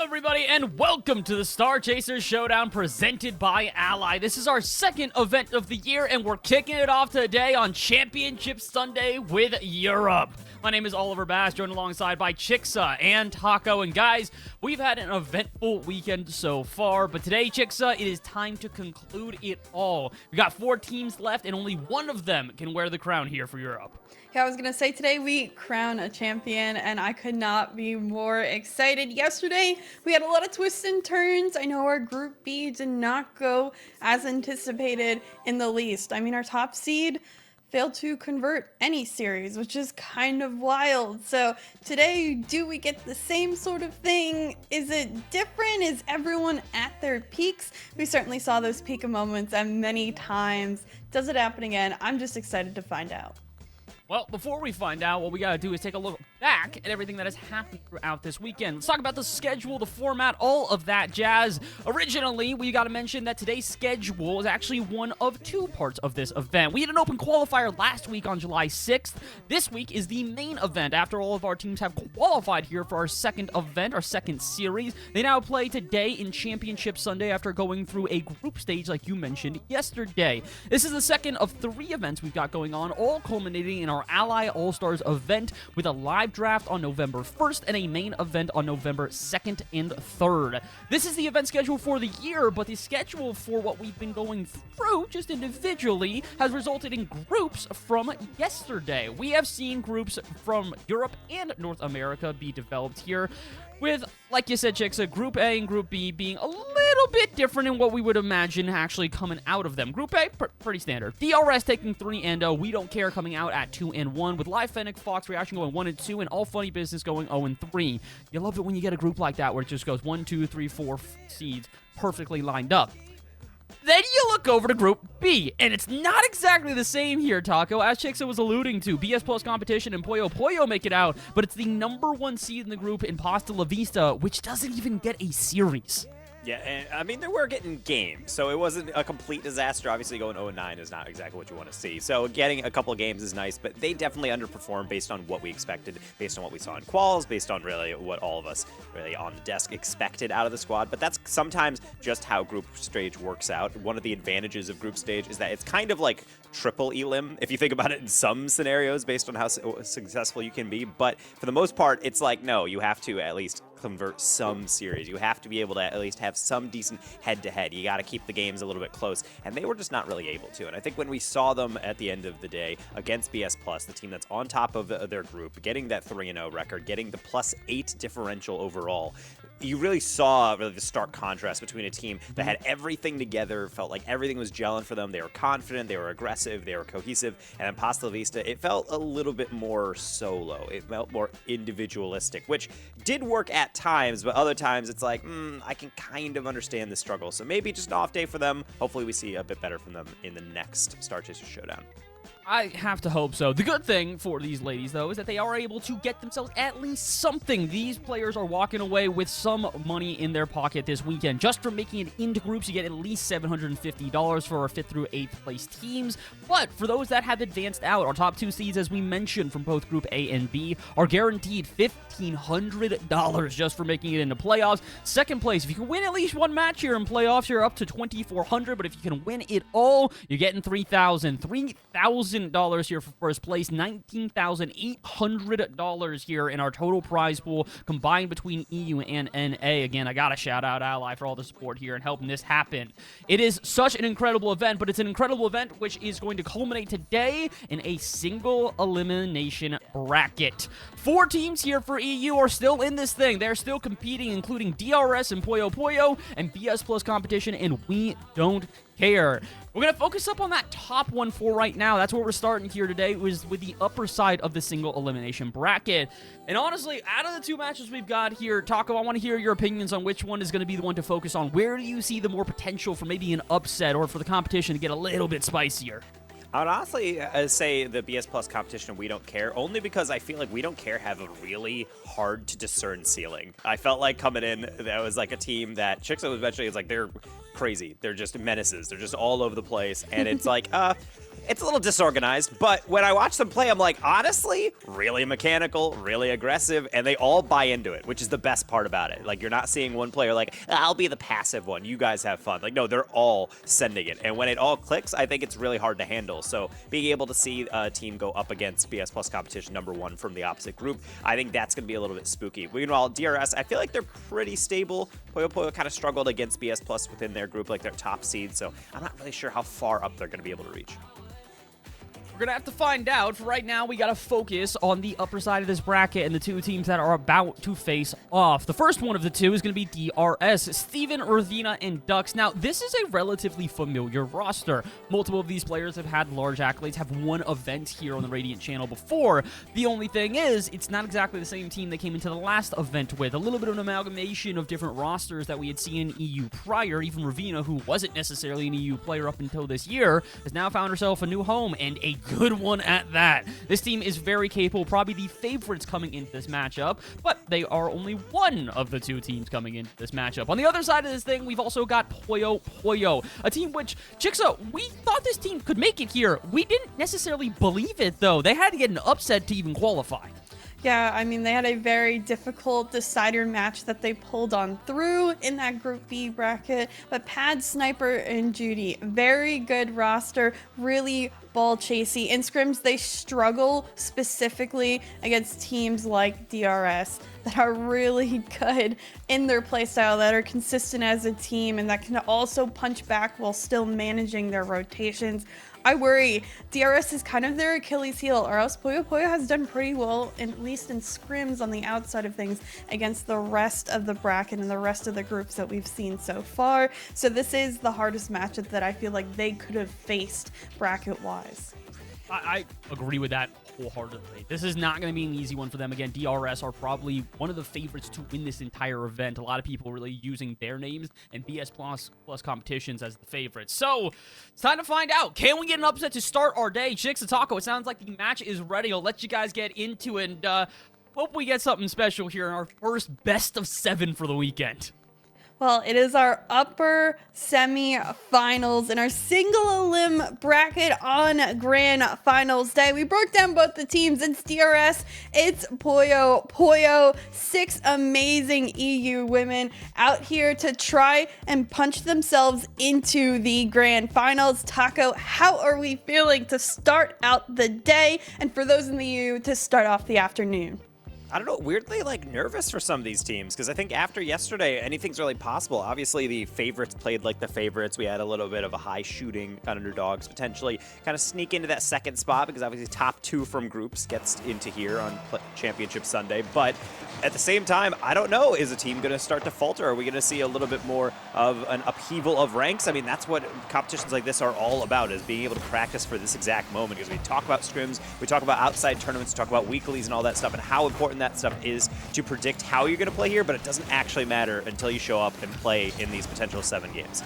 everybody, and welcome to the Star Chasers Showdown presented by Ally. This is our second event of the year, and we're kicking it off today on Championship Sunday with Europe. My name is Oliver Bass, joined alongside by Chixa and Taco. And guys, we've had an eventful weekend so far, but today, Chixa, it is time to conclude it all. We got 4 teams left, and only one of them can wear the crown here for Europe. Yeah, I was going to say today we crown a champion, and I could not be more excited. Yesterday, we had a lot of twists and turns. I know our Group B did not go as anticipated in the least. I mean, our top seed failed to convert any series, which is kind of wild. So today, do we get the same sort of thing? Is it different? Is everyone at their peaks? We certainly saw those peak moments and many times. Does it happen again? I'm just excited to find out. Well, before we find out, what we gotta do is take a look back at everything that has happened throughout this weekend. Let's talk about the schedule, the format, all of that jazz. Originally, we gotta mention that today's schedule is actually one of 2 parts of this event. We had an open qualifier last week on July 6th. This week is the main event after all of our teams have qualified here for our second event, our second series. They now play today in Championship Sunday after going through a group stage like you mentioned yesterday. This is the second of 3 events we've got going on, all culminating in our Ally All-Stars event with a live draft on November 1st and a main event on November 2nd and 3rd. This is the event schedule for the year, but the schedule for what we've been going through just individually has resulted in groups from yesterday. We have seen groups from Europe and North America be developed here, with, like you said, Chixa, Group A and Group B being a little bit different in what we would imagine actually coming out of them. Group A, pretty standard. DRS taking 3-0, We Don't Care coming out at 2-1, with Live Fennec, Fox Reaction going 1-2, and All Funny Business going 0-3. You love it when you get a group like that where it just goes 1, 2, 3, 4 seeds perfectly lined up. Then you look over to Group B, and it's not exactly the same here, Taco. As Chixa was alluding to, BS Plus Competition and Puyo Puyo make it out, but it's the number 1 seed in the group in Pasta La Vista, which doesn't even get a series. Yeah, and I mean, they were getting games, so it wasn't a complete disaster. Obviously, going 0-9 is not exactly what you want to see. So getting a couple of games is nice, but they definitely underperformed based on what we expected, based on what we saw in quals, based on really what all of us really on the desk expected out of the squad. But that's sometimes just how group stage works out. One of the advantages of group stage is that it's kind of like triple elim, if you think about it in some scenarios, based on how successful you can be. But for the most part, it's like, no, you have to at least convert some series. You have to be able to at least have some decent head-to-head. You got to keep the games a little bit close, and they were just not really able to. And I think when we saw them at the end of the day against BS Plus, the team that's on top of their group, getting that 3-0 record, getting the +8 differential overall, you really saw the stark contrast between a team that had everything together, felt like everything was gelling for them. They were confident, they were aggressive, they were cohesive, and then Pasta La Vista, it felt a little bit more solo. It felt more individualistic, which did work at times, but other times it's like, I can kind of understand the struggle. So maybe just an off day for them. Hopefully we see a bit better from them in the next Star Chasers Showdown. I have to hope so. The good thing for these ladies, though, is that they are able to get themselves at least something. These players are walking away with some money in their pocket this weekend. Just from making it into groups, you get at least $750 for our 5th through 8th place teams. But for those that have advanced out, our top 2 seeds, as we mentioned, from both Group A and B, are guaranteed $1,500 just for making it into playoffs. Second place, if you can win at least one match here in playoffs, you're up to $2,400. But if you can win it all, you're getting $3,000 here for first place, $19,800 here in our total prize pool combined between EU and NA. Again, I gotta shout out Ally for all the support here and helping this happen. It is such an incredible event, but it's an incredible event which is going to culminate today in a single elimination bracket. 4 teams here for EU are still in this thing. They're still competing, including DRS and Puyo Puyo and BS Plus Competition, and We Don't Care. We're going to focus up on that top 1 for right now. That's where we're starting here today, was with the upper side of the single elimination bracket. And honestly, out of the 2 matches we've got here, Taco, I want to hear your opinions on which one is going to be the one to focus on. Where do you see the more potential for maybe an upset or for the competition to get a little bit spicier? I would honestly say the BS Plus competition, We Don't Care, only because I feel like We Don't Care have a really hard to discern ceiling. I felt like coming in, that was like a team that Chixa was eventually, it's like they're crazy. They're just menaces. They're just all over the place. And it's like, It's a little disorganized, but when I watch them play, I'm like, honestly, really mechanical, really aggressive, and they all buy into it, which is the best part about it. Like, you're not seeing one player like, I'll be the passive one, you guys have fun. Like, no, they're all sending it, and when it all clicks, I think it's really hard to handle. So being able to see a team go up against BS Plus competition #1 from the opposite group, I think that's going to be a little bit spooky. Meanwhile, DRS, I feel like they're pretty stable. Puyo Puyo kind of struggled against BS Plus within their group, like their top seed, so I'm not really sure how far up they're going to be able to reach. We're going to have to find out. For right now, we got to focus on the upper side of this bracket and the two teams that are about to face off. The first one of the two is going to be DRS, Steven, Ravina, and Dux. Now, this is a relatively familiar roster. Multiple of these players have had large accolades, have won event here on the Radiant channel before. The only thing is, it's not exactly the same team they came into the last event with. A little bit of an amalgamation of different rosters that we had seen in EU prior. Even Ravina, who wasn't necessarily an EU player up until this year, has now found herself a new home, and a good one at that. This team is very capable, probably the favorites coming into this matchup, but they are only one of the two teams coming into this matchup. On the other side of this thing, we've also got Puyo Puyo, a team which, Jigsaw, we thought this team could make it here. We didn't necessarily believe it, though. They had to get an upset to even qualify. Yeah, I mean, they had a very difficult decider match that they pulled on through in that Group B bracket. But Pad, Sniper, and Judy, very good roster, really ball chasey. In scrims, they struggle specifically against teams like DRS that are really good in their playstyle, that are consistent as a team, and that can also punch back while still managing their rotations. I worry DRS is kind of their Achilles heel, or else Puyo Puyo has done pretty well, at least in scrims on the outside of things, against the rest of the bracket and the rest of the groups that we've seen so far. So this is the hardest matchup that I feel like they could have faced bracket-wise. I agree with that wholeheartedly. This is not going to be an easy one for them. Again, DRS are probably one of the favorites to win this entire event. A lot of people really using their names and BS Plus competitions as the favorites. So, it's time to find out. Can we get an upset to start our day? Chicks and Taco, it sounds like the match is ready. I'll let you guys get into it, and hope we get something special here in our first best of 7 for the weekend. Well, it is our upper semi-finals in our single elim bracket on grand finals day. We broke down both the teams. It's DRS, it's Puyo Puyo. 6 amazing EU women out here to try and punch themselves into the grand finals. Taco, how are we feeling to start out the day? And for those in the EU, to start off the afternoon? I don't know, weirdly nervous for some of these teams, because I think after yesterday, anything's really possible. Obviously, the favorites played like the favorites. We had a little bit of a high shooting underdogs potentially kind of sneak into that second spot, because obviously top 2 from groups gets into here on Championship Sunday. But at the same time, I don't know, is a team going to start to falter? Are we going to see a little bit more of an upheaval of ranks? I mean, that's what competitions like this are all about, is being able to practice for this exact moment, because we talk about scrims, we talk about outside tournaments, we talk about weeklies and all that stuff, and how important that stuff is to predict how you're going to play here, but it doesn't actually matter until you show up and play in these potential 7 games.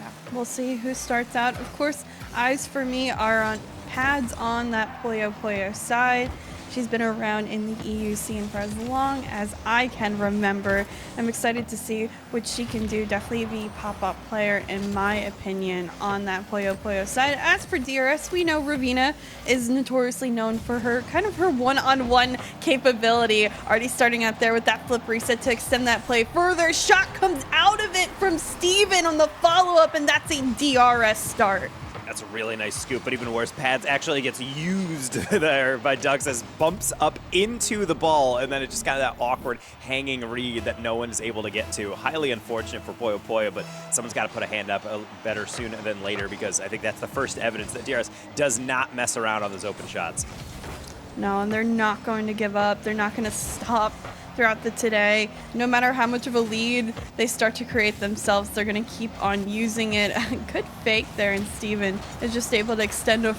Yeah, we'll see who starts out. Of course, eyes for me are on Pads on that Puyo Puyo side. She's been around in the EU scene for as long as I can remember. I'm excited to see what she can do. Definitely the pop-up player, in my opinion, on that Puyo Puyo side. As for DRS, we know Ravina is notoriously known for her one-on-one capability. Already starting out there with that flip reset to extend that play further. Shot comes out of it from Steven on the follow-up, and that's a DRS start. That's a really nice scoop, but even worse, Pads actually gets used there by Dux as bumps up into the ball, and then it's just kind of that awkward hanging read that no one is able to get to. Highly unfortunate for Puyo Puyo, but someone's got to put a hand up better sooner than later, because I think that's the first evidence that DRS does not mess around on those open shots. No, and they're not going to give up. They're not going to stop throughout the today. No matter how much of a lead they start to create themselves, they're going to keep on using it. Good fake there, and Steven is just able to extend a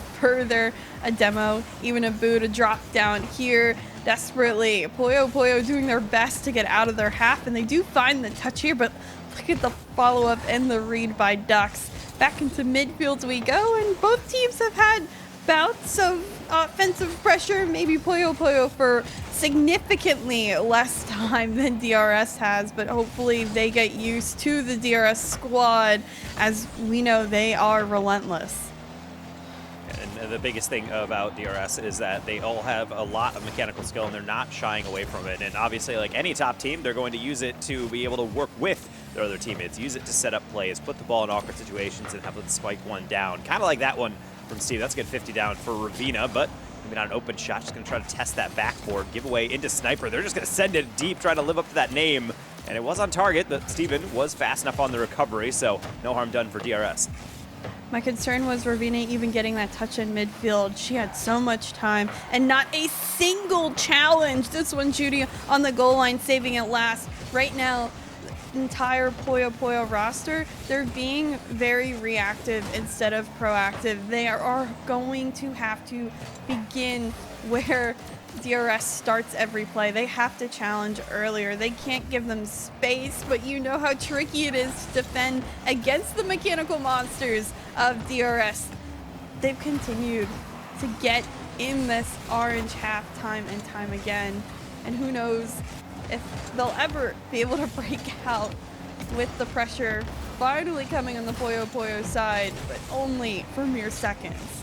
demo, even a boot, a drop down here. Desperately, Puyo Puyo doing their best to get out of their half, and they do find the touch here, but look at the follow-up and the read by Dux. Back into midfield we go, and both teams have had bouts of offensive pressure. Maybe Puyo Puyo for significantly less time than DRS has, but hopefully they get used to the DRS squad, as we know they are relentless. the biggest thing about DRS is that they all have a lot of mechanical skill and they're not shying away from it. And obviously, like any top team, they're going to use it to be able to work with their other teammates, use it to set up plays, put the ball in awkward situations, and have them spike one down. Kind of like that one from Steve. That's a good 50 down for Ravina, but maybe not an open shot. Just going to try to test that backboard. Giveaway into Sniper. They're just going to send it deep, trying to live up to that name. And it was on target, but Steven was fast enough on the recovery, so no harm done for DRS. My concern was Ravina even getting that touch in midfield. She had so much time and not a single challenge. This one, Judy on the goal line, saving it last. Right now, the entire Puyo Puyo roster, they're being very reactive instead of proactive. They are going to have to begin where DRS starts every play. They have to challenge earlier. They can't give them space, but you know how tricky it is to defend against the mechanical monsters of DRS. They've continued to get in this orange half time and time again, and who knows if they'll ever be able to break out with the pressure finally coming on the Puyo Puyo side, but only for mere seconds.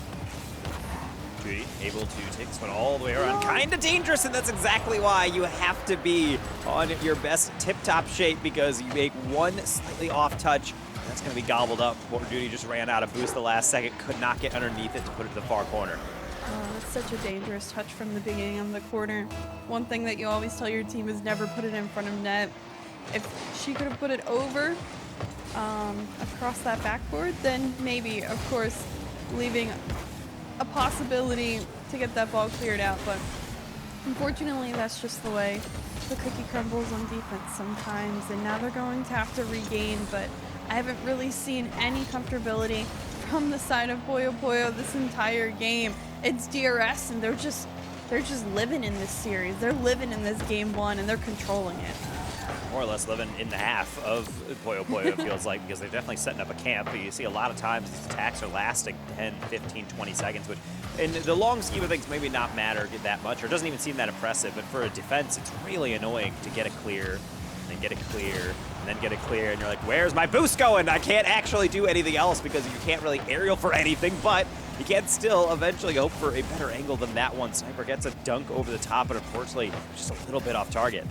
Judy able to take this one all the way around. Kind of dangerous, and that's exactly why you have to be on your best tip-top shape, because you make one slightly off touch, that's going to be gobbled up. Poor Judy just ran out of boost the last second, could not get underneath it to put it to the far corner. Oh, that's such a dangerous touch from the beginning of the corner. One thing that you always tell your team is never put it in front of net. If she could have put it over across that backboard, then maybe, of course, leaving a possibility to get that ball cleared out. But unfortunately, that's just the way the cookie crumbles on defense sometimes. And now they're going to have to regain, but I haven't really seen any comfortability from the side of Puyo Puyo this entire game. It's DRS, and they're just living in this series. They're living in this game one, and they're controlling it. More or less living in the half of Puyo Puyo, it feels like, because they're definitely setting up a camp. But you see a lot of times these attacks are lasting 10, 15, 20 seconds, which in the long scheme of things maybe not matter that much, or doesn't even seem that impressive. But for a defense, it's really annoying to get it clear, and then get it clear, and then get it clear, and you're like, where's my boost going? I can't actually do anything else because you can't really aerial for anything, but you can still eventually hope for a better angle than that one. Sniper gets a dunk over the top, but unfortunately, just a little bit off target.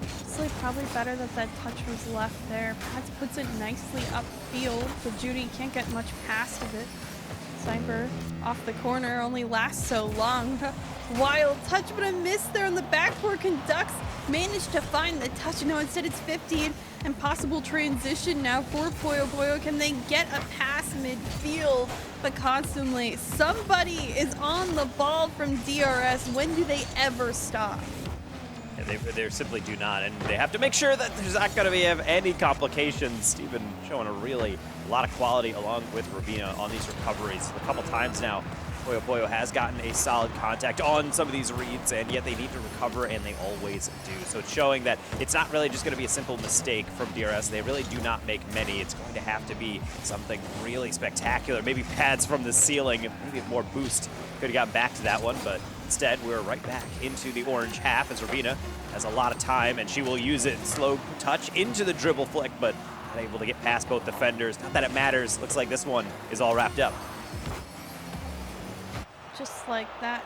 Honestly, probably better that that touch was left there. Pats puts it nicely upfield, so Judy can't get much past of it. Sniper off the corner only lasts so long. Wild touch, but a miss there on the backboard. Conducts managed to find the touch. No, instead it's 50 and possible transition now for Puyo Puyo. Can they get a pass midfield? But constantly, somebody is on the ball from DRS. When do they ever stop? Yeah, they simply do not, and they have to make sure that there's not going to be any complications. Steven showing a lot of quality along with Ravina on these recoveries. A couple times now, Puyo Puyo has gotten a solid contact on some of these reads, and yet they need to recover, and they always do. So it's showing that it's not really just going to be a simple mistake from DRS. They really do not make many. It's going to have to be something really spectacular. Maybe pads from the ceiling, maybe more boost. Could have gotten back to that one, but instead we're right back into the orange half as Ravina has a lot of time, and she will use it in slow touch into the dribble flick, but not able to get past both defenders. Not that it matters. Looks like this one is all wrapped up. Just like that,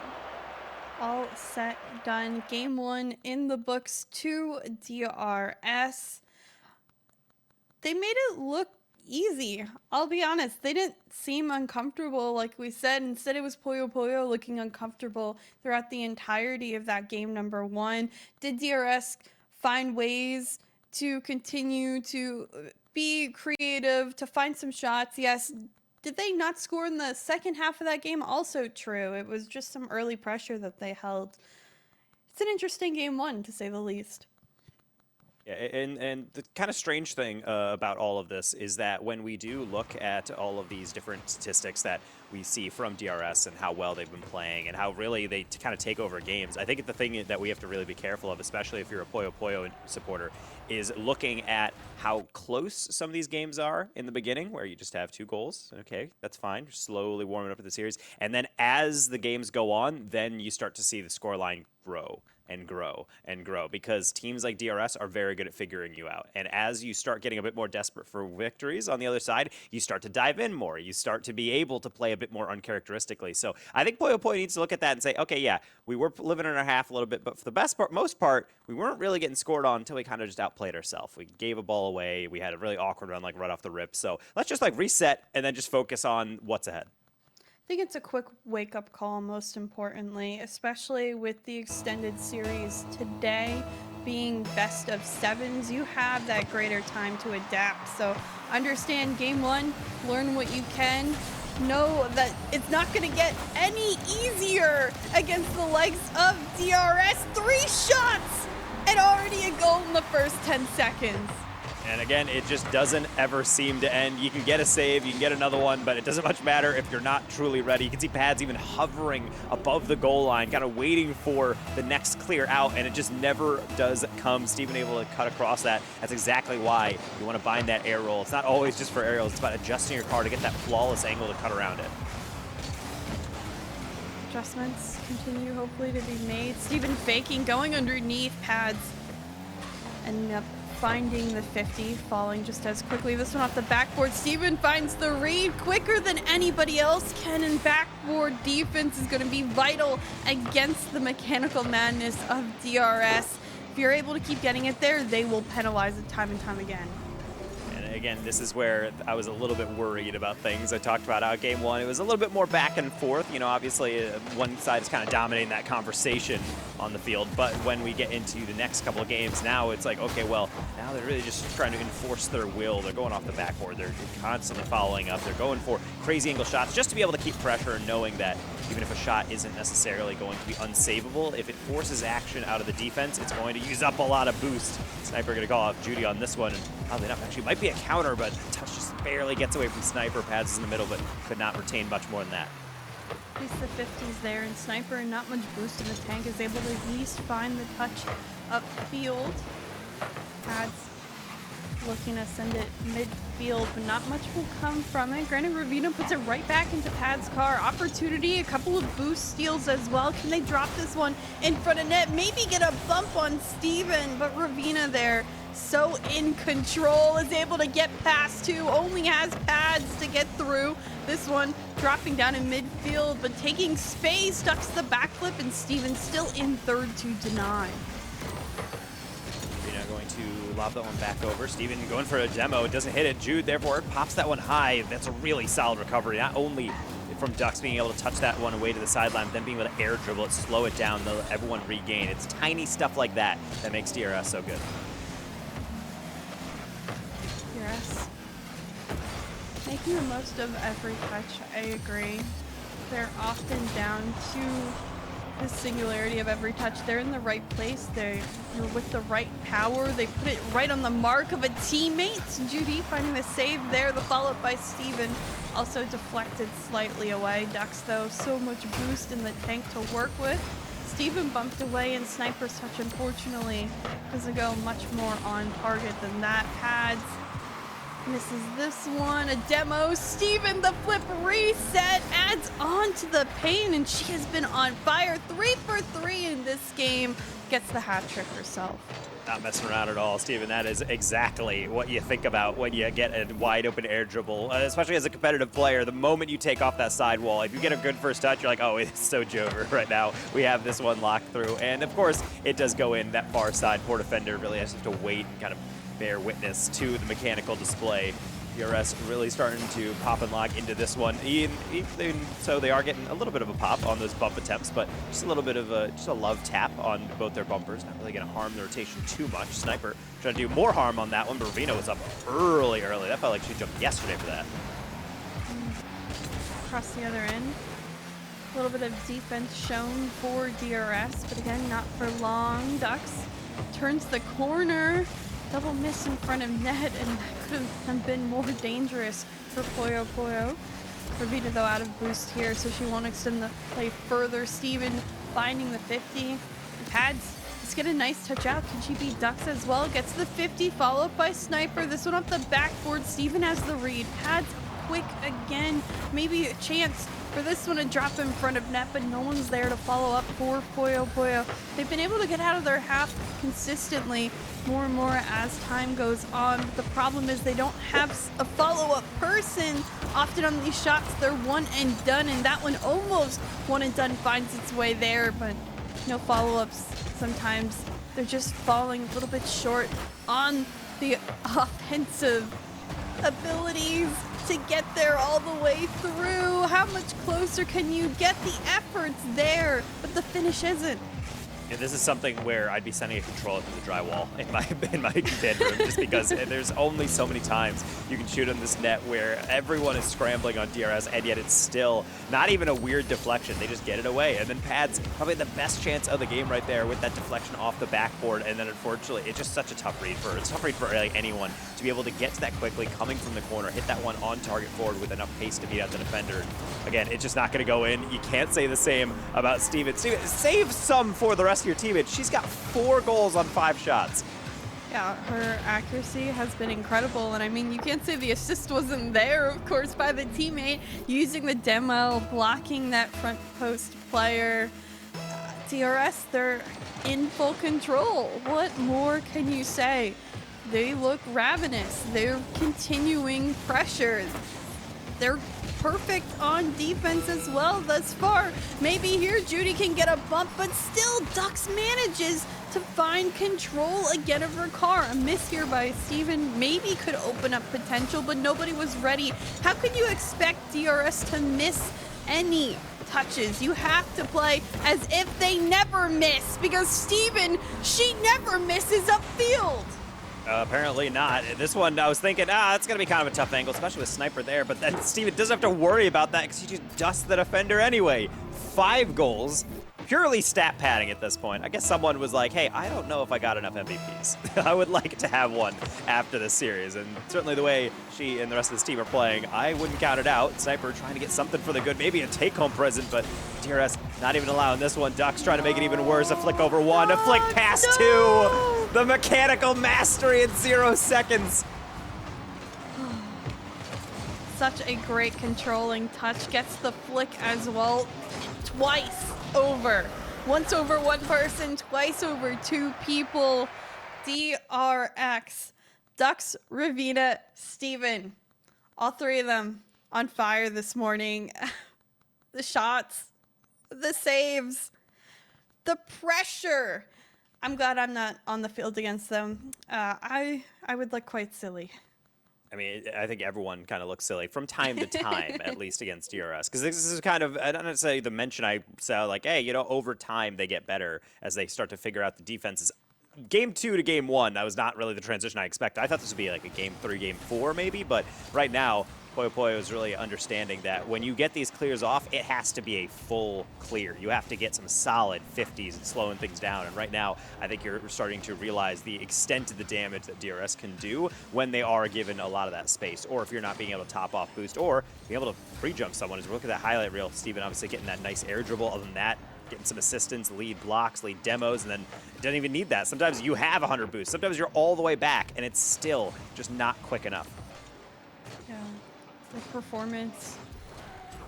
all set, done. Game one in the books to DRS. They made it look easy. I'll be honest, they didn't seem uncomfortable like we said. Instead, it was Puyo Puyo looking uncomfortable throughout the entirety of that game number one. Did DRS find ways to continue to be creative, to find some shots? Yes. Did they not score in the second half of that game? Also true. It was just some early pressure that they held. It's an interesting game one, to say the least. Yeah, and the kind of strange thing about all of this is that when we do look at all of these different statistics that we see from DRS and how well they've been playing and how really they kind of take over games, I think the thing that we have to really be careful of, especially if you're a Puyo Puyo supporter, is looking at how close some of these games are in the beginning, where you just have 2 goals. Okay, that's fine. Just slowly warming up to the series. And then as the games go on, then you start to see the scoreline grow. and grow and grow, because teams like DRS are very good at figuring you out. And as you start getting a bit more desperate for victories on the other side, you start to dive in more. You start to be able to play a bit more uncharacteristically. So I think Puyo Puyo needs to look at that and say, okay, yeah, we were living in our half a little bit, but for the most part, we weren't really getting scored on until we kind of just outplayed ourselves. We gave a ball away. We had a really awkward run, like right off the rip. So let's just like reset and then just focus on what's ahead. I think it's a quick wake-up call, most importantly, especially with the extended series today being best of sevens. You have that greater time to adapt. So understand game one, learn what you can. Know that it's not going to get any easier against the likes of DRS. 3 shots and already a goal in the first 10 seconds. And again, it just doesn't ever seem to end. You can get a save, you can get another one, but it doesn't much matter if you're not truly ready. You can see Pads even hovering above the goal line, kind of waiting for the next clear out, and it just never does come. Steven able to cut across that. That's exactly why you want to bind that air roll. It's not always just for aerials, it's about adjusting your car to get that flawless angle to cut around it. Adjustments continue hopefully to be made. Steven faking, going underneath Pads, and finding the 50, falling just as quickly. This one off the backboard. Steven finds the read quicker than anybody else can, and backboard defense is going to be vital against the mechanical madness of DRS. If you're able to keep getting it there, they will penalize it time and time again. Again, this is where I was a little bit worried about things. I talked about how game one, it was a little bit more back and forth. You know, obviously one side is kind of dominating that conversation on the field, but when we get into the next couple of games, now it's like, okay, well, now they're really just trying to enforce their will. They're going off the backboard. They're constantly following up. They're going for crazy angle shots just to be able to keep pressure, and knowing that even if a shot isn't necessarily going to be unsavable, if it forces action out of the defense, it's going to use up a lot of boost. Sniper going to call out Judy on this one, and oddly enough, actually might be a counter, but touch just barely gets away from Sniper. Pads is in the middle, but could not retain much more than that. At least the 50s there, and Sniper, not much boost in the tank, is able to at least find the touch upfield. Pads looking to send it midfield, but not much will come from it. Granted, Ravina puts it right back into Pad's car. Opportunity, a couple of boost steals as well. Can they drop this one in front of net? Maybe get a bump on Steven, but Ravina there, so in control, is able to get past two, only has Pads to get through. This one dropping down in midfield, but taking space, ducks the backflip, and Steven still in third to deny. Going to lob that one back over. Steven going for a demo. It doesn't hit it. Jude, therefore, pops that one high. That's a really solid recovery. Not only from Ducks being able to touch that one away to the sideline, but then being able to air dribble it, slow it down, let everyone regain. It's tiny stuff like that that makes DRS so good. DRS making the most of every touch, I agree. They're often down to the singularity of every touch. They're in the right place. They're with the right power. They put it right on the mark of a teammate. Judy finding the save there. The follow-up by Steven also deflected slightly away. Ducks, though, so much boost in the tank to work with. Steven bumped away, and Sniper's touch, unfortunately, doesn't go much more on target than that. Pads misses this one. A demo. Steven, the flip reset, adds on to the pain, and she has been on fire. 3 for 3 in this game. Gets the hat trick herself. Not messing around at all, Steven. That is exactly what you think about when you get a wide open air dribble, especially as a competitive player. The moment you take off that sidewall, if you get a good first touch, you're like, oh, it's so Jover right now. We have this one locked through. And of course, it does go in that far side. Poor defender really has to wait and kind of bear witness to the mechanical display. DRS really starting to pop and lock into this one. So they are getting a little bit of a pop on those bump attempts, but just a little bit of just a love tap on both their bumpers. Not really going to harm the rotation too much. Sniper trying to do more harm on that one, but Ravina was up early. That felt like she jumped yesterday for that. Across the other end. A little bit of defense shown for DRS, but again, not for long. Ducks turns the corner. Double miss in front of net, and that couldn't have been more dangerous for Puyo Puyo. Ravina, though, out of boost here, so she won't extend the play further. Steven finding the 50. Pads, let's get a nice touch out. Can she beat Ducks as well? Gets the 50, followed by Sniper. This one off the backboard. Steven has the read. Pads quick again. Maybe a chance for this one to drop in front of net, but no one's there to follow up for Puyo Puyo. They've been able to get out of their half consistently more and more as time goes on. But the problem is they don't have a follow-up person. Often on these shots, they're one and done, and that one almost one and done finds its way there, but no follow-ups. Sometimes they're just falling a little bit short on the offensive abilities to get there all the way through. How much closer can you get? The effort's there, but the finish isn't. Yeah, this is something where I'd be sending a controller through the drywall in my bedroom, just because there's only so many times you can shoot on this net where everyone is scrambling on DRS, and yet it's still not even a weird deflection. They just get it away, and then Pad's probably the best chance of the game right there with that deflection off the backboard, and then unfortunately it's just such a tough read for like anyone to be able to get to that quickly, coming from the corner, hit that one on target forward with enough pace to beat out the defender. Again, it's just not going to go in. You can't say the same about Steven. Steven, save some for the rest of your teammates. She's got 4 goals on 5 shots. Yeah, her accuracy has been incredible, and I mean, you can't say the assist wasn't there, of course, by the teammate, using the demo, blocking that front post player. DRS, they're in full control. What more can you say? They look ravenous. They're continuing pressure. They're perfect on defense as well thus far. Maybe here Judy can get a bump, but still Dux manages to find control again of her car. A miss here by Steven maybe could open up potential, but nobody was ready. How can you expect DRS to miss any touches? You have to play as if they never miss, because Steven, she never misses upfield. Apparently not. This one, I was thinking, it's going to be kind of a tough angle, especially with Sniper there, but then Steven doesn't have to worry about that because he just dusts the defender anyway. 5 goals, purely stat padding at this point. I guess someone was like, hey, I don't know if I got enough MVPs. I would like to have one after this series, and certainly the way she and the rest of this team are playing, I wouldn't count it out. Sniper trying to get something for the good, maybe a take-home present, but DRS not even allowing this one. Ducks trying to make it even worse. A flick over 1, a flick past 2. The mechanical mastery in 0 seconds. Such a great controlling touch. Gets the flick as well. Twice over. Once over 1 person, twice over 2 people. DRX, Dux, Ravina, Steven. All 3 of them on fire this morning. The shots, the saves, the pressure. I'm glad I'm not on the field against them. I would look quite silly. I mean, I think everyone kind of looks silly from time to time, at least against DRS. Because this is kind of, I don't know to say the mention I said, like, hey, over time they get better as they start to figure out the defenses. Game 2 to game 1, that was not really the transition I expected. I thought this would be like a game 3, game 4 maybe, but right now, Puyo Puyo is really understanding that when you get these clears off, it has to be a full clear. You have to get some solid 50s and slowing things down. And right now, I think you're starting to realize the extent of the damage that DRS can do when they are given a lot of that space, or if you're not being able to top off boost, or being able to pre-jump someone. As we look at that highlight reel, Steven obviously getting that nice air dribble. Other than that, getting some assistance, lead blocks, lead demos, and then it doesn't even need that. Sometimes you have 100 boosts. Sometimes you're all the way back, and it's still just not quick enough. Yeah. The performance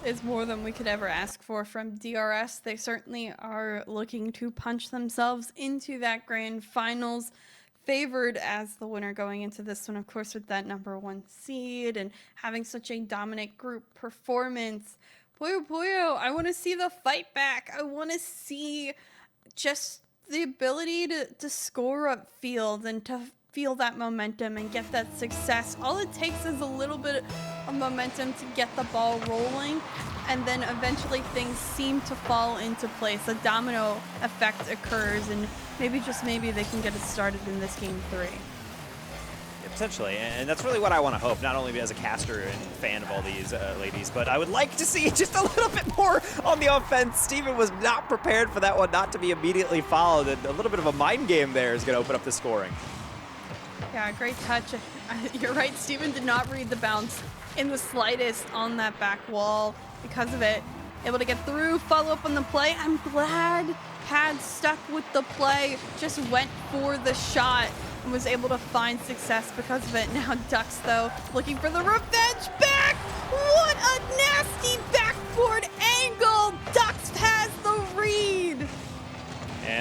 is more than we could ever ask for from DRS. They certainly are looking to punch themselves into that grand finals, favored as the winner going into this one, of course, with that #1 seed and having such a dominant group performance. Puyo Puyo, I want to see the fight back. I want to see just the ability to score upfield and to feel that momentum and get that success. All it takes is a little bit of momentum to get the ball rolling, and then eventually things seem to fall into place. A domino effect occurs, and maybe, just maybe, they can get it started in this game 3. Yeah, potentially, and that's really what I want to hope, not only as a caster and fan of all these ladies, but I would like to see just a little bit more on the offense. Steven was not prepared for that one not to be immediately followed, and a little bit of a mind game there is going to open up the scoring. Yeah, great touch. You're right, Steven did not read the bounce in the slightest on that back wall. Because of it, able to get through, follow up on the play. I'm glad Pad stuck with the play, just went for the shot and was able to find success because of it. Now Dux, though, looking for the revenge back. What a nasty backboard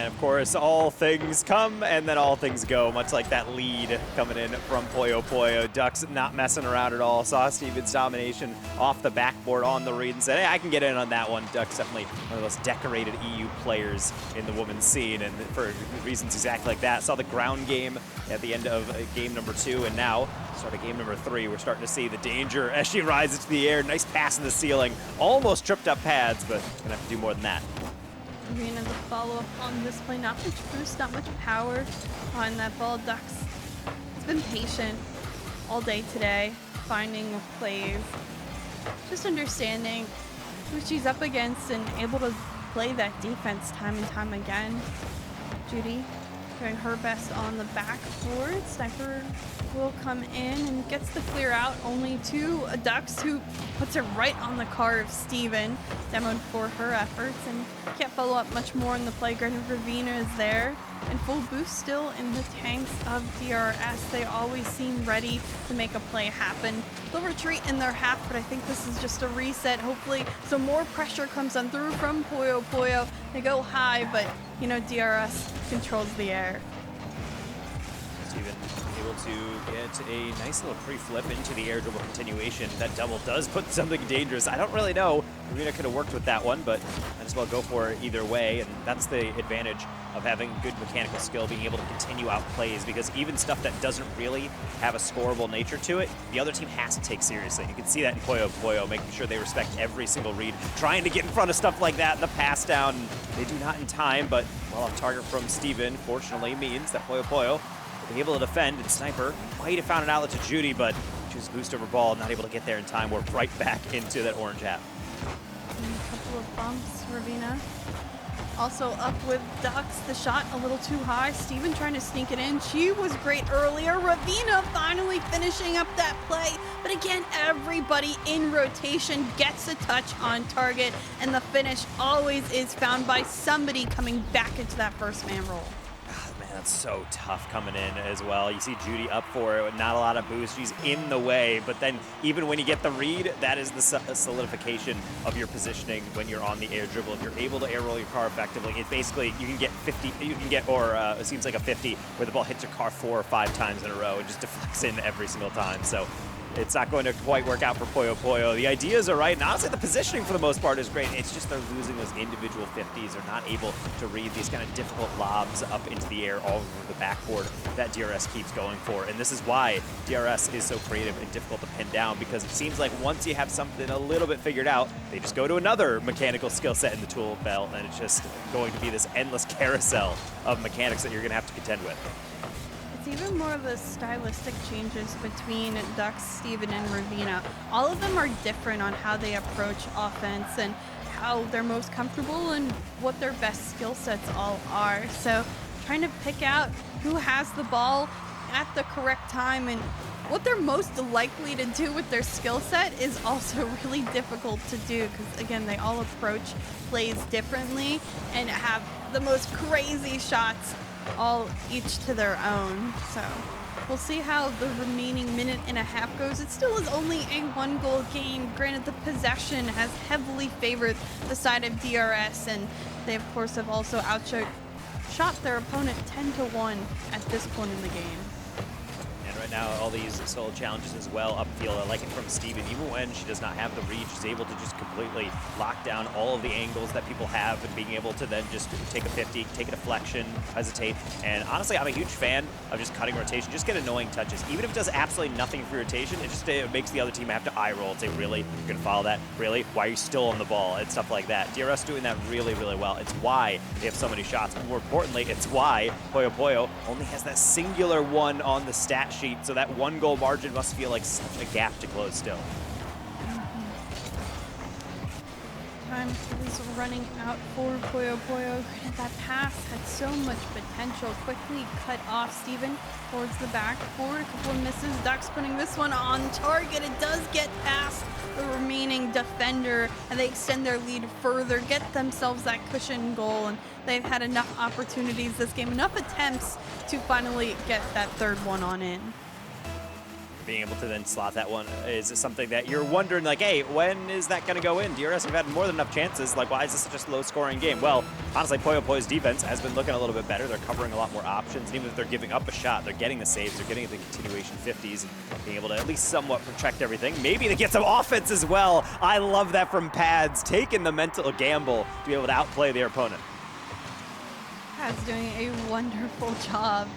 And of course, all things come and then all things go, much like that lead coming in from Puyo Puyo. Ducks not messing around at all. Saw Steven's domination off the backboard on the read and said, hey, I can get in on that one. Ducks definitely one of the most decorated EU players in the women's scene, and for reasons exactly like that. Saw the ground game at the end of game number 2, and now, start of game number 3, we're starting to see the danger as she rises to the air. Nice pass in the ceiling. Almost tripped up pads, but gonna have to do more than that. Arena the follow-up on this play. Not much boost, not much power on that ball. Ducks, it's been patient all day today, finding plays, just understanding who she's up against and able to play that defense time and time again. Judy doing her best on the backboard. Sniper will come in and gets the clear out, only to Ducks, who puts it right on the car of Steven, demoed for her efforts, and can't follow up much more in the play. Ravina is there, and full boost still in the tanks of DRS. They always seem ready to make a play happen. They'll retreat in their half, but I think this is just a reset. Hopefully some more pressure comes on through from Puyo Puyo. They go high, but you know, DRS controls the air. Steven able to get a nice little pre-flip into the air dribble continuation. That double does put something dangerous. I don't really know. Arena could have worked with that one, but might as well go for it either way. And that's the advantage of having good mechanical skill, being able to continue out plays, because even stuff that doesn't really have a scoreable nature to it, the other team has to take seriously. You can see that in Puyo Puyo, making sure they respect every single read, trying to get in front of stuff like that. The pass down, they do not in time, but well off target from Steven, fortunately, means that Puyo Puyo be able to defend, and Sniper might have found an outlet to Judy, but chooses boost over ball, not able to get there in time. We're right back into that orange half. And a couple of bumps, Ravina. Also up with Ducks, the shot a little too high. Steven trying to sneak it in. She was great earlier. Ravina finally finishing up that play. But again, everybody in rotation gets a touch on target, and the finish always is found by somebody coming back into that first man role. That's so tough coming in as well. You see Judy up for it, not a lot of boost. She's in the way, but then even when you get the read, that is the solidification of your positioning when you're on the air dribble. If you're able to air roll your car effectively, it basically, you can get 50, it seems like a 50 where the ball hits your car 4 or 5 times in a row and just deflects in every single time. So it's not going to quite work out for Puyo Puyo. The ideas are right, and honestly, the positioning for the most part is great. It's just they're losing those individual 50s. They're not able to read these kind of difficult lobs up into the air all over the backboard that DRS keeps going for. And this is why DRS is so creative and difficult to pin down, because it seems like once you have something a little bit figured out, they just go to another mechanical skill set in the tool belt, and it's just going to be this endless carousel of mechanics that you're going to have to contend with. It's even more of the stylistic changes between Ducks, Steven, and Ravina. All of them are different on how they approach offense and how they're most comfortable and what their best skill sets all are. So trying to pick out who has the ball at the correct time and what they're most likely to do with their skill set is also really difficult to do, because again, they all approach plays differently and have the most crazy shots, all each to their own. So we'll see how the remaining minute and a half goes. It still is only a 1-goal game. Granted, the possession has heavily favored the side of DRS, and they of course have also outshot their opponent 10-1 at this point in the game. And right now, all these solo challenges as well upfield. I like it from Steven. Even when she does not have the read, she's able to just completely lock down all of the angles that people have, and being able to then just take a 50, take a deflection, hesitate. And honestly, I'm a huge fan of just cutting rotation. Just get annoying touches. Even if it does absolutely nothing for rotation, it makes the other team have to eye roll and say, really? You're going to follow that? Really? Why are you still on the ball? And stuff like that. DRS doing that really, really well. It's why they have so many shots. But more importantly, it's why Puyo Puyo only has that singular one on the stat sheet. So that 1-goal margin must feel like such a gap to close still. Time is running out for Puyo Puyo. That pass had so much potential. Quickly cut off Steven towards the backboard. A couple of misses. Ducks putting this one on target. It does get past the remaining defender, and they extend their lead further, get themselves that cushion goal, and they've had enough opportunities this game, enough attempts to finally get that third one on in. being able to then slot that one is something that you're wondering, like, hey, when is that going to go in? DRS have had more than enough chances. Like, why is this such a low-scoring game? Well, honestly, Puyo Puyo's defense has been looking a little bit better. They're covering a lot more options. And even if they're giving up a shot, they're getting the saves, they're getting the continuation 50s, and being able to at least somewhat protect everything. Maybe to get some offense as well. I love that from Pads, taking the mental gamble to be able to outplay their opponent. Pat's doing a wonderful job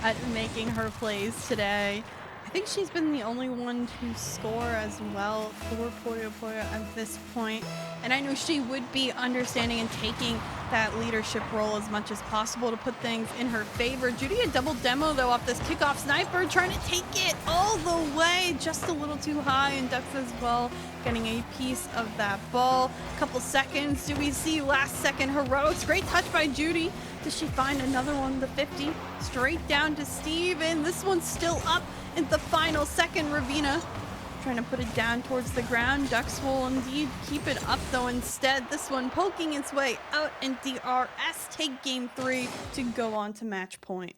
at making her plays today. I think she's been the only one to score as well for Puyo Puyo at this point. And I know she would be understanding and taking that leadership role as much as possible to put things in her favor. Judy a double demo though off this kickoff sniper, trying to take it all the way, just a little too high, and Ducks as well getting a piece of that ball. Couple seconds, do we see last second heroics? Great touch by Judy. Does she find another one? The 50 straight down to Steve, and this one's still up in the final second. Ravina trying to put it down towards the ground. Ducks will indeed keep it up though instead. This one poking its way out, and DRS take game 3 to go on to match point.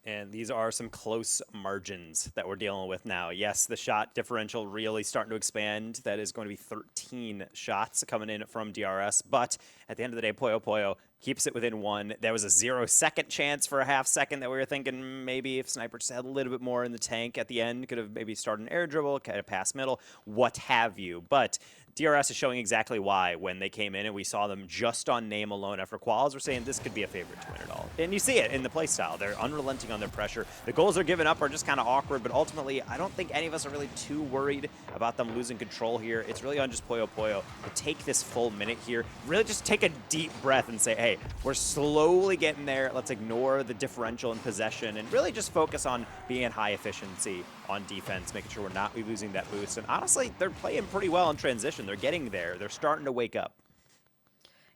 And these are some close margins that we're dealing with now. Yes, the shot differential really starting to expand. That is going to be 13 shots coming in from DRS. But at the end of the day, Puyo Puyo keeps it within 1. There was a 0-second chance for a half second that we were thinking maybe if Sniper just had a little bit more in the tank at the end, could have maybe started an air dribble, kind of pass middle, what have you. But DRS is showing exactly why when they came in and we saw them just on name alone after quals. We're saying this could be a favorite to win it all. And you see it in the play style. They're unrelenting on their pressure. The goals they're giving up are just kind of awkward, but ultimately, I don't think any of us are really too worried about them losing control here. It's really on just Puyo Puyo to take this full minute here, really just take a deep breath and say, hey, we're slowly getting there. Let's ignore the differential in possession and really just focus on being at high efficiency on defense, making sure we're not losing that boost. And honestly, they're playing pretty well in transition. They're getting there. They're starting to wake up.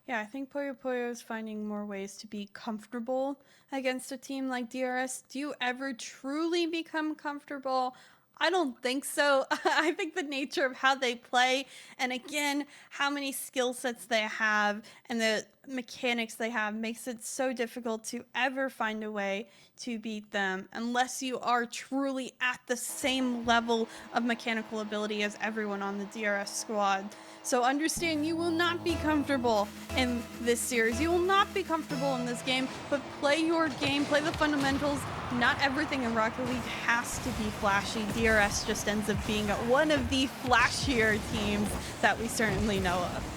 Yeah, I think Puyo Puyo is finding more ways to be comfortable against a team like DRS. Do you ever truly become comfortable? I don't think so. I think the nature of how they play, and again, how many skill sets they have and the mechanics they have makes it so difficult to ever find a way to beat them unless you are truly at the same level of mechanical ability as everyone on the DRS squad. So understand you will not be comfortable in this series. You will not be comfortable in this game, but play your game, play the fundamentals. Not everything in Rocket League has to be flashy. DRS just ends up being one of the flashier teams that we certainly know of.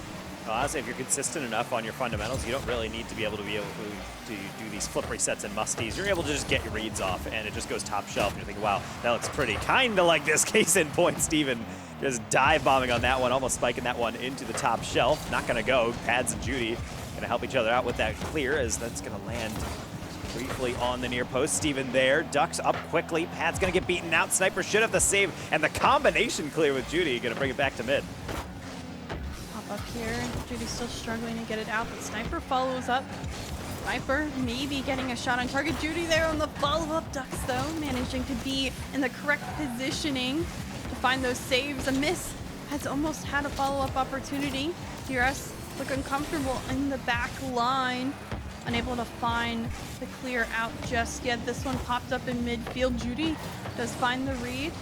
Well, honestly, if you're consistent enough on your fundamentals, you don't really need to be able to do these flip resets and musties. You're able to just get your reads off, and it just goes top shelf. And you're thinking, wow, that looks pretty. Kind of like this case in point. Steven just dive bombing on that one, almost spiking that one into the top shelf. Not going to go. Pads and Judy going to help each other out with that clear, as that's going to land briefly on the near post. Steven there. Ducks up quickly. Pad's going to get beaten out. Sniper should have the save, and the combination clear with Judy going to bring it back to mid. Up here, Judy's still struggling to get it out, but Sniper follows up. Sniper maybe getting a shot on target. Judy there on the follow-up. Ducks, though, managing to be in the correct positioning to find those saves. A miss. Has almost had a follow-up opportunity. DRS looking comfortable in the back line. Unable to find the clear out just yet. This one popped up in midfield. Judy does find the read,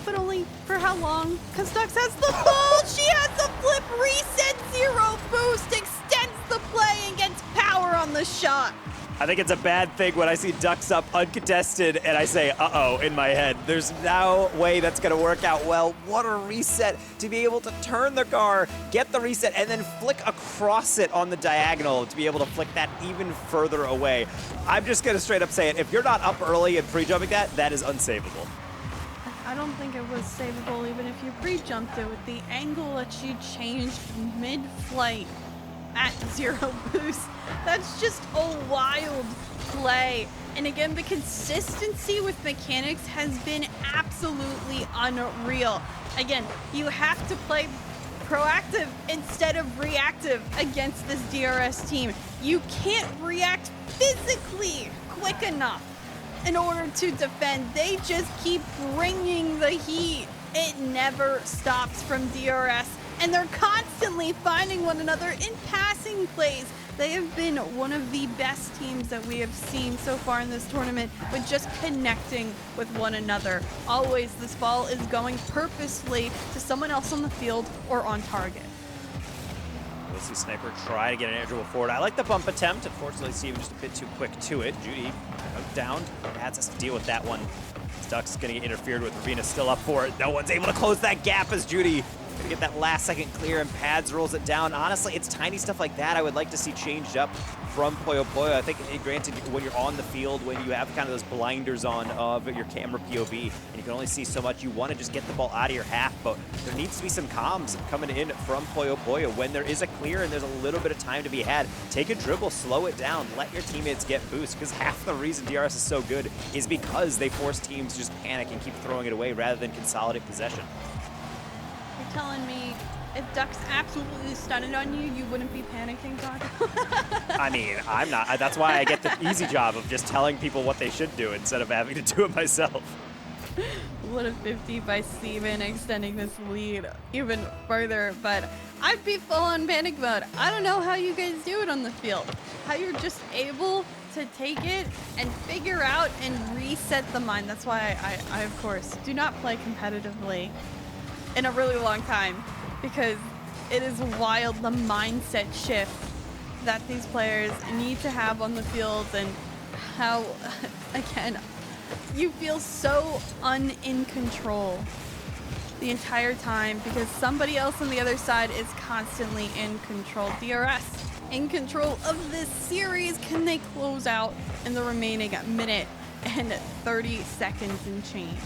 but only for how long? Because Ducks has the ball. She has the flip reset, 0 boost, extends the play, and gets power on the shot. I think it's a bad thing when I see Ducks up uncontested and I say, uh-oh, in my head. There's no way that's going to work out well. What a reset to be able to turn the car, get the reset, and then flick across it on the diagonal to be able to flick that even further away. I'm just going to straight up say it. If you're not up early and pre-jumping that, that is unsavable. I don't think it was savable even if you pre-jumped it with the angle that she changed mid-flight at 0 boost. That's just a wild play. And again, the consistency with mechanics has been absolutely unreal. Again, you have to play proactive instead of reactive against this DRS team. You can't react physically quick enough in order to defend. They just keep bringing the heat. It never stops from DRS, and they're constantly finding one another in passing plays, They have been one of the best teams that we have seen so far in this tournament with just connecting with one another. Always this ball is going purposely to someone else on the field or on target. We'll see Sniper try to get an air dribble forward. I like the bump attempt. Unfortunately, Steven just a bit too quick to it. Judy down. Pats has to deal with that one. Ducks going to get interfered with. Ravina still up for it. No one's able to close that gap as Judy going to get that last second clear, and Pads rolls it down. Honestly, it's tiny stuff like that I would like to see changed up from Puyo Puyo. I think, granted, when you're on the field, when you have kind of those blinders on of your camera POV, and you can only see so much, you want to just get the ball out of your half, but there needs to be some comms coming in from Puyo Puyo. When there is a clear and there's a little bit of time to be had, take a dribble, slow it down, let your teammates get boost, because half the reason DRS is so good is because they force teams to just panic and keep throwing it away rather than consolidate possession. You're telling me if Ducks absolutely stunned on you, you wouldn't be panicking, Todd? I mean, I'm not. That's why I get the easy job of just telling people what they should do instead of having to do it myself. What a 50 by Steven, extending this lead even further, but I'd be full on panic mode. I don't know how you guys do it on the field. How you're just able to take it and figure out and reset the mind. That's why I of course, do not play competitively in a really long time, because it is wild the mindset shift that these players need to have on the field, and how, again, you feel so in control the entire time because somebody else on the other side is constantly in control. DRS in control of this series. Can they close out in the remaining minute and 30 seconds and change?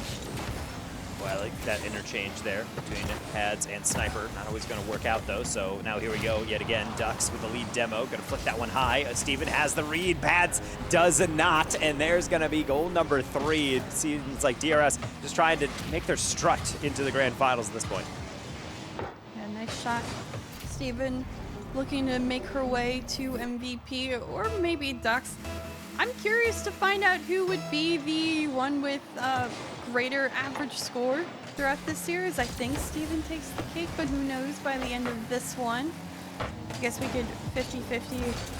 Well, I like that interchange there between Pads and Sniper. Not always going to work out, though, so now here we go yet again. Ducks with the lead demo. Going to flick that one high. Steven has the read. Pads does not, and there's going to be goal number 3. It seems like DRS just trying to make their strut into the grand finals at this point. Yeah, nice shot. Steven looking to make her way to MVP, or maybe Ducks. I'm curious to find out who would be the one with greater average score throughout this series. I think Steven takes the cake, but who knows by the end of this one. I guess we could 50-50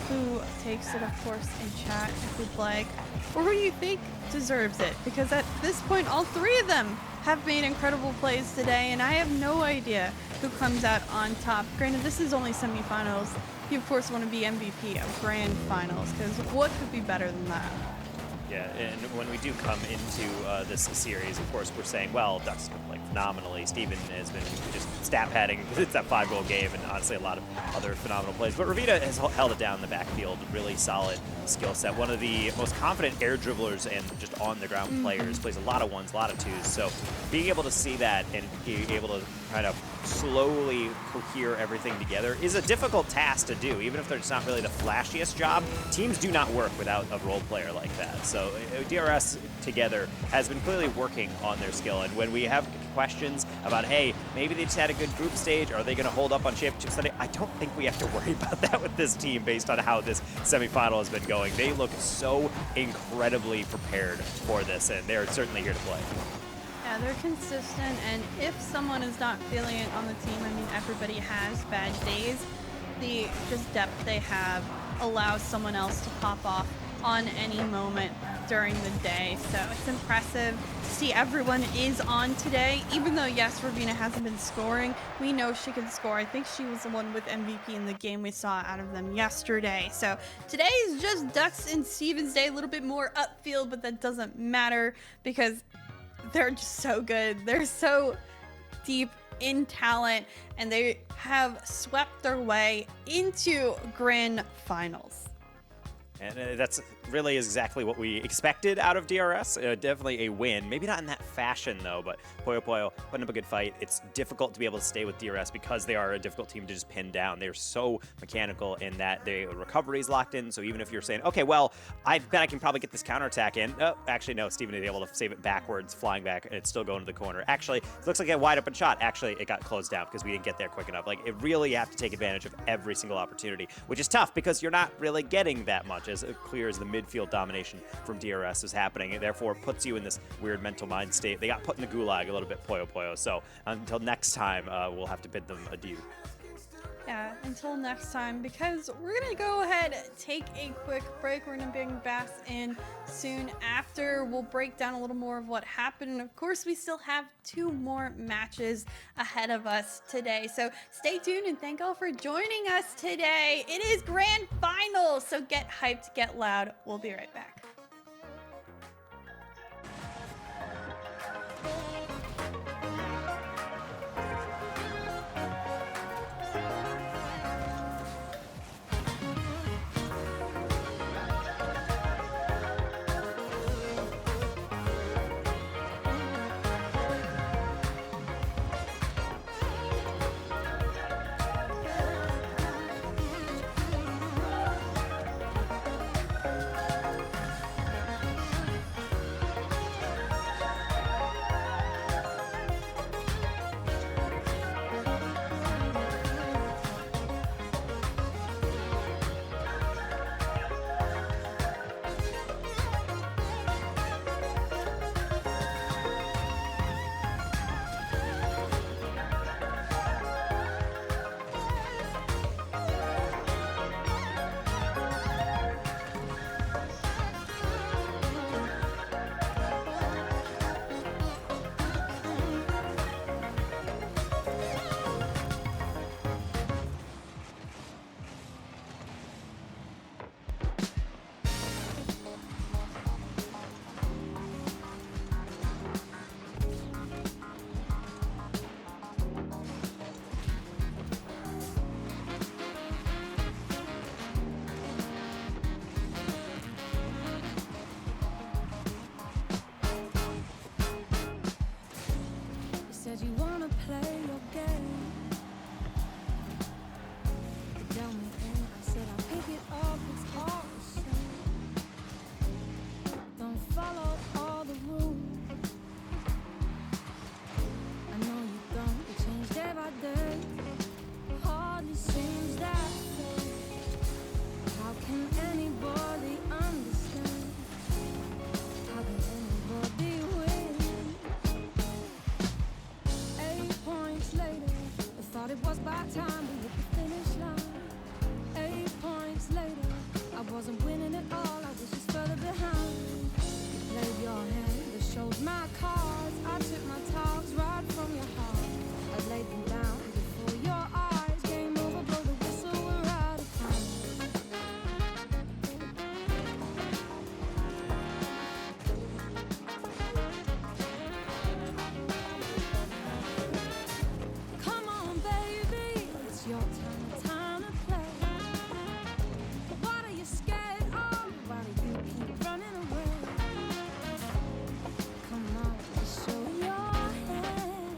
who takes it, of course, in chat if we'd like. Or who you think deserves it, because at this point, all 3 of them have made incredible plays today, and I have no idea who comes out on top. Granted, this is only semifinals. You, of course, want to be MVP of grand finals, because what could be better than that? Yeah, and when we do come into this series, of course, we're saying, well, Ducks have been playing phenomenally. Steven has been just stat padding because it's that 5-goal game, and honestly, a lot of other phenomenal plays. But Ravina has held it down in the backfield, really solid skill set. One of the most confident air dribblers and just on-the-ground players, plays a lot of ones, a lot of twos. So being able to see that and being able to kind of slowly cohere everything together is a difficult task to do, even if there's not really the flashiest job. Teams do not work without a role player like that. So DRS together has been clearly working on their skill, and when we have questions about, hey, maybe they just had a good group stage, are they going to hold up on Championship Sunday? I don't think we have to worry about that with this team based on how this semifinal has been going. They look so incredibly prepared for this, and they're certainly here to play. Yeah, they're consistent, and if someone is not feeling it on the team, I mean, everybody has bad days. The just depth they have allows someone else to pop off on any moment during the day. So it's impressive to see everyone is on today. Even though, yes, Ravina hasn't been scoring, we know she can score. I think she was the one with MVP in the game we saw out of them yesterday. So today is just Ducks and Steven's day, a little bit more upfield, but that doesn't matter because they're just so good. They're so deep in talent, and they have swept their way into grand finals. And that's really exactly what we expected out of DRS. Definitely a win. Maybe not in that fashion, though, but Puyo Puyo putting up a good fight. It's difficult to be able to stay with DRS because they are a difficult team to just pin down. They're so mechanical in that their recovery is locked in. So even if you're saying, okay, well, I bet I can probably get this counterattack in. Oh, actually, no, Steven is able to save it backwards, flying back, and it's still going to the corner. Actually, it looks like a wide open shot. Actually, it got closed down because we didn't get there quick enough. Like, it really, you have to take advantage of every single opportunity, which is tough because you're not really getting that much as clear as the midfield domination from DRS is happening. It therefore puts you in this weird mental mind state. They got put in the gulag a little bit, Puyo Puyo. So until next time, we'll have to bid them adieu. Yeah, until next time, because we're gonna go ahead, take a quick break. We're gonna bring Bass in soon after. We'll break down a little more of what happened, and of course, we still have 2 more matches ahead of us today. So stay tuned, and thank all for joining us today. It is grand final, so get hyped, get loud. We'll be right back. You wanna play your game. You tell me and I said I'll pick it up, it's all the same. Don't follow all the rules. I know you don't, you change day by day. Hardly seems that way. How can anybody understand? How can anybody win? 8 points later, I thought it was by time we hit the finish line. 8 points later, I wasn't winning at all, I was just further behind. You played your hand, you showed my cards. I took my talks right from your heart. I laid them down before your eyes. Game over, blow the whistle, we're out of time. Come on, baby, it's your time to play. What are you scared of? Why do you keep running away? Come on, just show your hand.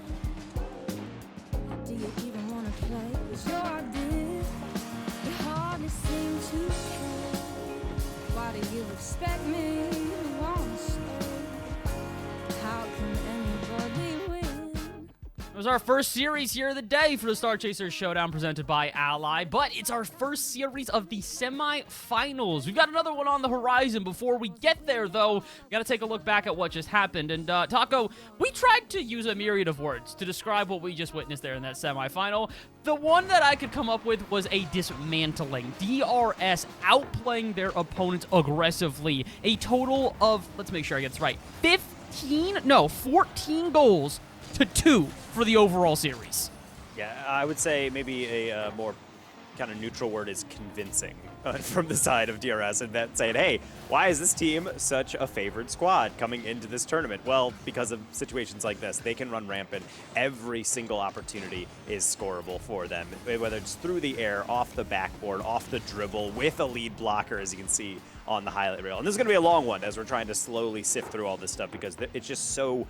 Do you even wanna play? It's your idea. You hardly seem to care. Why do you expect me to wanna stay? How can anybody win? It was our first series here of the day for the Star Chasers Showdown presented by Ally, but it's our first series of the semifinals. We've got another one on the horizon. Before we get there, though, we got to take a look back at what just happened. And, Taco, we tried to use a myriad of words to describe what we just witnessed there in that semifinal. The one that I could come up with was a dismantling. DRS outplaying their opponents aggressively. A total of, let's make sure I get this right, 14 goals to 2 for the overall series. Yeah, I would say maybe a more kind of neutral word is convincing from the side of DRS, and that saying, hey, why is this team such a favored squad coming into this tournament? Well, because of situations like this, they can run rampant. Every single opportunity is scoreable for them, whether it's through the air, off the backboard, off the dribble, with a lead blocker, as you can see on the highlight reel. And this is going to be a long one as we're trying to slowly sift through all this stuff, because it's just so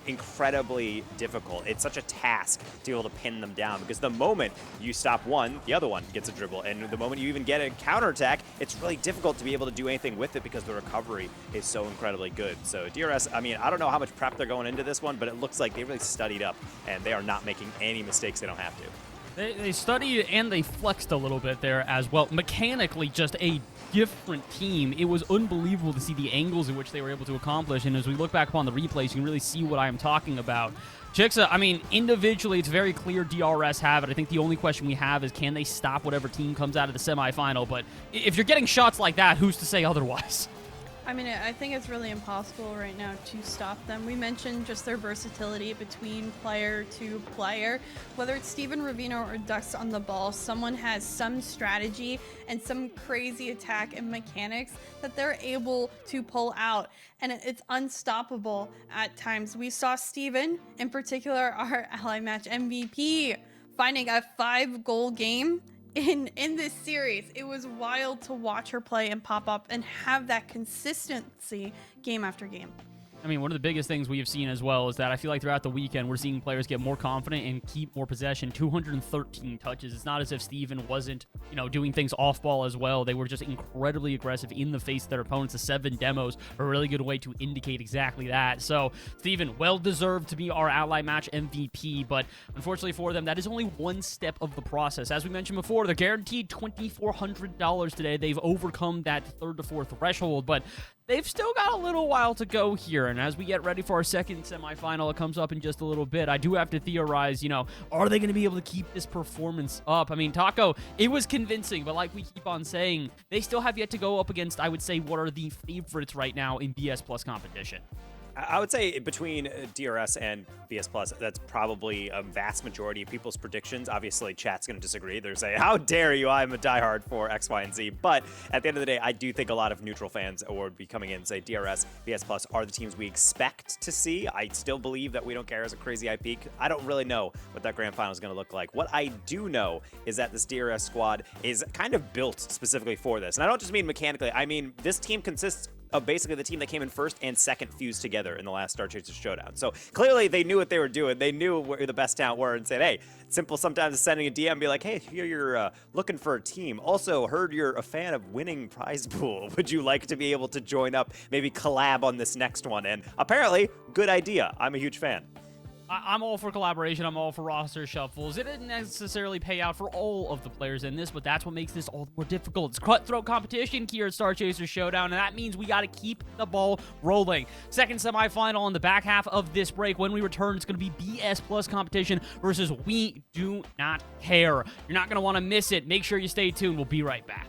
incredibly difficult. It's such a task to be able to pin them down, because the moment you stop one, the other one gets a dribble, and the moment you even get a counterattack, it's really difficult to be able to do anything with it because the recovery is so incredibly good. So DRS, I mean, I don't know how much prep they're going into this one, but it looks like they really studied up, and they are not making any mistakes they don't have to. They studied and they flexed a little bit there as well. Mechanically, just a different team. It was unbelievable to see the angles in which they were able to accomplish, and as we look back upon the replays, you can really see what I am talking about. Chixa, I mean, individually, it's very clear DRS have it. I think the only question we have is, can they stop whatever team comes out of the semifinal? But if you're getting shots like that, who's to say otherwise? I mean, I think it's really impossible right now to stop them. We mentioned just their versatility between player to player. Whether it's Steven Ravino or Dux on the ball, someone has some strategy and some crazy attack and mechanics that they're able to pull out. And it's unstoppable at times. We saw Steven, in particular, our Ally Match MVP, finding a 5-goal game in this series. It was wild to watch her play and pop up and have that consistency game after game. I mean, one of the biggest things we have seen as well is that I feel like throughout the weekend, we're seeing players get more confident and keep more possession. 213 touches. It's not as if Steven wasn't, doing things off ball as well. They were just incredibly aggressive in the face of their opponents. The 7 demos are a really good way to indicate exactly that. So, Steven, well deserved to be our Ally Match MVP, but unfortunately for them, that is only one step of the process. As we mentioned before, they're guaranteed $2,400 today. They've overcome that 3rd to 4th threshold, but they've still got a little while to go here, and as we get ready for our second semifinal, it comes up in just a little bit. I do have to theorize, are they going to be able to keep this performance up? I mean, Taco, it was convincing, but like we keep on saying, they still have yet to go up against, I would say, what are the favorites right now in BS Plus competition. I would say between DRS and BS Plus, that's probably a vast majority of people's predictions. Obviously, chat's going to disagree. They're saying, how dare you? I'm a diehard for X, Y, and Z. But at the end of the day, I do think a lot of neutral fans would be coming in and say DRS, BS Plus are the teams we expect to see. I still believe that We Don't Care is a crazy IP. I don't really know what that grand final is going to look like. What I do know is that this DRS squad is kind of built specifically for this. And I don't just mean mechanically. I mean, this team consists of basically the team that came in first and second fused together in the last Star Chasers Showdown. So clearly they knew what they were doing. They knew where the best talent were and said, hey, simple sometimes is sending a DM and be like, hey, here you're looking for a team. Also, heard you're a fan of winning prize pool. Would you like to be able to join up, maybe collab on this next one? And apparently, good idea. I'm a huge fan. I'm all for collaboration. I'm all for roster shuffles. It didn't necessarily pay out for all of the players in this, but that's what makes this all the more difficult. It's cutthroat competition here at Star Chasers Showdown, and that means we got to keep the ball rolling. Second semifinal in the back half of this break. When we return, it's going to be BS Plus competition versus We Do Not Care. You're not going to want to miss it. Make sure you stay tuned. We'll be right back.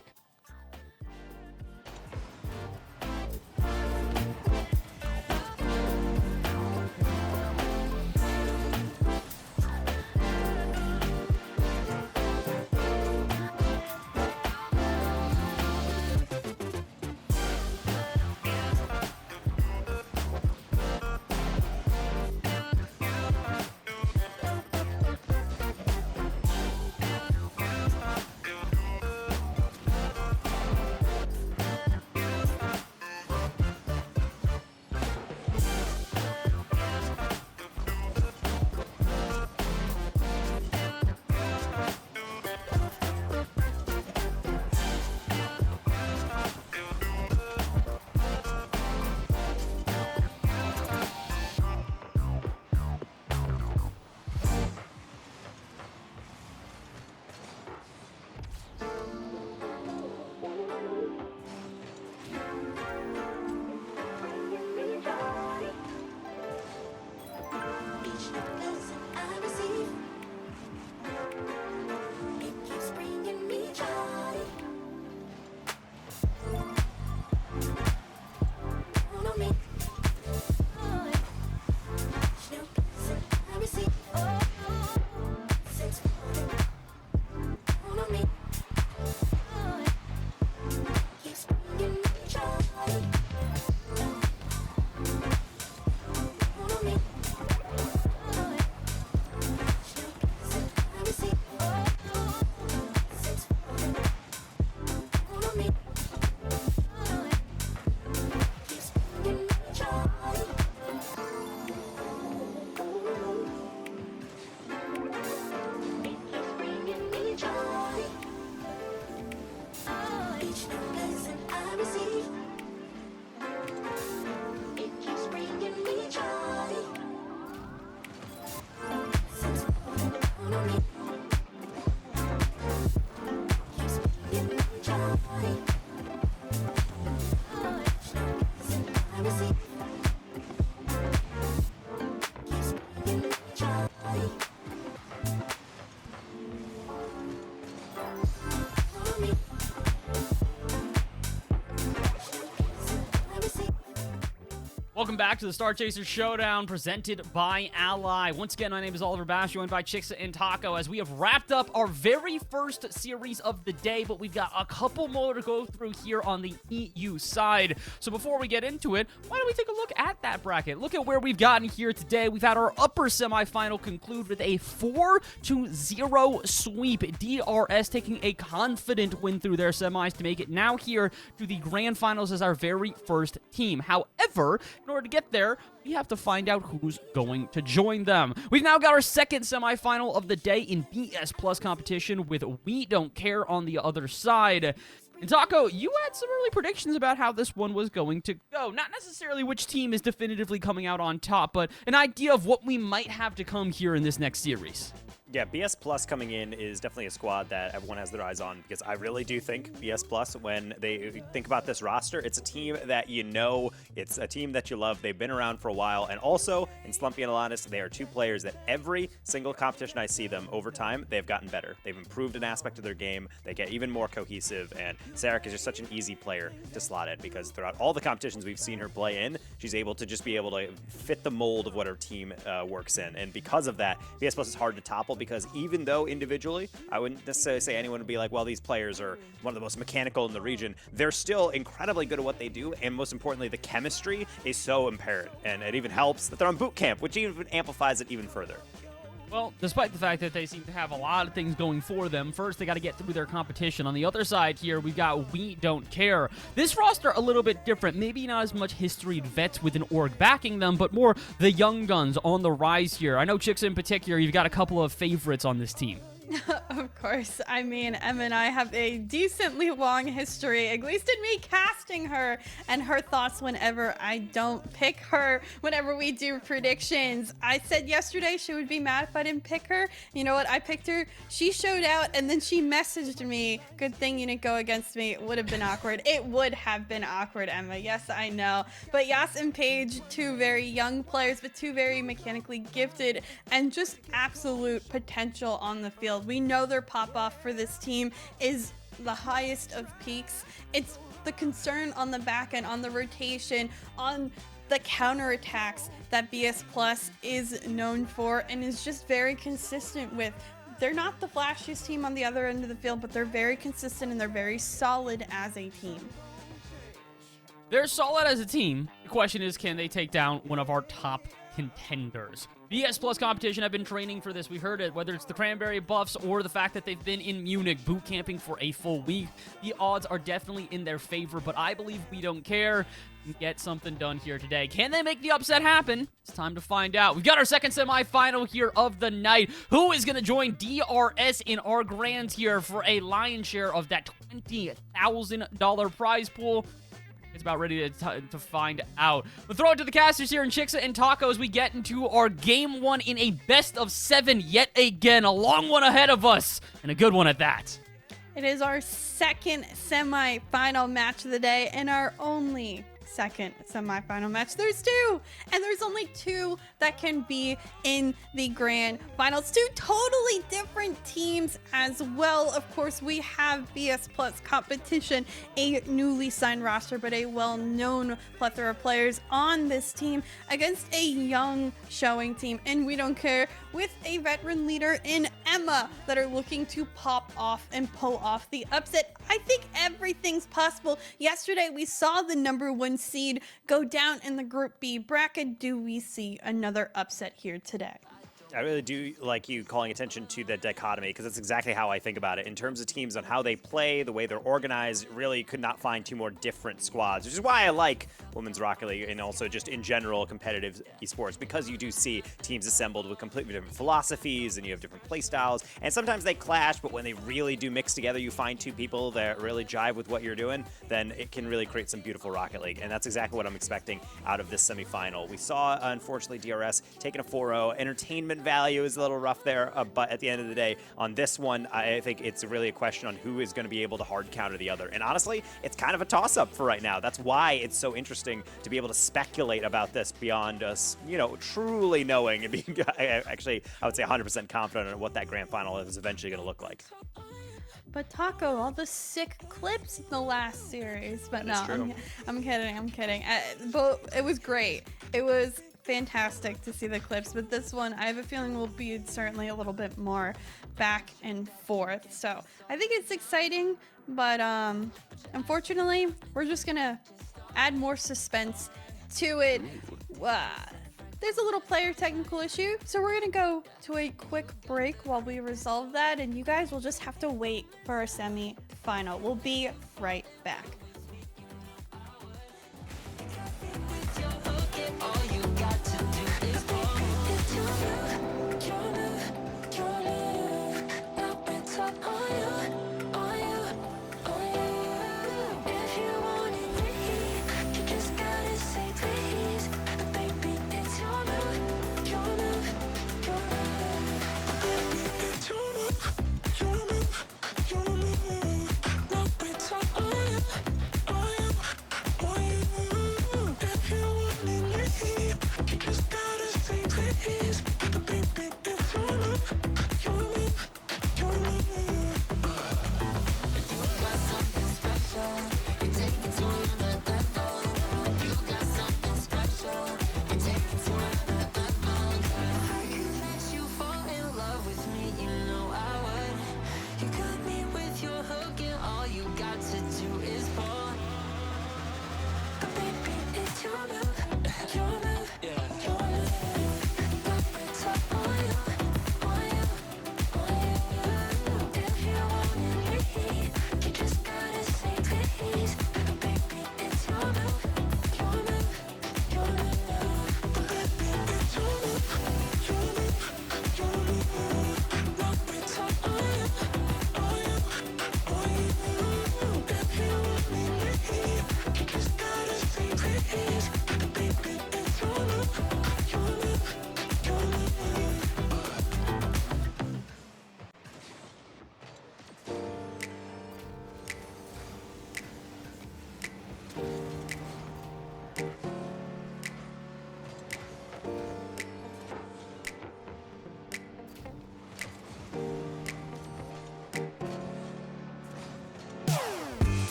Welcome back to the Star Chaser Showdown presented by Ally. Once again, my name is Oliver Bash, joined by Chixa and Taco, as we have wrapped up our very first series of the day, but we've got a couple more to go through here on the EU side. So before we get into it, why don't we take a look at that bracket? Look at where we've gotten here today. We've had our upper semifinal conclude with a 4-0 sweep. DRS taking a confident win through their semis to make it now here to the grand finals as our very first team. However, in order to get there, we have to find out who's going to join them. We've now got our second semifinal of the day in BS Plus competition with We Don't Care on the other side. And Taco, you had some early predictions about how this one was going to go. Not necessarily which team is definitively coming out on top, but an idea of what we might have to come here in this next series. Yeah, BS Plus coming in is definitely a squad that everyone has their eyes on, because I really do think BS Plus, when they think about this roster, it's a team that you know, it's a team that you love. They've been around for a while, and also in Slumpy and Alanis, they are two players that every single competition I see them over time, they've gotten better. They've improved an aspect of their game. They get even more cohesive, and Sarek is just such an easy player to slot in, because throughout all the competitions we've seen her play in, she's able to just be able to fit the mold of what her team works in, and because of that, BS Plus is hard to topple, because even though individually, I wouldn't necessarily say anyone would be like, well, these players are one of the most mechanical in the region, they're still incredibly good at what they do, and most importantly, the chemistry is so imperative, and it even helps that they're on boot camp, which even amplifies it even further. Well, despite the fact that they seem to have a lot of things going for them, first they got to get through their competition. On the other side here, we've got We Don't Care. This roster a little bit different. Maybe not as much historied vets with an org backing them, but more the young guns on the rise here. I know Chicks in particular, you've got a couple of favorites on this team. Of course. I mean, Emma and I have a decently long history, at least in me casting her and her thoughts whenever I don't pick her, whenever we do predictions. I said yesterday she would be mad if I didn't pick her. You know what? I picked her. She showed out, and then she messaged me. Good thing you didn't go against me. It would have been awkward. It would have been awkward, Emma. Yes, I know. But Yas and Paige, two very young players, but two very mechanically gifted and just absolute potential on the field. We know their pop-off for this team is the highest of peaks. It's the concern on the back end, on the rotation, on the counterattacks that BS Plus is known for and is just very consistent with. They're not the flashiest team on the other end of the field, but they're very consistent and they're very solid as a team. They're solid as a team. The question is, can they take down one of our top contenders? BS Plus competition, I've been training for this. We heard it, whether it's the Cranberry Buffs or the fact that they've been in Munich boot camping for a full week. The odds are definitely in their favor, but I believe We Don't Care and get something done here today. Can they make the upset happen? It's time to find out. We've got our second semifinal here of the night. Who is going to join DRS in our grands here for a lion's share of that $20,000 prize pool? It's about ready to find out. We'll throw it to the casters here in Chixa and Taco as we get into our game one in a best of 7 yet again. A long one ahead of us, and a good one at that. It is our second semi-final match of the day and our only second semi-final match. There's two, and there's only two that can be in the grand finals. Two totally different teams as well. Of course, we have BS Plus competition, a newly signed roster, but a well-known plethora of players on this team against a young showing team, and We Don't Care with a veteran leader in Emma that are looking to pop off and pull off the upset. I think everything's possible. Yesterday, we saw the #1 seed go down in the Group B bracket. Do we see another upset here today? I really do like you calling attention to the dichotomy, because that's exactly how I think about it. In terms of teams on how they play, the way they're organized, really could not find two more different squads, which is why I like Women's Rocket League and also just in general competitive esports, because you do see teams assembled with completely different philosophies and you have different play styles, and sometimes they clash, but when they really do mix together, you find two people that really jive with what you're doing, then it can really create some beautiful Rocket League, and that's exactly what I'm expecting out of this semifinal. We saw, unfortunately, DRS taking a 4-0. Entertainment value is a little rough there, but at the end of the day, on this one, I think it's really a question on who is going to be able to hard counter the other. And honestly, it's kind of a toss-up for right now. That's why it's so interesting to be able to speculate about this beyond us, you know, truly knowing and being actually, I would say 100% confident on what that grand final is eventually going to look like. But Taco, all the sick clips in the last series. But That is no, true. I'm kidding. I'm kidding. But it was great. It was fantastic to see the clips. But this one, I have a feeling will be certainly a little bit more back and forth. So I think it's exciting. But unfortunately, we're just gonna add more suspense to it. There's a little player technical issue, so we're gonna go to a quick break while we resolve that, and you guys will just have to wait for our semi-final. We'll be right back.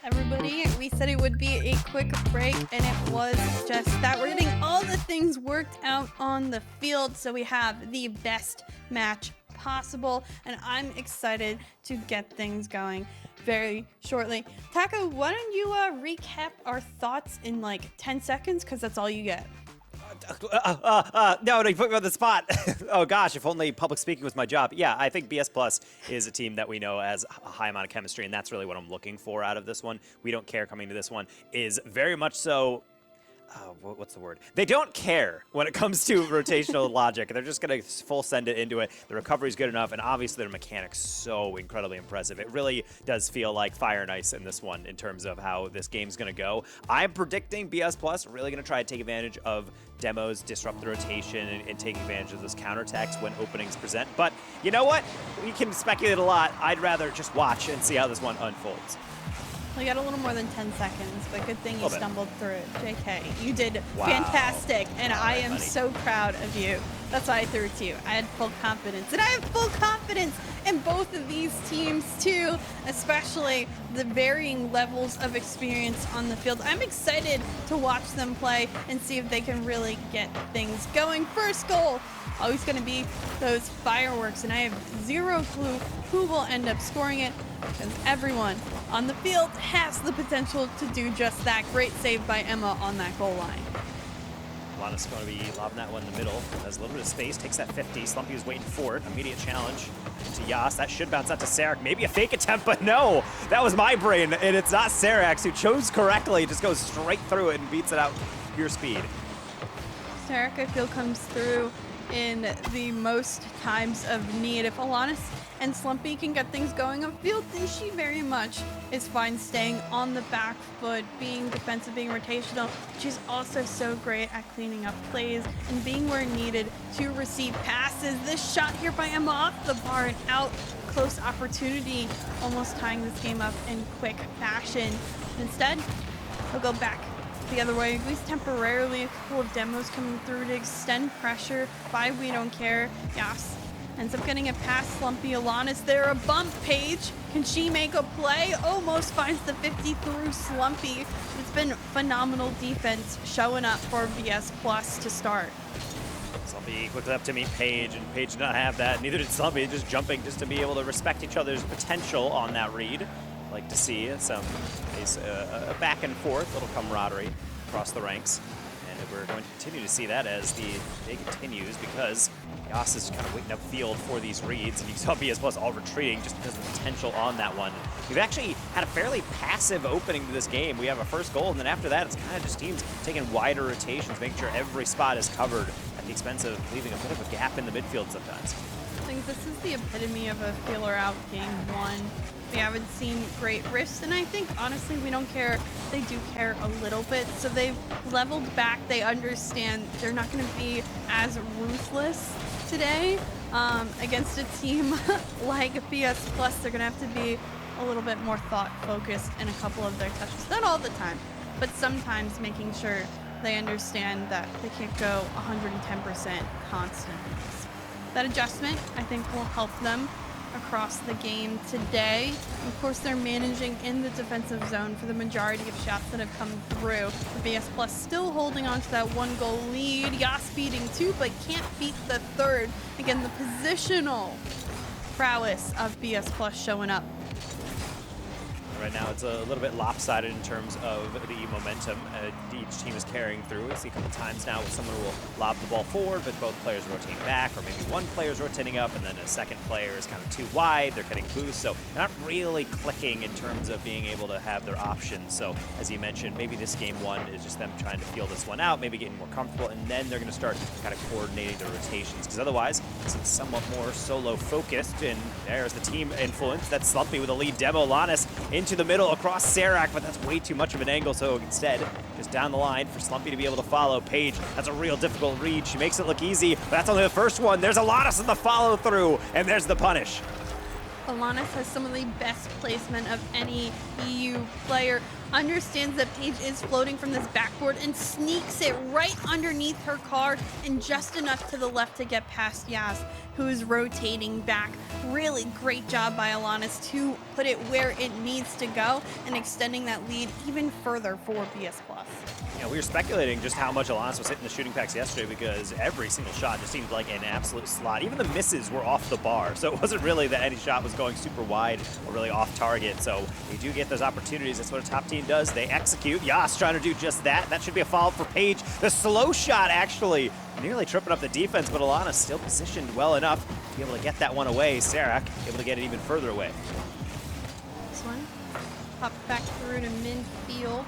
everybody. We said it would be a quick break, and it was just that. We're getting all the things worked out on the field, so we have the best match possible, and I'm excited to get things going very shortly. Taco, why don't you recap our thoughts in like 10 seconds, because that's all you get. No, you put me on the spot. Oh gosh, if only public speaking was my job. Yeah, I think BS Plus is a team that we know has a high amount of chemistry, and that's really what I'm looking for out of this one. We don't care coming to this one is very much so. What's the word? They don't care when it comes to rotational logic. They're just going to full send it into it. The recovery's good enough, and obviously their mechanics so incredibly impressive. It really does feel like fire and ice in this one in terms of how this game's going to go. I'm predicting BS Plus really going to try to take advantage of demos, disrupt the rotation, and take advantage of those counterattacks when openings present. But you know what? We can speculate a lot. I'd rather just watch and see how this one unfolds. We got a little more than 10 seconds, but good thing you stumbled through it. JK, you did Wow. fantastic, and I am buddy. so proud of you. That's why I threw it to you. I had full confidence, and I have full confidence in both of these teams too, especially the varying levels of experience on the field. I'm excited to watch them play and see if they can really get things going. First goal, always going to be those fireworks, and I have zero clue who will end up scoring it, because everyone on the field has the potential to do just that. Great save by Emma on that goal line. Lana's going to be lobbing that one in the middle. Has a little bit of space, takes that 50. Slumpy was waiting for it. Immediate challenge to Yas. That should bounce out to Sarek. Maybe a fake attempt, but no. That was my brain, and it's not Sarek who chose correctly. Just goes straight through it and beats it out pure speed. Sarek, I feel, comes through in the most times of need. If Alanis and Slumpy can get things going on field, then she very much is fine staying on the back foot, being defensive, being rotational. She's also so great at cleaning up plays and being where needed to receive passes. This shot here by Emma off the bar and out. Close opportunity, almost tying this game up in quick fashion. Instead, he'll go back the other way, at least temporarily. A couple of demos coming through to extend pressure by We Don't Care. Yas ends up getting it past Slumpy. Alanis there, a bump. Paige, can she make a play? Almost finds the 50 through Slumpy. It's been phenomenal defense showing up for BS Plus to start. Slumpy quickly up to meet Paige, and Paige did not have that. Neither did Slumpy, just jumping just to be able to respect each other's potential on that read. Like to see some a back and forth, little camaraderie across the ranks. And we're going to continue to see that as the day continues, because Yas is kind of waiting upfield for these reads, and you saw BS Plus all retreating just because of the potential on that one. We've actually had a fairly passive opening to this game. We have a first goal, and then after that, it's kind of just teams taking wider rotations, making sure every spot is covered at the expense of leaving a bit of a gap in the midfield sometimes. I think this is the epitome of a feeler out game one. We haven't seen great rifts, and I think honestly We Don't Care. They do care a little bit, so they've leveled back. They understand they're not going to be as ruthless today against a team like BS Plus. They're going to have to be a little bit more thought focused in a couple of their touches. Not all the time, but sometimes making sure they understand that they can't go 110% constantly. That adjustment, I think, will help them across the game today. Of course, they're managing in the defensive zone for the majority of shots that have come through. BS Plus still holding on to that 1-goal lead. Yas beating 2, but can't beat the 3rd. Again, the positional prowess of BS Plus showing up. Right now, it's a little bit lopsided in terms of the momentum each team is carrying through. We see a couple times now where someone will lob the ball forward, but both players rotating back, or maybe one player's rotating up, and then a second player is kind of too wide. They're getting boosts, so they're not really clicking in terms of being able to have their options. So, as you mentioned, maybe this game one is just them trying to feel this one out, maybe getting more comfortable, and then they're going to start kind of coordinating their rotations. Because otherwise, it's somewhat more solo focused, and there's the team influence. That's Slumpy with a lead demo. Lannis into the middle across Sarek, but that's way too much of an angle, so instead, just down the line for Slumpy to be able to follow. Paige, that's a real difficult read. She makes it look easy, but that's only the first one. There's Alanis in the follow-through, and there's the punish. Alanis has some of the best placement of any EU player. Understands that Paige is floating from this backboard and sneaks it right underneath her car and just enough to the left to get past Yas, who is rotating back. Really great job by Alanis to put it where it needs to go and extending that lead even further for BS Plus. Yeah, we were speculating just how much Alanis was hitting the shooting packs yesterday, because every single shot just seemed like an absolute slot. Even the misses were off the bar, so it wasn't really that any shot was going super wide or really off target. So they do get those opportunities. That's what a top team team does. They execute. Yas trying to do just that. That should be a follow-up for Paige. The slow shot actually nearly tripping up the defense, but Alana still positioned well enough to be able to get that one away. Sarak able to get it even further away. This one popped back through to midfield.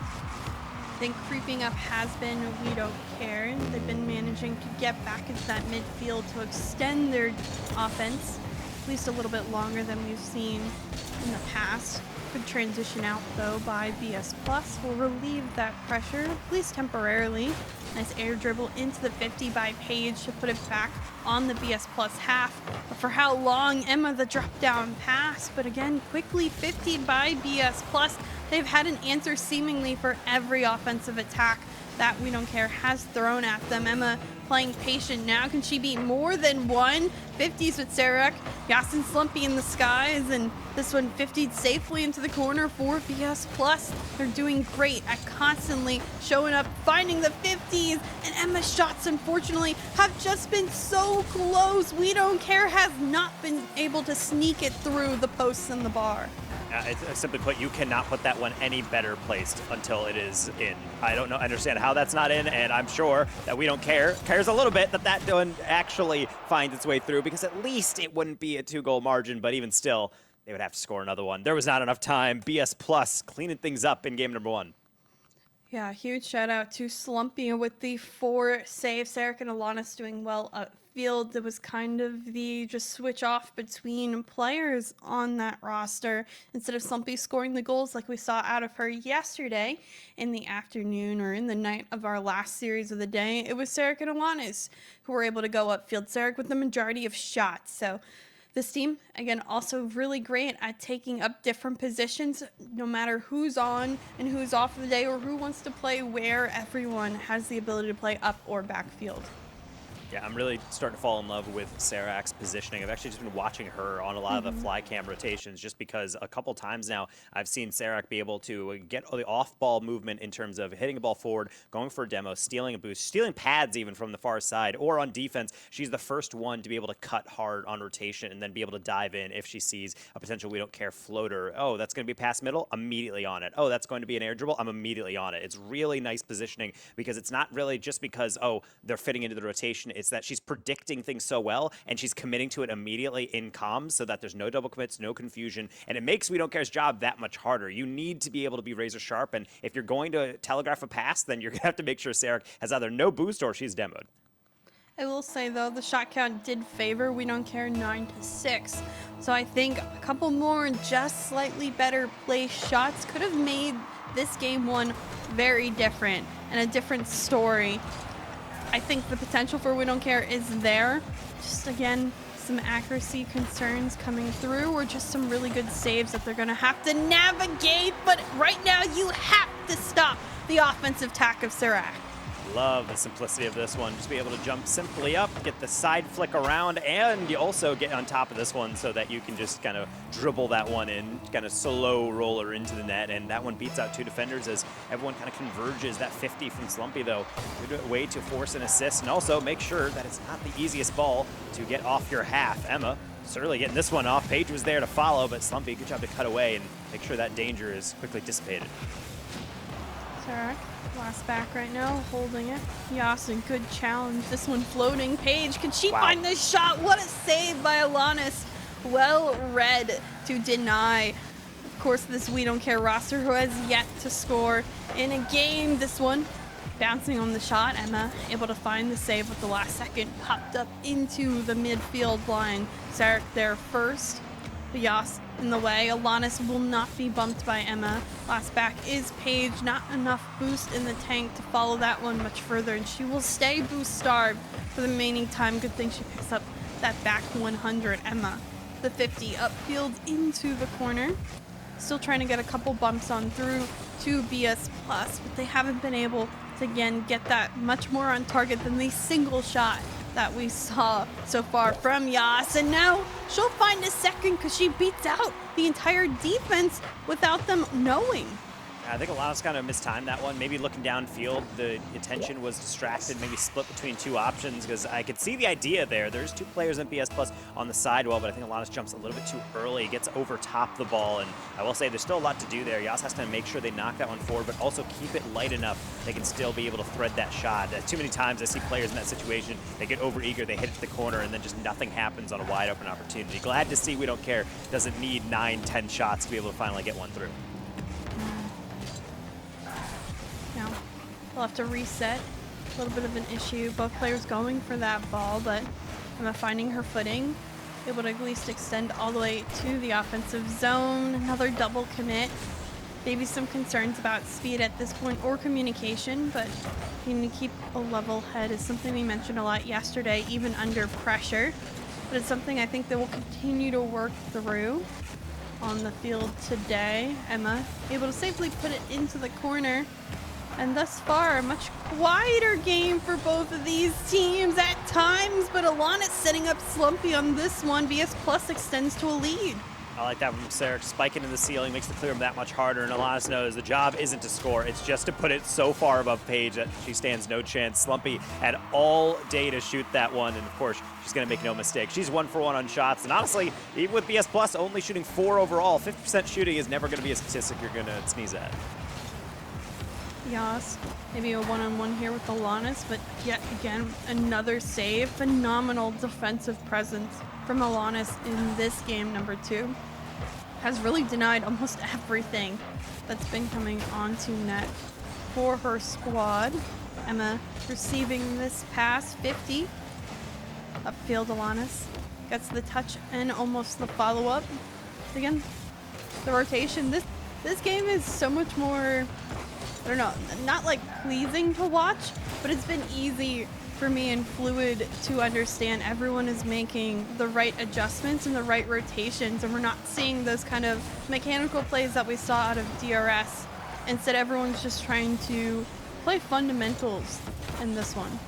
Then creeping up has been We Don't Care. They've been managing to get back into that midfield to extend their offense at least a little bit longer than we've seen in the past. Good transition out though by BS Plus will relieve that pressure, at least temporarily. Nice air dribble into the 50 by Paige to put it back on the BS Plus half. But for how long? Emma the drop down pass, but again quickly 50 by BS Plus. They've had an answer seemingly for every offensive attack that We Don't Care has thrown at them. Emma playing patient now. Can she beat more than one? 50s with Sarek. Yasin Slumpy in the skies, and this one 50'd safely into the corner for BS Plus. They're doing great at constantly showing up, finding the 50s, and Emma's shots unfortunately have just been so close. We Don't Care has not been able to sneak it through the posts and the bar. Simply put, you cannot put that one any better placed until it is in. I don't know, understand how that's not in, and I'm sure that We Don't Care cares a little bit that that one actually finds its way through, because at least it wouldn't be a 2-goal margin, but even still, they would have to score another one. There was not enough time. BS Plus cleaning things up in game number 1. Yeah, huge shout out to Slumpy with the 4 saves. Eric and Alanis doing well upfield. It was kind of the just switch off between players on that roster. Instead of Slumpy scoring the goals like we saw out of her yesterday in the afternoon or in the night of our last series of the day, it was Sarek and Alanis who were able to go upfield. Sarek with the majority of shots. So this team, again, also really great at taking up different positions, no matter who's on and who's off of the day or who wants to play where. Everyone has the ability to play up or backfield. Yeah, I'm really starting to fall in love with Sarak's positioning. I've actually just been watching her on a lot of the fly cam rotations, just because a couple times now I've seen Sarak be able to get the off-ball movement in terms of hitting a ball forward, going for a demo, stealing a boost, stealing pads even from the far side, or on defense, she's the first one to be able to cut hard on rotation and then be able to dive in if she sees a potential We Don't Care floater. Oh, that's going to be pass middle? Immediately on it. Oh, that's going to be an air dribble? I'm immediately on it. It's really nice positioning, because it's not really just because, oh, they're fitting into the rotation. It's that she's predicting things so well, and she's committing to it immediately in comms so that there's no double commits, no confusion, and it makes We Don't Care's job that much harder. You need to be able to be razor sharp, and if you're going to telegraph a pass, then you're going to have to make sure Sarek has either no boost or she's demoed. I will say though, the shot count did favor We Don't Care 9-6. So I think a couple more just slightly better placed shots could have made this game one very different and a different story. I think the potential for We Don't Care is there. Just again, some accuracy concerns coming through, or just some really good saves that they're going to have to navigate. But right now, you have to stop the offensive attack of Sarak. Love the simplicity of this one. Just be able to jump simply up, get the side flick around, and you also get on top of this one so that you can just kind of dribble that one in, kind of slow roller into the net, and that one beats out 2 defenders as everyone kind of converges. That 50 from Slumpy, though, good way to force an assist, and also make sure that it's not the easiest ball to get off your half. Emma certainly getting this one off. Paige was there to follow, but Slumpy, good job to cut away and make sure that danger is quickly dissipated. Sarak, last back right now, holding it. Yasin, good challenge. This one floating. Paige, can she find this shot? What a save by Alanis. Well read to deny. Of course, this We Don't Care roster who has yet to score in a game. This one bouncing on the shot. Emma able to find the save with the last second. Popped up into the midfield line. Sarak there first. Yas in the way. Alanis will not be bumped by Emma. Last back is Paige. Not enough boost in the tank to follow that one much further, and she will stay boost starved for the remaining time. Good thing she picks up that back 100. Emma, the 50 upfield into the corner. Still trying to get a couple bumps on through to BS Plus, but they haven't been able to again get that much more on target than the single shot that we saw so far from Yas. And now she'll find a second because she beats out the entire defense without them knowing. I think Alana's kind of mistimed that one. Maybe looking downfield, the attention was distracted, maybe split between two options, because I could see the idea there. There's two players in BS Plus on the sidewall, but I think Alana's jumps a little bit too early, gets over top the ball, and I will say there's still a lot to do there. Yas has to make sure they knock that one forward, but also keep it light enough they can still be able to thread that shot. Too many times I see players in that situation, they get over eager, they hit the corner, and then just nothing happens on a wide open opportunity. Glad to see We Don't Care doesn't need 9-10 shots to be able to finally get one through. Now, we'll have to reset. A little bit of an issue. Both players going for that ball, but Emma finding her footing, able to at least extend all the way to the offensive zone. Another double commit. Maybe some concerns about speed at this point or communication, but needing to keep a level head is something we mentioned a lot yesterday, even under pressure. But it's something I think that we'll continue to work through on the field today. Emma able to safely put it into the corner. And thus far, a much quieter game for both of these teams at times, but Alana setting up Slumpy on this one. BS Plus extends to a lead. I like that from Sarek. Spiking in the ceiling makes the clear that much harder, and Alana knows the job isn't to score, it's just to put it so far above Paige that she stands no chance. Slumpy had all day to shoot that one, and of course, she's going to make no mistake. She's 1 for 1 on shots, and honestly, even with BS Plus only shooting 4 overall, 50% shooting is never going to be a statistic you're going to sneeze at. Yas, maybe a one-on-one here with Alanis, but yet again, another save. Phenomenal defensive presence from Alanis in this game, number 2. Has really denied almost everything that's been coming onto net for her squad. Emma receiving this pass, 50. Upfield, Alanis gets the touch and almost the follow-up. Again, the rotation. This game is so much more, I don't know, not like pleasing to watch, but it's been easy for me and fluid to understand. Everyone is making the right adjustments and the right rotations, and we're not seeing those kind of mechanical plays that we saw out of DRS. Instead, everyone's just trying to play fundamentals in this one.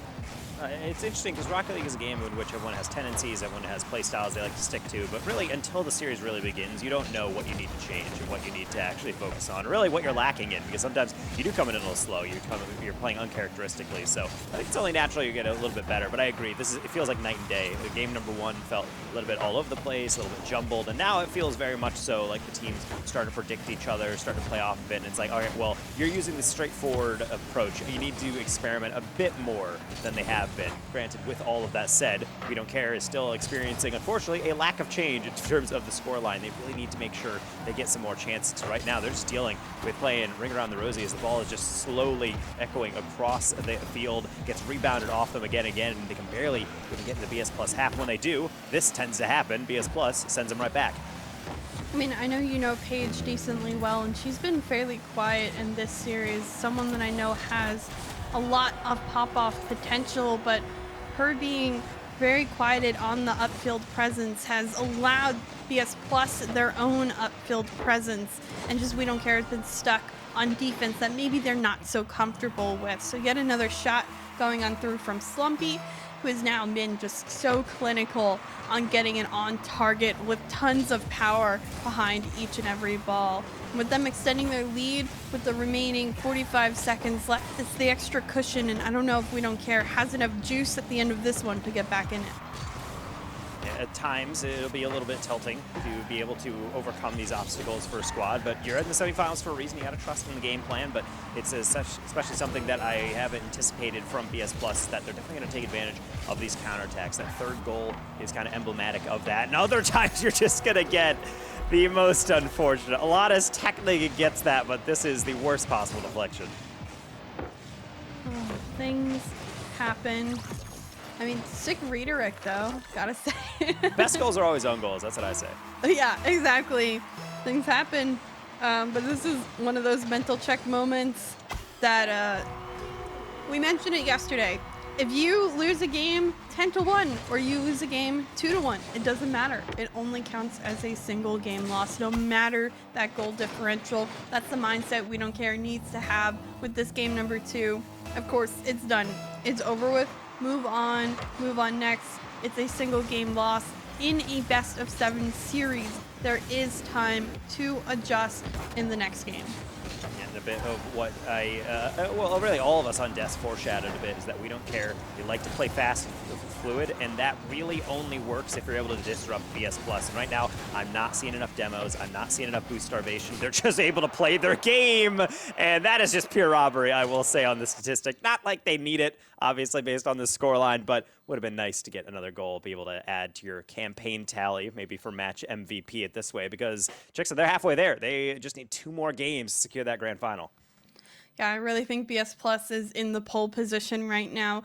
It's interesting because Rocket League is a game in which everyone has tendencies, everyone has play styles they like to stick to, but really until the series really begins, you don't know what you need to change and what you need to actually focus on, or really what you're lacking in, because sometimes you do come in a little slow, you're playing uncharacteristically, so I think it's only natural you get a little bit better, but I agree, it feels like night and day. The game number 1 felt a little bit all over the place, a little bit jumbled, and now it feels very much so like the teams start to predict each other, start to play off a bit, and it's like, all right, well, you're using this straightforward approach, you need to experiment a bit more than they have been. Granted, with all of that said, We Don't Care is still experiencing, unfortunately, a lack of change in terms of the scoreline. They really need to make sure they get some more chances. Right now, they're just dealing with playing Ring Around the Rosie as the ball is just slowly echoing across the field, gets rebounded off them again, and they can barely even get into BS Plus half. When they do, this tends to happen. BS Plus sends them right back. I mean, I know you know Paige decently well, and she's been fairly quiet in this series. Someone that I know has a lot of pop-off potential, but her being very quieted on the upfield presence has allowed BS Plus their own upfield presence, and just We Don't Care has been stuck on defense that maybe they're not so comfortable with. So yet another shot going on through from Slumpy, who has now been just so clinical on getting it on target with tons of power behind each and every ball. And with them extending their lead with the remaining 45 seconds left, it's the extra cushion, and I don't know if We Don't Care has enough juice at the end of this one to get back in it. At times, it'll be a little bit tilting to be able to overcome these obstacles for a squad, but you're in the semifinals for a reason. You got to trust in the game plan, but it's especially something that I haven't anticipated from BS Plus, that they're definitely going to take advantage of these counterattacks. That third goal is kind of emblematic of that, and other times you're just going to get the most unfortunate. Alanis technically gets that, but this is the worst possible deflection. Oh, things happen. I mean, sick redirect though, gotta say. Best goals are always own goals, that's what I say. Yeah, exactly. Things happen, but this is one of those mental check moments that we mentioned it yesterday. If you lose a game 10-1 or you lose a game 2-1, it doesn't matter. It only counts as a single game loss, no matter that goal differential. That's the mindset We Don't Care needs to have with this game number 2. Of course, it's done. It's over with. Move on next. It's a single game loss in a best of 7 series. There is time to adjust in the next game. Yeah, a bit of what well, really all of us on Desk foreshadowed a bit, is that we don't care. We like to play fast and fluid, and that really only works if you're able to disrupt BS Plus. And right now, I'm not seeing enough demos. I'm not seeing enough boost starvation. They're just able to play their game, and that is just pure robbery, I will say, on the statistic. Not like they need it, obviously, based on the scoreline, but would have been nice to get another goal, be able to add to your campaign tally, maybe for match MVP it this way, because chicks, they're halfway there. They just need 2 more games to secure that grand final. Yeah, I really think BS Plus is in the pole position right now.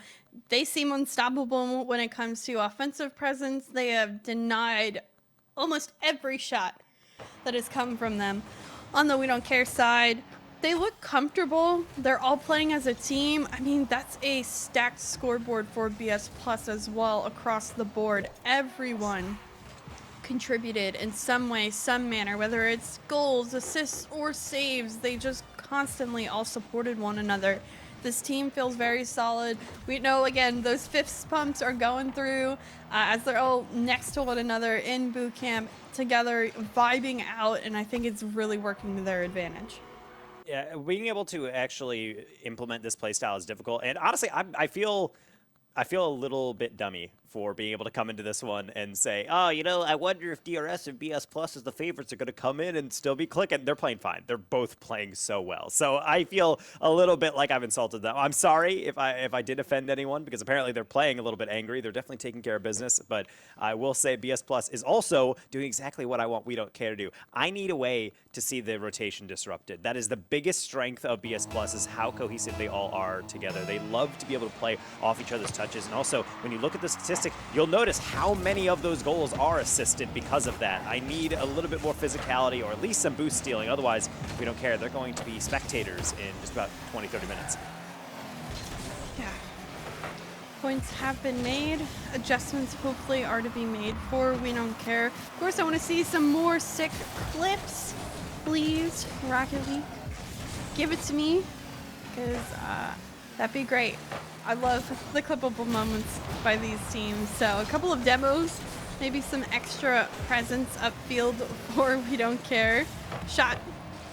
They seem unstoppable when it comes to offensive presence. They have denied almost every shot that has come from them. On the We Don't Care side, they look comfortable. They're all playing as a team. I mean, that's a stacked scoreboard for BS Plus as well across the board. Everyone contributed in some way, some manner, whether it's goals, assists, or saves. They just constantly all supported one another. This team feels very solid. We know, again, those fifth pumps are going through as they're all next to one another in boot camp together, vibing out, and I think it's really working to their advantage. Yeah, being able to actually implement this playstyle is difficult, and honestly, I feel a little bit dummy for being able to come into this one and say, oh, you know, I wonder if DRS and BS Plus as the favorites are going to come in and still be clicking. They're playing fine. They're both playing so well. So I feel a little bit like I've insulted them. I'm sorry if I did offend anyone, because apparently they're playing a little bit angry. They're definitely taking care of business, but I will say BS Plus is also doing exactly what I want We Don't Care to do. I need a way to see the rotation disrupted. That is the biggest strength of BS Plus, is how cohesive they all are together. They love to be able to play off each other's touches, and also when you look at the statistics, you'll notice how many of those goals are assisted because of that. I need a little bit more physicality, or at least some boost stealing. Otherwise, We Don't Care. They're going to be spectators in just about 20, 30 minutes. Yeah. Points have been made. Adjustments hopefully are to be made for We Don't Care. Of course, I want to see some more sick clips. Please, Rocket League, give it to me, because that'd be great. I love the clippable moments by these teams. So a couple of demos, maybe some extra presence upfield for We Don't Care. Shot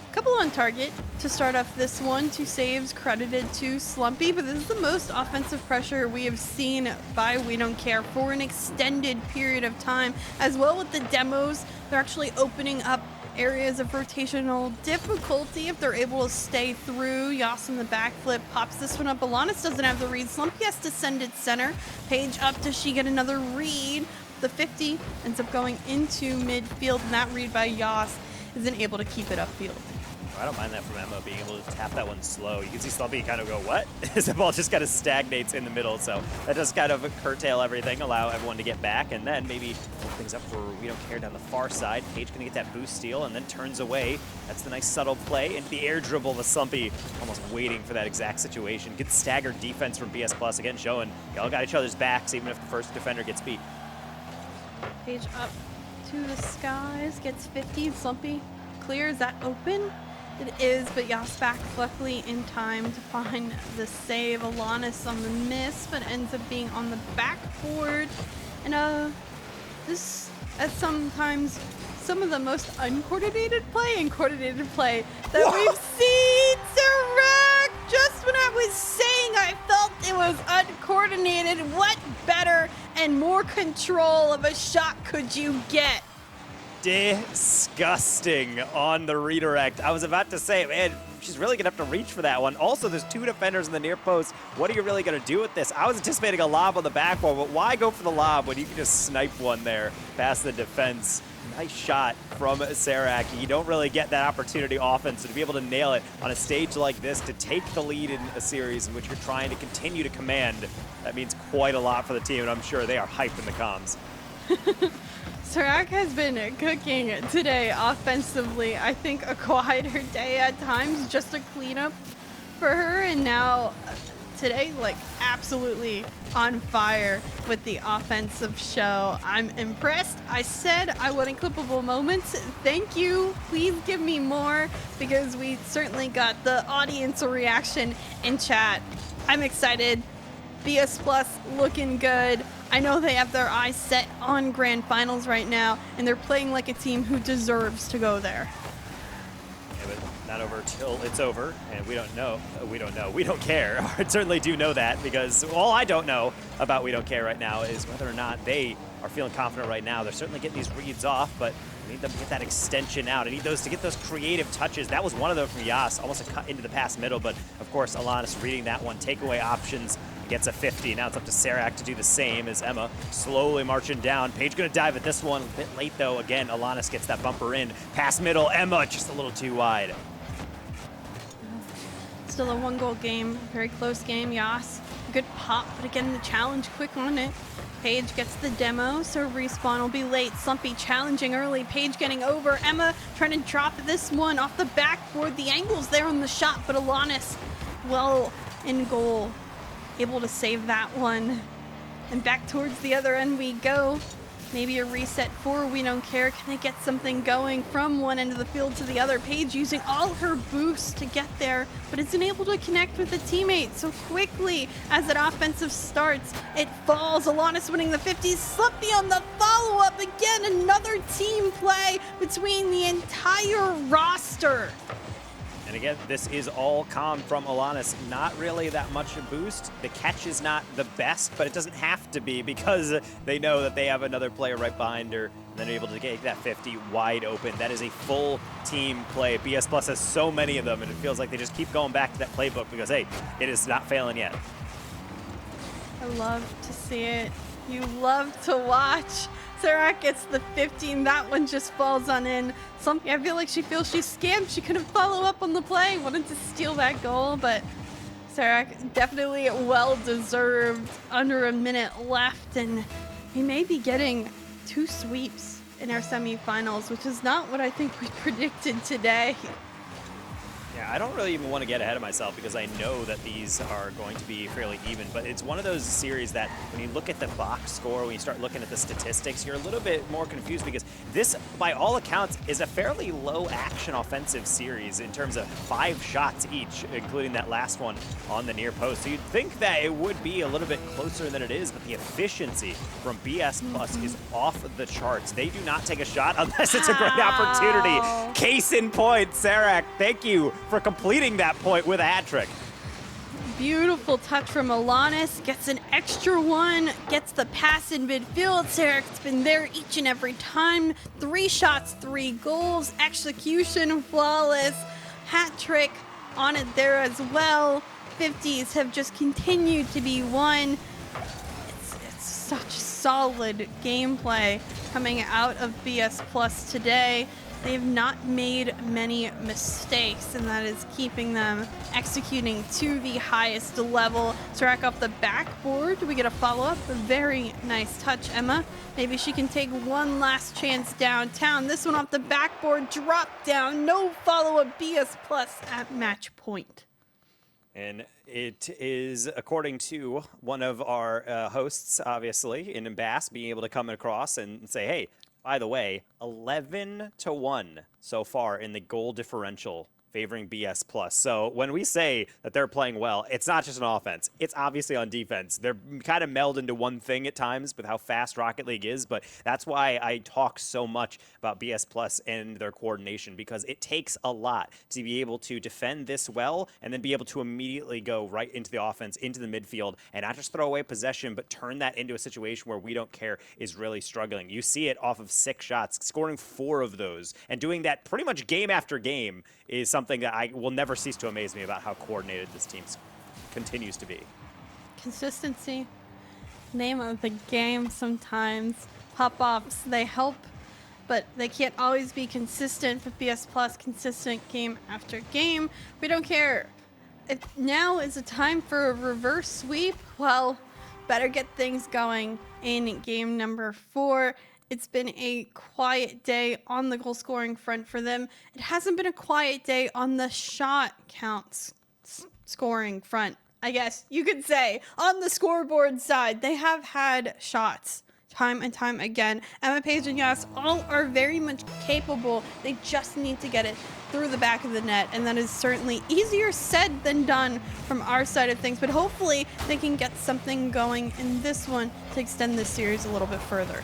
a couple on target to start off this one. 2 saves credited to Slumpy, but this is the most offensive pressure we have seen by We Don't Care for an extended period of time. As well with the demos, they're actually opening up areas of rotational difficulty if they're able to stay through. Yas in the backflip pops this one up. Alanis doesn't have the read. Slumpy has to send it center. Page up. Does she get another read? The 50 ends up going into midfield, and that read by Yas isn't able to keep it upfield. I don't mind that from Emma, being able to tap that one slow. You can see Slumpy kind of go, what? As the ball just kind of stagnates in the middle, so that does kind of curtail everything, allow everyone to get back, and then maybe open things up for We Don't Care down the far side. Paige gonna get that boost steal, and then turns away. That's the nice subtle play into the air dribble with Slumpy, almost waiting for that exact situation. Good staggered defense from BS Plus, again showing y'all got each other's backs, even if the first defender gets beat. Page up to the skies, gets 50. Slumpy clears that open. It is, but Yas back luckily in time to find the save. Alanis on the miss, but ends up being on the backboard. And this is sometimes some of the most uncoordinated play and coordinated play that we've seen. Direct! Just when I was saying I felt it was uncoordinated, what better and more control of a shot could you get? Disgusting on the redirect. I was about to say, man, she's really going to have to reach for that one. Also, there's 2 defenders in the near post. What are you really going to do with this? I was anticipating a lob on the back wall, but why go for the lob when you can just snipe one there past the defense? Nice shot from Sarak. You don't really get that opportunity often, so to be able to nail it on a stage like this, to take the lead in a series in which you're trying to continue to command, that means quite a lot for the team, and I'm sure they are hyped in the comms. Sarak has been cooking today offensively. I think a quieter day at times, just a cleanup for her, and now today, like, absolutely on fire with the offensive show. I'm impressed. I said I wanted clippable moments. Thank you. Please give me more, because we certainly got the audience reaction in chat. I'm excited. BS Plus looking good. I know they have their eyes set on grand finals right now, and they're playing like a team who deserves to go there. Yeah, but Not over till it's over, and we don't know. We don't know. We don't care. I certainly do know that, because all I don't know about We Don't Care right now is whether or not they are feeling confident right now. They're certainly getting these reads off, but I need them to get that extension out. I need those to get those creative touches. That was one of them from Yas, almost a cut into the pass middle, but of course, Alanis reading that one. Takeaway options, gets a 50. Now it's up to Sarak to do the same as Emma slowly marching down. Paige gonna dive at this one. A bit late though. Again, Alanis gets that bumper in. Pass middle, Emma just a little too wide. Still a 1-goal game, very close game. Yas, good pop, but again, the challenge quick on it. Paige gets the demo, so respawn will be late. Slumpy challenging early. Paige getting over. Emma trying to drop this one off the backboard. The angle's there on the shot, but Alanis well in goal. Able to save that one. And back towards the other end we go. Maybe a reset for We Don't Care. Can they get something going from one end of the field to the other? Paige using all her boosts to get there, but isn't able to connect with a teammate so quickly as that offensive starts. It falls. Alanis winning the 50s. Slippy on the follow-up. Again, another team play between the entire roster. And again, this is all calm from Alanis. Not really that much a boost. The catch is not the best, but it doesn't have to be, because they know that they have another player right behind her, and then they're able to get that 50 wide open. That is a full team play. BS Plus has so many of them, and it feels like they just keep going back to that playbook because, hey, it is not failing yet. I love to see it. You love to watch. Sarak gets the 15. That one just falls on in. I feel like she feels she's scammed. She couldn't follow up on the play. Wanted to steal that goal, but Sarak definitely well-deserved. Under a minute left, and we may be getting 2 sweeps in our semifinals, which is not what I think we predicted today. Yeah, I don't really even want to get ahead of myself because I know that these are going to be fairly even, but it's one of those series that when you look at the box score, when you start looking at the statistics, you're a little bit more confused because this, by all accounts, is a fairly low action offensive series in terms of 5 shots each, including that last one on the near post. So you'd think that it would be a little bit closer than it is, but the efficiency from BS Plus is off the charts. They do not take a shot unless it's a great opportunity. Case in point, Sarak, thank you for completing that point with a hat trick. Beautiful touch from Alanis. Gets an extra one. Gets the pass in midfield. Sarak's been there each and every time. 3 shots, 3 goals. Execution flawless. Hat trick on it there as well. 50s have just continued to be won. It's such solid gameplay coming out of BS Plus today. They have not made many mistakes, and that is keeping them executing to the highest level. Sarak off the backboard. Do we get a follow-up? A very nice touch, Emma. Maybe she can take one last chance downtown. This one off the backboard. Drop down. No follow-up. BS Plus at match point. And it is, according to one of our hosts, obviously, in Bass, being able to come across and say, hey, by the way, 11-1 so far in the goal differential favoring BS Plus. So when we say that they're playing well, it's not just on offense. It's obviously on defense. They're kind of meld into one thing at times with how fast Rocket League is, but that's why I talk so much about BS Plus and their coordination, because it takes a lot to be able to defend this well and then be able to immediately go right into the offense, into the midfield, and not just throw away possession, but turn that into a situation where We Don't Care is really struggling. You see it off of 6 shots, scoring 4 of those, and doing that pretty much game after game is something that I will never cease to amaze me about how coordinated this team continues to be. Consistency. Name of the game sometimes. Pop-offs, they help, but they can't always be consistent. But BS Plus, consistent game after game. We don't care. If now is a time for a reverse sweep, well, better get things going in game number 4. It's been a quiet day on the goal scoring front for them. It hasn't been a quiet day on the shot counts scoring front, I guess you could say. On the scoreboard side, they have had shots time and time again. Emma, Paige, and Yas all are very much capable. They just need to get it through the back of the net, and that is certainly easier said than done from our side of things, but hopefully they can get something going in this one to extend this series a little bit further.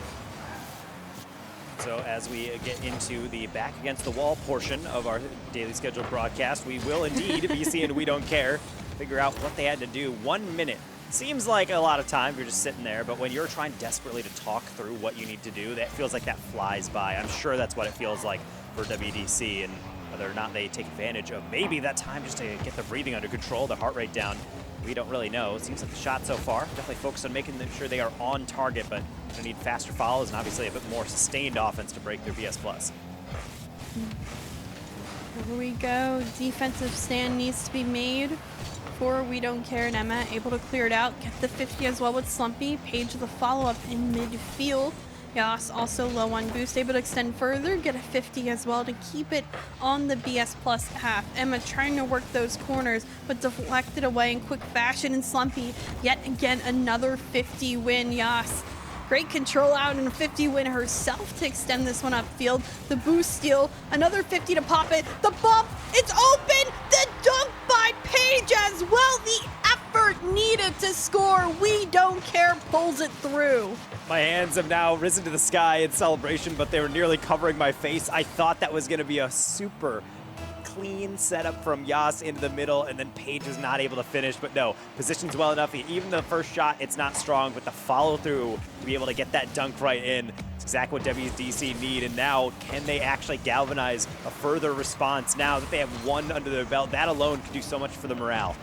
So as we get into the back against the wall portion of our daily scheduled broadcast, we will indeed be seeing We Don't Care figure out what they had to do. 1 minute. Seems like a lot of time, you're just sitting there, but when you're trying desperately to talk through what you need to do, that feels like that flies by. I'm sure that's what it feels like for WDC, and whether or not they take advantage of maybe that time just to get the breathing under control, the heart rate down, we don't really know. It seems like the shot so far, definitely focused on making sure they are on target, but they need faster follows and obviously a bit more sustained offense to break their BS+. Here we go. Defensive stand needs to be made for We Don't Care, and Emma able to clear it out, get the 50 as well with Slumpy. Paige the follow-up in midfield. Yas also low on boost, able to extend further, get a 50 as well to keep it on the BS plus half. Emma trying to work those corners, but deflected away in quick fashion, and Slumpy yet again another 50 win. Yas great control out and a 50 win herself to extend this one upfield. The boost steal, another 50 to pop it. The bump, it's open. The dunk by Paige as well. The effort needed to score. We Don't Care pulls it through. My hands have now risen to the sky in celebration, but they were nearly covering my face. I thought that was going to be a super clean setup from Yas into the middle, and then Paige was not able to finish, but no, positions well enough. Even the first shot, it's not strong, but the follow-through to be able to get that dunk right in, it's exactly what WDC need, and now can they actually galvanize a further response now that they have one under their belt? That alone could do so much for the morale.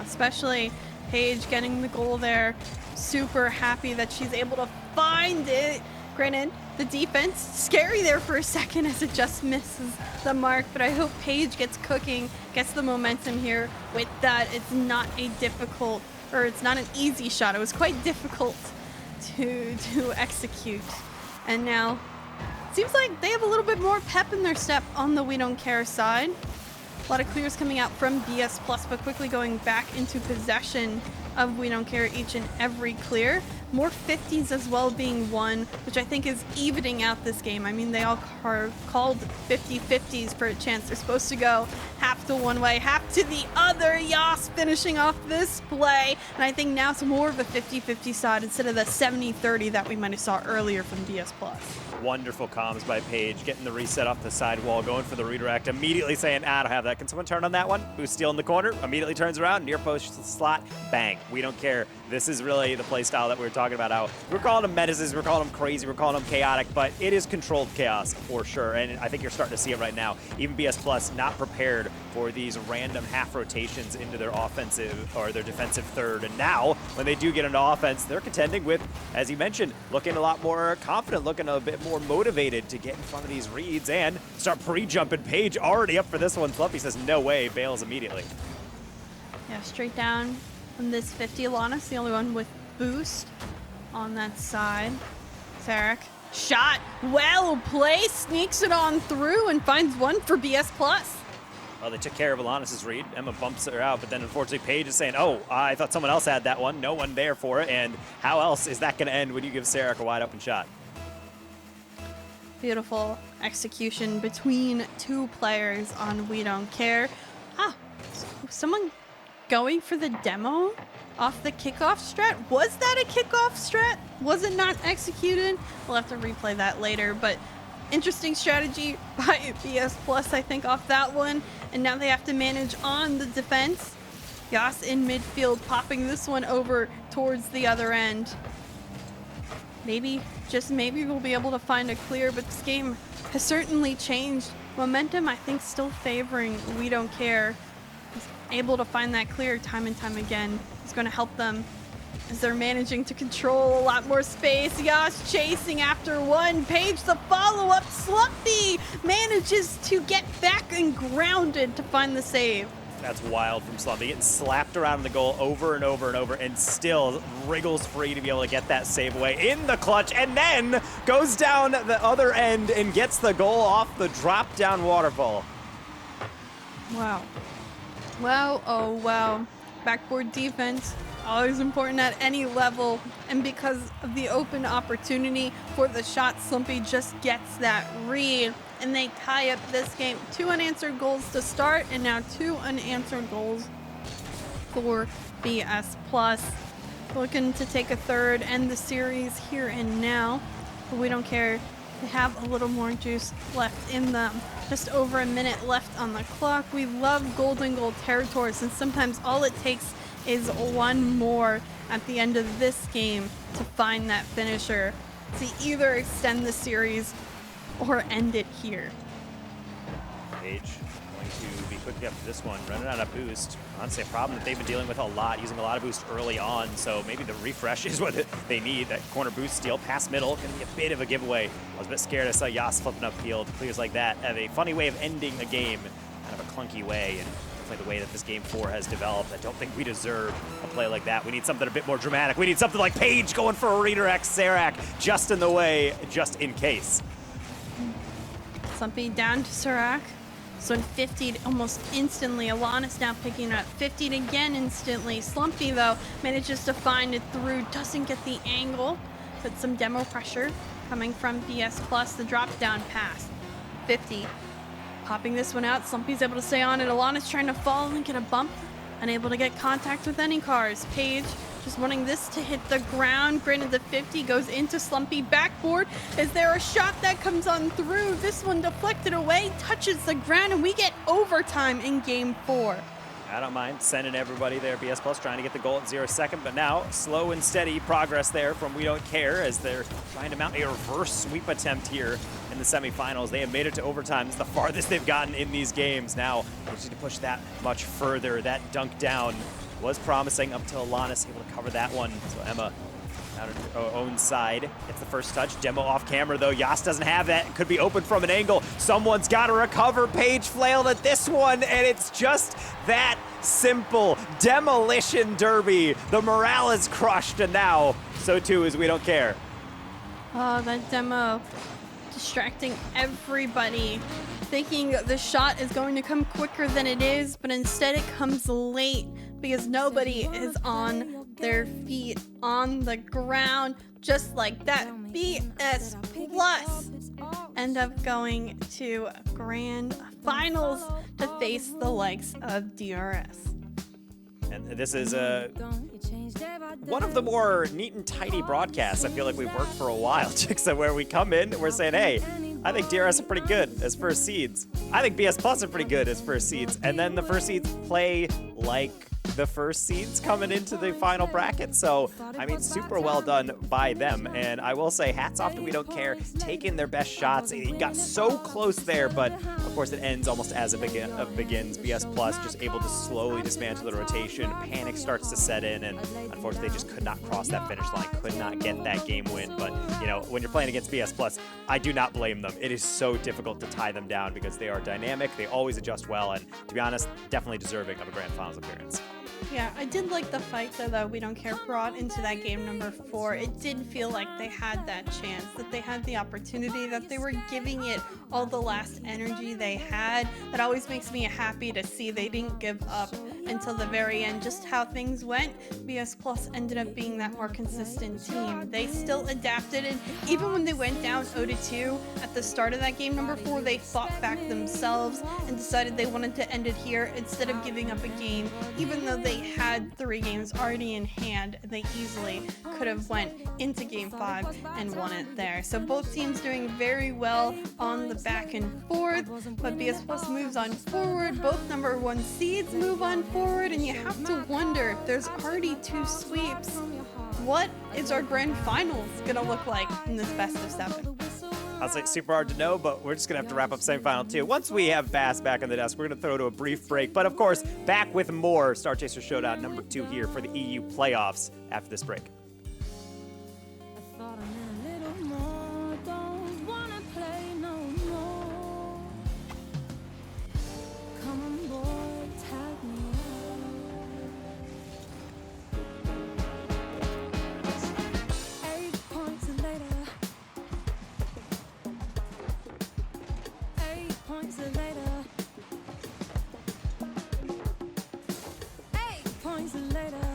Especially Paige getting the goal there. Super happy that she's able to find it. Granted, the defense, scary there for a second as it just misses the mark, but I hope Paige gets cooking, gets the momentum here with that. It's not a difficult, or it's not an easy shot. It was quite difficult to execute. And now, it seems like they have a little bit more pep in their step on the We Don't Care side. A lot of clears coming out from BS Plus, but quickly going back into possession of We Don't Care each and every clear. More 50s as well being won, which I think is evening out this game. I mean, they all are called 50-50s for a chance. They're supposed to go half to one way, half to the other. Yas finishing off this play. And I think now it's more of a 50-50 side instead of the 70-30 that we might have saw earlier from BS Plus. Wonderful comms by Paige, getting the reset off the sidewall, going for the redirect, immediately saying, I don't have that. Can someone turn on that one? Who's still in the corner? Immediately turns around, near post slot, bang. We don't care. This is really the play style that we were talking about. How we're calling them menaces, we're calling them crazy, we're calling them chaotic, but it is controlled chaos for sure. And I think you're starting to see it right now. Even BS Plus not prepared for these random half rotations into their offensive or their defensive third. And now, when they do get into offense, they're contending with, as you mentioned, looking a lot more confident, looking a bit more motivated to get in front of these reads and start pre-jumping. Paige already up for this one. Fluffy says, no way, bails immediately. Yeah, straight down from this 50. Alana's the only one with boost on that side. Zarek, shot, well placed, sneaks it on through and finds one for BS Plus. Well, they took care of Alanis' read. Emma bumps her out, but then unfortunately Paige is saying, oh, I thought someone else had that one. No one there for it. And how else is that going to end when you give Sarek a wide open shot? Beautiful execution between two players on We Don't Care. Someone going for the demo off the kickoff strat? Was that a kickoff strat? Was it not executed? We'll have to replay that later, but interesting strategy by BS Plus, I think, off that one. And now they have to manage on the defense. Yas in midfield, popping this one over towards the other end. Maybe, just maybe we'll be able to find a clear, but this game has certainly changed. Momentum, I think, still favoring We Don't Care. He's able to find that clear time and time again. It's going to help them as they're managing to control a lot more space. Yas chasing after one. Paige the follow-up. Slumpy manages to get back and grounded to find the save. That's wild from Slumpy, getting slapped around the goal over and over and over, and still wriggles free to be able to get that save away in the clutch, and then goes down the other end and gets the goal off the drop-down waterfall. Wow. Wow, oh wow. Backboard defense, always important at any level, and because of the open opportunity for the shot, Slumpy just gets that read. And they tie up this game. 2 unanswered goals to start, and now 2 unanswered goals for BS Plus. Looking to take a third, end the series here and now. But We Don't Care they have a little more juice left in them. Just over a minute left on the clock. We love golden goal territories, and sometimes all it takes is one more at the end of this game to find that finisher, to either extend the series or end it here. Page going to be quickly up to this one, running out of boost. Honestly, a problem that they've been dealing with a lot, using a lot of boost early on, so maybe the refresh is what they need. That corner boost steal, pass middle, gonna be a bit of a giveaway. I was a bit scared. I saw Yas flipping upfield. Clears like that have a funny way of ending a game, kind of a clunky way, and definitely the way that this game 4 has developed. I don't think we deserve a play like that. We need something a bit more dramatic. We need something like Page going for a redirect. Serac just in the way, just in case. Slumpy down to Serac. So in 50 almost instantly. Alanis now picking it up. 50 again instantly. Slumpy, though, manages to find it through. Doesn't get the angle. But some demo pressure coming from BS Plus. The drop down pass. 50. Popping this one out. Slumpy's able to stay on it. Alanis trying to fall and get a bump. Unable to get contact with any cars. Page just wanting this to hit the ground. Granted, the 50 goes into Slumpy. Backboard. Is there a shot that comes on through? This one deflected away, touches the ground, and we get overtime in game 4. I don't mind sending everybody there. BS Plus trying to get the goal at 0 second, but now slow and steady progress there from We Don't Care as they're trying to mount a reverse sweep attempt here in the semifinals. They have made it to overtime. It's the farthest they've gotten in these games. Now they just need to push that much further. That dunk down was promising up till Alanis able to cover that one. So Emma out of her own side gets the first touch. Demo off camera though. Yas doesn't have that. It could be open from an angle. Someone's got to recover. Page flailed at this one, and it's just that simple. Demolition derby. The morale is crushed, and now so too is We Don't Care. Oh, that demo distracting everybody, thinking the shot is going to come quicker than it is, but instead it comes late because nobody is on their feet, on the ground, just like that. BS Plus end up going to grand finals to face the likes of DRS. And this is one of the more neat and tidy broadcasts I feel like we've worked for a while, Jigsaw, where we come in, we're saying, hey, I think DRS are pretty good as first seeds. I think BS Plus are pretty good as first seeds. And then the first seeds play like the first seeds coming into the final bracket. So, I mean, super well done by them. And I will say, hats off to We Don't Care, taking their best shots. It got so close there, but of course it ends almost as it begins. BS Plus just able to slowly dismantle the rotation. Panic starts to set in, and unfortunately they just could not cross that finish line, could not get that game win. But, you know, when you're playing against BS Plus, I do not blame them. It is so difficult to tie them down because they are dynamic, they always adjust well, and to be honest, definitely deserving of a grand finals appearance. Yeah, I did like the fight though that We Don't Care brought into that game number 4. It did feel like they had that chance, that they had the opportunity, that they were giving it all the last energy they had. That always makes me happy to see they didn't give up until the very end. Just how things went, BS Plus ended up being that more consistent team. They still adapted, and even when they went down 0-2 at the start of that game number 4, they fought back themselves and decided they wanted to end it here instead of giving up a game, even though they had 3 games already in hand. They easily could have went into game 5 and won it there. So both teams doing very well on the back and forth, but BS Plus moves on forward. Both number 1 seeds move on forward, and you have to wonder if there's already 2 sweeps. What is our grand finals gonna look like in this best of 7? I'll say super hard to know, but we're just going to have to wrap up semifinal 2. Once we have Bass back on the desk, we're going to throw to a brief break. But of course, back with more Star Chaser Showdown number 2 here for the EU playoffs after this break. I thought I meant a little more. Don't wanna play no more. Come on, boy, tag me out. 8 points later. 8 points later. 8 points later.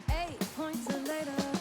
8 points later.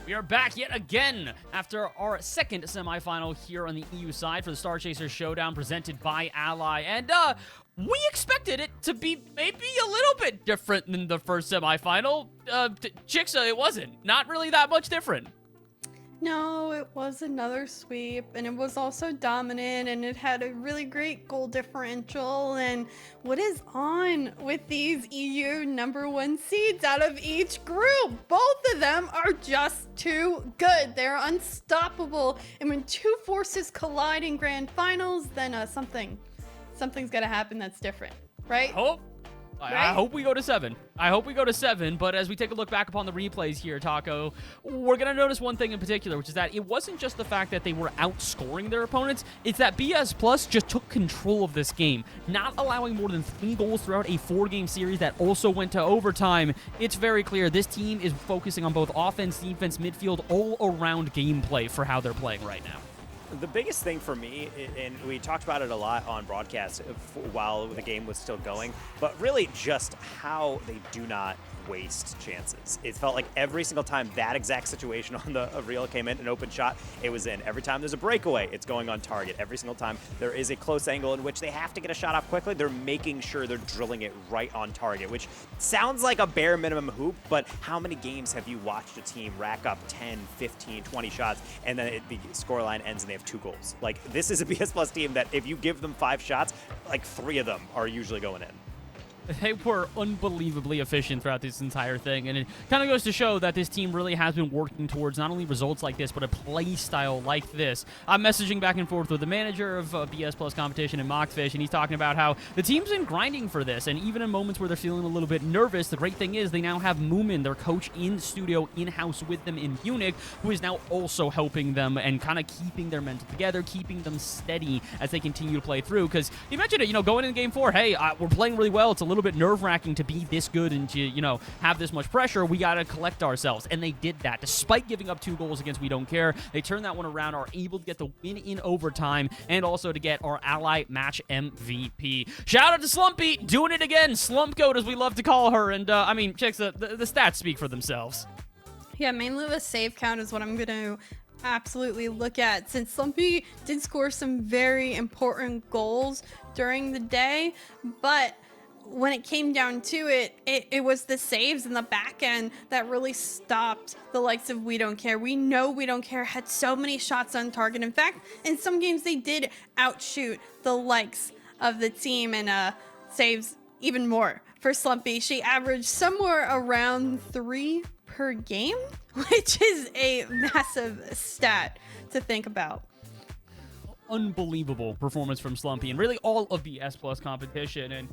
We are back yet again after our second semifinal here on the EU side for the Star Chasers Showdown presented by Ally. And we expected it to be maybe a little bit different than the first semifinal. Chixa, it wasn't. Not really that much different. No, it was another sweep, and it was also dominant, and it had a really great goal differential. And what is on with these EU #1 seeds out of each group? Both of them are just too good. They're unstoppable. And when two forces collide in grand finals, then something's gonna happen that's different, right? I hope we go to 7. I hope we go to 7, but as we take a look back upon the replays here, Taco, we're going to notice one thing in particular, which is that it wasn't just the fact that they were outscoring their opponents, it's that BS Plus just took control of this game, not allowing more than 3 goals throughout a 4-game series that also went to overtime. It's very clear this team is focusing on both offense, defense, midfield, all-around gameplay for how they're playing right now. The biggest thing for me, and we talked about it a lot on broadcast while the game was still going, but really just how they do not waste chances. It felt like every single time that exact situation on the reel came in, an open shot, it was in. Every time there's a breakaway, it's going on target. Every single time there is a close angle in which they have to get a shot off quickly, they're making sure they're drilling it right on target, which sounds like a bare minimum hoop, but how many games have you watched a team rack up 10, 15, 20 shots, and then the scoreline ends and they have 2 goals? Like, this is a BS Plus team that if you give them 5 shots, like 3 of them are usually going in. They were unbelievably efficient throughout this entire thing, and it kind of goes to show that this team really has been working towards not only results like this, but a play style like this. I'm messaging back and forth with the manager of BS Plus competition and Mockfish, and he's talking about how the team's been grinding for this, and even in moments where they're feeling a little bit nervous, the great thing is they now have Moomin, their coach, in studio, in-house with them in Munich, who is now also helping them and kind of keeping their mental together, keeping them steady as they continue to play through. Because you mentioned it, going into Game 4, hey, we're playing really well. It's a little bit nerve-wracking to be this good and to, have this much pressure. We got to collect ourselves. And they did that. Despite giving up 2 goals against We Don't Care, they turned that one around, are able to get the win in overtime, and also to get our Ally match MVP. Shout out to Slumpy, doing it again. Slump Goat, as we love to call her. And, chicks, the stats speak for themselves. Yeah, mainly the save count is what I'm going to absolutely look at, since Slumpy did score some very important goals during the day, but when it came down to it was the saves in the back end that really stopped the likes of We Don't Care. We know We Don't Care had so many shots on target. In fact, in some games they did outshoot the likes of the team and saves even more. For Slumpy, she averaged somewhere around 3 per game, which is a massive stat to think about. Unbelievable performance from Slumpy and really all of the S Plus competition. And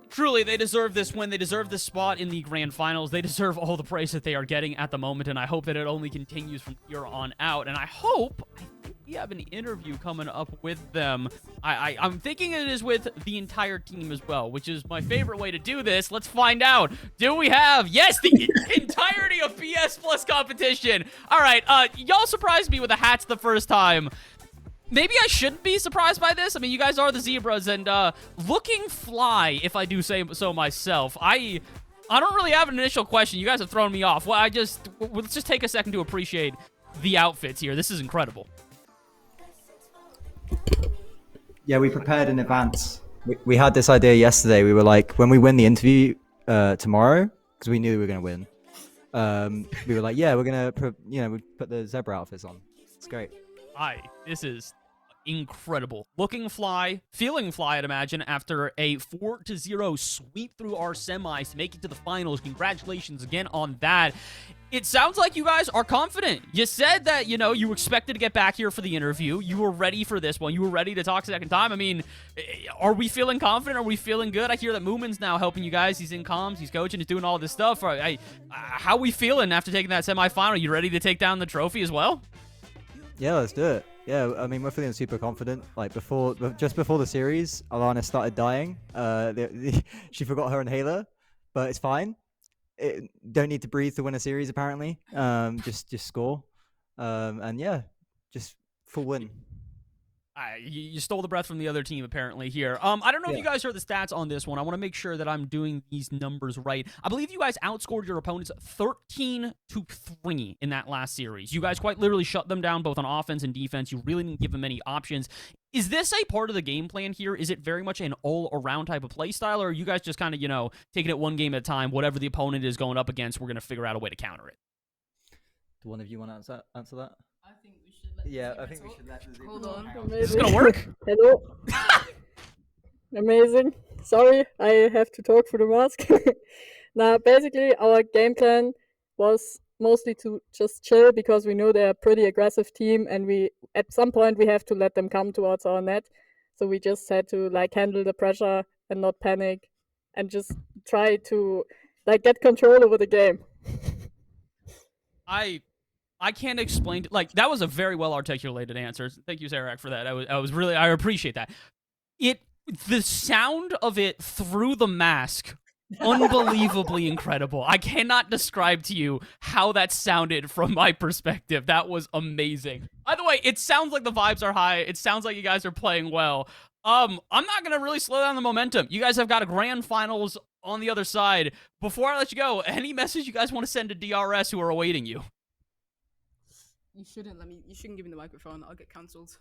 truly, they deserve this win. They deserve this spot in the grand finals. They deserve all the praise that they are getting at the moment, and I hope that it only continues from here on out. And I think we have an interview coming up with them. I'm thinking it is with the entire team as well, which is my favorite way to do this. Let's find out. Do we have, yes, the entirety of BS Plus competition. All right, y'all surprised me with the hats the first time. Maybe I shouldn't be surprised by this. I mean, you guys are the Zebras, and looking fly, if I do say so myself. I don't really have an initial question. You guys have thrown me off. Well, let's just take a second to appreciate the outfits here. This is incredible. Yeah, we prepared in advance. We had this idea yesterday. We were like, when we win the interview tomorrow, because we knew we were going to win, we were like, yeah, we're going to we put the zebra outfits on. It's great. This is incredible. Looking fly, feeling fly, I'd imagine, after a 4-0 sweep through our semis to make it to the finals. Congratulations again on that. It sounds like you guys are confident. You said that, you expected to get back here for the interview. You were ready for this one. You were ready to talk second time. I mean, are we feeling confident? Are we feeling good? I hear that Moomin's now helping you guys. He's in comms. He's coaching. He's doing all this stuff. How are we feeling after taking that semifinal? You ready to take down the trophy as well? Yeah, let's do it. Yeah, I mean, we're feeling super confident. Like just before the series, Alana started dying. She forgot her inhaler, but it's fine. Don't need to breathe to win a series, apparently. Just score. And yeah, just full win. You stole the breath from the other team apparently here. I don't know if you guys heard the stats on this one. I want to make sure that I'm doing these numbers right. I believe you guys outscored your opponents 13-3 in that last series. You guys quite literally shut them down both on offense and defense. You really didn't give them any options. Is this a part of the game plan here? Is it very much an all-around type of play style, or are you guys just kind of, taking it one game at a time? Whatever the opponent is going up against, we're going to figure out a way to counter it. Do one of you want to answer that? I think we should let I think we should let the Hold on. Is this going to work? Hello. Amazing. Sorry, I have to talk through the mask. Now, basically, our game plan was mostly to just chill because we know they're a pretty aggressive team, and at some point we have to let them come towards our net. So we just had to handle the pressure and not panic, and just try to get control over the game. I can't explain. That was a very well articulated answer. Thank you, Zarak, for that. I appreciate that. The sound of it through the mask, unbelievably incredible. I cannot describe to you how that sounded from my perspective. That was amazing. By the way, it sounds like the vibes are high. It sounds like you guys are playing well. I'm not gonna really slow down the momentum. You guys have got a grand finals on the other side. Before I let you go, any message you guys want to send to DRS who are awaiting you? You shouldn't give me the microphone. I'll get cancelled.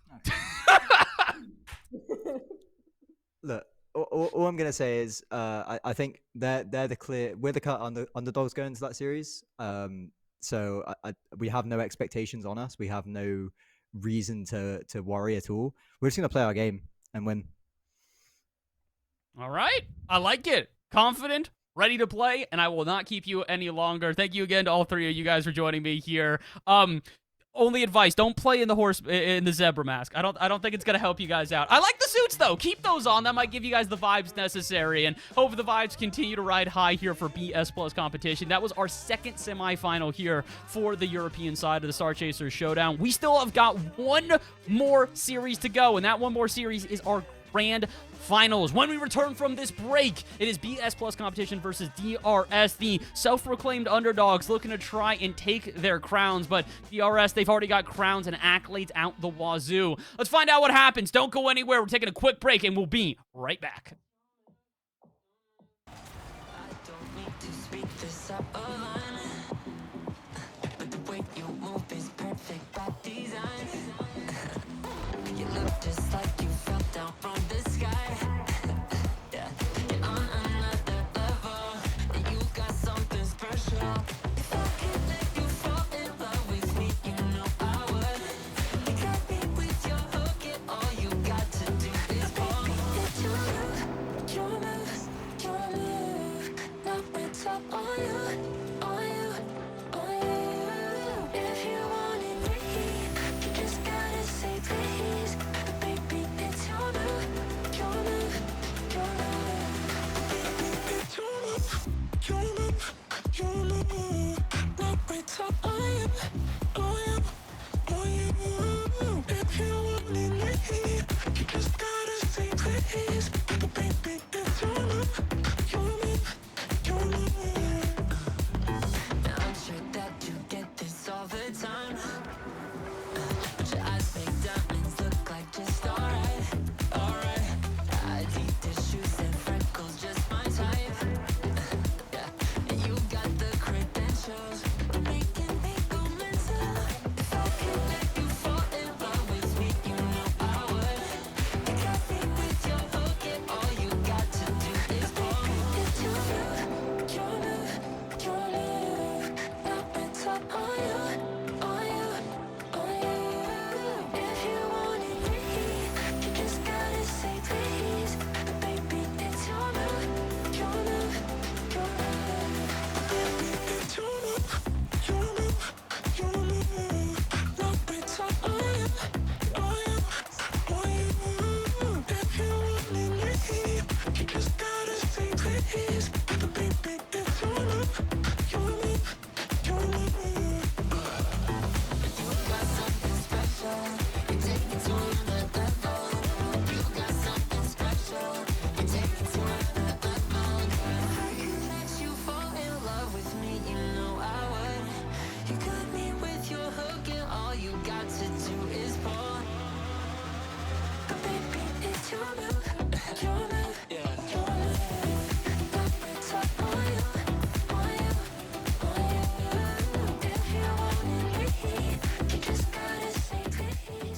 Look, all I'm gonna say is, I think we're the underdogs going into that series. So we have no expectations on us. We have no reason to worry at all. We're just gonna play our game and win. All right, I like it. Confident, ready to play, and I will not keep you any longer. Thank you again to all three of you guys for joining me here. Only advice: don't play in the zebra mask. I don't think it's gonna help you guys out. I like the suits though. Keep those on. That might give you guys the vibes necessary, and hope the vibes continue to ride high here for BS Plus competition. That was our second semifinal here for the European side of the Star Chasers Showdown. We still have got one more series to go, and that one more series is our grand finals. When we return from this break, it is BS Plus competition versus DRS, the self-proclaimed underdogs looking to try and take their crowns, but DRS, they've already got crowns and accolades out the wazoo. Let's find out what happens. Don't go anywhere. We're taking a quick break, and we'll be right back. Just like you fell down from the sky. Yeah, you're on another level. And you got something special. If I could let you fall in love with me, you know I would. You got me with your hook, and all you got to do is fall. It's your move. Now it's up on you. If you want it, you just gotta say please.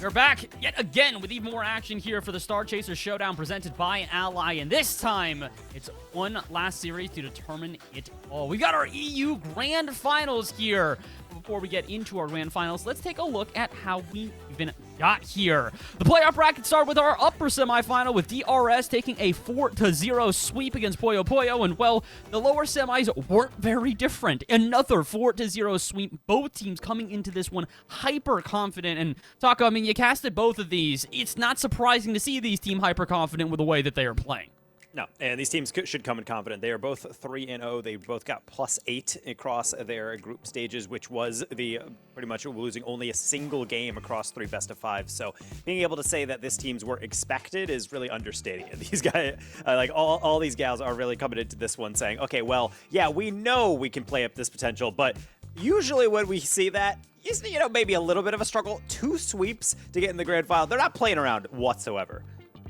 We're back yet again with even more action here for the Star Chasers Showdown presented by Ally, and this time it's one last series to determine it all. We got our EU Grand Finals here. Before we get into our Grand Finals, let's take a look at how we even got here. The playoff bracket started with our upper semifinal with DRS taking a 4-0 sweep against Puyo Puyo, and well, the lower semis weren't very different. Another 4-0 sweep, both teams coming into this one hyper confident. And Taco, I mean, you casted both of these. It's not surprising to see these team hyper confident with the way that they are playing. No, and these teams should come in confident. They are both 3-0. They both got +8 across their group stages, which was the pretty much losing only a single game across 3 best-of-5. So being able to say that this teams were expected is really understating it. These guys, like all these gals, are really coming into this one saying, okay, well, yeah, we know we can play up this potential, but usually when we see that, you know, maybe a little bit of a struggle. 2 sweeps to get in the grand final. They're not playing around whatsoever.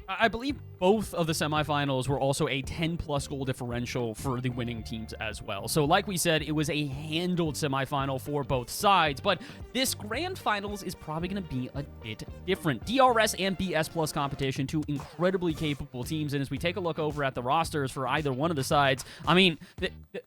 I believe both of the semifinals were also a 10-plus goal differential for the winning teams as well. So like we said, it was a handled semifinal for both sides, but this grand finals is probably going to be a bit different. DRS and BS Plus competition, 2 incredibly capable teams, and as we take a look over at the rosters for either one of the sides, I mean,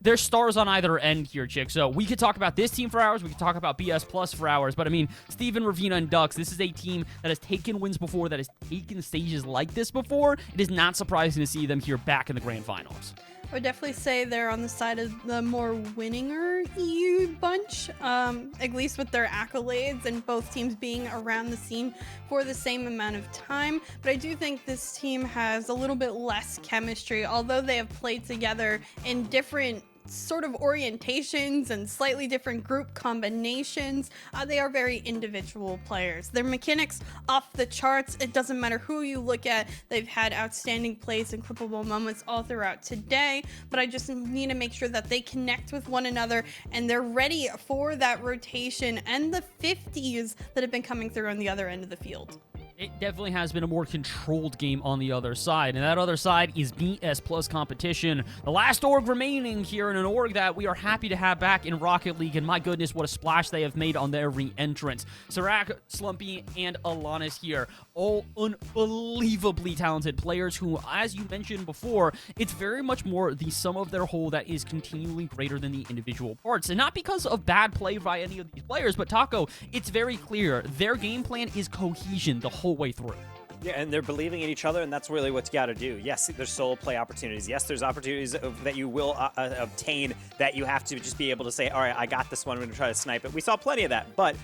there's stars on either end here, Chick. So we could talk about this team for hours, we could talk about BS Plus for hours, but I mean, Steven, Ravina, and Ducks, this is a team that has taken wins before, that has taken stages like this before. It is not surprising to see them here back in the grand finals. I would definitely say they're on the side of the more winninger EU bunch, at least with their accolades and both teams being around the scene for the same amount of time. But I do think this team has a little bit less chemistry, although they have played together in different sort of orientations and slightly different group combinations. They are very individual players. Their mechanics off the charts. It doesn't matter who you look at. They've had outstanding plays and clippable moments all throughout today, but I just need to make sure that they connect with one another and they're ready for that rotation and the 50s that have been coming through on the other end of the field. It definitely has been a more controlled game on the other side, and that other side is BS Plus competition. The last org remaining here, in an org that we are happy to have back in Rocket League, and my goodness, what a splash they have made on their re-entrance. Sirac, Slumpy, and Alanis here, all unbelievably talented players who, as you mentioned before, it's very much more the sum of their whole that is continually greater than the individual parts. And not because of bad play by any of these players, but Taco, it's very clear their game plan is cohesion the whole way through. Yeah, and they're believing in each other, and that's really what you got to do. Yes, there's solo play opportunities. Yes, there's opportunities that you will obtain that you have to just be able to say, all right, I got this one, I'm going to try to snipe it. We saw plenty of that, but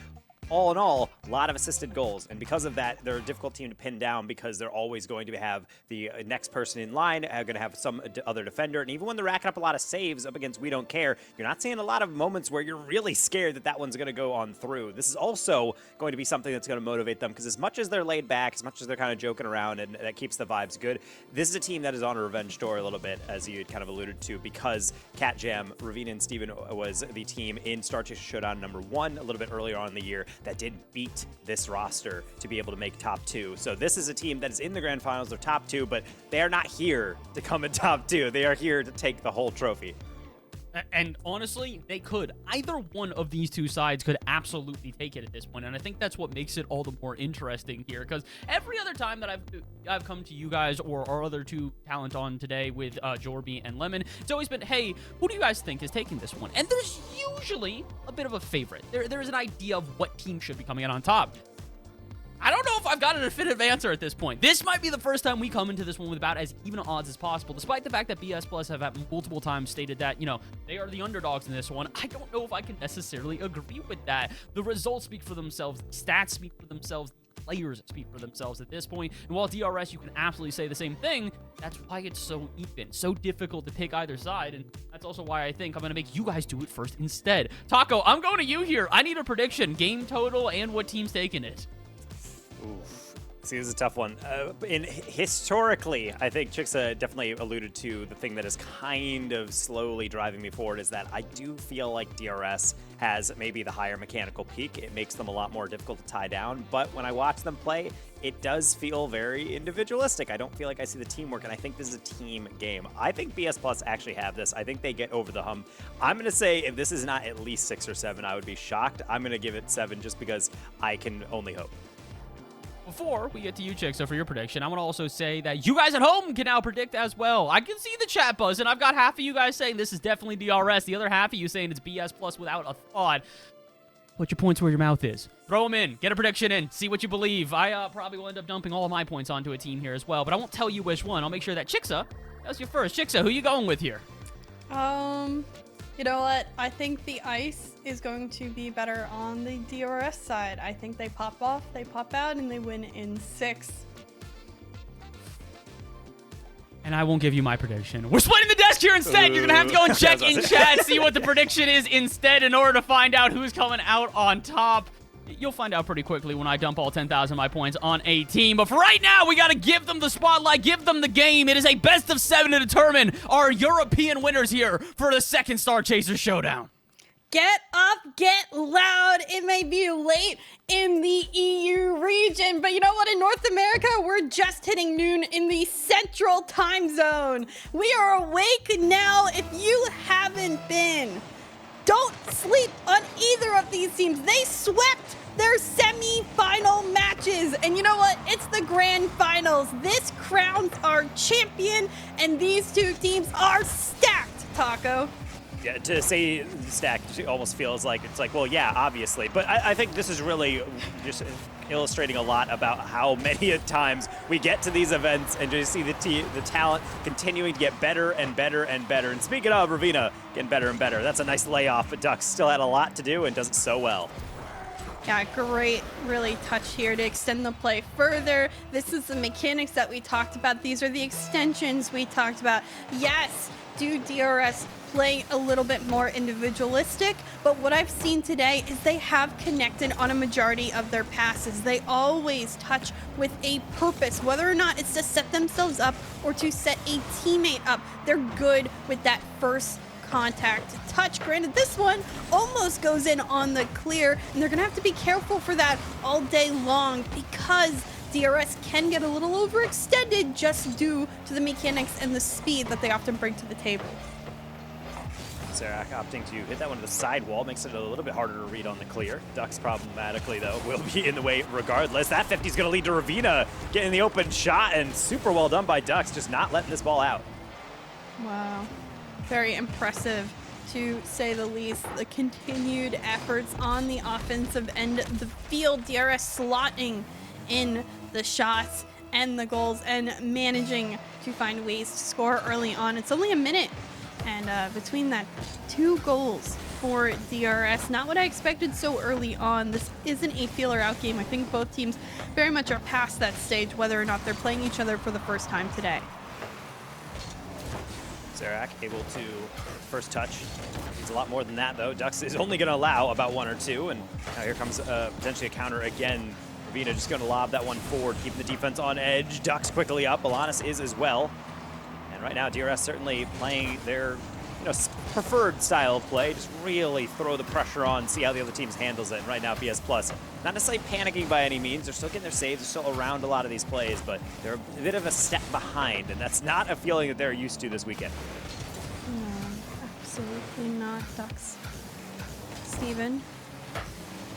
all in all, a lot of assisted goals, and because of that, they're a difficult team to pin down because they're always going to have the next person in line, going to have some other defender, and even when they're racking up a lot of saves up against We Don't Care, you're not seeing a lot of moments where you're really scared that that one's going to go on through. This is also going to be something that's going to motivate them because as much as they're laid back, as much as they're kind of joking around, and that keeps the vibes good, this is a team that is on a revenge tour a little bit, as you had kind of alluded to, because Cat Jam, Ravina, and Steven was the team in Star Chaser Showdown #1 a little bit earlier on in the year that did beat this roster to be able to make top 2. So this is a team that is in the grand finals. They're top 2, but they are not here to come in top 2. They are here to take the whole trophy. And honestly, they could. Either one of these two sides could absolutely take it at this point, and I think that's what makes it all the more interesting here, because every other time that I've come to you guys or our other two talent on today with Jorby and Lemon, it's always been, hey, who do you guys think is taking this one? And there's usually a bit of a favorite. There's an idea of what team should be coming out on top. I don't know if I've got a definitive answer at this point. This might be the first time we come into this one with about as even odds as possible, despite the fact that BS Plus have at multiple times stated that, you know, they are the underdogs in this one. I don't know if I can necessarily agree with that. The results speak for themselves. The stats speak for themselves. The players speak for themselves at this point. And while DRS, you can absolutely say the same thing, that's why it's so even, so difficult to pick either side. And that's also why I think I'm going to make you guys do it first instead. Taco, I'm going to you here. I need a prediction, game total, and what team's taking it. Oof. See, this is a tough one. Historically, I think Chixa definitely alluded to the thing that is kind of slowly driving me forward is that I do feel like DRS has maybe the higher mechanical peak. It makes them a lot more difficult to tie down, but when I watch them play, it does feel very individualistic. I don't feel like I see the teamwork, and I think this is a team game. I think BS Plus actually have this. I think they get over the hump. I'm going to say if this is not at least 6 or 7, I would be shocked. I'm going to give it 7 just because I can only hope. Before we get to you, Chicksa, for your prediction, I want to also say that you guys at home can now predict as well. I can see the chat buzz, and I've got half of you guys saying this is definitely DRS. The other half of you saying it's BS Plus without a thought. Put your points where your mouth is. Throw them in. Get a prediction in. See what you believe. I probably will end up dumping all of my points onto a team here as well, but I won't tell you which one. I'll make sure that Chicksa, that's your first. Chicksa, who you going with here? You know what? I think the ice is going to be better on the DRS side. I think they pop off, they pop out, and they win in 6. And I won't give you my prediction. We're splitting the desk here instead. You're going to have to go and check in chat, see what the prediction is instead in order to find out who's coming out on top. You'll find out pretty quickly when I dump all 10,000 of my points on a team. But for right now, we got to give them the spotlight, give them the game. It is a best of 7 to determine our European winners here for the second Star Chaser Showdown. Get up, get loud. It may be late in the EU region, but you know what? In North America, we're just hitting noon in the central time zone. We are awake now if you haven't been. Don't sleep on either of these teams. They swept their semi-final matches. And you know what? It's the grand finals. This crowns our champion, and these two teams are stacked, Taco. Yeah, to say stacked almost feels like it's like, well, yeah, obviously. But I think this is really just illustrating a lot about how many times we get to these events and just see the talent continuing to get better and better and better. And speaking of Ravina getting better and better, that's a nice layoff, but Ducks still had a lot to do and does it so well. Yeah, great, really touch here to extend the play further. This is the mechanics that we talked about. These are the extensions we talked about. Yes, do DRS play a little bit more individualistic, but what I've seen today is they have connected on a majority of their passes. They always touch with a purpose, whether or not it's to set themselves up or to set a teammate up. They're good with that first contact touch. Granted, this one almost goes in on the clear, and they're gonna have to be careful for that all day long because DRS can get a little overextended just due to the mechanics and the speed that they often bring to the table. Serac opting to hit that one to the sidewall makes it a little bit harder to read on the clear. Ducks problematically, though, will be in the way regardless. That 50 is going to lead to Ravina getting the open shot, and super well done by Ducks, just not letting this ball out. Wow. Very impressive, to say the least. The continued efforts on the offensive end of the field. DRS slotting in the shots and the goals and managing to find ways to score early on. It's only a minute. And between that, 2 goals for DRS. Not what I expected so early on. This isn't a feel-or-out game. I think both teams very much are past that stage, whether or not they're playing each other for the first time today. Serac able to first touch. Needs a lot more than that, though. Ducks is only going to allow about 1 or 2, and now here comes potentially a counter again. Ravina just going to lob that one forward, keeping the defense on edge. Ducks quickly up. Alanis is as well. Right now, DRS certainly playing their preferred style of play. Just really throw the pressure on, see how the other teams handles it. And right now, BS Plus, not necessarily panicking by any means. They're still getting their saves. They're still around a lot of these plays, but they're a bit of a step behind, and that's not a feeling that they're used to this weekend. No, absolutely not, Ducks. Steven.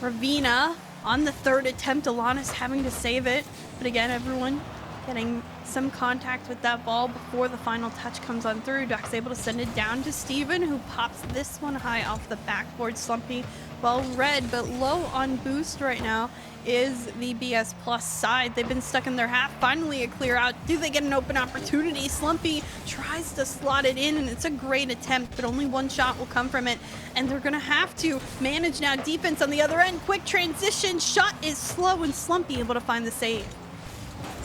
Ravina on the 3rd attempt. Alanis having to save it. But again, everyone getting some contact with that ball before the final touch comes on through. Ducks able to send it down to Steven, who pops this one high off the backboard. Slumpy, well read, but low on boost right now is the BS Plus side. They've been stuck in their half. Finally a clear out. Do they get an open opportunity? Slumpy tries to slot it in, and it's a great attempt, but only 1 shot will come from it. And they're gonna have to manage now defense on the other end. Quick transition. Shot is slow, and Slumpy able to find the save.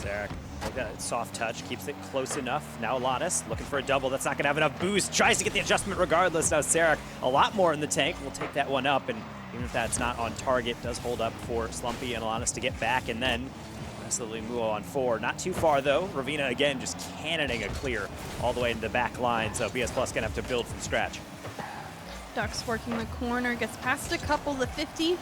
Zarek, that soft touch, keeps it close enough. Now Alanis looking for a double. That's not going to have enough boost. Tries to get the adjustment regardless. Now Sarek, a lot more in the tank. We'll take that one up, and even if that's not on target, does hold up for Slumpy and Alanis to get back, and then absolutely move on 4. Not too far, though. Ravina, again, just cannoning a clear all the way into the back line, so BS Plus going to have to build from scratch. Ducks working the corner, gets past a couple. The 50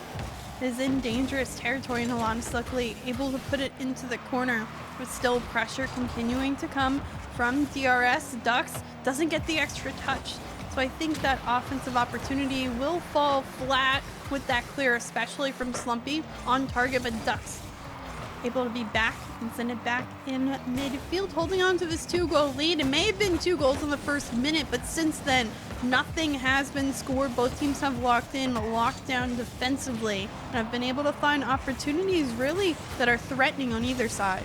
is in dangerous territory, and Alanis luckily able to put it into the corner, but still pressure continuing to come from DRS. Ducks doesn't get the extra touch, so I think that offensive opportunity will fall flat with that clear, especially from Slumpy on target, but Ducks able to be back and send it back in midfield, holding on to this 2-goal lead. It may have been 2 goals in the first minute, but since then, nothing has been scored. Both teams have locked down defensively, and have been able to find opportunities really that are threatening on either side.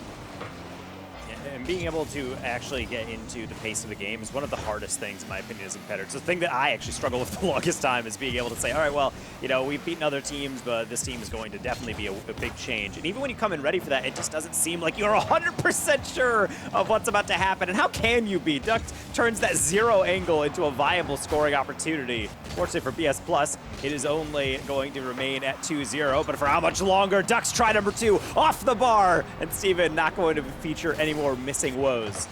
And being able to actually get into the pace of the game is one of the hardest things, in my opinion, as a competitor. It's the thing that I actually struggle with the longest time, is being able to say, all right, well, you know, we've beaten other teams, but this team is going to definitely be a big change. And even when you come in ready for that, it just doesn't seem like you're 100% sure of what's about to happen. And how can you be? Ducks turns that 0 angle into a viable scoring opportunity. Fortunately for BS Plus, it is only going to remain at 2-0, but for how much longer? Ducks try number 2 off the bar, and Steven not going to feature any more missing woes.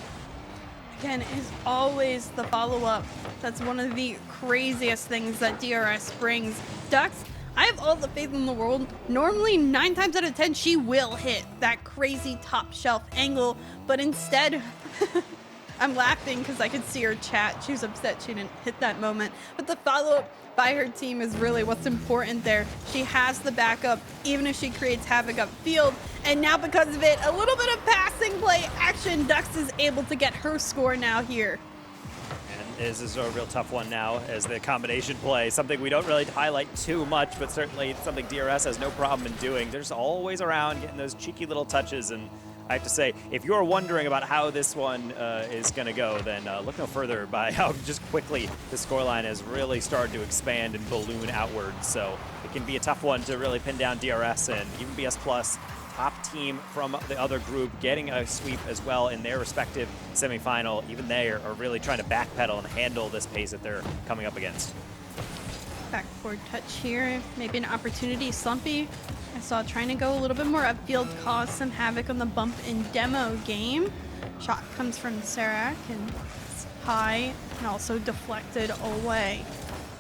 Again, is always the follow-up. That's one of the craziest things that DRS brings. Ducks, I have all the faith in the world. Normally, 9 times out of 10, she will hit that crazy top shelf angle, but instead, I'm laughing because I could see her chat. She was upset she didn't hit that moment. But the follow-up by her team is really what's important there. She has the backup, even if she creates havoc upfield. And now because of it, a little bit of passing play action, Ducks is able to get her score now here. And this is a real tough one now, as the combination play, something we don't really highlight too much, but certainly something DRS has no problem in doing. They're just always around getting those cheeky little touches, and I have to say, if you're wondering about how this one is going to go, then look no further by how just quickly the scoreline has really started to expand and balloon outwards. So it can be a tough one to really pin down DRS, and even BS Plus, top team from the other group, getting a sweep as well in their respective semifinal. Even they are really trying to backpedal and handle this pace that they're coming up against. Backboard touch here, maybe an opportunity. Slumpy, I saw trying to go a little bit more upfield, cause some havoc on the bump in demo game. Shot comes from Serac and it's high and also deflected away.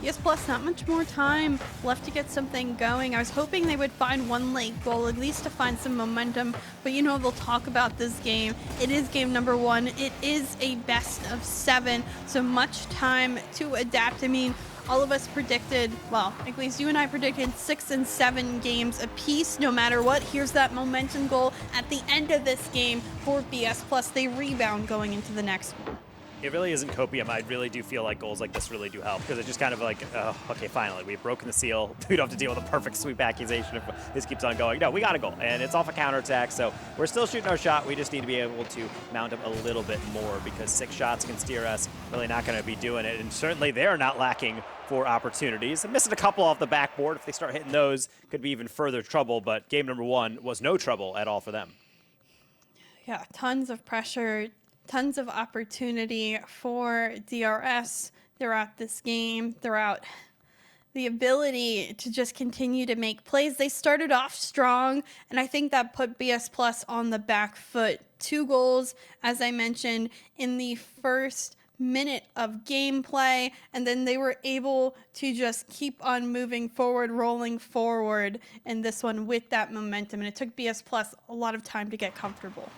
Yes, plus not much more time left to get something going. I was hoping they would find one late goal, at least to find some momentum, but you know they'll talk about this game. It is game number 1. It is a best of 7, so much time to adapt. I mean, all of us predicted, well, at least you and I predicted 6 and 7 games apiece, no matter what. Here's that momentum goal at the end of this game for BS Plus. They rebound going into the next one. It really isn't copium. I really do feel like goals like this really do help, because it's just kind of like, okay, finally, we've broken the seal. We don't have to deal with a perfect sweep accusation if this keeps on going. No, we got a goal, and it's off a counterattack, so we're still shooting our shot. We just need to be able to mount up a little bit more, because 6 shots against DRS really not going to be doing it, and certainly they're not lacking for opportunities. And missing a couple off the backboard. If they start hitting those, could be even further trouble, but game number 1 was no trouble at all for them. Yeah, tons of pressure, tons of opportunity for DRS throughout this game, throughout the ability to just continue to make plays. They started off strong, and I think that put BS Plus on the back foot. 2 goals, as I mentioned, in the first minute of gameplay, and then they were able to just keep on moving forward, rolling forward in this one with that momentum, and it took BS Plus a lot of time to get comfortable.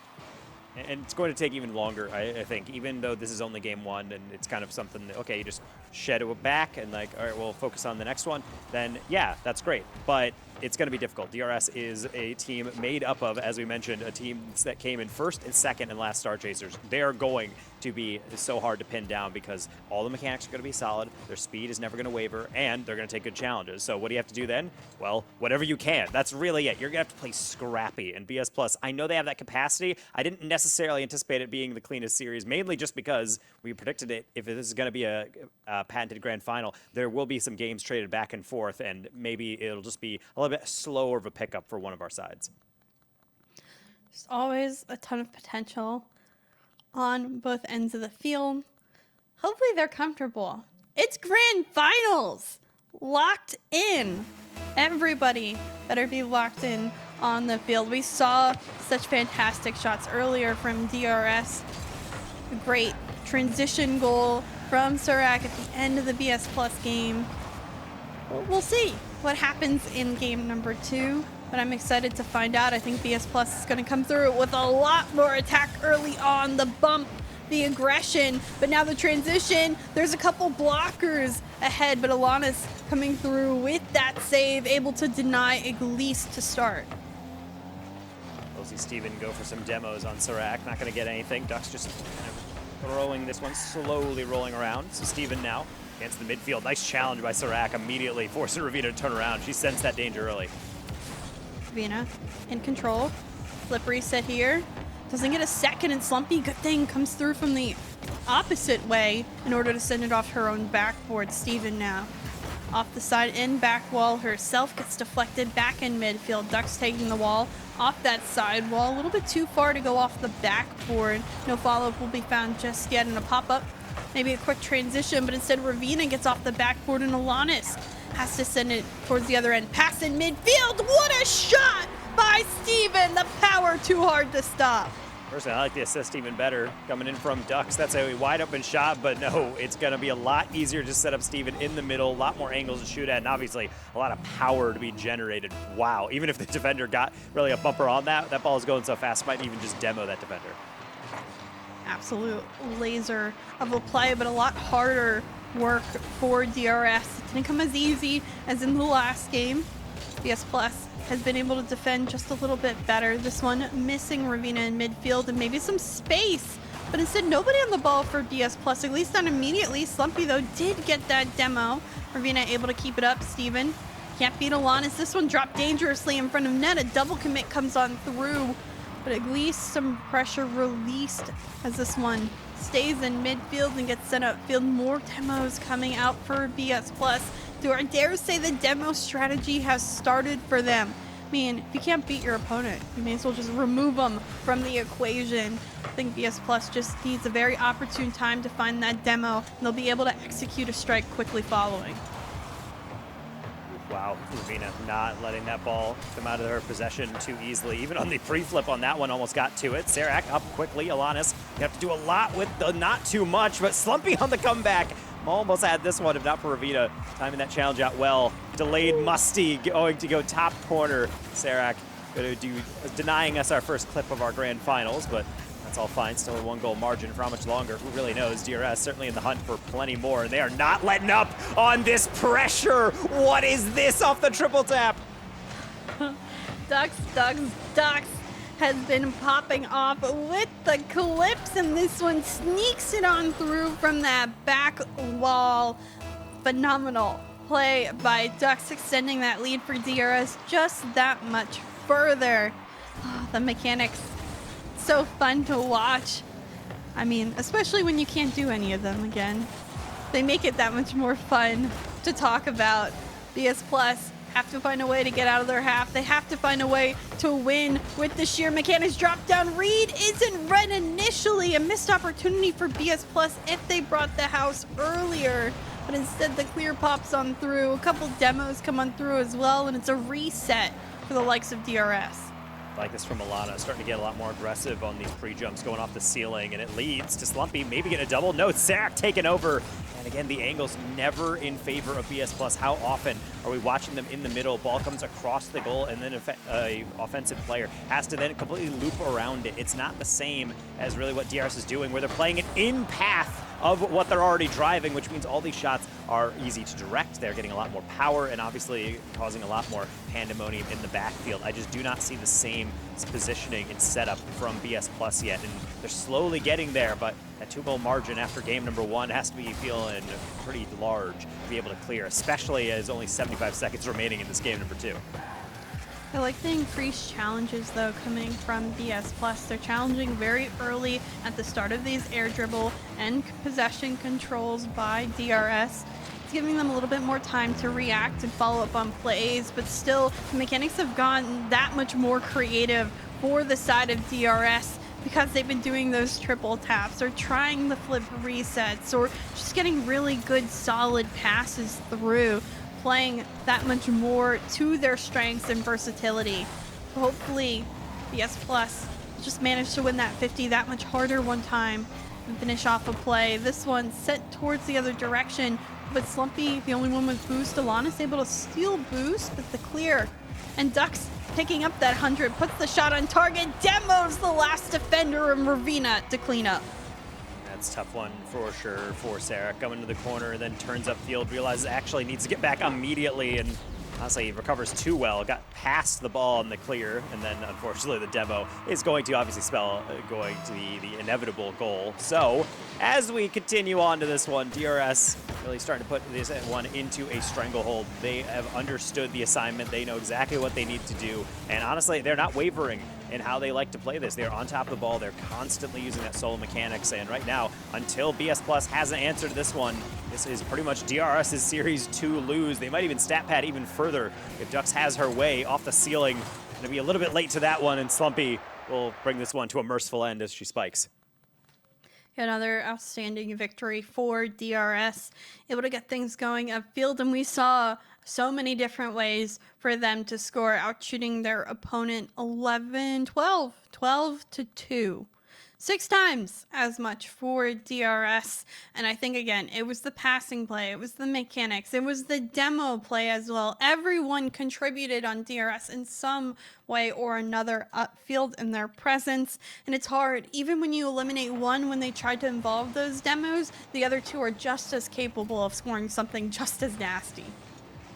And it's going to take even longer, I think, even though this is only game 1 and it's kind of something that, okay, you just shed it back and like, all right, we'll focus on the next one, then yeah, that's great. But it's going to be difficult. DRS is a team made up of, as we mentioned, a team that came in first and second and last Star Chasers. They are going to be so hard to pin down because all the mechanics are going to be solid, their speed is never going to waver, and they're going to take good challenges. So what do you have to do then? Well, whatever you can. That's really it. You're going to have to play scrappy. And BS Plus, I know they have that capacity. I didn't necessarily anticipate it being the cleanest series, mainly just because we predicted it. If this is going to be a patented grand final, there will be some games traded back and forth, and maybe it'll just be a little bit slower of a pickup for one of our sides. There's always a ton of potential on both ends of the field. Hopefully they're comfortable. It's grand finals. Locked in. Everybody better be locked in on the field. We saw such fantastic shots earlier from DRS. A great transition goal from Serac at the end of the BS Plus game. We'll see what happens in game number 2. But I'm excited to find out. I think BS Plus is going to come through with a lot more attack early on. The bump, the aggression, but now the transition. There's a couple blockers ahead, but Alana's coming through with that save, able to deny Iglesias to start. We'll see Steven go for some demos on Serac. Not going to get anything. Ducks just kind of throwing this one, slowly rolling around. So Steven now against the midfield. Nice challenge by Serac, immediately forcing Ravina to turn around. She sensed that danger early. Ravina in control. Flip reset here. Doesn't get a second, and Slumpy, good thing, comes through from the opposite way in order to send it off her own backboard. Steven now off the side in back wall herself, gets deflected back in midfield. Ducks taking the wall off that side wall, a little bit too far to go off the backboard. No follow-up will be found just yet in a pop-up. Maybe a quick transition, but instead Ravina gets off the backboard and Alanis has to send it towards the other end. Pass in midfield. What a shot by Steven. The power too hard to stop. Personally, I like the assist even better coming in from Ducks. That's a wide open shot, but no, it's going to be a lot easier to set up Steven in the middle, a lot more angles to shoot at, and obviously a lot of power to be generated. Wow, even if the defender got really a bumper on that ball is going so fast, might even just demo that defender. Absolute laser of a play, but a lot harder work for DRS. It didn't come as easy as in the last game. BS Plus has been able to defend just a little bit better. This one missing Ravina in midfield and maybe some space, but instead nobody on the ball for BS Plus, at least not immediately. Slumpy though did get that demo. Ravina able to keep it up. Steven can't beat Alanis. This one dropped dangerously in front of net. A double commit comes on through, but at least some pressure released as this one stays in midfield and gets sent upfield. More demos coming out for BS Plus. Do I dare say the demo strategy has started for them? I mean, if you can't beat your opponent, you may as well just remove them from the equation. I think BS Plus just needs a very opportune time to find that demo, and they'll be able to execute a strike quickly following. Wow, Ravina not letting that ball come out of her possession too easily. Even on the pre-flip on that one, almost got to it. Serac up quickly. Alanis, you have to do a lot with the not too much, but Slumpy on the comeback. Almost had this one, if not for Ravina timing that challenge out well. Delayed Musty going to go top corner. Serac going to denying us our first clip of our grand finals, but that's all fine. Still a 1-goal margin for how much longer? Who really knows? DRS certainly in the hunt for plenty more, and they are not letting up on this pressure. What is this off the triple tap? Ducks has been popping off with the clips, and this one sneaks it on through from that back wall. Phenomenal play by Ducks, extending that lead for DRS just that much further. Oh, the mechanics, so fun to watch. I mean, especially when you can't do any of them again. They make it that much more fun to talk about. BS Plus have to find a way to get out of their half. They have to find a way to win with the sheer mechanics. Drop down read isn't red initially. A missed opportunity for BS Plus if they brought the house earlier, but instead the clear pops on through. A couple demos come on through as well, and it's a reset for the likes of DRS. Like this from Alana, starting to get a lot more aggressive on these pre-jumps, going off the ceiling, and it leads to Slumpy maybe get a double. No, Serac taking over. And again, the angle's never in favor of BS Plus. How often are we watching them in the middle? Ball comes across the goal, and then an offensive player has to then completely loop around it. It's not the same as really what DRS is doing, where they're playing it in path of what they're already driving, which means all these shots are easy to direct. They're getting a lot more power and obviously causing a lot more pandemonium in the backfield. I just do not see the same positioning and setup from BS Plus yet, and they're slowly getting there, but that 2-goal margin after game number 1 has to be feeling pretty large to be able to clear, especially as only 75 seconds remaining in this game number 2. I like the increased challenges though coming from BS Plus. They're challenging very early at the start of these air dribble and possession controls by DRS. It's giving them a little bit more time to react and follow up on plays, but still the mechanics have gone that much more creative for the side of DRS because they've been doing those triple taps or trying the flip resets or just getting really good solid passes through, playing that much more to their strengths and versatility. Hopefully, BS Plus just managed to win that 50 that much harder one time and finish off a play. This one sent towards the other direction, but Slumpy, the only one with boost. Alana's able to steal boost with the clear. And Ducks picking up that 100, puts the shot on target, demos the last defender, and Ravina to clean up. That's a tough one for sure for Sarah. Coming to the corner, then turns upfield, realizes actually needs to get back immediately, and Honestly, he recovers too well, got past the ball in the clear, and then unfortunately the demo is going to obviously spell going to be the inevitable goal. So as we continue on to this one, DRS really starting to put this one into a stranglehold. They have understood the assignment. They know exactly what they need to do, and honestly, they're not wavering in how they like to play this. They're on top of the ball. They're constantly using that solo mechanics, and right now, until BS Plus has an answer to this one, this is pretty much DRS's Series 2 lose. They might even stat pad even further if Dux has her way off the ceiling. Gonna be a little bit late to that one, and Slumpy will bring this one to a merciful end as she spikes. Another outstanding victory for DRS, able to get things going upfield, and we saw so many different ways for them to score, out shooting their opponent 12 to 2. 6 times as much for DRS. And I think, again, it was the passing play, it was the mechanics, it was the demo play as well. Everyone contributed on DRS in some way or another upfield in their presence. And it's hard, even when you eliminate one when they tried to involve those demos, the other two are just as capable of scoring something just as nasty.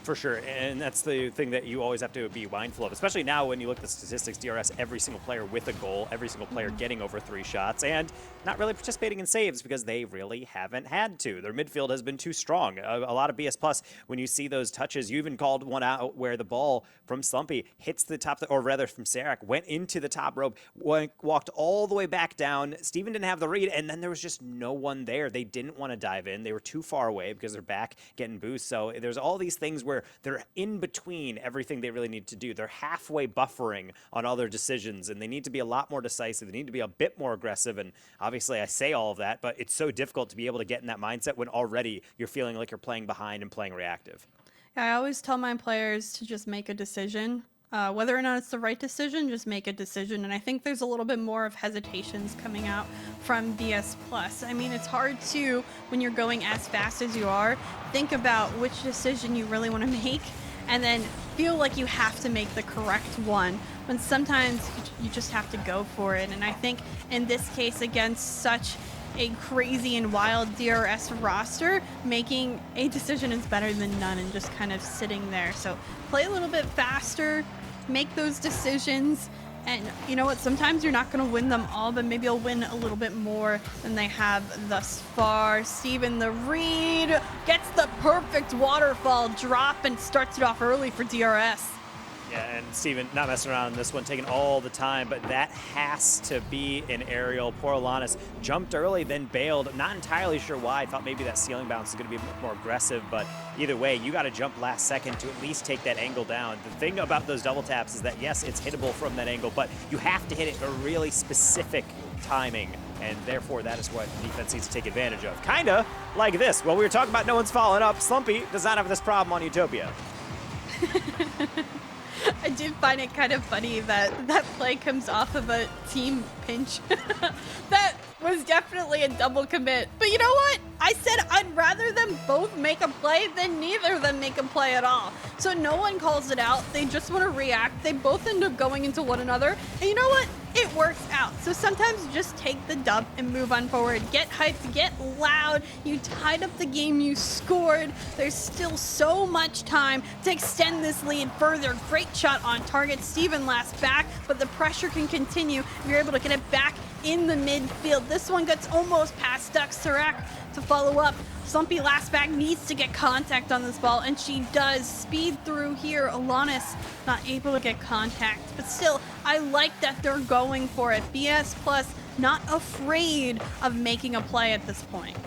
For sure, and that's the thing that you always have to be mindful of, especially now when you look at the statistics. DRS, every single player with a goal, every single player getting over 3 shots, and not really participating in saves because they really haven't had to. Their midfield has been too strong. A lot of BS Plus, when you see those touches, you even called one out where the ball from Slumpy hits the top, or rather from Sarek, went into the top rope, walked all the way back down. Steven didn't have the read, and then there was just no one there. They didn't want to dive in. They were too far away because they're back getting boosts. So there's all these things where they're in between everything they really need to do. They're halfway buffering on all their decisions, and they need to be a lot more decisive. They need to be a bit more aggressive, and obviously I say all of that, but it's so difficult to be able to get in that mindset when already you're feeling like you're playing behind and playing reactive. Yeah, I always tell my players to just make a decision. Whether or not it's the right decision, just make a decision. And I think there's a little bit more of hesitations coming out from BS Plus. I mean, it's hard to, when you're going as fast as you are, think about which decision you really want to make and then feel like you have to make the correct one, when sometimes you just have to go for it. And I think in this case, against such a crazy and wild DRS roster, making a decision is better than none and just kind of sitting there. So play a little bit faster, make those decisions, and you know what, sometimes you're not going to win them all, but maybe you'll win a little bit more than they have thus far. Steven, the read, gets the perfect waterfall drop and starts it off early for DRS. Yeah, and Steven not messing around on this one, taking all the time, but that has to be an aerial. Poor Alanis jumped early, then bailed. Not entirely sure why. I thought maybe that ceiling bounce is going to be a bit more aggressive, but either way, you got to jump last second to at least take that angle down. The thing about those double taps is that, yes, it's hittable from that angle, but you have to hit it a really specific timing, and therefore that is what the defense needs to take advantage of. Kinda like this. Well, we were talking about no one's following up. Slumpy does not have this problem on Utopia. I did find it kind of funny that that play comes off of a team pinch. That was definitely a double commit. But you know what? I said I'd rather them both make a play than neither of them make a play at all. So no one calls it out. They just want to react. They both end up going into one another. And you know what? It works out. So sometimes just take the dub and move on forward. Get hyped, get loud. You tied up the game, you scored. There's still so much time to extend this lead further. Great shot on target. Steven last back, but the pressure can continue if you're able to get it back in the midfield. This one gets almost past Dux Serac to follow up. Slumpy last back needs to get contact on this ball, and she does. Speed through here. Alanis not able to get contact, but still, I like that they're going for it. BS Plus not afraid of making a play at this point.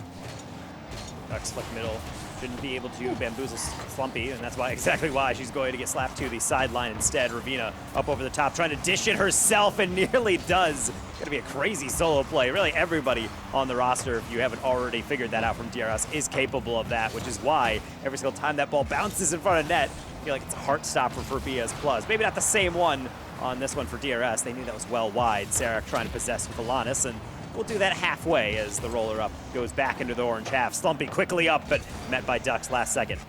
Dux flick middle. Shouldn't be able to bamboozle Slumpy, and that's exactly why she's going to get slapped to the sideline instead. Ravina up over the top, trying to dish it herself, and nearly does. Gonna be a crazy solo play. Really, everybody on the roster, if you haven't already figured that out from DRS, is capable of that, which is why every single time that ball bounces in front of net, I feel like it's a heart stopper for BS Plus. Maybe not the same one on this one for DRS. They knew that was well wide. Sarek trying to possess with Alanis, and we'll do that halfway as the roller up goes back into the orange half. Slumpy quickly up, but met by Dux last second.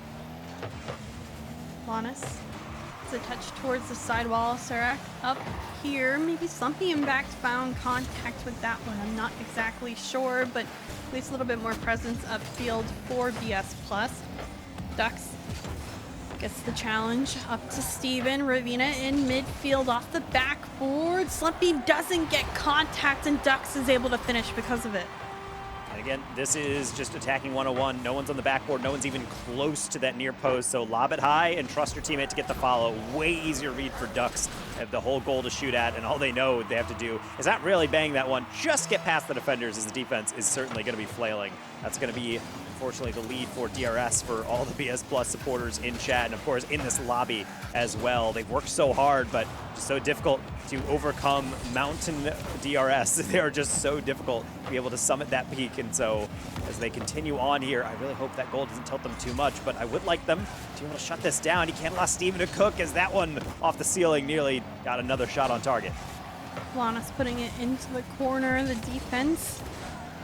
Alanis. It's a touch towards the sidewall. Serac up here. Maybe Slumpy in fact found contact with that one. I'm not exactly sure, but at least a little bit more presence upfield for BS Plus. Dux Gets the challenge up to Steven. Ravina in midfield off the backboard. Slumpy doesn't get contact, and Dux is able to finish because of it. And again, this is just attacking 101. No one's on the backboard. No one's even close to that near post. So lob it high and trust your teammate to get the follow. Way easier read for Dux. They have the whole goal to shoot at, and all they know they have to do is not really bang that one. Just get past the defenders, as the defense is certainly going to be flailing. That's going to be, unfortunately, the lead for DRS for all the BS Plus supporters in chat, and of course in this lobby as well. They've worked so hard, but just so difficult to overcome mountain DRS. They are just so difficult to be able to summit that peak, and so as they continue on here, I really hope that goal doesn't tilt them too much, but I would like them to be able to shut this down. You can't allow Steven to cook, as that one off the ceiling nearly got another shot on target. Lana's putting it into the corner. The defense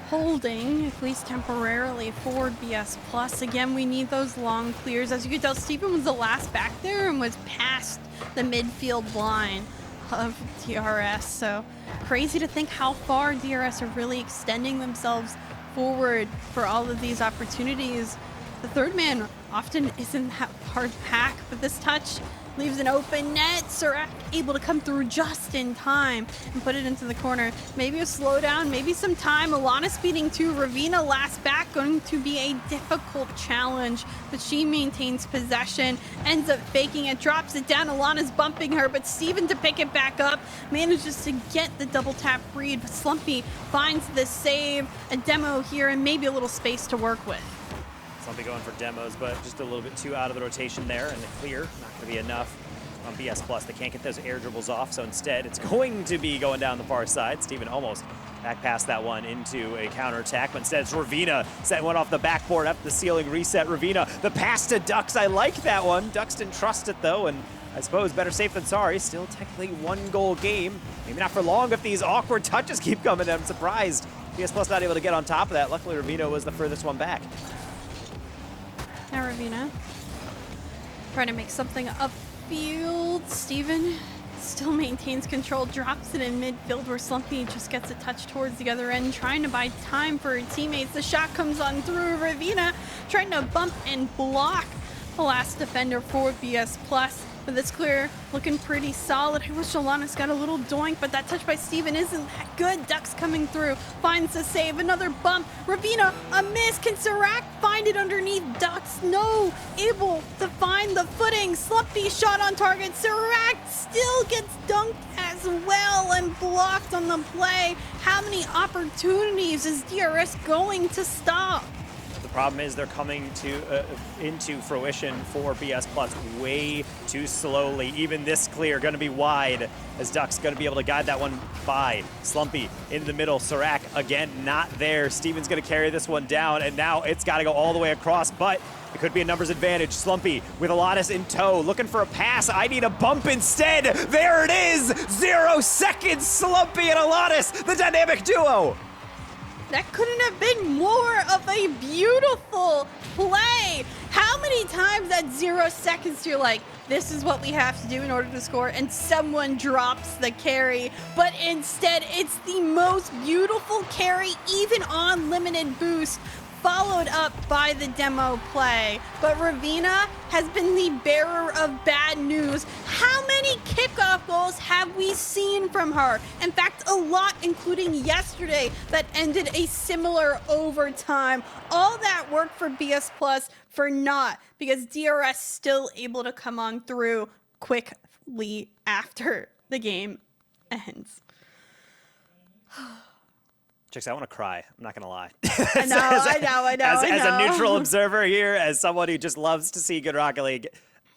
holding, at least temporarily, for BS Plus. Again, we need those long clears. As you can tell, Steven was the last back there and was past the midfield line of DRS. So crazy to think how far DRS are really extending themselves forward for all of these opportunities. The third man often isn't that hard to hack, but this touch leaves an open net. Serac able to come through just in time and put it into the corner. Maybe a slowdown, maybe some time. Alana speeding to Ravina last back, going to be a difficult challenge, but she maintains possession, ends up faking it, drops it down. Alana's bumping her, but Steven to pick it back up, manages to get the double tap read, but Slumpy finds the save, a demo here, and maybe a little space to work with. Slumpy going for demos, but just a little bit too out of the rotation there, and the clear not going to be enough on BS Plus. They can't get those air dribbles off, so instead it's going to be going down the far side. Steven almost back past that one into a counterattack, but instead it's Ravina setting one off the backboard up the ceiling, reset Ravina. The pass to Dux, I like that one. Dux didn't trust it though, and I suppose better safe than sorry. Still technically 1-goal game. Maybe not for long if these awkward touches keep coming. I'm surprised BS Plus not able to get on top of that. Luckily Ravina was the furthest one back. Now Ravina trying to make something upfield. Steven still maintains control, drops it in midfield where Slumpy just gets a touch towards the other end, trying to buy time for her teammates. The shot comes on through. Ravina trying to bump and block the last defender for BS Plus. But this clear looking pretty solid. I wish Alana's got a little doink, but that touch by Steven isn't that good. Dux coming through, finds the save, another bump. Ravina, a miss. Can Serac find it underneath Dux? No, able to find the footing. Slumpy shot on target. Serac still gets dunked as well and blocked on the play. How many opportunities is DRS going to stop? The problem is they're coming to into fruition for BS Plus way too slowly. Even this clear going to be wide, as Duck's going to be able to guide that one by. Slumpy in the middle. Serac again not there. Steven's going to carry this one down, and now it's got to go all the way across, but it could be a numbers advantage. Slumpy with Alanis in tow, looking for a pass. I need a bump instead. There it is. 0 seconds. Slumpy and Alanis, the dynamic duo. That couldn't have been more of a beautiful play. How many times at 0 seconds you're like, this is what we have to do in order to score, and someone drops the carry. But instead, it's the most beautiful carry, even on limited boost, followed up by the demo play. But Ravina has been the bearer of bad news. How many kickoff goals have we seen from her? In fact, a lot, including yesterday, that ended a similar overtime. All that work for BS Plus for naught, because DRS still able to come on through quickly after the game ends. Chicks, I want to cry. I'm not going to lie. I know. As a neutral observer here, as someone who just loves to see good Rocket League,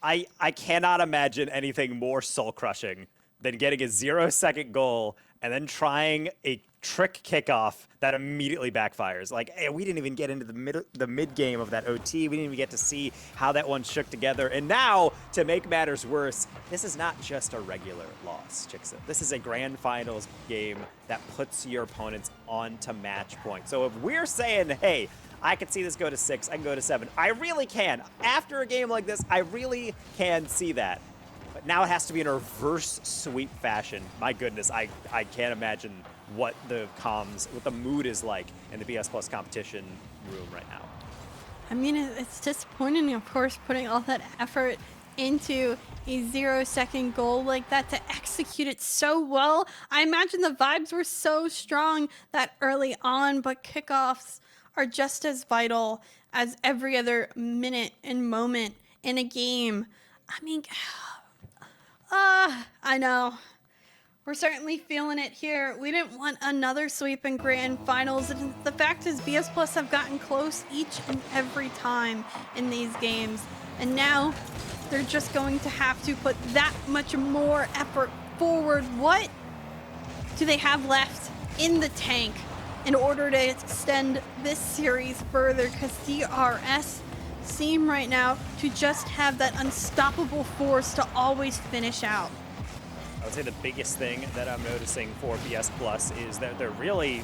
I cannot imagine anything more soul-crushing than getting a 0-second goal and then trying a trick kickoff that immediately backfires. Like, hey, we didn't even get into the mid game of that OT. We didn't even get to see how that one shook together. And now, to make matters worse, this is not just a regular loss, Chicksa. This is a grand finals game that puts your opponents onto match point. So if we're saying, hey, I can see this go to 6, I can go to 7, I really can. After a game like this, I really can see that. But now it has to be in a reverse sweep fashion. My goodness, I can't imagine what the mood is like in the BS Plus competition room right now. I mean, it's disappointing, of course, putting all that effort into a 0-second goal like that to execute it so well. I imagine the vibes were so strong that early on, but kickoffs are just as vital as every other minute and moment in a game. I mean, I know. We're certainly feeling it here. We didn't want another sweep in grand finals. And the fact is, BS Plus have gotten close each and every time in these games. And now they're just going to have to put that much more effort forward. What do they have left in the tank in order to extend this series further? Because DRS seem right now to just have that unstoppable force to always finish out. I would say the biggest thing that I'm noticing for BS Plus is that they're really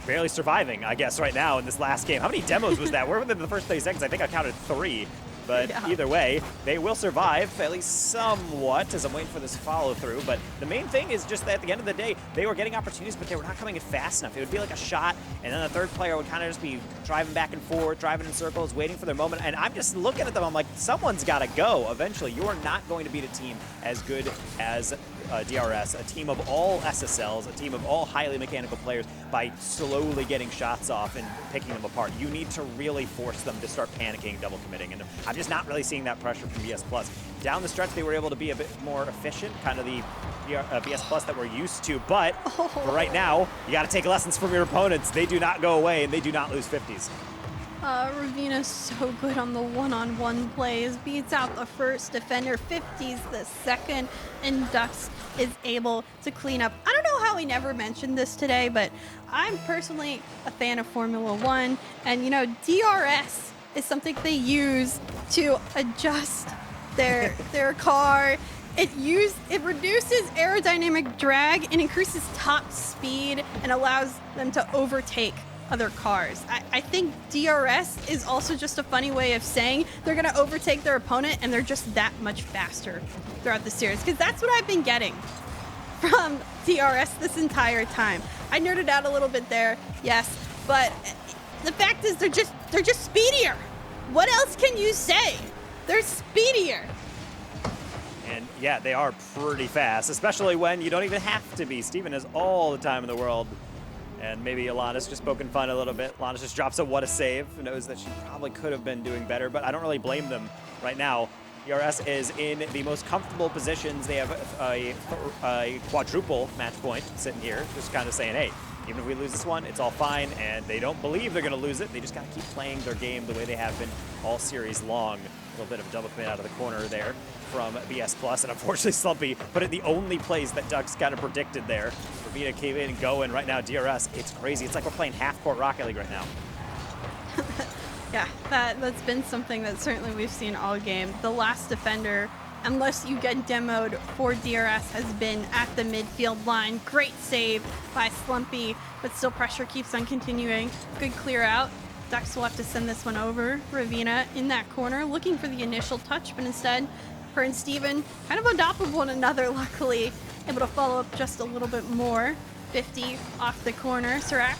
barely surviving, I guess, right now in this last game. How many demos was that? We're within the first 30 seconds. I think I counted 3. But either way, they will survive, at least somewhat, as I'm waiting for this follow-through. But the main thing is just that at the end of the day, they were getting opportunities, but they were not coming in fast enough. It would be like a shot, and then the third player would kind of just be driving back and forth, driving in circles, waiting for their moment. And I'm just looking at them, I'm like, someone's got to go eventually. You are not going to beat a team as good as DRS, a team of all SSLs, a team of all highly mechanical players, by slowly getting shots off and picking them apart. You need to really force them to start panicking, double committing, and I'm just not really seeing that pressure from BS Plus. Down the stretch, they were able to be a bit more efficient, kind of the BS Plus that we're used to, but for right now, you got to take lessons from your opponents. They do not go away, and they do not lose 50s. Ravina's so good on the one-on-one plays, beats out the first defender, 50s the second, and Dux is able to clean up. I don't know how we never mentioned this today, but I'm personally a fan of Formula One, and you know, DRS is something they use to adjust their car. It reduces aerodynamic drag and increases top speed and allows them to overtake other cars. I think DRS is also just a funny way of saying they're going to overtake their opponent and they're just that much faster throughout the series, because that's what I've been getting from DRS this entire time. I nerded out a little bit there, yes, but the fact is they're just speedier. What else can you say? They're speedier. And yeah, they are pretty fast, especially when you don't even have to be. Steven has all the time in the world. And maybe Alana's just poking fun a little bit. Alana just drops a what a save, knows that she probably could have been doing better, but I don't really blame them right now. DRS is in the most comfortable positions. They have a quadruple match point sitting here, just kind of saying, hey, even if we lose this one, it's all fine, and they don't believe they're going to lose it. They just got to keep playing their game the way they have been all series long. A little bit of double commit out of the corner there from BS Plus, and unfortunately Slumpy put it in the only place that Ducks kind of predicted there. Ravina came in and going right now. DRS, it's crazy. It's like we're playing half-court Rocket League right now. Yeah, that's been something that certainly we've seen all game. The last defender, unless you get demoed for DRS, has been at the midfield line. Great save by Slumpy, but still pressure keeps on continuing. Good clear out. Ducks will have to send this one over. Ravina in that corner, looking for the initial touch, but instead, her and Steven kind of on top of one another, luckily. Able to follow up just a little bit more. 50 off the corner. Serac,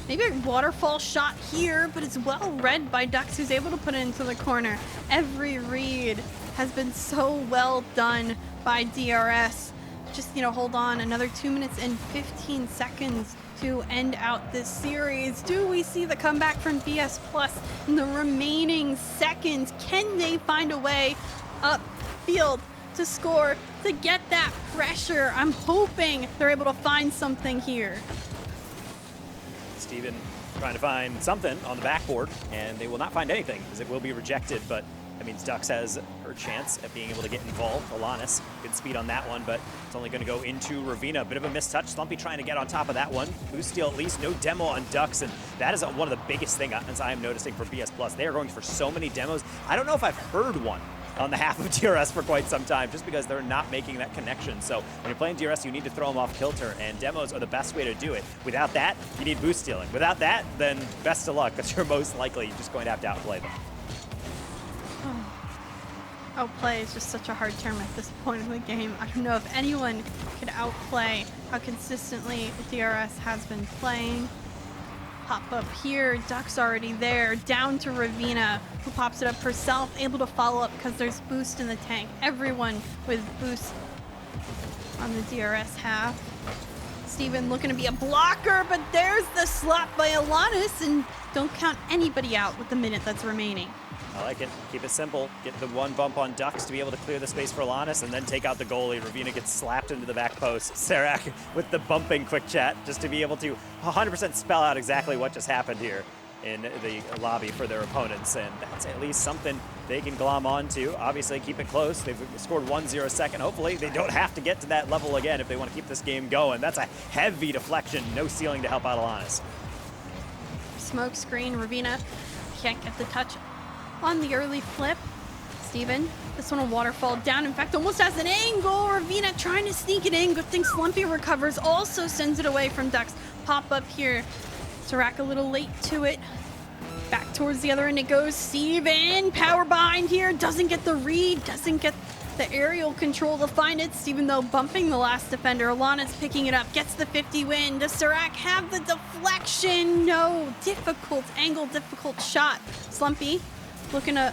maybe a waterfall shot here, but it's well read by Dux, who's able to put it into the corner. Every read has been so well done by DRS. Just, hold on, another 2 minutes and 15 seconds to end out this series. Do we see the comeback from BS Plus in the remaining seconds? Can they find a way upfield to score, to get that pressure? I'm hoping they're able to find something here. Steven trying to find something on the backboard, and they will not find anything, as it will be rejected, but that means Dux has her chance at being able to get involved. Alanis, good speed on that one, but it's only going to go into Ravina. A bit of a mistouch. Slumpy trying to get on top of that one. Boost steal at least. No demo on Dux, and that is one of the biggest things I am noticing for BS Plus. They are going for so many demos. I don't know if I've heard one on the half of DRS for quite some time, just because they're not making that connection. So when you're playing DRS, you need to throw them off kilter, and demos are the best way to do it. Without that, you need boost stealing. Without that, then best of luck, because you're most likely just going to have to outplay them. Outplay is just such a hard term at this point in the game. I don't know if anyone could outplay how consistently DRS has been playing. Pop up here. Duck's already there. Down to Ravina, who pops it up herself. Able to follow up because there's boost in the tank. Everyone with boost on the DRS half. Steven looking to be a blocker, but there's the slap by Alanis, and don't count anybody out with the minute that's remaining. I like it. Keep it simple. Get the one bump on Ducks to be able to clear the space for Alanis and then take out the goalie. Ravina gets slapped into the back post. Serac with the bumping quick chat just to be able to 100% spell out exactly what just happened here in the lobby for their opponents. And that's at least something they can glom onto. Obviously, keep it close. They've scored 1-0 second. Hopefully, they don't have to get to that level again if they want to keep this game going. That's a heavy deflection. No ceiling to help out Alanis. Smoke screen. Ravina can't get the touch on the early flip. Steven, this one will waterfall down. In fact, almost has an angle. Ravina trying to sneak it in. Good thing Slumpy recovers. Also sends it away from Ducks. Pop up here. Serac a little late to it. Back towards the other end it goes. Steven, power behind here. Doesn't get the read. Doesn't get the aerial control to find it. Steven, though, bumping the last defender. Alana's picking it up. Gets the 50 win. Does Serac have the deflection? No. Difficult angle, difficult shot. Slumpy looking to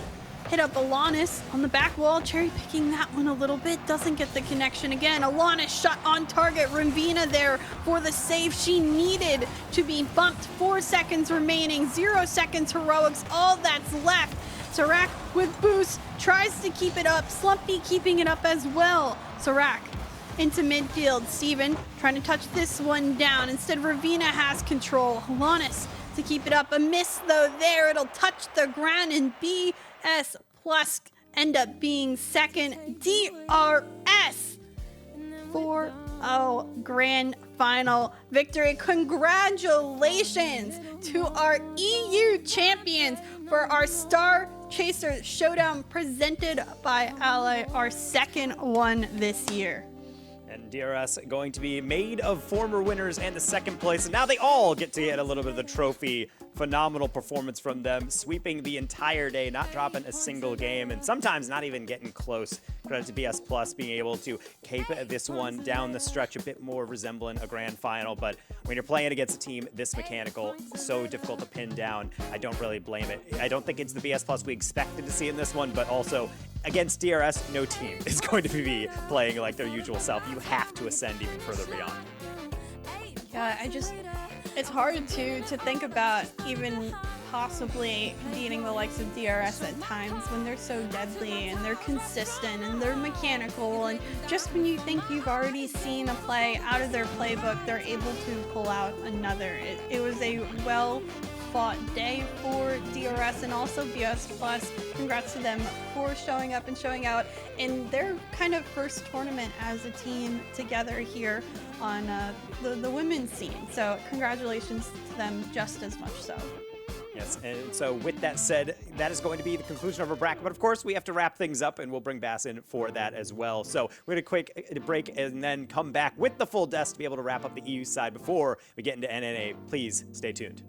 hit up Alanis on the back wall, cherry picking that one a little bit, doesn't get the connection again. Alanis shot on target. Ravina there for the save she needed to be bumped. 4 seconds remaining, 0 seconds heroics, all that's left. Serac with boost, tries to keep it up. Slumpy keeping it up as well. Serac into midfield. Steven trying to touch this one down. Instead, Ravina has control. Alanis to keep it up. A miss though there. It'll touch the ground, and BS Plus end up being second. DRS 4-0 grand final victory. Congratulations to our EU champions for our Star Chaser Showdown presented by Ally, our second one this year. And DRS going to be made of former winners and the second place. And now they all get to get a little bit of the trophy. Phenomenal performance from them, sweeping the entire day, not dropping a single game, and sometimes not even getting close. Credit to BS Plus being able to keep this one down the stretch a bit more resembling a grand final. But when you're playing against a team this mechanical, so difficult to pin down, I don't really blame it. I don't think it's the BS Plus we expected to see in this one, but also against DRS, no team is going to be playing like their usual self. You have to ascend even further beyond. Yeah, it's hard to think about even possibly beating the likes of DRS at times when they're so deadly and they're consistent and they're mechanical, and just when you think you've already seen a play out of their playbook, they're able to pull out another. It was a well-fought day for DRS and also BS Plus. Congrats to them for showing up and showing out in their kind of first tournament as a team together here on the women's scene. So congratulations to them just as much so. Yes, and so with that said, that is going to be the conclusion of our bracket. But of course, we have to wrap things up, and we'll bring Bass in for that as well. So we're going to quick break and then come back with the full desk to be able to wrap up the EU side before we get into NNA. Please stay tuned.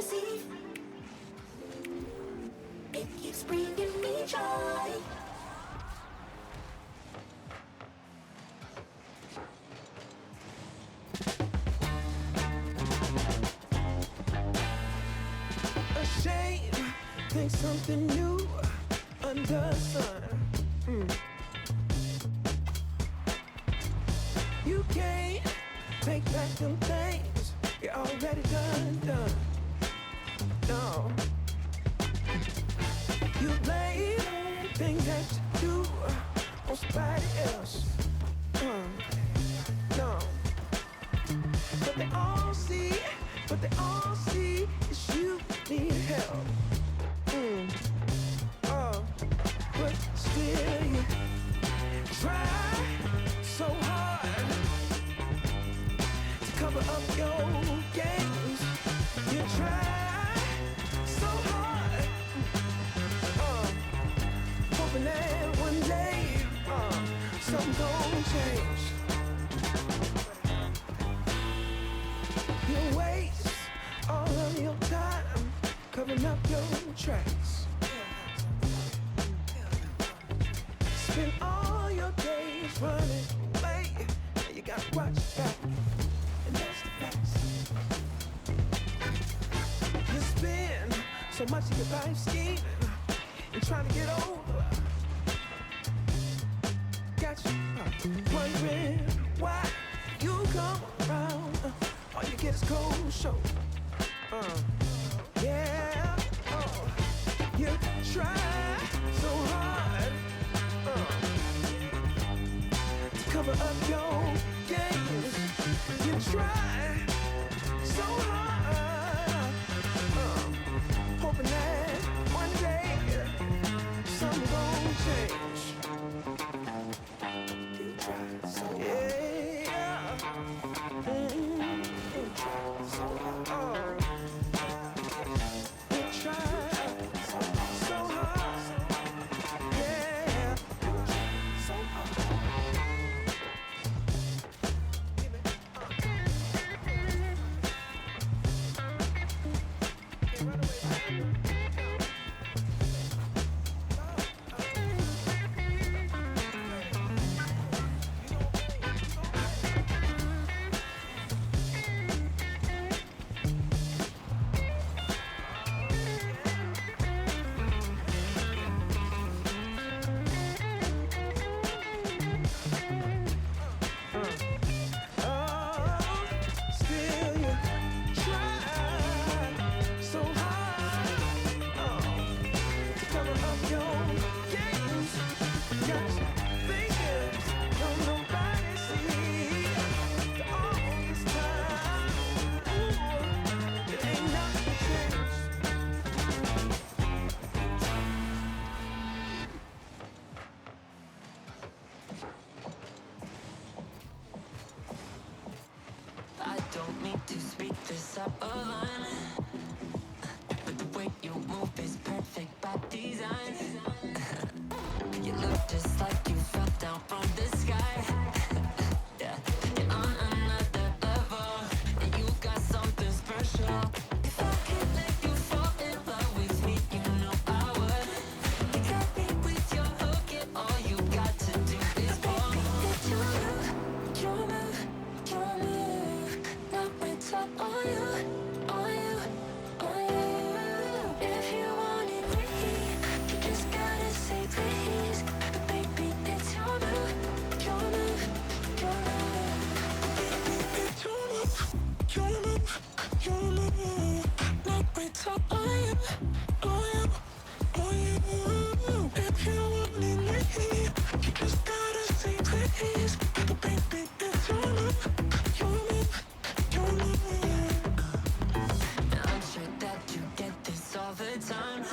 see. It keeps bringing me joy. Ashamed, think something new under the sun. You can't take back them things you already done. No. You blame things that you do on somebody else. No. But they all see is you need help. But still you try so hard to cover up your games. You try so hard, hoping that one day something gon' change. You waste all of your time covering up your tracks. Spend all your days running away. You gotta watch your back, and that's the facts. You spend so much of your life scheming and trying to get over. Got you wondering why you come around. All you get is cold show. Yeah, you try so hard to cover up your games. You try so hard, hoping that one day something gon' change. You try so hard. Yeah. You try so hard. You try so hard. Yeah. You try so hard. Can't run away from it. Still you try so hard to cover up your games. Got you thinking don't nobody see all this time. Ooh, it ain't nothing changed. I don't mean to speak this up a line, but the way you move is perfect by design. You look just like you fell down from the sky. Yeah, you're on another level, and you got something special. If I could let you fall in love with me, you know I would. You got me with your hook, and all you got to do is pull me. It's your move, your move, your move. Now it's all on you, on you, on you. If you wanted me, you just gotta say please. But baby, it's your move, your move, your move. It's your move, your move, your move. Now it's all on you, on you, on you. If you wanted me, you just gotta say please. But baby, it's your move, your move, your move. I'm sure that you get this all the time.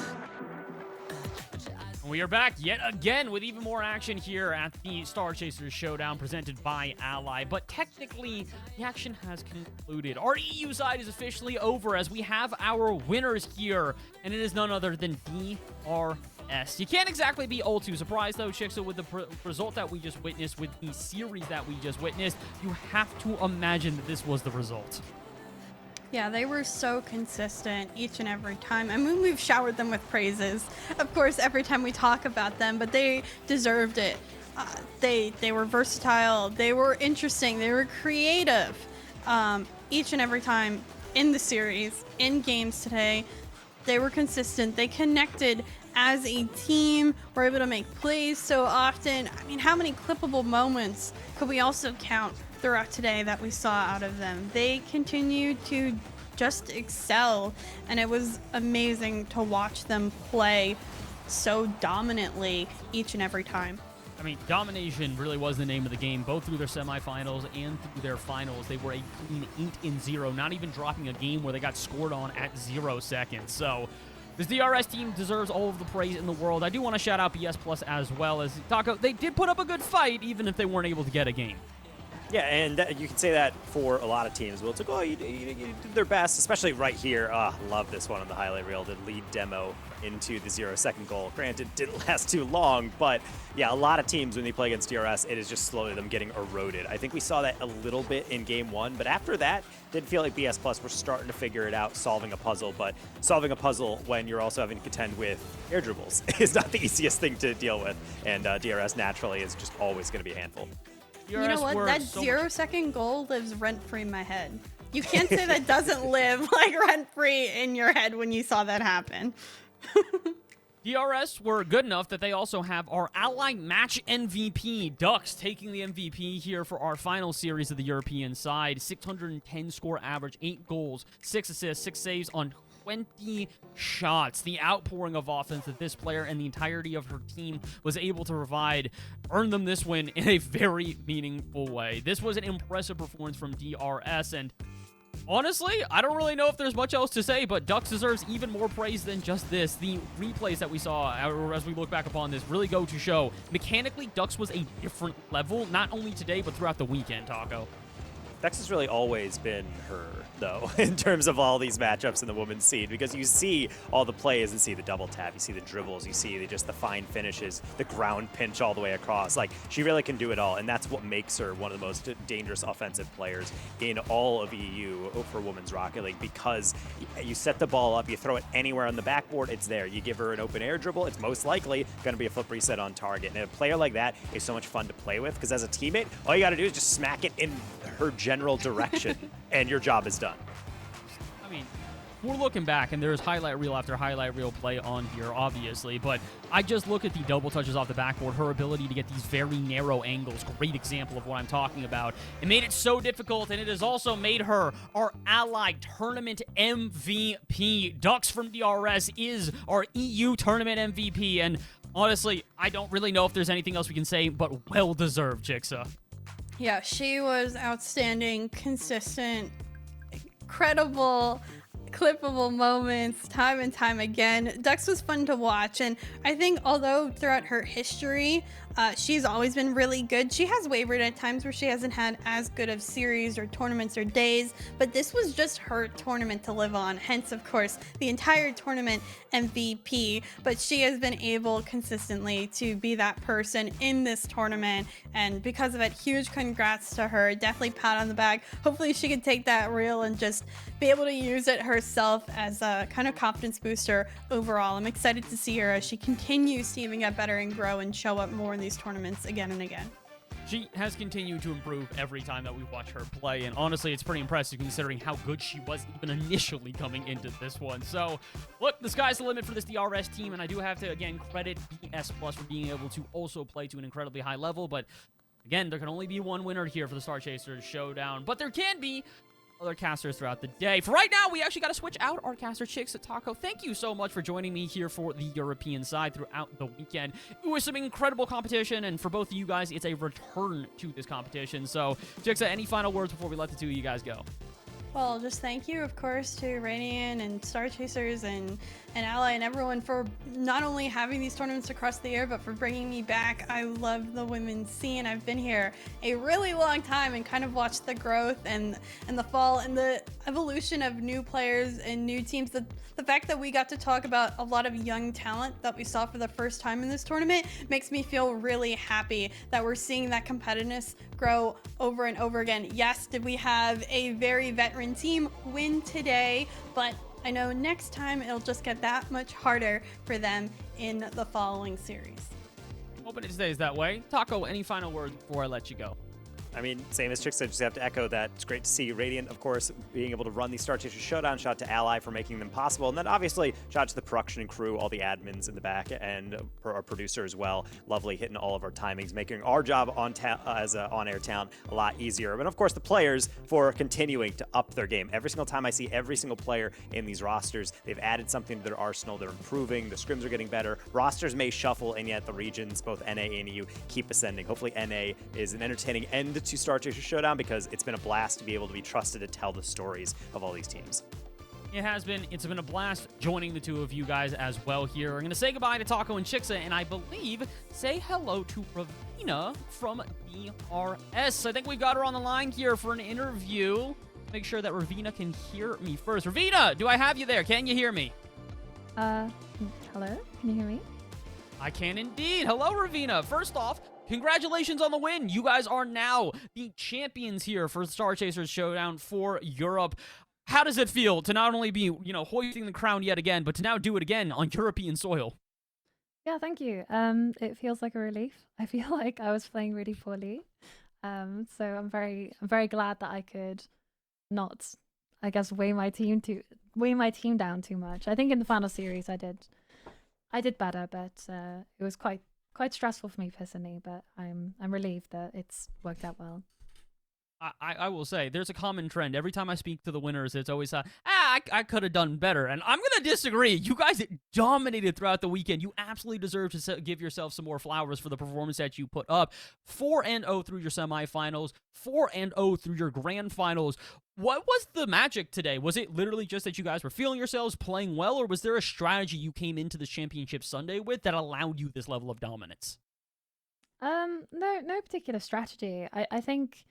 We are back yet again with even more action here at the Star Chasers Showdown presented by Ally. But technically, the action has concluded. Our EU side is officially over as we have our winners here, and it is none other than DRS. You can't exactly be all too surprised, though, Chixo, with the result that we just witnessed, with the series that we just witnessed. You have to imagine that this was the result. Yeah, they were so consistent each and every time. I mean, we've showered them with praises, of course, every time we talk about them, but they deserved it. They were versatile, they were interesting, they were creative. Each and every time in the series, in games today, they were consistent. They connected as a team, were able to make plays so often. I mean, how many clippable moments could we also count throughout today that we saw out of them? They continued to just excel, and it was amazing to watch them play so dominantly each and every time. I mean, domination really was the name of the game, both through their semifinals and through their finals. They were a clean 8-0, not even dropping a game where they got scored on at 0 seconds. So this DRS team deserves all of the praise in the world. I do want to shout out BS Plus as well as Taco. They did put up a good fight, even if they weren't able to get a game. Yeah, and you can say that for a lot of teams. Well, it's like, oh, you did their best, especially right here. Love this one on the highlight reel, the lead demo into the 0-second goal. Granted, didn't last too long, but yeah, a lot of teams, when they play against DRS, it is just slowly them getting eroded. I think we saw that a little bit in game 1, but after that, did feel like BS Plus were starting to figure it out, solving a puzzle, but solving a puzzle when you're also having to contend with air dribbles is not the easiest thing to deal with, and DRS naturally is just always going to be a handful. You know what? That 0-second goal lives rent-free in my head. You can't say that doesn't live like rent-free in your head when you saw that happen. DRS were good enough that they also have our Ally Match MVP, Ducks, taking the MVP here for our final series of the European side. 610 score average, 8 goals, 6 assists, 6 saves on 20 shots. The outpouring of offense that this player and the entirety of her team was able to provide earned them this win in a very meaningful way. This was an impressive performance from DRS, and honestly, I don't really know if there's much else to say, but Ducks deserves even more praise than just this. The replays that we saw as we look back upon this really go to show mechanically Ducks was a different level, not only today, but throughout the weekend, Taco. Ducks has really always been her, though, in terms of all these matchups in the women's scene, because you see all the plays and see the double tap, you see the dribbles, you see just the fine finishes, the ground pinch all the way across. Like, she really can do it all, and that's what makes her one of the most dangerous offensive players in all of EU for Women's Rocket League, because you set the ball up, you throw it anywhere on the backboard, it's there. You give her an open air dribble, it's most likely going to be a flip reset on target. And a player like that is so much fun to play with, because as a teammate, all you got to do is just smack it in her general direction, and your job is done. I mean, we're looking back, and there's highlight reel after highlight reel play on here, obviously, but I just look at the double touches off the backboard, her ability to get these very narrow angles, great example of what I'm talking about. It made it so difficult, and it has also made her our Allied Tournament MVP. Ducks from DRS is our EU Tournament MVP, and honestly, I don't really know if there's anything else we can say, but well-deserved, Jigsaw. Yeah, she was outstanding, consistent, credible, clippable moments time and time again. Ducks was fun to watch, and I think although throughout her history, she's always been really good, she has wavered at times where she hasn't had as good of series or tournaments or days, but this was just her tournament to live on, hence of course the entire tournament MVP. But she has been able consistently to be that person in this tournament, and because of it, huge congrats to her. Definitely pat on the back. Hopefully she can take that reel and just be able to use it herself as a kind of confidence booster overall. I'm excited to see her as she continues to even get better and grow and show up more in these tournaments again and again. She has continued to improve every time that we watch her play, and honestly, it's pretty impressive considering how good she was even initially coming into this one. So, look, the sky's the limit for this DRS team, and I do have to, again, credit BS Plus for being able to also play to an incredibly high level, but again, there can only be one winner here for the Star Chasers Showdown, but there can be other casters throughout the day. For right now, we actually got to switch out our caster chicks at Taco. Thank you so much for joining me here for the European side throughout the weekend. It was some incredible competition, and for both of you guys, it's a return to this competition. So, Jixa, any final words before we let the two of you guys go? Well, just thank you, of course, to Radiant and Star Chasers and Ally and everyone for not only having these tournaments across the year, but for bringing me back. I love the women's scene. I've been here a really long time and kind of watched the growth and the fall and the evolution of new players and new teams, the fact that we got to talk about a lot of young talent that we saw for the first time in this tournament makes me feel really happy that we're seeing that competitiveness grow over and over again. Yes, did we have a very veteran team win today, but I know next time it'll just get that much harder for them in the following series. Hoping it stays that way. Taco, any final words before I let you go? I mean, same as Chick said, just have to echo that. It's great to see Radiant, of course, being able to run these Star Chaser Showdown. Shout out to Ally for making them possible. And then obviously, shout out to the production crew, all the admins in the back, and our producer as well. Lovely hitting all of our timings, making our job as an on-air talent a lot easier. But of course, the players for continuing to up their game. Every single time I see every single player in these rosters, they've added something to their arsenal. They're improving. The scrims are getting better. Rosters may shuffle, and yet the regions, both NA and EU, keep ascending. Hopefully, NA is an entertaining end to Star Chaser Showdown because it's been a blast to be able to be trusted to tell the stories of all these teams. It has been. It's been a blast joining the two of you guys as well here. I'm going to say goodbye to Taco and Chixa, and I believe say hello to Ravina from DRS. I think we got her on the line here for an interview. Make sure that Ravina can hear me first. Ravina, do I have you there? Can you hear me? Hello? Can you hear me? I can indeed. Hello, Ravina. First off, congratulations on the win. You guys are now the champions here for Star Chasers Showdown for Europe. How does it feel to not only be, hoisting the crown yet again, but to now do it again on European soil? Yeah, thank you. It feels like a relief. I feel like I was playing really poorly. So I'm very glad that I could not, I guess, weigh my team down too much. I think in the final series I did better, but it was quite stressful for me personally, but I'm relieved that it's worked out well. I will say, there's a common trend. Every time I speak to the winners, it's always, I could have done better. And I'm going to disagree. You guys dominated throughout the weekend. You absolutely deserve to give yourself some more flowers for the performance that you put up. 4-0 through your semifinals, 4-0 through your grand finals. What was the magic today? Was it literally just that you guys were feeling yourselves playing well, or was there a strategy you came into this championship Sunday with that allowed you this level of dominance? No particular strategy. I think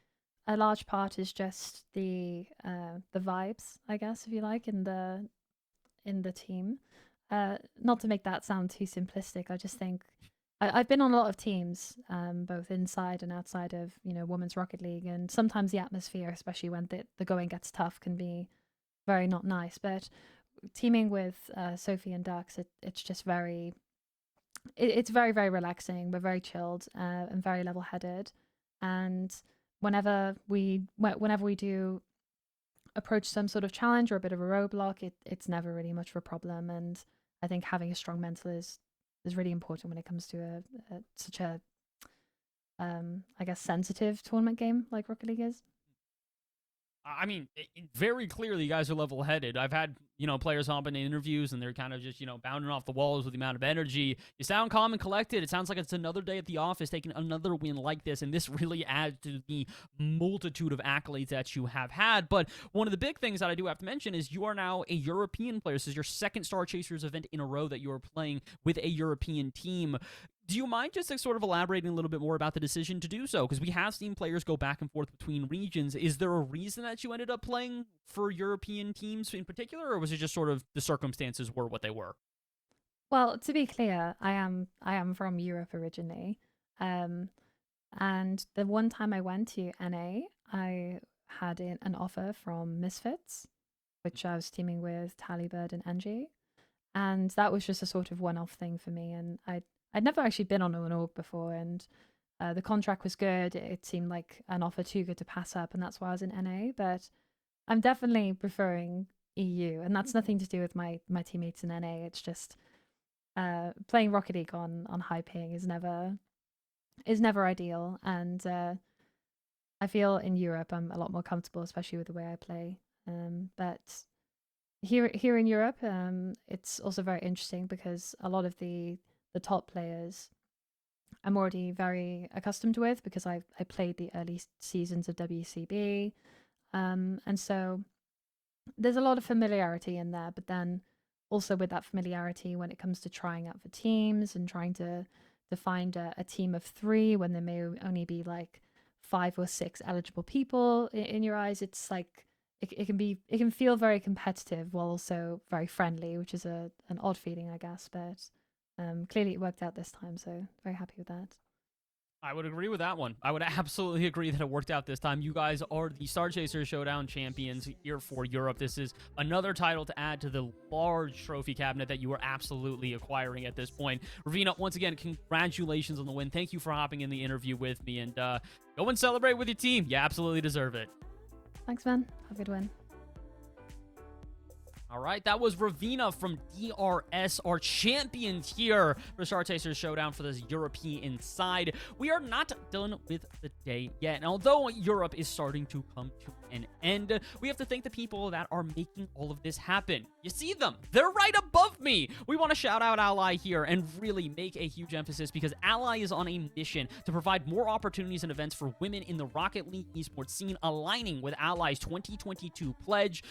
a large part is just the vibes, I guess, if you like, in the team. Not to make that sound too simplistic, I just think I've been on a lot of teams, both inside and outside of Women's Rocket League, and sometimes the atmosphere, especially when the going gets tough, can be very not nice. But teaming with Sophie and Dux, it's just it's very, very relaxing. We're very chilled and very level-headed, and whenever we do approach some sort of challenge or a bit of a roadblock, it's never really much of a problem. And I think having a strong mental is really important when it comes to such a I guess sensitive tournament game like Rocket League is. I mean, very clearly, you guys are level-headed. I've had, players hop in interviews, and they're kind of just, bounding off the walls with the amount of energy. You sound calm and collected. It sounds like it's another day at the office, taking another win like this, and this really adds to the multitude of accolades that you have had. But one of the big things that I do have to mention is you are now a European player. This is your second Star Chasers event in a row that you are playing with a European team. Do you mind just sort of elaborating a little bit more about the decision to do so? Because we have seen players go back and forth between regions. Is there a reason that you ended up playing for European teams in particular, or was it just sort of the circumstances were what they were? Well, to be clear, I am from Europe originally, and the one time I went to NA, I had an offer from Misfits, which I was teaming with Talibird and Angie, and that was just a sort of one-off thing for me, and I'd never actually been on an org before, and the contract was good. It seemed like an offer too good to pass up, and that's why I was in NA. But I'm definitely preferring EU, and that's nothing to do with my teammates in NA. It's just playing Rocket League on high ping is never ideal, and I feel in Europe I'm a lot more comfortable, especially with the way I play. But here in Europe, it's also very interesting because a lot of the top players I'm already very accustomed with because I played the early seasons of WCB. And so there's a lot of familiarity in there, but then also with that familiarity when it comes to trying out for teams and trying to find a team of 3 when there may only be like 5 or 6 eligible people in your eyes, it's like it can feel very competitive while also very friendly, which is an odd feeling, I guess. But clearly it worked out this time, so very happy with that. I would agree with that one. I would absolutely agree that it worked out this time. You guys are the Star Chaser Showdown champions here for Europe. This is another title to add to the large trophy cabinet that you are absolutely acquiring at this point. Ravina, once again, congratulations on the win. Thank you for hopping in the interview with me, and go and celebrate with your team. You absolutely deserve it. Thanks, man. Have a good win. All right, that was Ravina from DRS, our champions here for Star Chaser Showdown for this European side. We are not done with the day yet. And although Europe is starting to come to an end, we have to thank the people that are making all of this happen. You see them. They're right above me. We want to shout out Ally here and really make a huge emphasis because Ally is on a mission to provide more opportunities and events for women in the Rocket League esports scene, aligning with Ally's 2022 pledge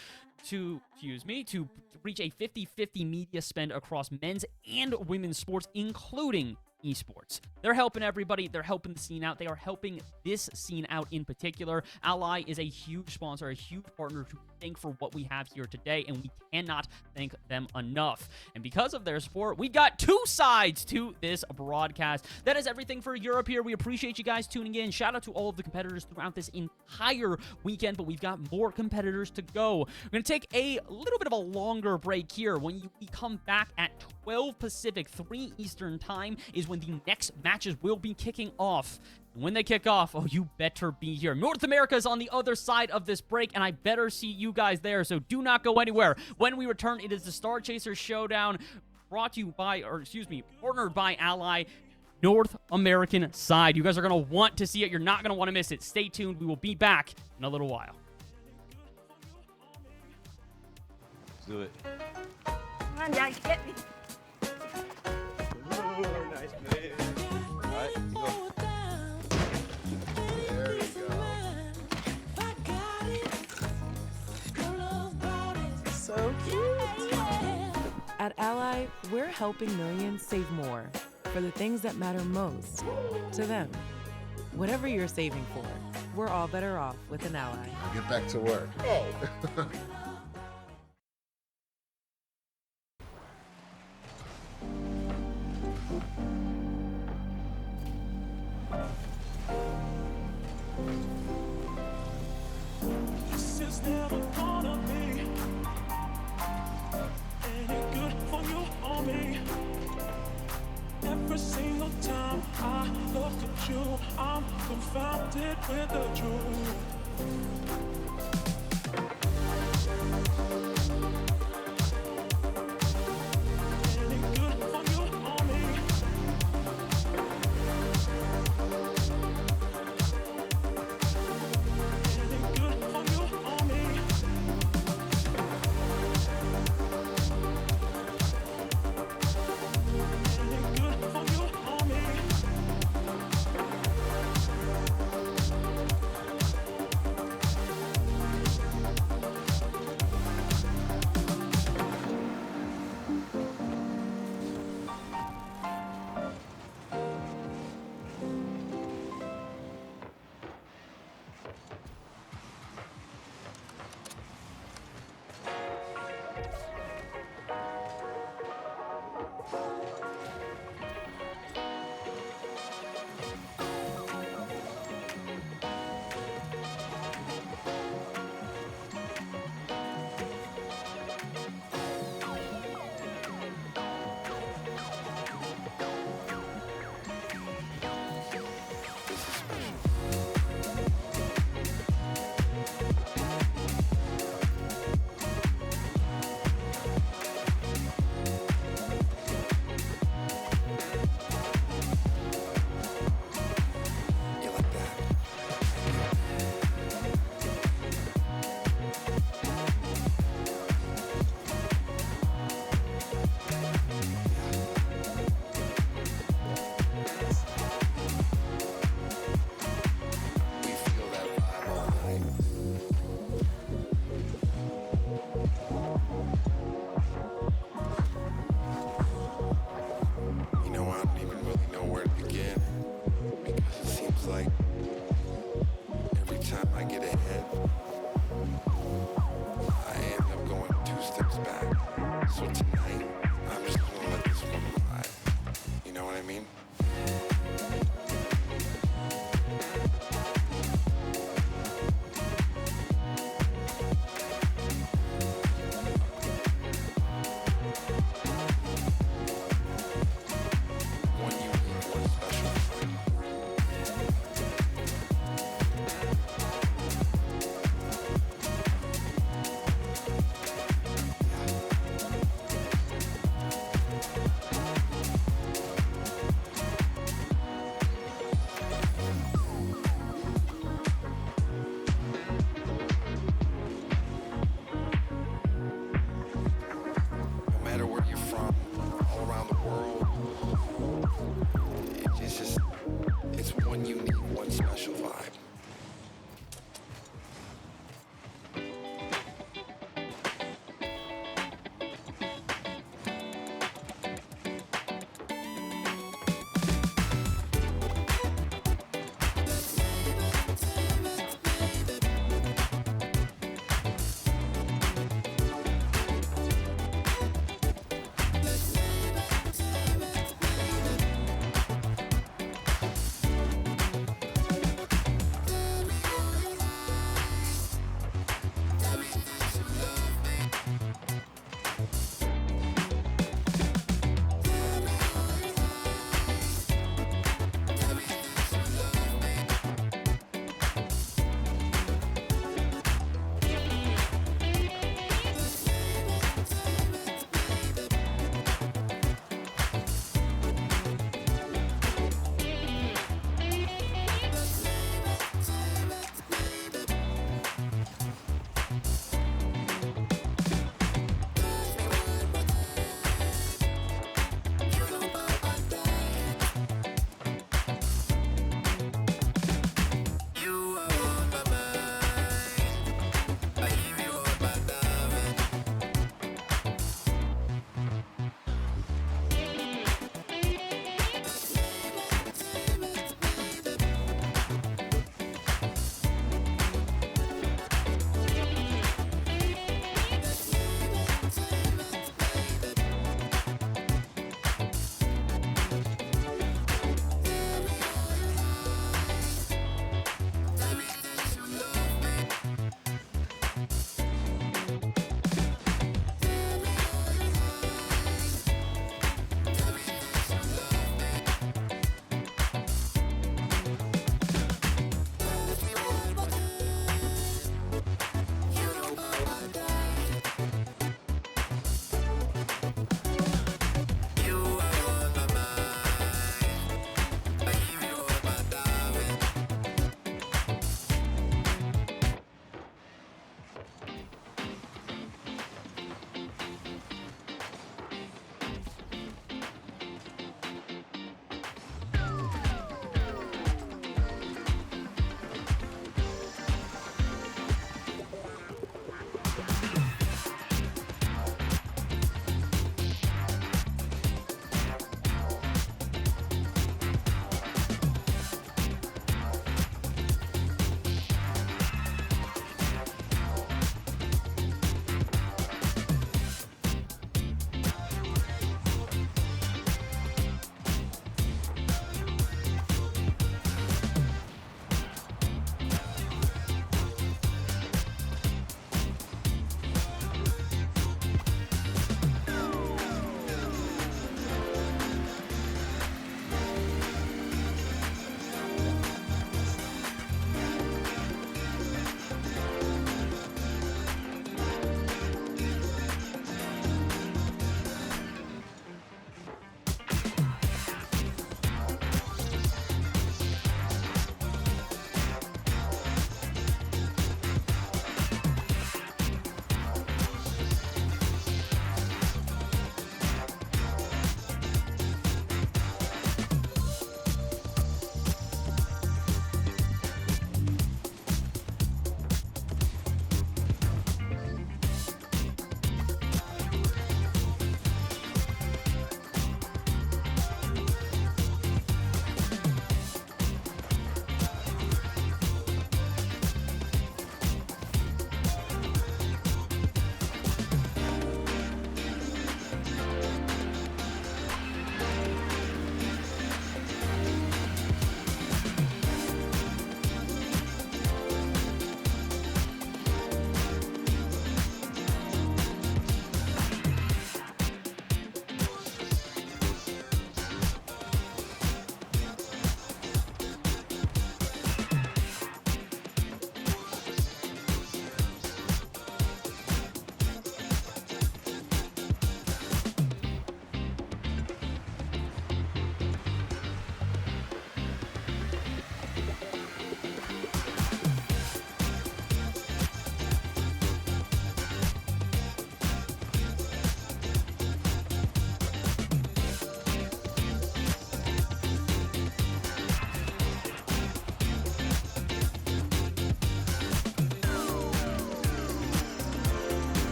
to reach a 50-50 media spend across men's and women's sports, including esports. They're helping everybody. They're helping the scene out. They are helping this scene out in particular. Ally is a huge sponsor, a huge partner to thank for what we have here today, and we cannot thank them enough. And because of their support, we got two sides to this broadcast. That is everything for Europe here. We appreciate you guys tuning in. Shout out to all of the competitors throughout this entire weekend, but we've got more competitors to go. We're going to take a little bit of a longer break here. When we come back at 12 Pacific, 3 Eastern time is when the next matches will be kicking off. And when they kick off, oh, you better be here. North America is on the other side of this break, and I better see you guys there, so do not go anywhere. When we return, it is the Star Chaser Showdown, partnered by Ally, North American side. You guys are going to want to see it. You're not going to want to miss it. Stay tuned. We will be back in a little while. Let's do it. Come on, Dad, get me. Nice play. All right, go. There we go. So cute. At Ally, we're helping millions save more for the things that matter most to them. Whatever you're saving for, we're all better off with an Ally. Get back to work. This is never gonna be any good for you or me. Every single time I look at you, I'm confounded with the truth. Any good for you or me. Any good for you or me. Any good for you or me. steps back. So tonight, I'm just gonna let this one ride. You know what I mean? One unique, one special.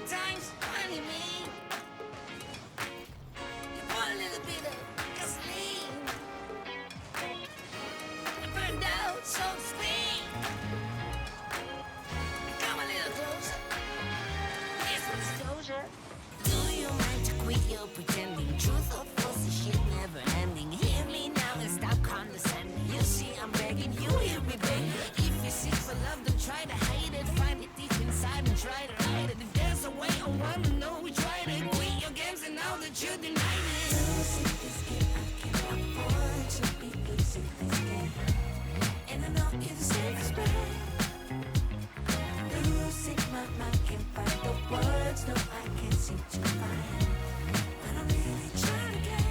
sometimes funny me. You want a little bit of gasoline. I burned out, so to speak. Come a little closer. Here's some disclosure. Do you mind to quit your pretending? Truth or false, this shit never ending. Hear me now and stop condescending. You see, I'm begging you, hear me beg. If you seek for love, don't try to hide it. Find it deep inside and try to hide it. If there's a way, I wanna know we tried it. Quit your games and now that you denied it. Losing this game, I can't afford to be losing this game. And I know you're the safest bet. Losing my mind, can't find the words, no, I can't seem to find. But I'm really trying to get.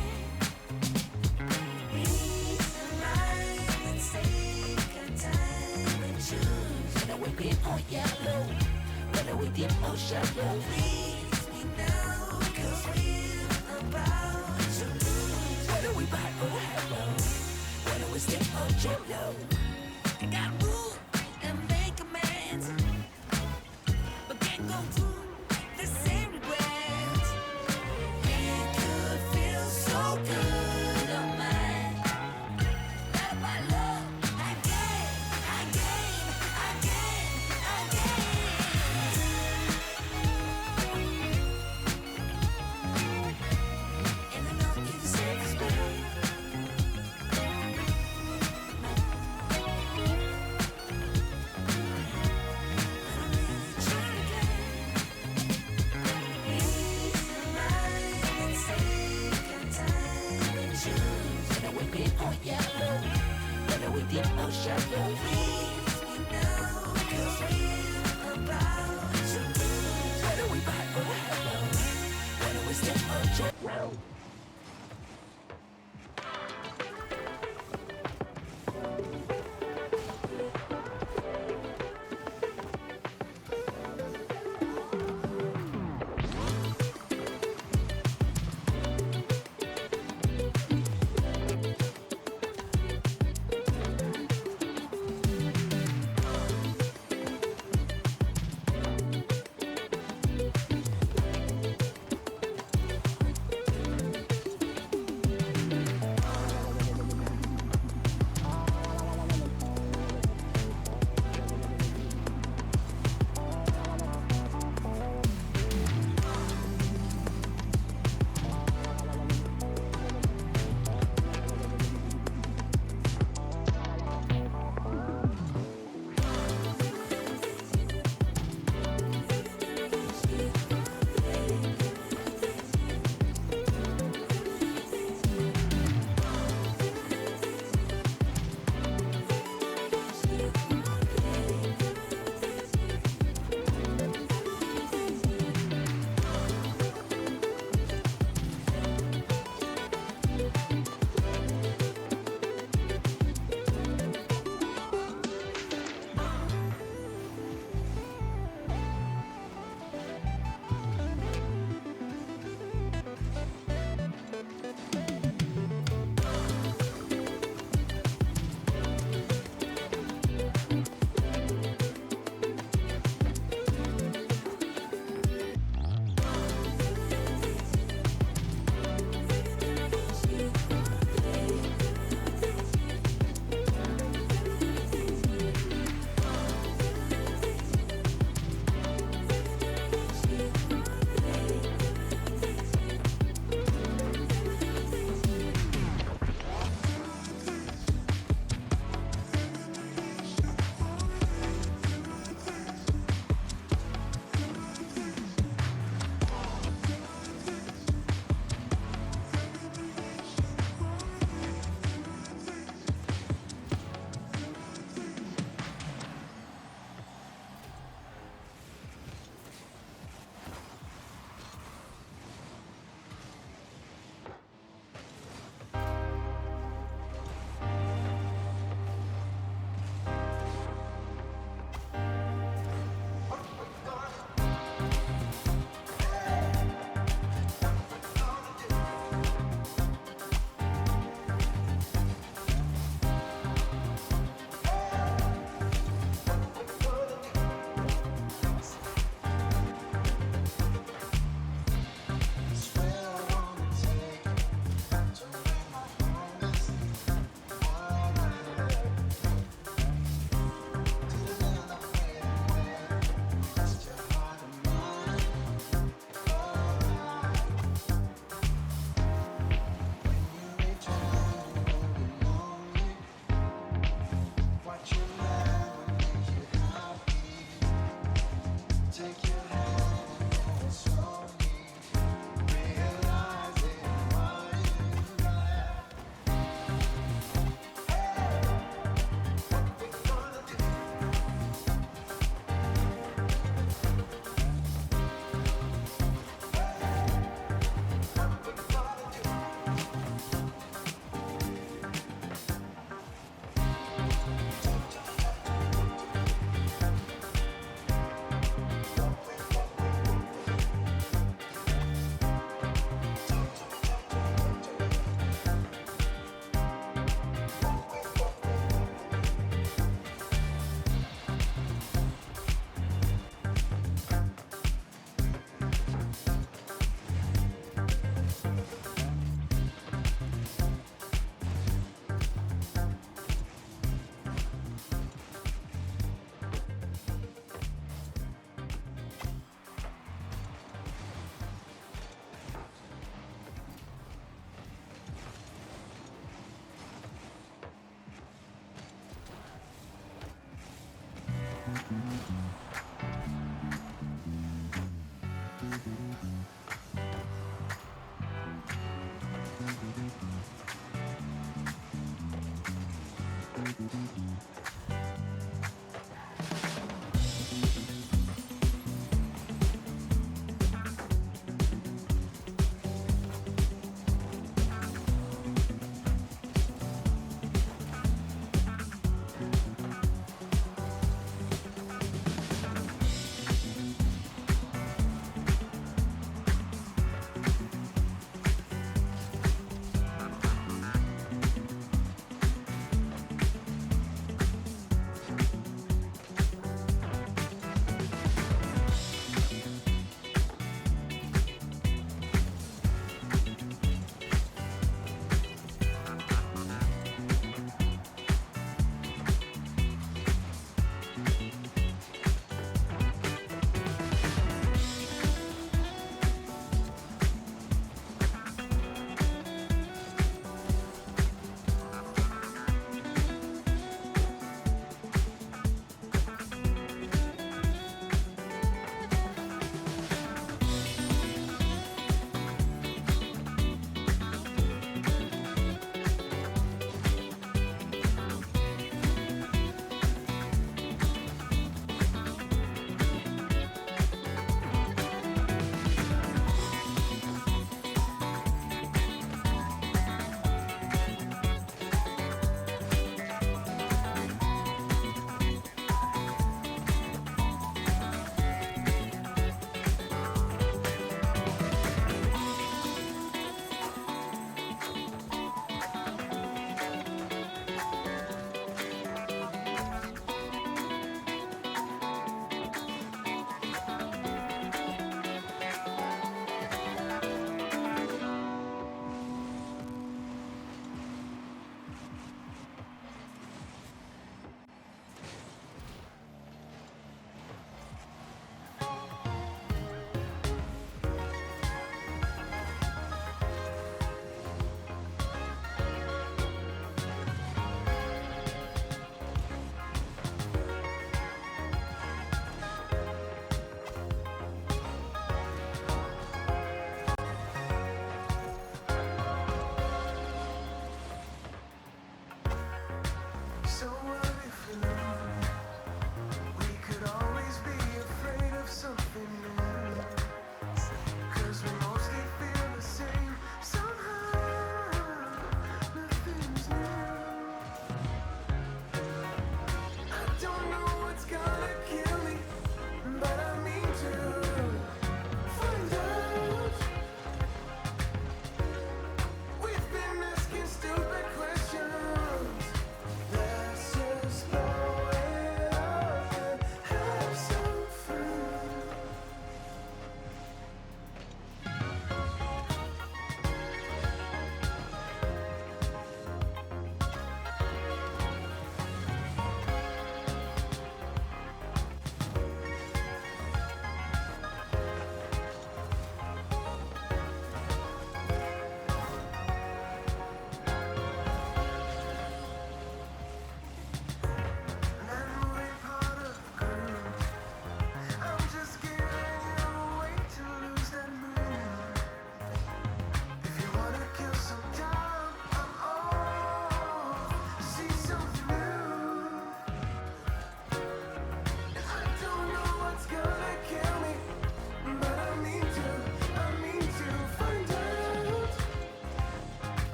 Read the line and take a time and choose. Whether we green or yellow, whether we deep or shallow. Please me now, cause we're about to lose. Whether we buy or hello, whether we stick or jello. I got rules and make amends, but can't go through the same regrets. It could feel so good on mine. Not my love, I gave. And I know you're the safest bet.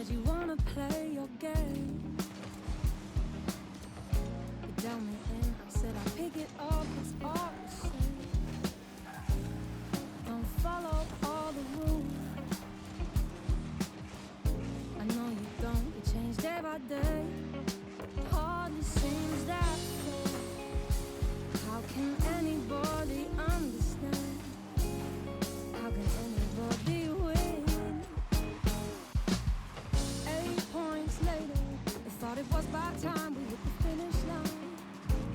Cause you wanna play your game. You tell me in, I said I pick it up, it's all the same. Don't follow all the rules. I know you don't, you change day by day. Hardly seems that way. How can anybody understand? How can anybody win? 8 points later, I thought it was about time we hit the finish line.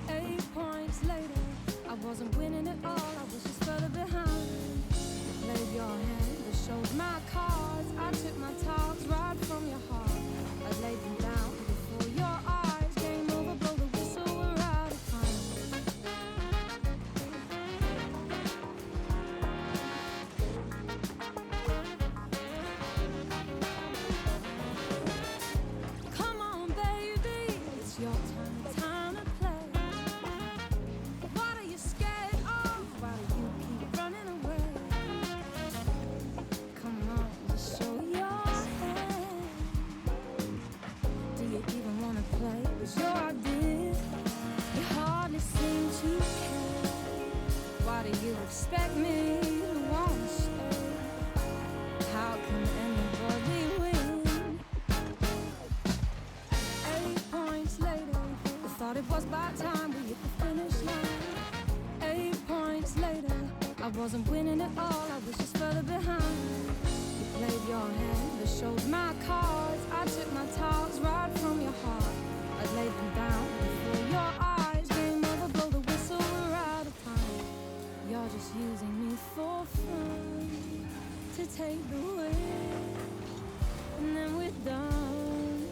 8 points later, I wasn't winning at all, I was just further behind. You played your hand, you showed my cards. I took my talks right from your heart. I laid them down before your eyes. Game over, blow the whistle, we're out of time. Come on, baby, it's your time to play. What are you scared of? Why do you keep running away? Come on, just show your hand. Do you even wanna play? It's your idea. You hardly seem to care. Why do you expect me to wanna stay? How can anybody win? 8 points later, I thought it was about time we hit the finish line. 8 points later, I wasn't winning at all, I was just further behind. You played your hand, you showed my cards. I took my talks right from your heart. I laid them down before your eyes. Game over, blow the whistle, we're out of time. You're just using me for fun, to take the win, and then we're done.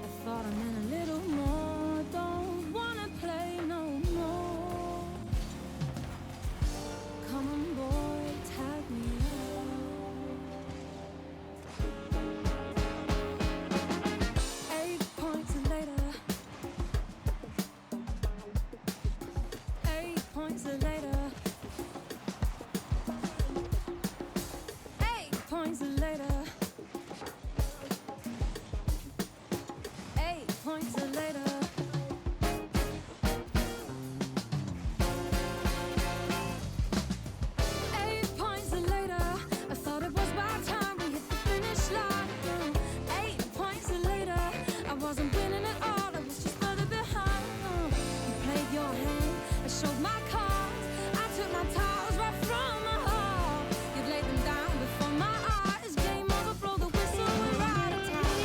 I thought I meant a little more. Don't wanna play no more. Come on, boy, tag me out. 8 points later. 8 points later. 8 points later. 8 points later. 8 points later, I thought it was about time we hit the finish line. 8 points later, I wasn't winning at all, I was just further behind. You played your hand, I showed my cards. I took my towels right from my heart. You laid them down before my eyes. Game over, blow the whistle, we're out of time.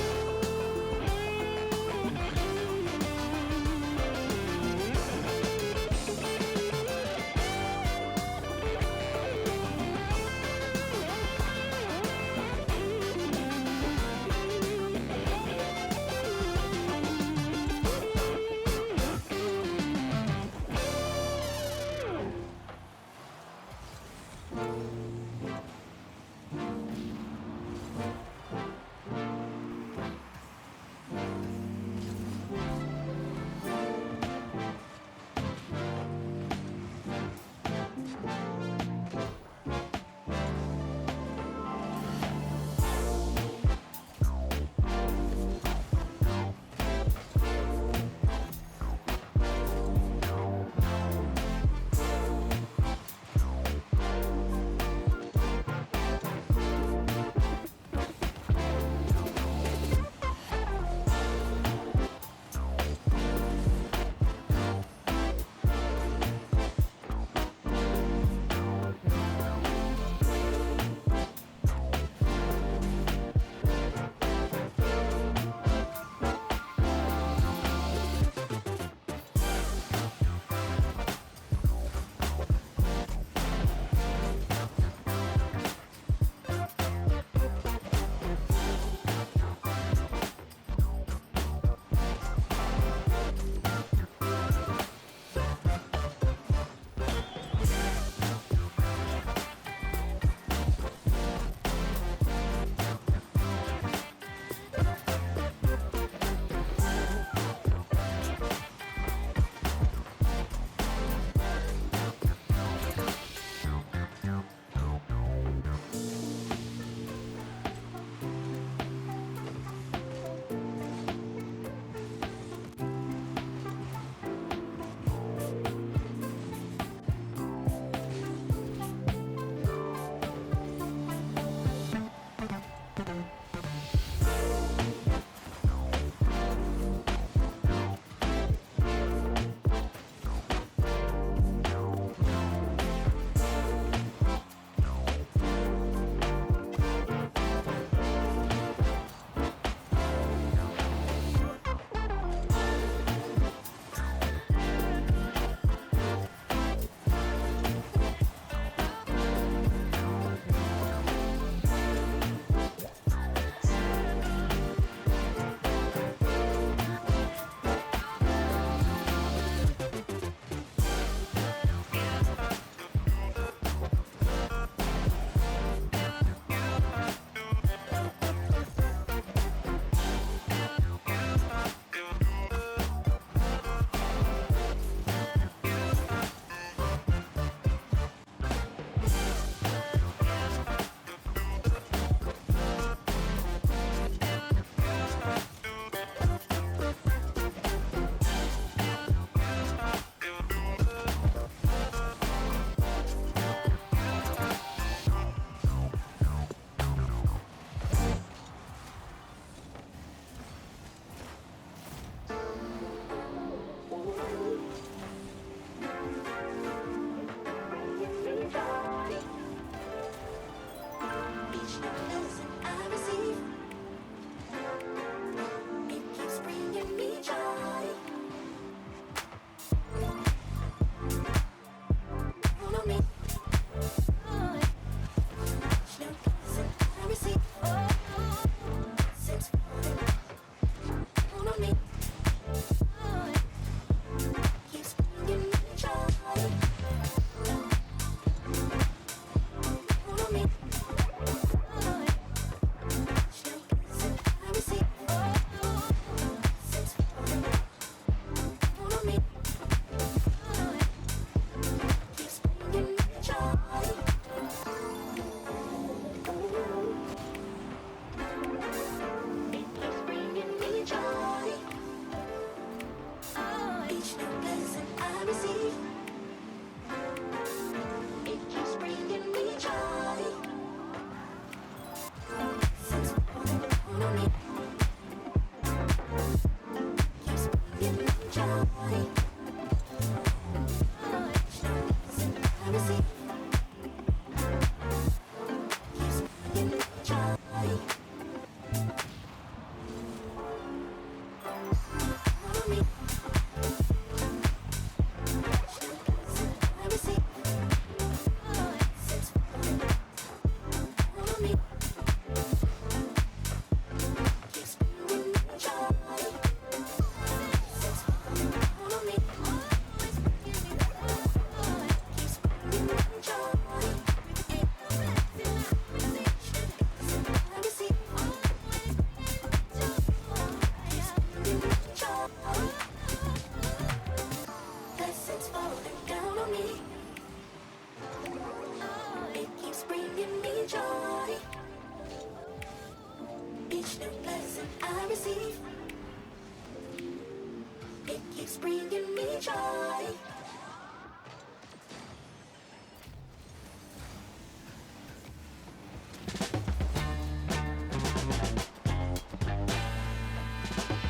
keeps bringing me joy.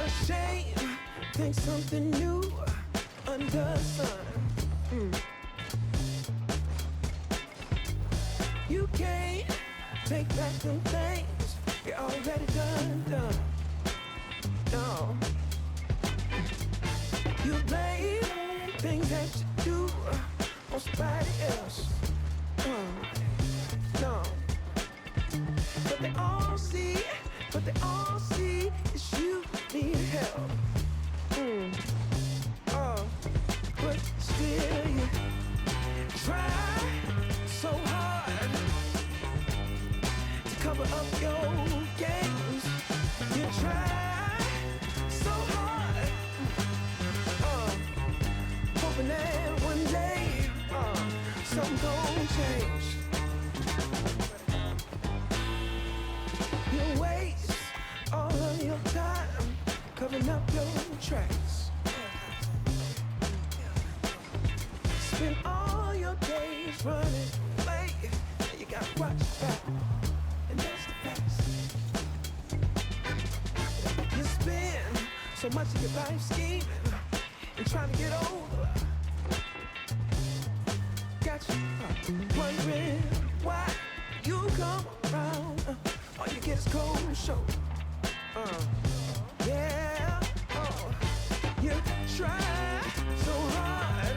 Ashamed, think something new under the sun. You can't take back them things you already done. No. You blame things that you do on somebody else. No. But they all see is you need help. But still you try so hard to cover up your games. You try so hard, hoping that one day something gon' change. You waste all of your time covering up your tracks. Spend all your days running away. You gotta watch your back, and that's the facts. You spend so much of your life scheming and trying to get over. Got you wondering why you come around. All you get is cold show. Yeah, you try so hard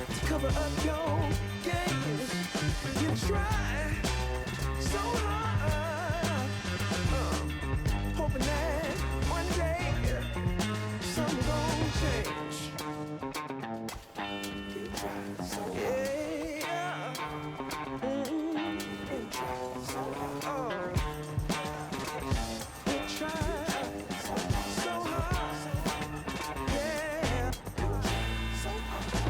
to cover up your games. You try so hard, hoping that one day something gon' change. You try so hard. Yeah. You try so hard. You try so hard. Yeah. You try so hard.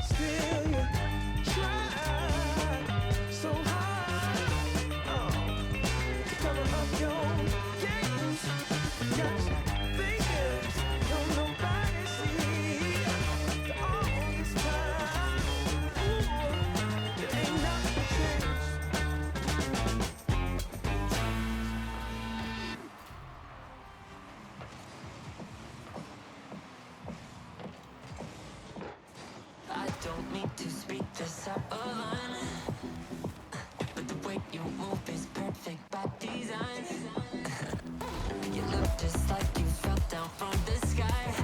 Still you try so hard to cover up your games. Got you thinking don't nobody see that all this time. Ooh, it ain't nothing changed. I don't mean to speak this out of line, but the way you move is perfect by design. You look just like you fell down from the sky.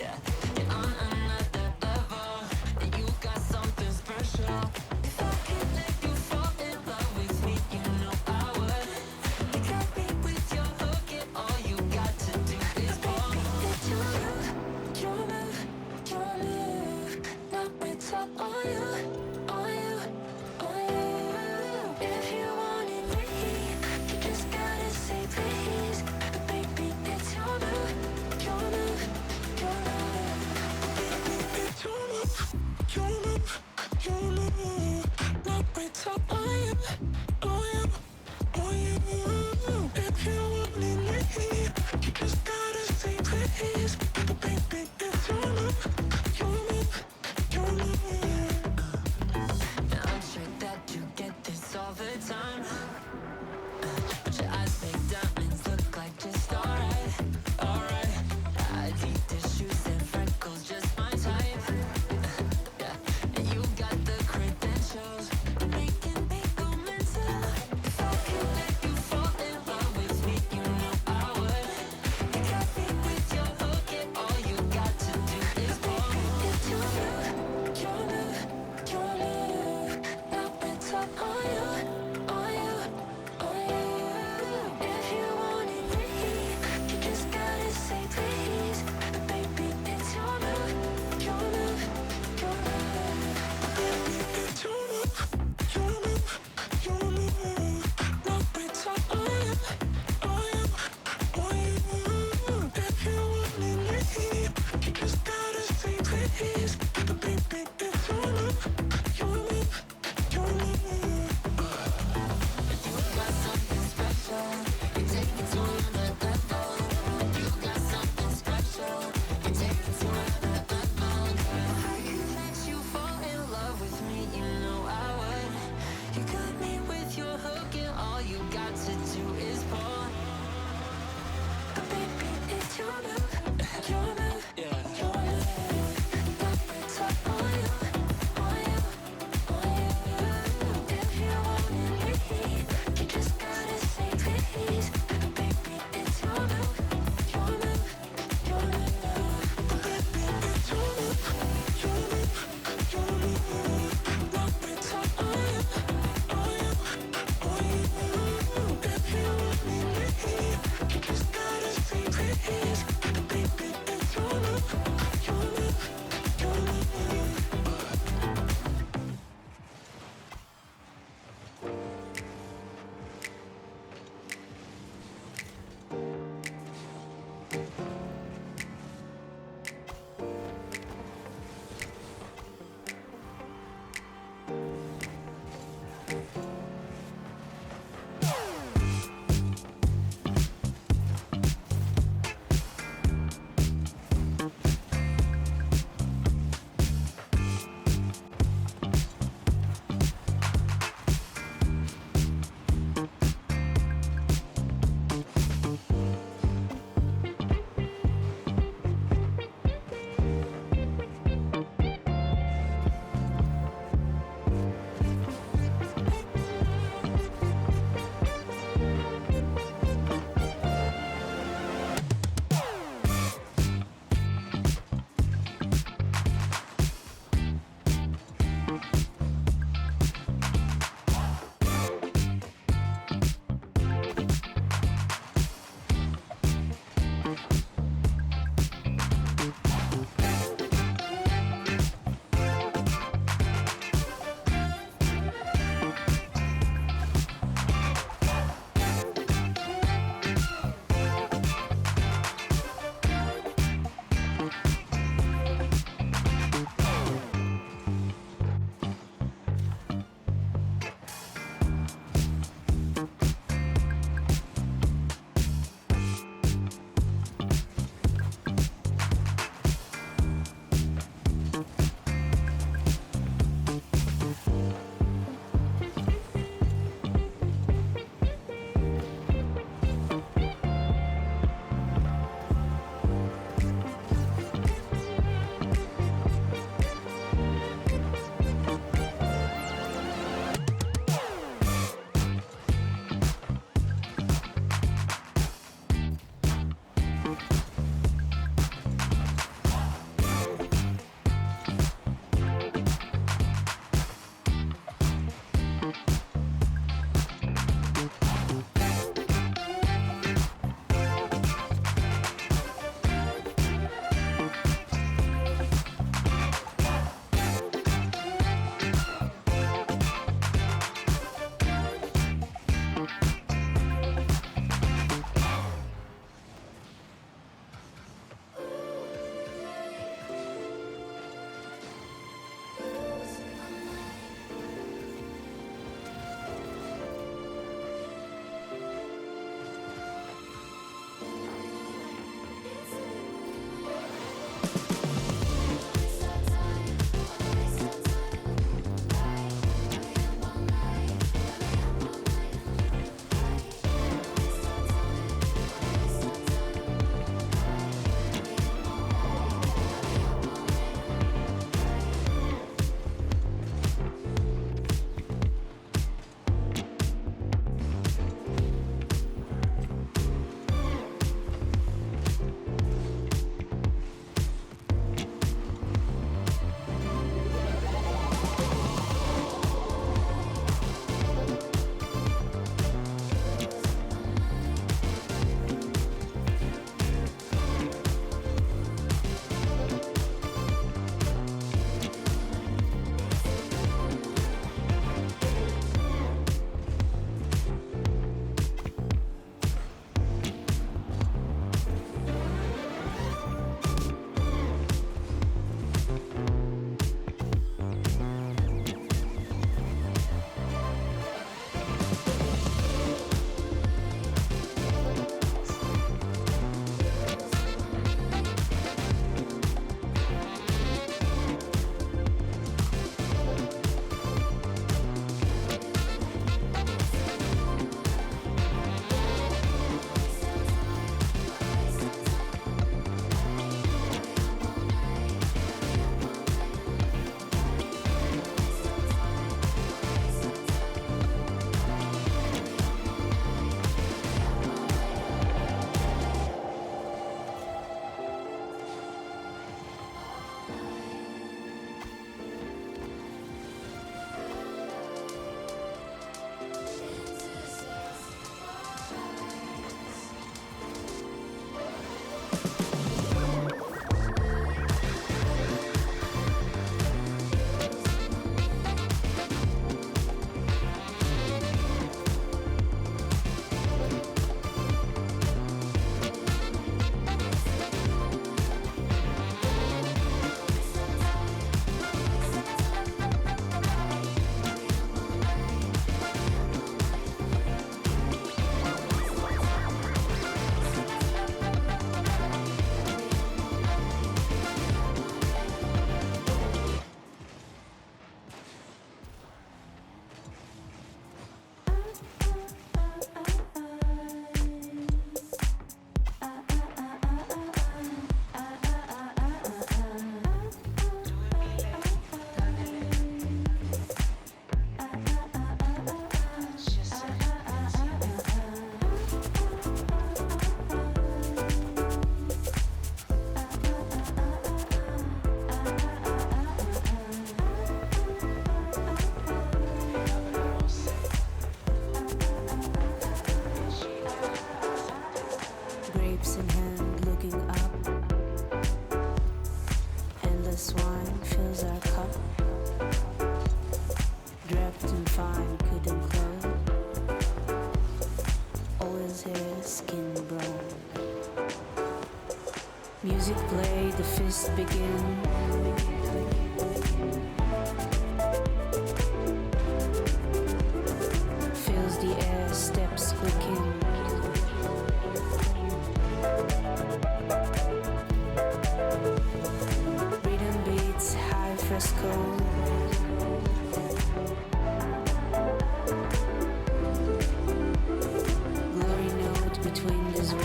Yeah, you're on another level, and you got something special. If I could let you fall in love with me, you know I would. You got me with your hook, and all you got to do is pull. It's your move, your move, your move. Now it's all on you, on you, on you. If you wanted me, you just gotta say please. But baby, it's your move, fine, couldn't close. Always hair, skin brown. Music play, the fist begin. Fills the air, steps quicken. Rhythm beats, high fresco. Glory note between these walls.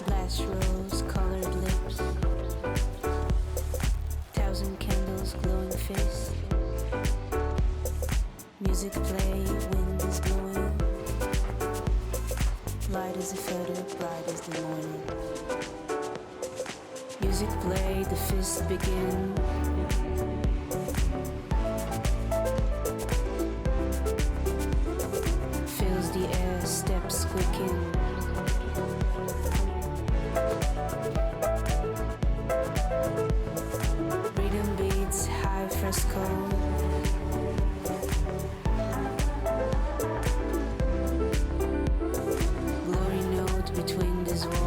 Glass rose colored lips. Thousand candles glowing face. Music play, wind is blowing. Light as a feather, bright as the morning. Music play, the fist begin. Fills the air, steps quicken. Rhythm beats, high fresco. Glory note between these walls.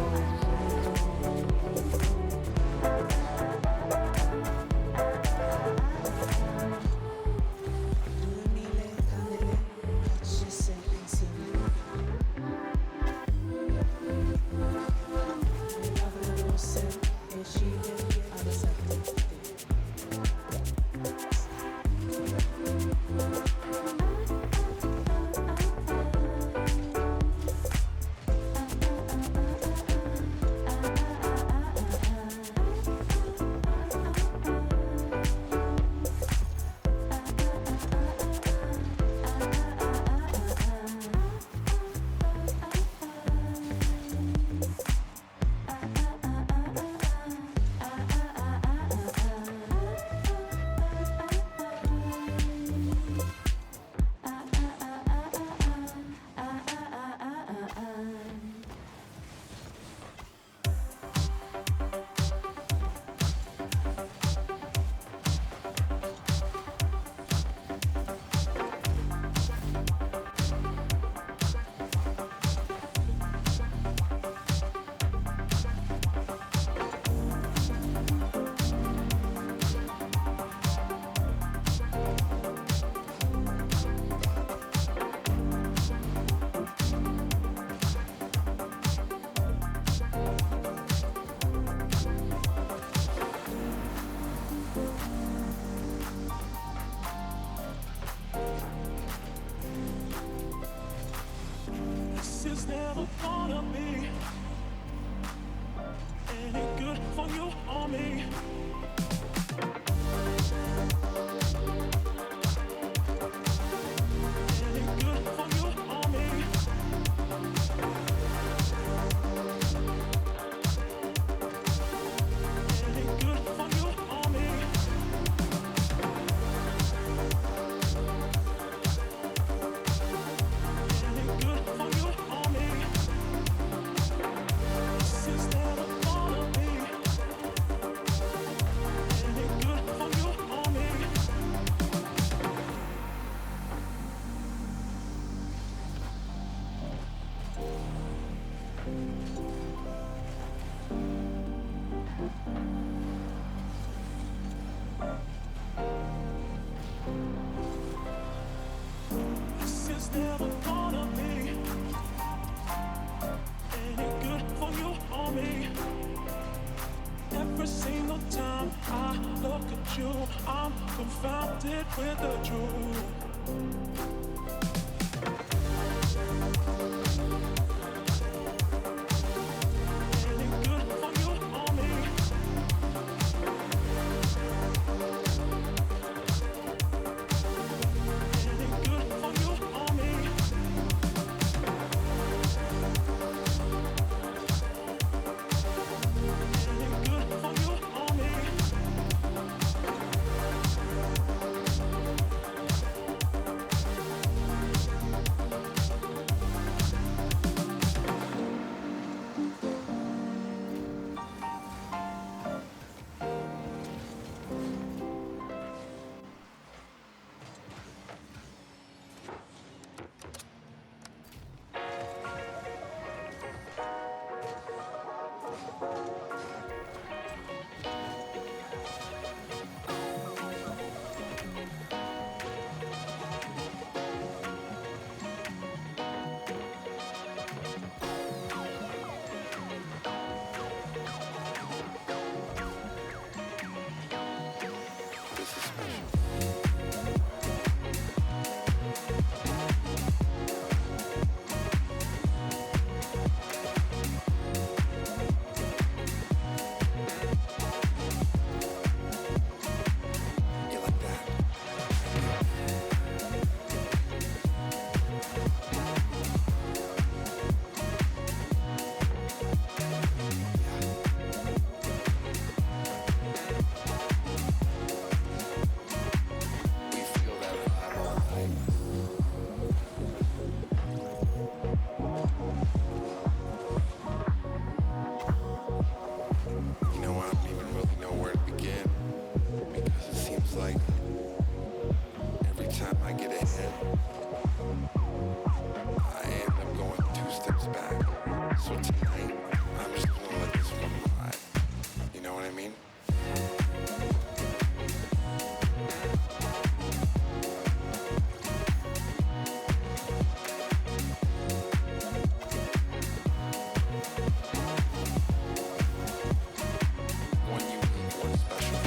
This is never gonna be any good for you or me. Any good for you or me. Any good for you or me. Any good for you or me. This is never gonna be any good for you or me. This is never gonna be any good for you or me. Every single time I look at you, I'm confounded with the truth. I get ahead, I end up going 2 steps back. So tonight, I'm just gonna let this one ride. You know what I mean? One unique, one special.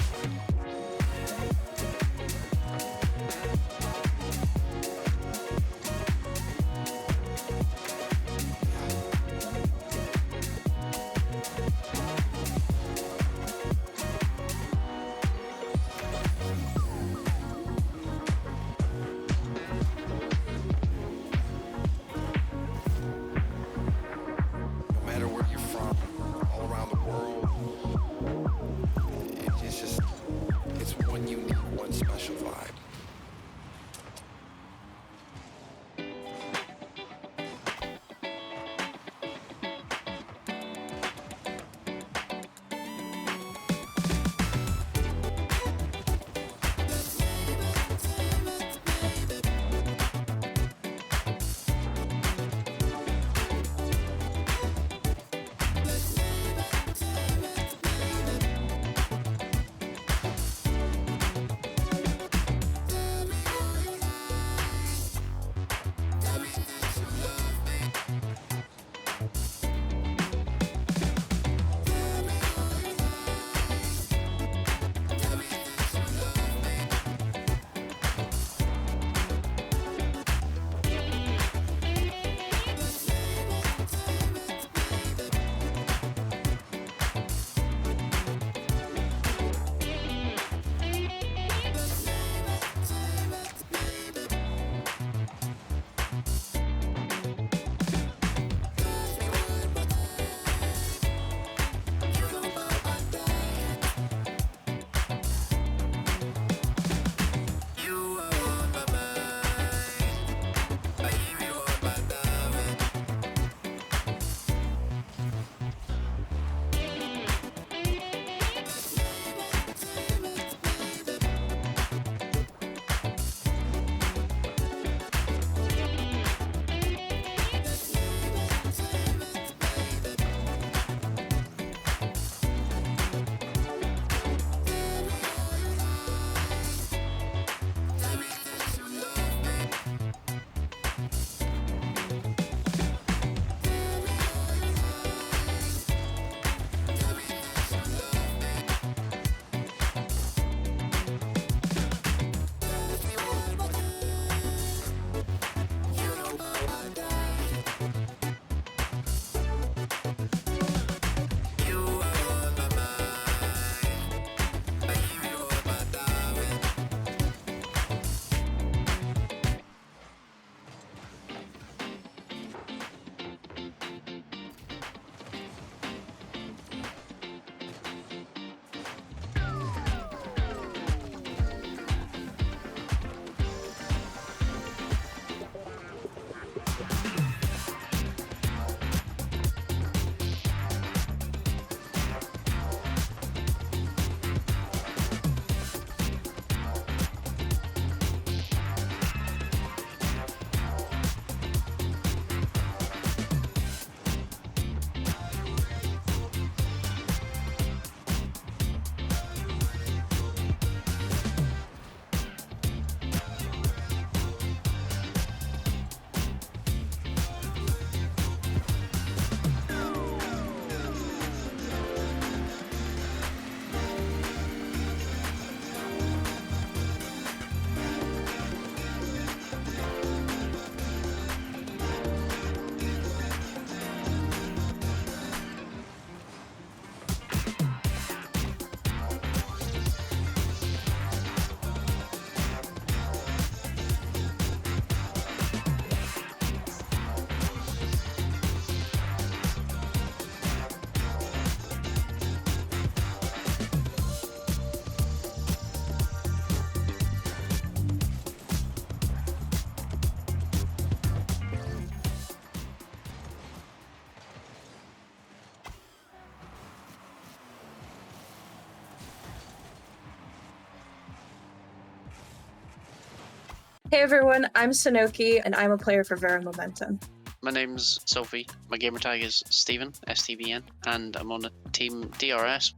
Hey everyone, I'm Sanoki, and I'm a player for Vera Momentum. My name's Sophie. My gamertag is Steven, STVN, and I'm on the team DRS.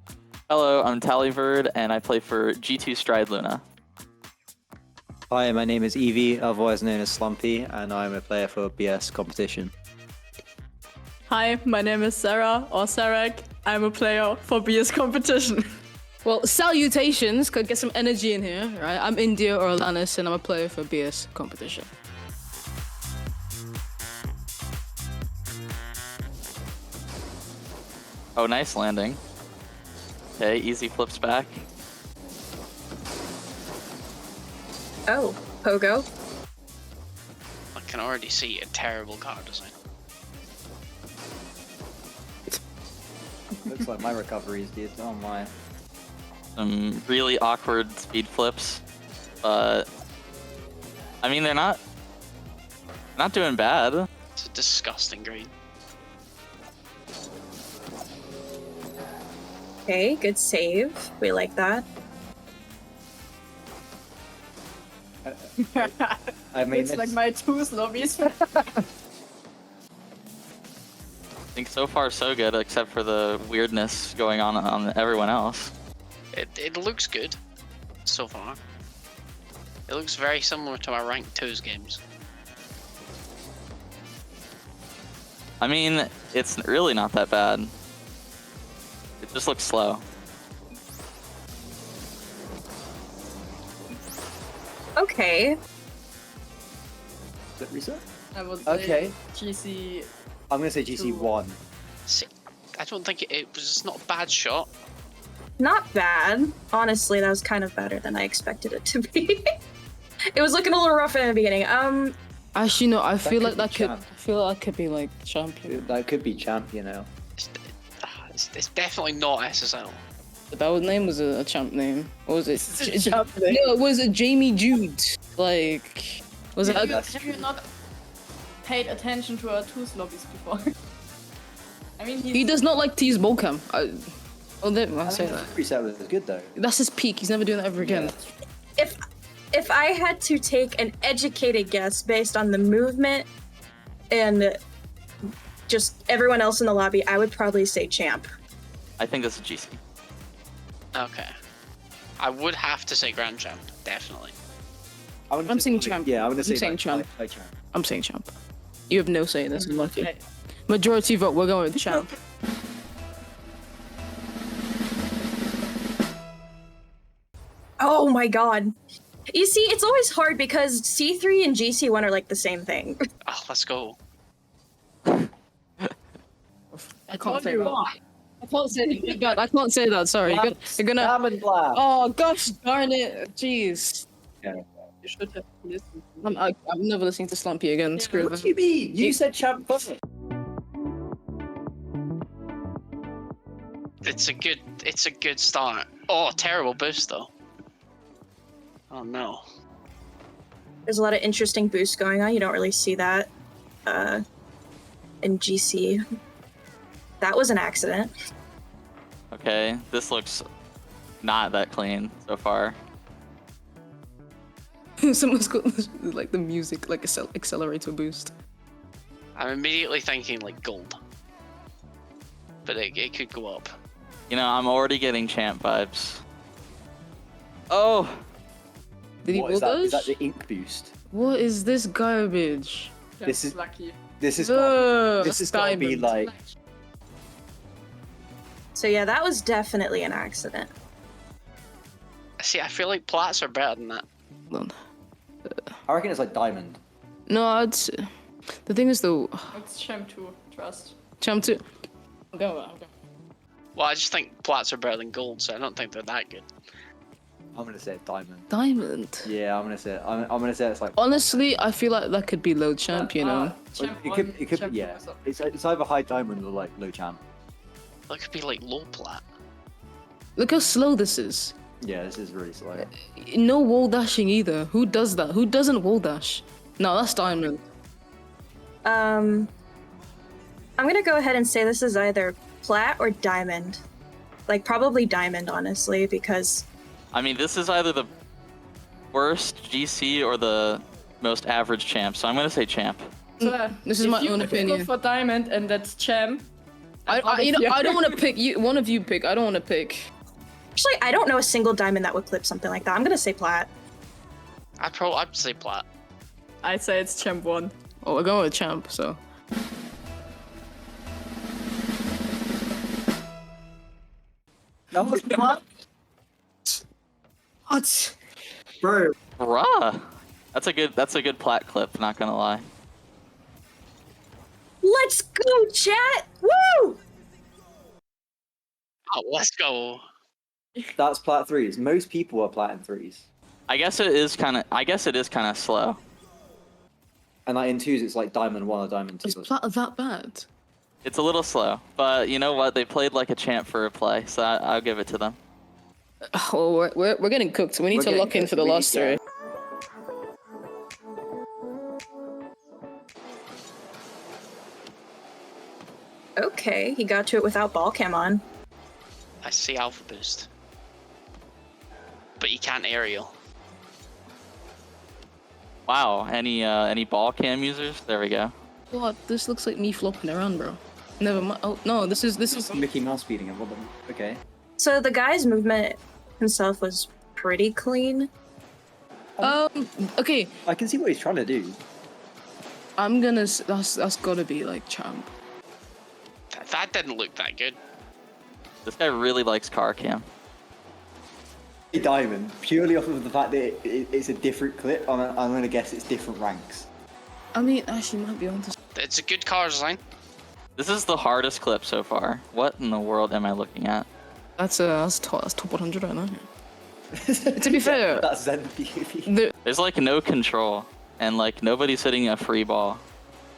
Hello, I'm Tallyverd, and I play for G2 Stride Luna. Hi, my name is Evie, otherwise known as Slumpy, and I'm a player for BS Competition. Hi, my name is Sarah, or Sarek. I'm a player for BS Competition. Well, salutations, could get some energy in here, right? I'm India or Alanis, and I'm a player for BS Competition. Oh, nice landing. Okay, easy flips back. Oh, Pogo. I can already see a terrible card design. Looks like my recoveries, dude. Oh my. Some really awkward speed flips, but I mean they're not doing bad. It's a disgusting green. Okay, good save. We like that. I mean, it's like my two lobbies. I think so far so good, except for the weirdness going on everyone else. It looks good so far. It looks very similar to my ranked 2s games. I mean, it's really not that bad. It just looks slow. Okay. Reset? I would Okay. say GC. I'm gonna say GC1. See, I don't think it was just not a bad shot. Not bad. Honestly, that was kind of better than I expected it to be. It was looking a little rough in the beginning. Actually, no, I feel like could be that could. champ. I feel like that could be like champion. That could be champ, you know. It's definitely not SSL. That name was a champ name. What was it? It's a champ name. No, it was a Jamie Jude. Like, was it? that's Have you not paid attention to our tooth lobbies before? I mean, he does not like to use Bocam. I say that. Reset was good though. That's his peak. He's never doing that ever again. If I had to take an educated guess based on the movement and just everyone else in the lobby, I would probably say champ. I think this is GC. Okay. I would have to say Grand Champ, definitely. I'm saying champ. Yeah, I'm gonna say saying champ. like champ. I'm saying champ. You have no say in this. Okay. Majority vote. We're going with champ. Oh my god. You see, it's always hard because C3 and GC1 are like the same thing. Oh, let's go. I can't say that. I can't say that. God, I can't say that. Sorry. You're gonna. Diamond blast. Oh gosh, darn it! Jeez. Yeah. You should have listened. I'm never listening to Slumpy again. Screw What this. do you mean? You said champ first. It's a good start. Oh, terrible boost though. Oh no. There's a lot of interesting boosts going on. You don't really see that in GC. That was an accident. Okay, this looks not that clean so far. Someone's got like the music, like accelerator boost. I'm immediately thinking like gold. But it could go up. You know, I'm already getting champ vibes. Oh! Did he What is build that? those? Is that the ink boost? What is this garbage? This is lucky. this is Ugh, this is gonna be diamond. like So yeah, that was definitely an accident. See, I feel like plats are better than that. I reckon it's like diamond. No, it's the thing is though. It's champ 2, trust. Champ 2. I'm going. Well, I just think plats are better than gold, so I don't think they're that good. I'm gonna say diamond. Diamond. Yeah, I'm gonna say I'm gonna say it's like. Honestly, I feel like that could be low champ. You know. It could be, yeah. It's either high diamond or like low champ. That could be like low plat. Look how slow this is. Yeah, this is really slow. No wall dashing either. Who does that? Who doesn't wall dash? No, that's diamond. I'm gonna go ahead and say this is either plat or diamond. Like probably diamond, honestly, because I mean, this is either the worst GC or the most average champ, so I'm gonna say champ. This is my own opinion. Go for diamond, and that's champ. I don't want to pick you. One of you pick. I don't want to pick. Actually, I don't know a single diamond that would clip something like that. I'm gonna say plat. I'd say plat. I'd say it's champ 1. Oh, we're going with champ, so. What? Bro. Bruh. That's a good plat clip, not gonna lie. Let's go, chat! Woo! Oh, let's go. That's plat 3s. Most people are platin 3s. I guess it is kind of slow. And like in 2s, it's like diamond 1 or diamond 2. Is plat that bad? It's a little slow, but you know what? They played like a champ for a play, so I'll give it to them. Oh, we're getting cooked. We need to lock in for the last 3. Okay, he got to it without ball cam on. I see alpha boost. But you can't aerial. Wow, any ball cam users? There we go. God, this looks like me flopping around, bro. Never mind. Oh no, this is Mickey Mouse beating him. Okay. So the guy's movement himself was pretty clean. Okay. I can see what he's trying to do. I'm gonna. That's gotta be like champ. That didn't look that good. This guy really likes car cam. Diamond, purely off of the fact that it's a different clip, I'm gonna guess it's different ranks. I mean, actually, might be onto. It's a good car design. This is the hardest clip so far. What in the world am I looking at? That's top 100 right now. To be fair, that's Zen PvP. There's like no control, and like nobody's hitting a free ball,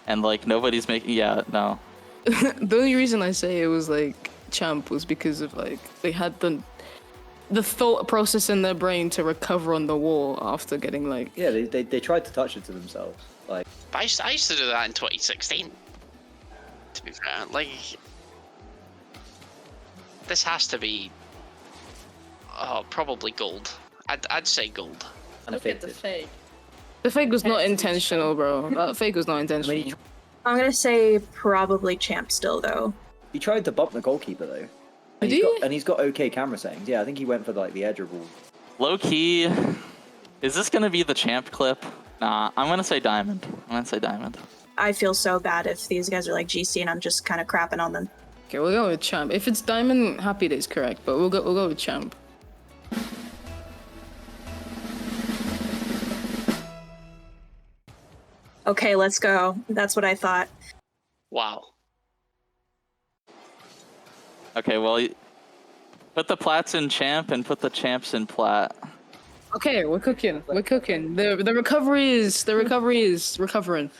and like nobody's making. Yeah, no. The only reason I say it was like champ was because of like they had the thought process in their brain to recover on the wall after getting like. Yeah, they tried to touch it to themselves. Like. But I used to do that in 2016. To be fair, like this has to be probably gold. I'd say gold. Look at the fake. The fake was not intentional, bro. That fake was not intentional. I'm gonna say probably champ still though. He tried to bump the goalkeeper though. And he's got okay camera settings. Yeah, I think he went for like the edge ball. Low key, is this gonna be the champ clip? Nah, I'm gonna say diamond. I feel so bad if these guys are like GC and I'm just kind of crapping on them. Okay, we'll go with champ. If it's diamond, happy days correct, but we'll go with champ. Okay, let's go. That's what I thought. Wow. Okay, well, put the plats in champ and put the champs in plat. Okay, we're cooking. We're cooking. The recovery is recovering.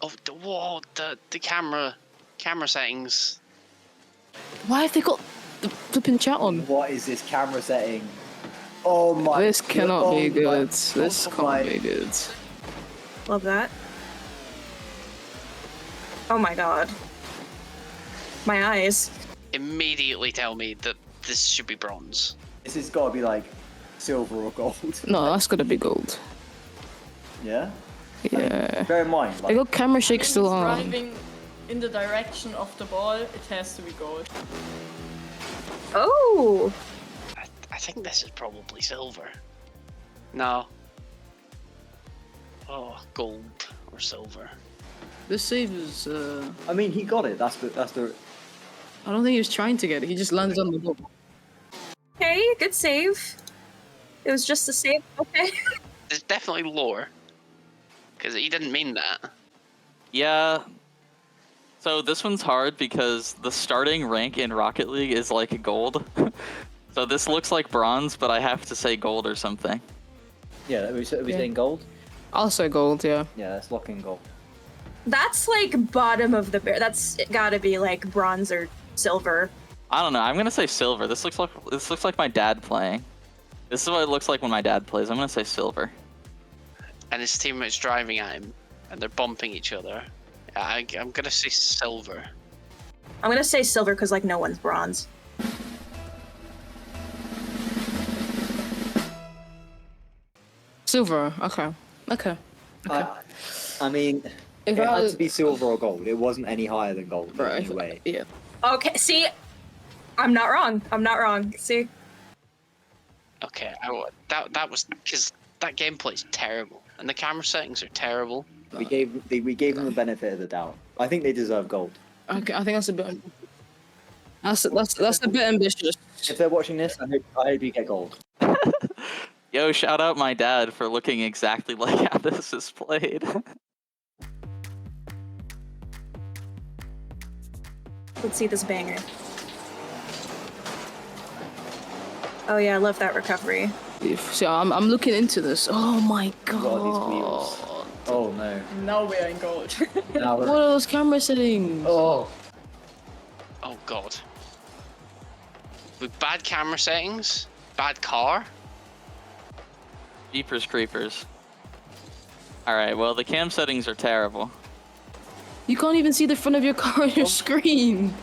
Oh, whoa! The camera settings. Why have they got the flipping chat on? What is this camera setting? Oh my! This cannot be good. This can't be good. Love that. Oh my god. My eyes. Immediately tell me that this should be bronze. This has got to be like silver or gold. No, that's gotta be gold. Yeah? Yeah. Bear in mind, I got camera shake still on. Driving in the direction of the ball, it has to be gold. Oh! I think this is probably silver. No. Oh, gold or silver. This save is. I mean, he got it. That's the. I don't think he was trying to get it. He just landed on the ball. Okay, good save. It was just a save. Okay. It's definitely lore. Because he didn't mean that. Yeah. So this one's hard because the starting rank in Rocket League is like gold. So this looks like bronze, but I have to say gold or something. Yeah, are we saying gold? I'll say gold, yeah. Yeah, let's lock in gold. That's like bottom of the bear. That's gotta be like bronze or silver. I don't know. I'm gonna say silver. This looks like my dad playing. This is what it looks like when my dad plays. I'm gonna say silver. And his teammates driving at him, and they're bumping each other. I'm gonna say silver. I'm gonna say silver because like no one's bronze. Silver. Okay. Okay. I mean, If it I had was- to be silver or gold. It wasn't any higher than gold in Right. any way. Yeah. Okay, see, I'm not wrong. I'm not wrong. See, Okay, that was because that gameplay's terrible and the camera settings are terrible. We gave them the benefit of the doubt. I think they deserve gold. Okay, I think that's a bit. That's a bit ambitious. If they're watching this, I hope you get gold. Yo, shout out my dad for looking exactly like how this is played. let's see this banger. Oh yeah, I love that recovery. So I'm looking into this. Oh my god. Oh no. Now we are in gold. Now What are those camera settings? Oh. Oh god. With bad camera settings, bad car. Jeepers creepers. Alright, well the cam settings are terrible. You can't even see the front of your car on your screen.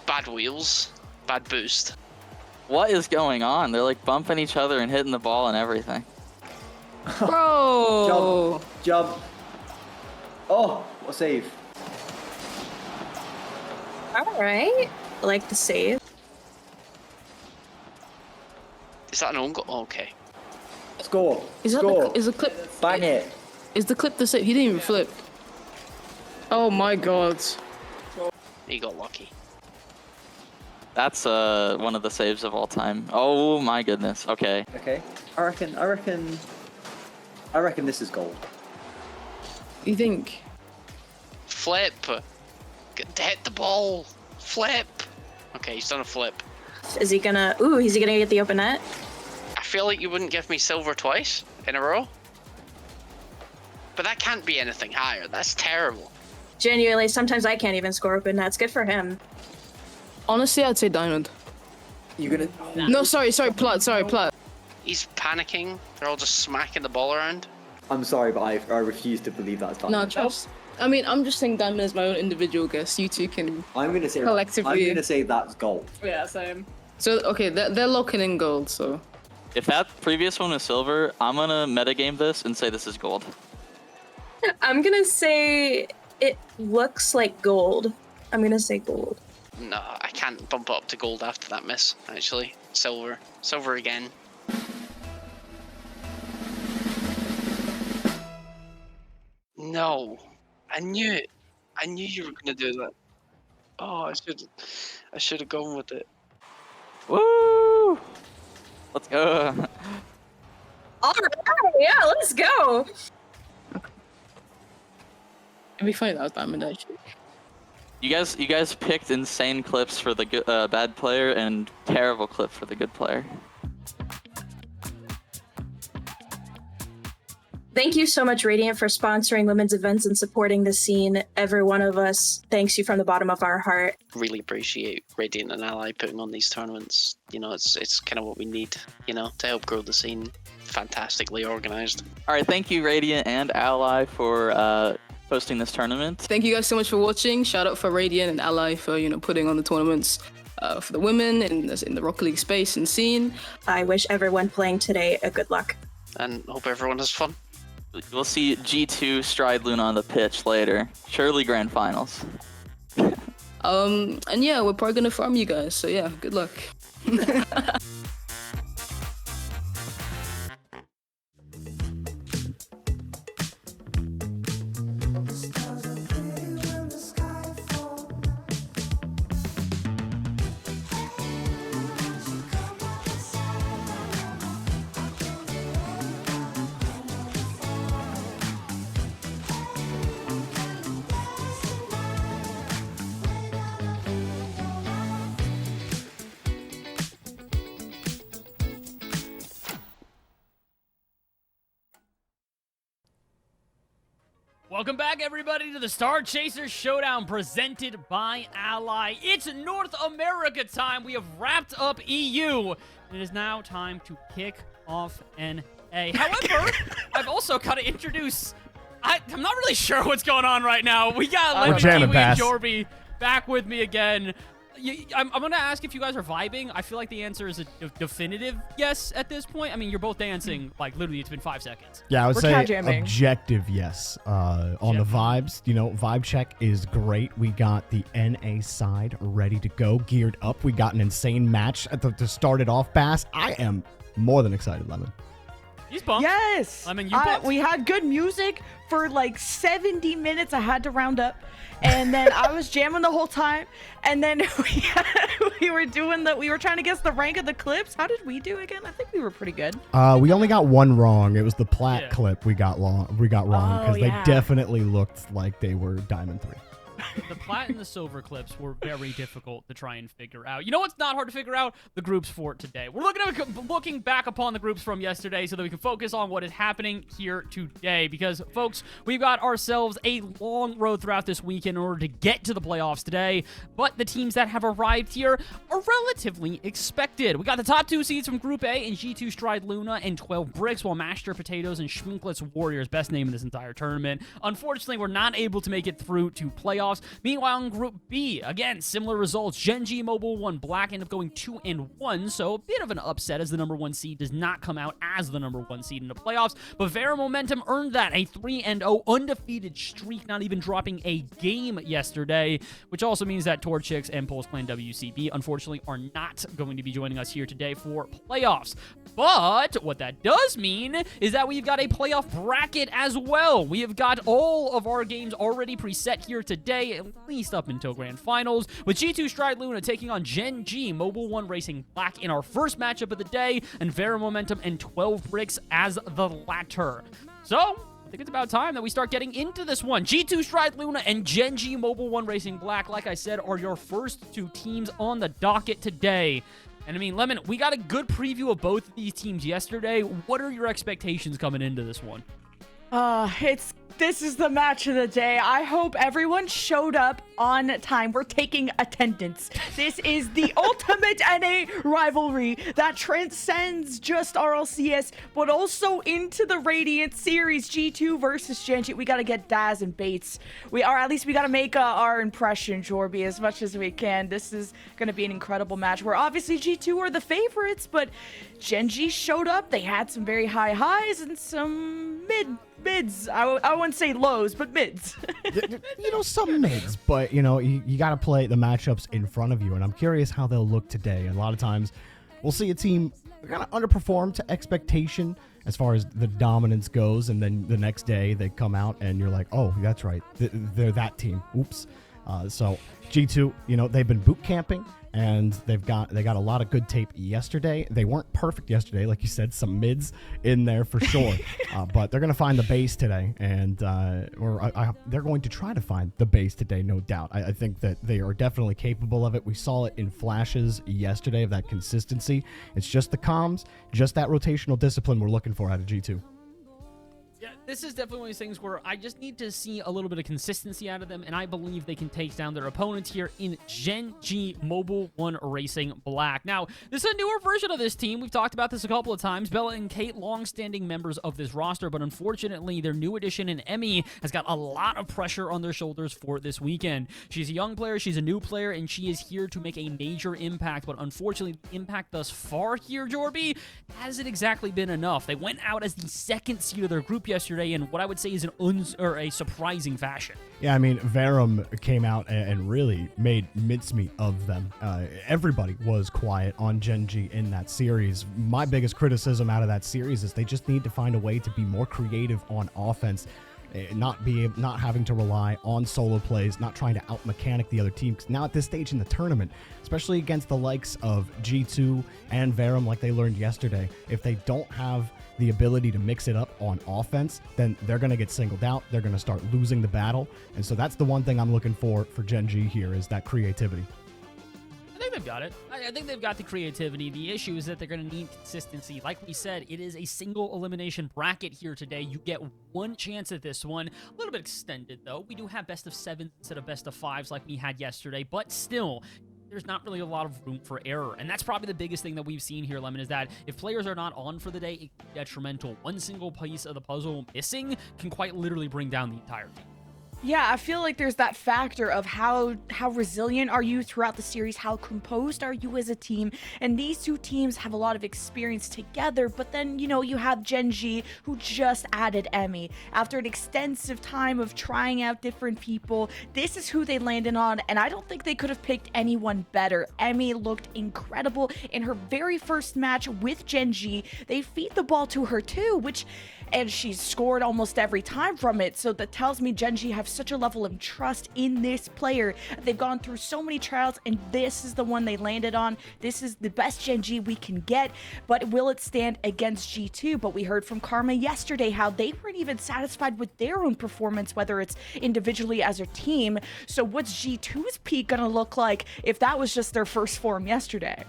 Bad wheels, bad boost. What is going on? They're like bumping each other and hitting the ball and everything. Bro! Jump. Oh, what a save. Alright. I like the save. Is that an own goal? Okay. Score. Is that Score. is the clip? Bang it. Is the clip the same? He didn't even flip. Oh my god. He got lucky. That's one of the saves of all time. Oh my goodness. Okay. Okay. I reckon this is gold. You think? Flip. Hit the ball. Flip. Okay, he's done a flip. Is he gonna? Ooh, is he gonna get the open net? I feel like you wouldn't give me silver twice in a row. But that can't be anything higher. That's terrible. Genuinely, sometimes I can't even score open nets. Good for him. Honestly, I'd say diamond. You're gonna? No, sorry, plat. Sorry, plat. He's panicking. They're all just smacking the ball around. I'm sorry, but I refuse to believe that's No, diamond. trust. I mean, I'm just saying diamond is my own individual guess. You two can. I'm gonna say collectively. I'm gonna say that's gold. Yeah, same. So okay, they're locking in gold. So. If that previous one is silver, I'm gonna metagame this and say this is gold. I'm gonna say it looks like gold. I'm gonna say gold. No, I can't bump up to gold after that miss, actually. Silver. Silver again. No. I knew it. I knew you were gonna do that. Oh, I should have gone with it. Woo! Let's go. Alright, yeah, let's go. It'd be funny that was diamond actually. You guys picked insane clips for the good, bad player and terrible clip for the good player. Thank you so much, Radiant, for sponsoring women's events and supporting the scene. Every one of us thanks you from the bottom of our heart. Really appreciate Radiant and Ally putting on these tournaments. You know, it's kind of what we need, you know, to help grow the scene. Fantastically organized. All right, thank you, Radiant and Ally, for hosting this tournament. Thank you guys so much for watching. Shout out for Radiant and Ally for putting on the tournaments for the women in the Rocket League space and scene. I wish everyone playing today a good luck. And hope everyone has fun. We'll see G2 stride Luna on the pitch later. Surely grand finals. And yeah, we're probably gonna farm you guys. So yeah, good luck. Welcome back, everybody, to the Star Chaser Showdown presented by Ally. It's North America time. We have wrapped up EU, and it is now time to kick off NA. However, I've also got to introduce... I'm not really sure what's going on right now. We got Lemon, Kiwi, and Jorby back with me again. I'm going to ask if you guys are vibing. I feel like the answer is a definitive yes at this point. I mean, you're both dancing, like, literally, it's been 5 seconds. Yeah, I would We're say cat jamming. objective yes on the vibes. You know, vibe check is great. We got the NA side ready to go, geared up. We got an insane match to start it off, Bass. I am more than excited, Lemon. He's pumped. Yes. I mean, you pumped? We had good music for like 70 minutes. I had to round up. And then I was jamming the whole time. And then we were trying to guess the rank of the clips. How did we do again? I think we were pretty good. We only got one wrong. It was the plat clip we got wrong because they definitely looked like they were Diamond 3. The plat and the silver clips were very difficult to try and figure out. You know what's not hard to figure out? The groups for today. We're looking back upon the groups from yesterday so that we can focus on what is happening here today. Because, folks, we've got ourselves a long road throughout this weekend in order to get to the playoffs today. But the teams that have arrived here are relatively expected. We got the top 2 seeds from Group A in G2 Stride Luna and 12 Bricks, while Master Potatoes and Schminklets Warriors, best name in this entire tournament. Unfortunately, we're not able to make it through to playoffs. Meanwhile, in Group B, again, similar results. Gen G Mobile 1 Black end up going 2-1, so a bit of an upset as the number 1 seed does not come out as the number 1 seed in the playoffs. But Vera Momentum earned that, a 3-0 undefeated streak, not even dropping a game yesterday, which also means that Torchix and Pulse Clan WCB, unfortunately, are not going to be joining us here today for playoffs. But what that does mean is that we've got a playoff bracket as well. We have got all of our games already preset here today, at least up until Grand Finals, with G2 Stride Luna taking on Gen G Mobile 1 Racing Black in our first matchup of the day, and Vera Momentum and 12 Bricks as the latter. So, I think it's about time that we start getting into this one. G2 Stride Luna and Gen G Mobile 1 Racing Black, like I said, are your first 2 teams on the docket today. And I mean, Lemon, we got a good preview of both of these teams yesterday. What are your expectations coming into this one? This is the match of the day. I hope everyone showed up on time. We're taking attendance. This is the ultimate NA rivalry that transcends just RLCS, but also into the Radiant series. G2 versus Gen G. We got to get Daz and Bates. We got to make our impression, Jorby, as much as we can. This is going to be an incredible match where obviously G2 are the favorites, but Gen G showed up. They had some very high highs and some mids. I wouldn't say lows, but mids. Some mids, but you got to play the matchups in front of you, and I'm curious how they'll look today. And a lot of times we'll see a team kind of underperform to expectation as far as the dominance goes, and then the next day they come out and you're like, oh, that's right, they're that team. Oops. So G2, they've been boot camping, and they got a lot of good tape yesterday. They weren't perfect yesterday, like you said, some mids in there for sure. But they're gonna find the base today, and they're going to try to find the base today, no doubt. I think that they are definitely capable of it. We saw it in flashes yesterday of that consistency. It's just the comms, just that rotational discipline we're looking for out of G2. Yeah, this is definitely one of these things where I just need to see a little bit of consistency out of them, and I believe they can take down their opponents here in Gen G Mobile 1 Racing Black. Now, this is a newer version of this team. We've talked about this a couple of times. Bella and Kate, long-standing members of this roster, but unfortunately, their new addition in Emmy has got a lot of pressure on their shoulders for this weekend. She's a young player, she's a new player, and she is here to make a major impact, but unfortunately, the impact thus far here, Jorby, hasn't exactly been enough. They went out as the second seed of their group yesterday in what I would say is a surprising fashion. Yeah, I mean, Verum came out and really made mincemeat of them. Everybody was quiet on Gen G in that series. My biggest criticism out of that series is they just need to find a way to be more creative on offense, not having to rely on solo plays, not trying to out-mechanic the other team. 'Cause now at this stage in the tournament, especially against the likes of G2 and Verum, like they learned yesterday, if they don't have the ability to mix it up on offense, then they're going to get singled out. They're going to start losing the battle. And so that's the one thing I'm looking for Gen G here is that creativity. I think they've got it. I think they've got the creativity. The issue is that they're going to need consistency. Like we said, it is a single elimination bracket here today. You get one chance at this one. A little bit extended, though. We do have best of 7 instead of best of 5s like we had yesterday, but still, there's not really a lot of room for error. And that's probably the biggest thing that we've seen here, Lemon, is that if players are not on for the day, it can be detrimental. One single piece of the puzzle missing can quite literally bring down the entire team. Yeah, I feel like there's that factor of how resilient are you throughout the series, how composed are you as a team, and these two teams have a lot of experience together, but then, you know, you have Gen G who just added Emmy. After an extensive time of trying out different people, this is who they landed on, and I don't think they could have picked anyone better. Emmy looked incredible in her very first match with Gen G. They feed the ball to her too, and she's scored almost every time from it. So that tells me Gen G have such a level of trust in this player. They've gone through so many trials, and this is the one they landed on. This is the best Gen G we can get, but will it stand against G2? But we heard from Karma yesterday how they weren't even satisfied with their own performance, whether it's individually as a team. So what's G2's peak gonna look like if that was just their first form yesterday?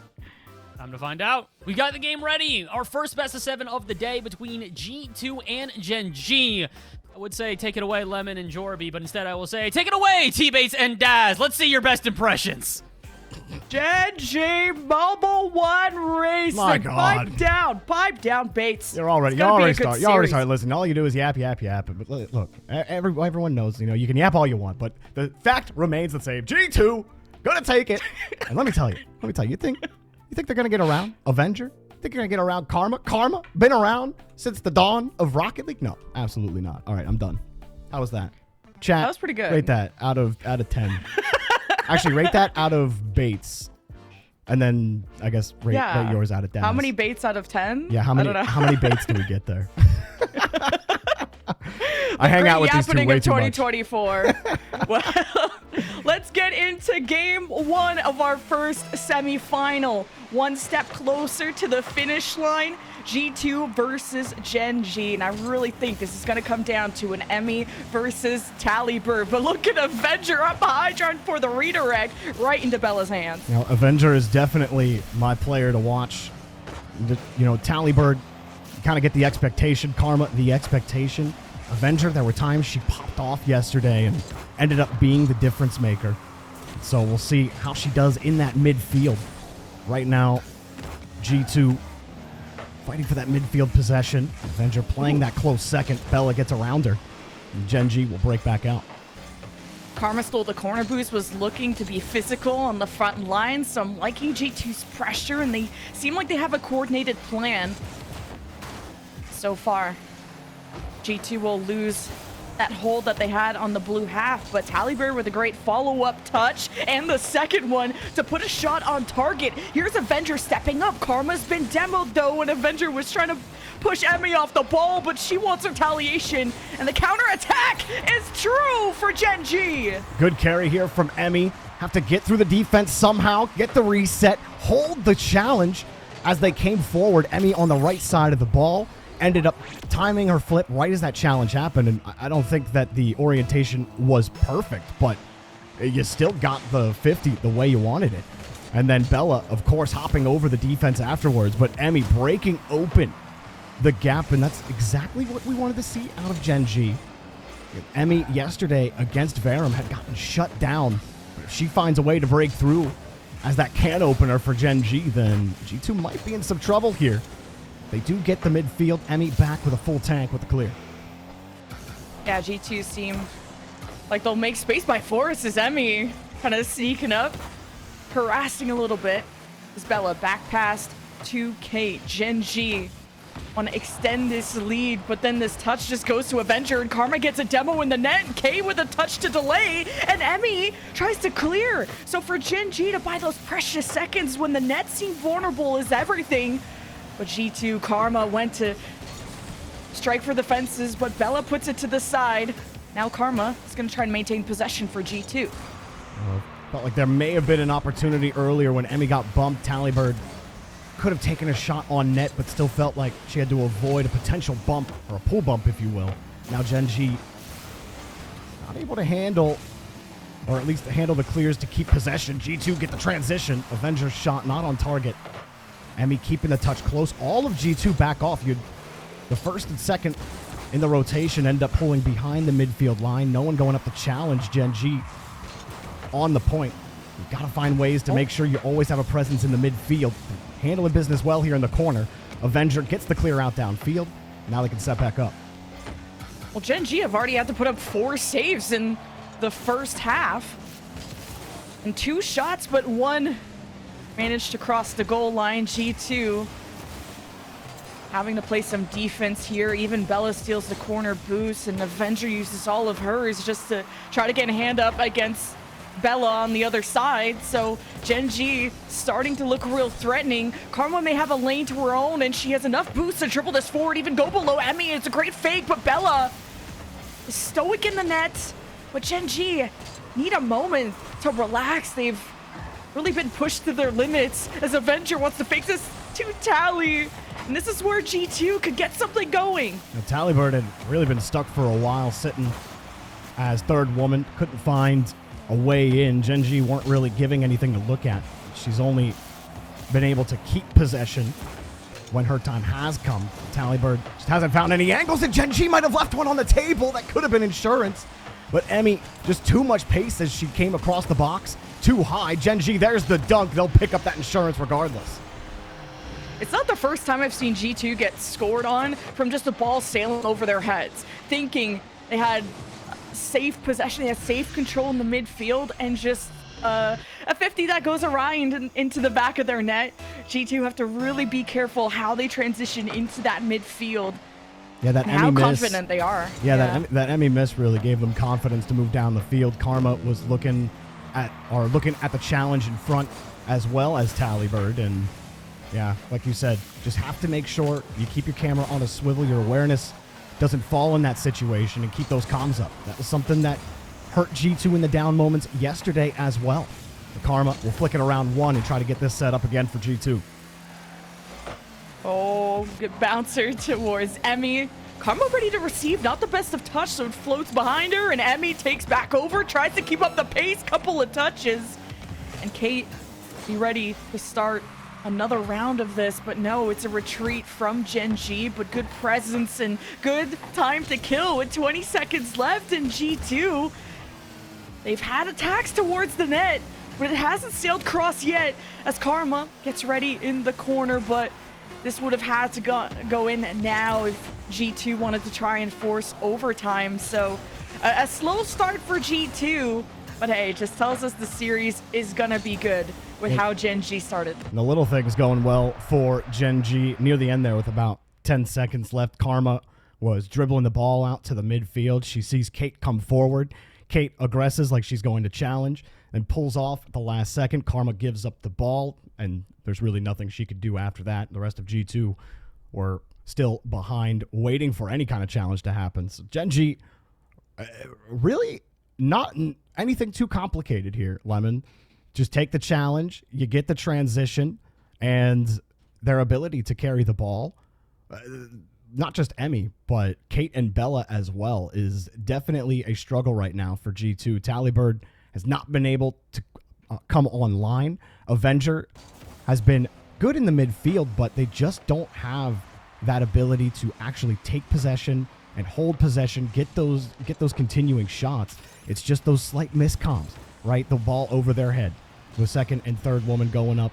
Time to find out. We got the game ready. Our first best of 7 of the day between G2 and Gen G. I would say take it away, Lemon and Jorby, but instead I will say take it away, T-Bates and Daz. Let's see your best impressions. Gen G Mobile 1 Racing. My God. Pipe down, Bates. You already started. Listen, all you do is yap. But look, everyone knows, you know, you can yap all you want, but the fact remains the same. G2 gonna take it. And let me tell you, you think they're gonna get around Avenger? Think you're gonna get around Karma? Karma been around since the dawn of Rocket League? No, absolutely not. All right, I'm done. How was that? Chat. That was pretty good. Rate that out of 10. Actually, rate that out of Bates, and then I guess rate yours out of Daz. How many Bates out of 10? Yeah, how many? I don't know. How many Bates do we get there? I hang out with these two way too much. 2024. Well, let's get into game 1 of our first semifinal. One step closer to the finish line. G2 versus Gen G, and I really think this is going to come down to an Emmy versus Talibird. But look at Avenger up behind, trying for the redirect right into Bella's hands. You know, Avenger is definitely my player to watch. You know, Talibird, kind of get the expectation. Karma, the expectation. Avenger, there were times she popped off yesterday and ended up being the difference maker. So we'll see how she does in that midfield. Right now, G2 fighting for that midfield possession. Avenger playing that close second. Bella gets around her. And Gen G will break back out. Karma stole the corner boost, was looking to be physical on the front line, so I'm liking G2's pressure, and they seem like they have a coordinated plan. So far, G2 will lose that hold that they had on the blue half, but Talibird with a great follow-up touch and the second one to put a shot on target. Here's Avenger stepping up. Karma's been demoed though, and Avenger was trying to push Emmy off the ball, but she wants retaliation, and the counter-attack is true for Gen G. Good carry here from Emmy. Have to get through the defense somehow, get the reset, hold the challenge as they came forward. Emmy on the right side of the ball. Ended up timing her flip right as that challenge happened, and I don't think that the orientation was perfect, but you still got the 50 the way you wanted it. And then Bella, of course, hopping over the defense afterwards, but Emmy breaking open the gap, and that's exactly what we wanted to see out of Gen G. Emmy yesterday against Verum had gotten shut down, but if she finds a way to break through as that can opener for Gen G, then G2 might be in some trouble here. They do get the midfield. Emmy back with a full tank with the clear. Yeah, G2 seem like they'll make space by force as Emmy kind of sneaking up, harassing a little bit. As Bella back past 2K. Gen G want to extend this lead, but then this touch just goes to Avenger, and Karma gets a demo in the net, and K with a touch to delay, and Emmy tries to clear. So for Gen G to buy those precious seconds when the net seemed vulnerable is everything. But G2, Karma went to strike for the fences, but Bella puts it to the side. Now Karma is going to try and maintain possession for G2. Felt like there may have been an opportunity earlier when Emmy got bumped. Talibird could have taken a shot on net, but still felt like she had to avoid a potential bump, or a pull bump, if you will. Now Gen G not able to handle, or at least handle the clears to keep possession. G2 get the transition. Avenger's shot not on target. Emmy keeping the touch close. All of G2 back off. The first and second in the rotation end up pulling behind the midfield line. No one going up to challenge Gen G on the point. You've got to find ways to make sure you always have a presence in the midfield. Handling business well here in the corner. Avenger gets the clear out downfield. Now they can set back up. Well, Gen G have already had to put up 4 saves in the first half. And 2 shots, but 1 managed to cross the goal line. G2 having to play some defense here. Even Bella steals the corner boost, and Avenger uses all of hers just to try to get a hand up against Bella on the other side. So Gen G starting to look real threatening. Karma may have a lane to her own, and she has enough boost to dribble this forward, even go below Emmy. It's a great fake, but Bella is stoic in the net. But Gen G need a moment to relax. They've really been pushed to their limits as Avenger wants to fake this to Tally. And this is where G2 could get something going. Now, Tallybird had really been stuck for a while, sitting as third woman. Couldn't find a way in. Gen G weren't really giving anything to look at. She's only been able to keep possession when her time has come. Tallybird just hasn't found any angles, and Gen G might have left one on the table. That could have been insurance. But Emmy, just too much pace as she came across the box. Too high. Gen G, there's the dunk. They'll pick up that insurance regardless. It's not the first time I've seen G2 get scored on from just a ball sailing over their heads, thinking they had safe possession, they had safe control in the midfield, and just a 50 that goes around into the back of their net. G2 have to really be careful how they transition into that midfield. Yeah, that and how Emmy miss, confident they are. Yeah, that Emmy miss really gave them confidence to move down the field. Karma was looking at the challenge in front as well as Tallybird, and yeah, like you said, just have to make sure you keep your camera on a swivel, your awareness doesn't fall in that situation, and keep those comms up. That was something that hurt G2 in the down moments yesterday as well. The Karma will flick it around 1 and try to get this set up again for G2. Oh, good bouncer towards Emmy. Karma ready to receive, not the best of touch, so it floats behind her, and Emmy takes back over, tries to keep up the pace, couple of touches. And Kate, be ready to start another round of this, but no, it's a retreat from Gen G, but good presence and good time to kill with 20 seconds left in G2. They've had attacks towards the net, but it hasn't sailed across yet as Karma gets ready in the corner, but this would have had to go in now if G2 wanted to try and force overtime. So a slow start for G2, but hey, it just tells us the series is going to be good with how Gen G started. And the little things going well for Gen G near the end there with about 10 seconds left. Karma was dribbling the ball out to the midfield. She sees Kate come forward. Kate aggresses like she's going to challenge and pulls off at the last second. Karma gives up the ball, and there's really nothing she could do after that. The rest of G2 were still behind, waiting for any kind of challenge to happen. So Gen G, really not anything too complicated here, Lemon. Just take the challenge, you get the transition, and their ability to carry the ball. Not just Emmy, but Kate and Bella as well is definitely a struggle right now for G2. Tallybird has not been able to come online. Avenger has been good in the midfield, but they just don't have that ability to actually take possession and hold possession, get those continuing shots. It's just those slight miscomms, right? The ball over their head. The second and third woman going up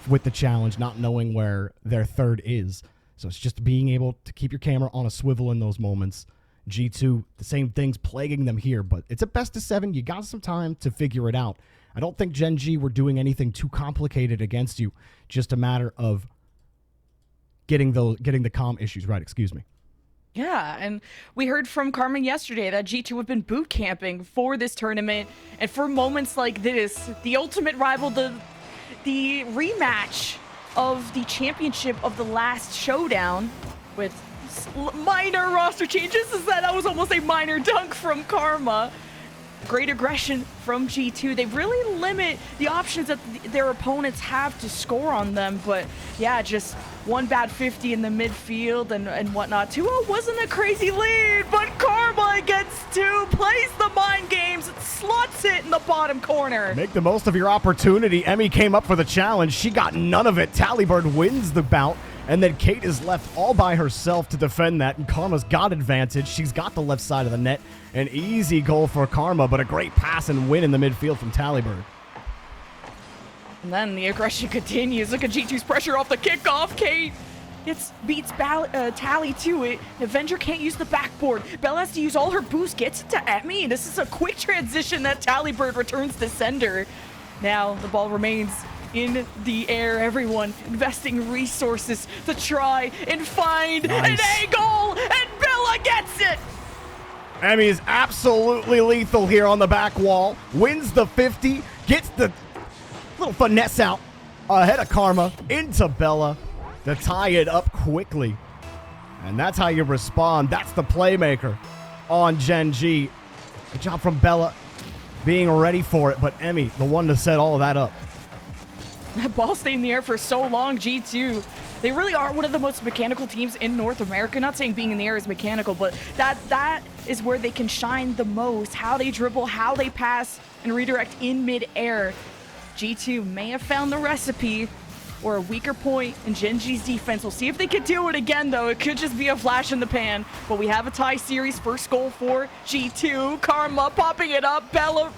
with the challenge, not knowing where their third is. So it's just being able to keep your camera on a swivel in those moments. G2, the same things plaguing them here, but it's a best of 7. You got some time to figure it out. I don't think Gen G were doing anything too complicated against you. Just a matter of getting the comm issues right. Excuse me. Yeah, and we heard from Carmen yesterday that G2 have been boot camping for this tournament, and for moments like this, the ultimate rival, the rematch of the championship of the last Showdown with minor roster changes. That was almost a minor dunk from Karma. Great aggression from G2. They really limit the options that their opponents have to score on them. But yeah, just one bad 50 in the midfield and whatnot. 2-0 wasn't a crazy lead, but Karma gets 2, plays the mind games, slots it in the bottom corner. Make the most of your opportunity. Emmy came up for the challenge. She got none of it. Tallybird wins the bout. And then Kate is left all by herself to defend that, and Karma's got advantage. She's got the left side of the net. An easy goal for Karma, but a great pass and win in the midfield from Tallybird. And then the aggression continues. Look at G2's pressure off the kickoff. Kate beats Tally to it. Avenger can't use the backboard. Bella has to use all her boost, gets it to Emmy. This is a quick transition that Tallybird returns to sender. Now the ball remains in the air. Everyone investing resources to try and find an A goal, and Bella gets it! Emmy is absolutely lethal here on the back wall. Wins the 50, gets the little finesse out ahead of Karma into Bella to tie it up quickly. And that's how you respond. That's the playmaker on Gen G. Good job from Bella being ready for it, but Emmy, the one to set all of that up. That ball stayed in the air for so long, G2. They really are one of the most mechanical teams in North America. Not saying being in the air is mechanical, but that is where they can shine the most. How they dribble, how they pass, and redirect in mid-air. G2 may have found the recipe or a weaker point in Gen G's defense. We'll see if they can do it again, though. It could just be a flash in the pan. But we have a tie series. First goal for G2. Karma popping it up. Bella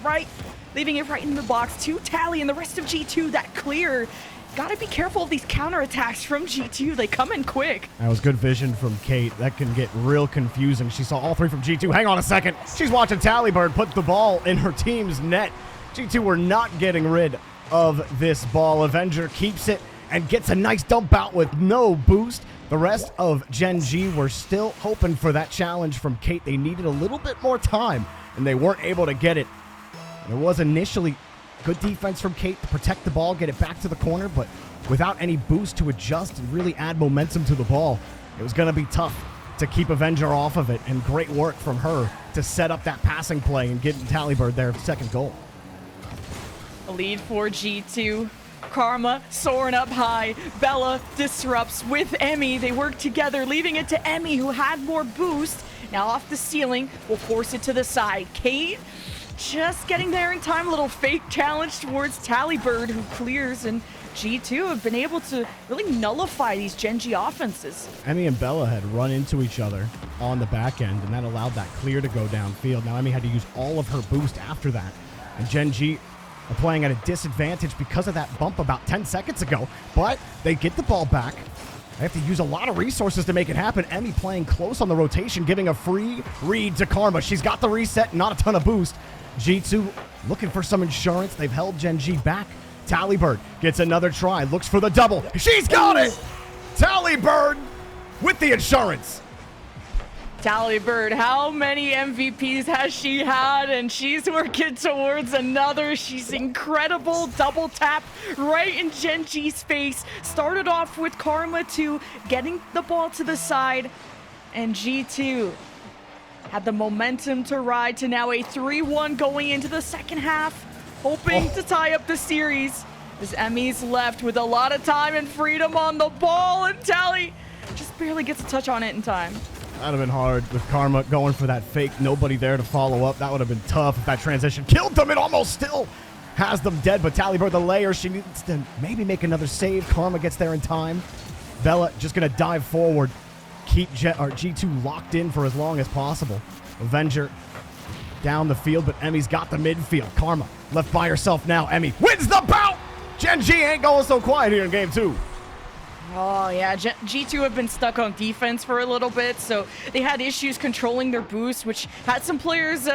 leaving it right in the box to Tally, and the rest of G2 that clear. Gotta be careful of these counterattacks from G2. They come in quick. That was good vision from Kate. That can get real confusing. She saw all three from G2. Hang on a second. She's watching Tallybird put the ball in her team's net. G2 were not getting rid of this ball. Avenger keeps it and gets a nice dump out with no boost. The rest of Gen G were still hoping for that challenge from Kate. They needed a little bit more time, and they weren't able to get it. There was initially good defense from Kate to protect the ball, get it back to the corner, but without any boost to adjust and really add momentum to the ball, it was going to be tough to keep Avenger off of it, and great work from her to set up that passing play and get Tallybird their second goal. A lead for G2. Karma soaring up high. Bella disrupts with Emmy. They work together, leaving it to Emmy, who had more boost. Now off the ceiling, will force it to the side. Kate just getting there in time. A little fake challenge towards Tallybird, who clears, and G2 have been able to really nullify these Gen G offenses. Emmy and Bella had run into each other on the back end, and that allowed that clear to go downfield. Now Emmy had to use all of her boost after that, and Gen G are playing at a disadvantage because of that bump about 10 seconds ago, but they get the ball back. They have to use a lot of resources to make it happen. Emmy playing close on the rotation, giving a free read to Karma. She's got the reset, not a ton of boost. G2 looking for some insurance. They've held Gen G back. Tallybird gets another try, looks for the double. She's got it! Tallybird with the insurance. Tallybird, how many MVPs has she had? And she's working towards another. She's incredible. Double tap right in Gen G's face. Started off with Karma 2, getting the ball to the side. And G2 had the momentum to ride to now a 3-1 going into the second half. Hoping to tie up the series. As Emmy's left with a lot of time and freedom on the ball. And Tally just barely gets a touch on it in time. That'd have been hard with Karma going for that fake. Nobody there to follow up. That would have been tough if that transition killed them. It almost still has them dead, but Tallybird, the layer, she needs to maybe make another save. Karma gets there in time. Bella just going to dive forward. Keep G2 locked in for as long as possible. Avenger down the field, but Emmy's got the midfield. Karma left by herself now. Emmy wins the bout! Gen G ain't going so quiet here in game 2. Oh, yeah. G2 have been stuck on defense for a little bit, so they had issues controlling their boost, which had some players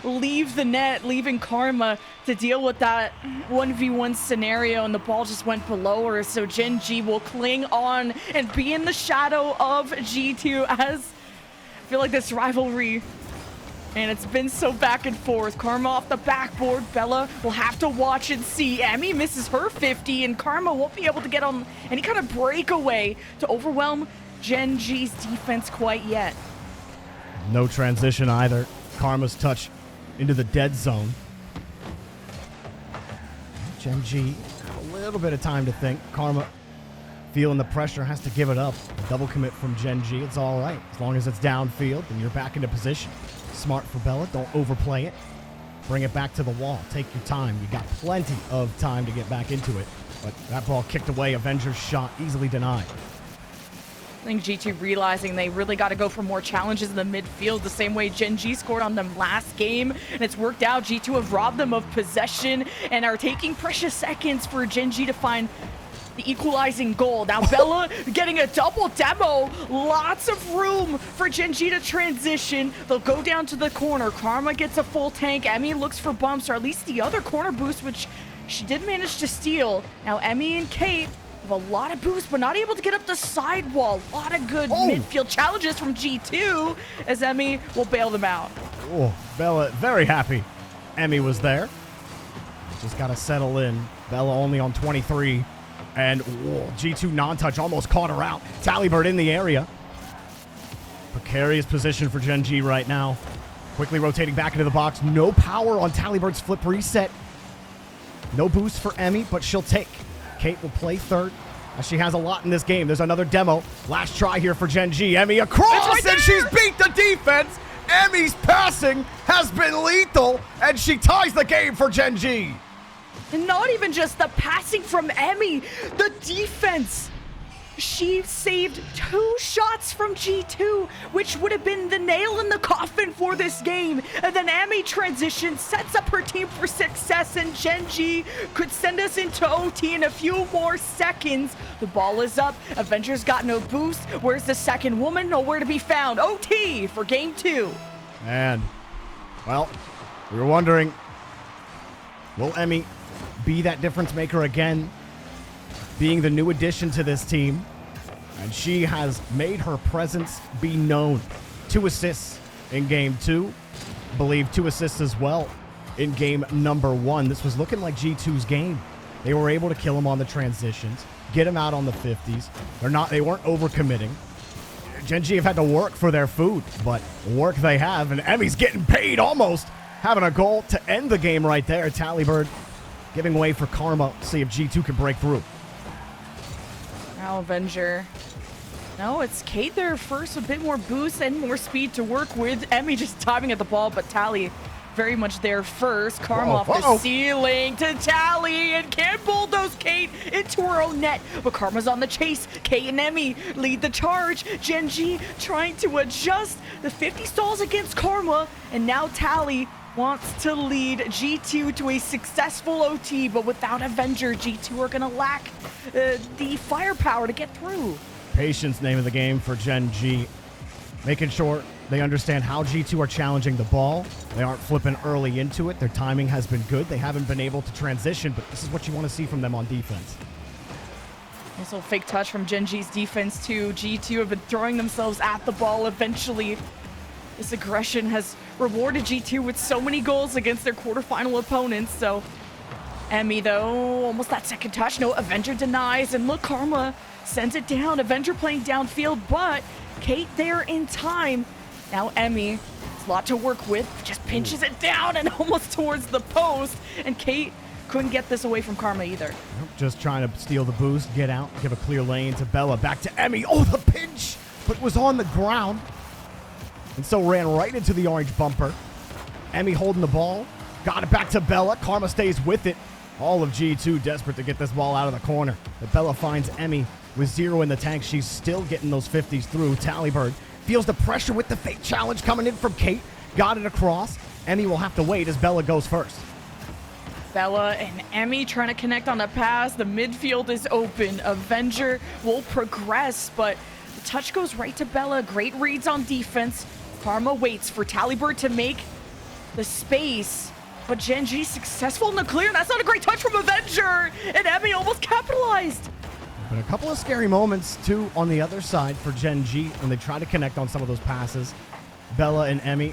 leave the net, leaving Karma to deal with that 1v1 scenario, and the ball just went below her, so Gen G will cling on and be in the shadow of G2 as I feel like this rivalry, and it's been so back and forth. Karma off the backboard. Bella will have to watch and see. Emmy misses her 50, and Karma won't be able to get on any kind of breakaway to overwhelm Gen G's defense quite yet. No transition either. Karma's touch into the dead zone. Gen G, a little bit of time to think. Karma feeling the pressure, has to give it up. Double commit from Gen G. It's all right. As long as it's downfield and you're back into position. Smart for Bella. Don't overplay it. Bring it back to the wall. Take your time. You got plenty of time to get back into it. But that ball kicked away. Avenger's shot easily denied. I think G2 realizing they really got to go for more challenges in the midfield the same way Gen G scored on them last game, and it's worked out. G2 have robbed them of possession and are taking precious seconds for Gen G to find the equalizing goal. Now Bella getting a double demo. Lots of room for Gen.G to transition. They'll go down to the corner. Karma gets a full tank. Emmy looks for bumps, or at least the other corner boost, which she did manage to steal. Now Emmy and Kate have a lot of boost, but not able to get up the sidewall. A lot of good midfield challenges from G2 as Emmy will bail them out. Oh, Bella very happy Emmy was there. Just got to settle in. Bella only on 23. And G2 non-touch almost caught her out. Talibird in the area. Precarious position for Gen.G right now. Quickly rotating back into the box. No power on Talibird's flip reset. No boost for Emmy, but she'll take. Kate will play third. She has a lot in this game. There's another demo. Last try here for Gen.G. Emmy across, and she's beat the defense. Emmy's passing has been lethal, and she ties the game for Gen.G. And not even just the passing from Emmy, the defense. She saved 2 shots from G2, which would have been the nail in the coffin for this game. And then Emmy transition sets up her team for success, and Gen.G could send us into OT in a few more seconds. The ball is up. Avengers got no boost. Where's the second woman? Nowhere to be found. OT for game 2. And, well, we were wondering, will Emmy be that difference maker again, being the new addition to this team? And she has made her presence be known. 2 assists in game 2. I believe 2 assists as well in game number 1. This was looking like G2's game. They were able to kill him on the transitions, get him out on the 50s. They weren't overcommitting. Gen.G have had to work for their food, but work they have, and Emmy's getting paid almost. Having a goal to end the game right there. Talibird giving way for Karma. See if G2 can break through. Now Avenger. No, it's Kate there first. A bit more boost and more speed to work with. Emmy just timing at the ball, but Tally very much there first. Karma off the ceiling to Tally and can't bulldoze Kate into her own net. But Karma's on the chase. Kate and Emmy lead the charge. Gen.G trying to adjust. The 50 stalls against Karma, and now Tally wants to lead G2 to a successful OT, but without Avenger, G2 are going to lack the firepower to get through. Patience, name of the game for Gen.G. Making sure they understand how G2 are challenging the ball. They aren't flipping early into it. Their timing has been good. They haven't been able to transition, but this is what you want to see from them on defense. This little fake touch from Gen.G's defense too. G2 have been throwing themselves at the ball eventually. This aggression has rewarded G2 with so many goals against their quarterfinal opponents. So Emmy, though, almost that second touch. No, Avenger denies, and look, Karma sends it down. Avenger playing downfield, but Kate there in time. Now Emmy, it's a lot to work with, just pinches it down and almost towards the post, and Kate couldn't get this away from Karma either. Just trying to steal the boost, get out, give a clear lane to Bella. Back to Emmy. Oh, the pinch, but it was on the ground. And so ran right into the orange bumper. Emmy holding the ball. Got it back to Bella. Karma stays with it. All of G2 desperate to get this ball out of the corner. But Bella finds Emmy with 0 in the tank. She's still getting those 50s through. Talibird feels the pressure with the fake challenge coming in from Kate. Got it across. Emmy will have to wait as Bella goes first. Bella and Emmy trying to connect on the pass. The midfield is open. Avenger will progress, but the touch goes right to Bella. Great reads on defense. Karma waits for Talibird to make the space, but Gen.G successful in the clear. That's not a great touch from Avenger, and Emmy almost capitalized. But a couple of scary moments, too, on the other side for Gen.G when they try to connect on some of those passes. Bella and Emmy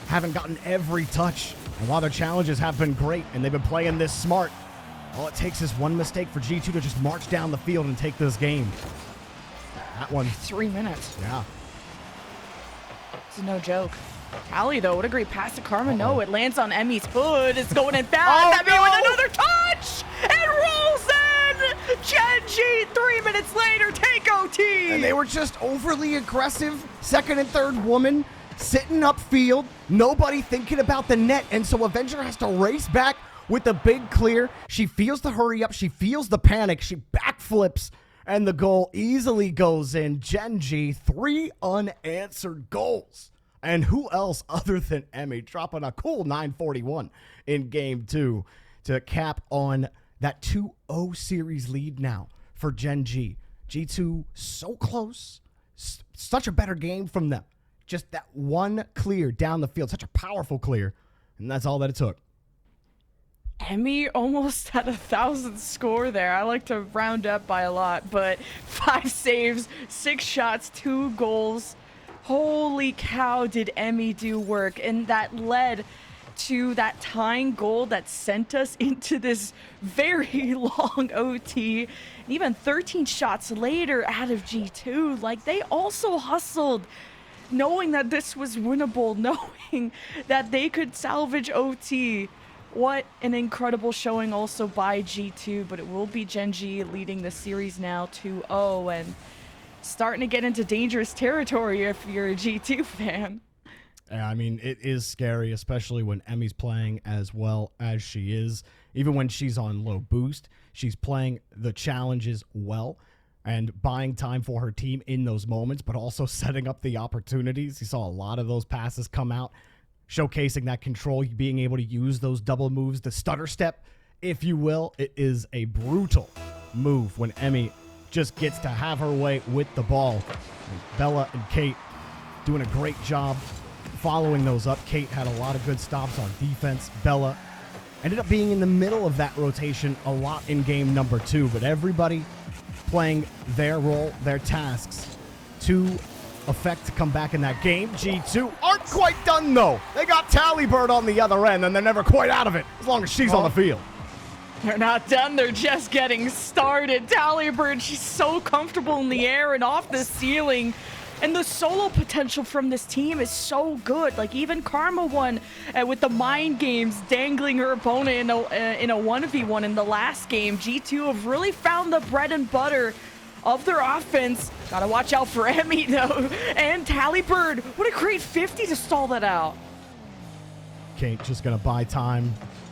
haven't gotten every touch, and while their challenges have been great and they've been playing this smart, all it takes is one mistake for G2 to just march down the field and take this game. That one. 3 minutes. Yeah. This is no joke. Tally, though, what a great pass to Karma. No, it lands on Emmy's hood. It's going in fast. Emmy with another touch! And rolls in! Gen.G 3 minutes later, take OT! And they were just overly aggressive. Second and third woman sitting upfield. Nobody thinking about the net. And so Avenger has to race back with the big clear. She feels the hurry up. She feels the panic. She backflips. And the goal easily goes in. Gen.G, 3 unanswered goals. And who else other than Emmy dropping a cool 941 in game 2 to cap on that 2-0 series lead now for Gen G. G2 so close. Such a better game from them. Just that one clear down the field. Such a powerful clear. And that's all that it took. Emmy almost had 1,000 score there. I like to round up by a lot, but 5 saves, 6 shots, 2 goals. Holy cow, did Emmy do work. And that led to that tying goal that sent us into this very long OT. And even 13 shots later out of G2, like they also hustled, knowing that this was winnable, knowing that they could salvage OT. What an incredible showing also by G2, but it will be Gen G leading the series now 2-0 and starting to get into dangerous territory if you're a G2 fan. I mean, it is scary, especially when Emmy's playing as well as she is. Even when she's on low boost, she's playing the challenges well and buying time for her team in those moments, but also setting up the opportunities. You saw a lot of those passes come out, showcasing that control, being able to use those double moves, the stutter step, if you will. It is a brutal move when Emmy just gets to have her way with the ball. And Bella and Kate doing a great job following those up. Kate had a lot of good stops on defense. Bella ended up being in the middle of that rotation a lot in game number 2, but everybody playing their role, their tasks to effect to come back in that game. G2 aren't quite done, though. They got Tallybird on the other end, and they're never quite out of it as long as she's on the field. They're not done. They're just getting started. Tallybird, she's so comfortable in the air and off the ceiling. And the solo potential from this team is so good. Like, even Karma won with the mind games, dangling her opponent in a 1v1 in the last game. G2 have really found the bread and butter of their offense. Gotta watch out for Emmy, though. And Tallybird, what a great 50 to stall that out. Kate just gonna buy time,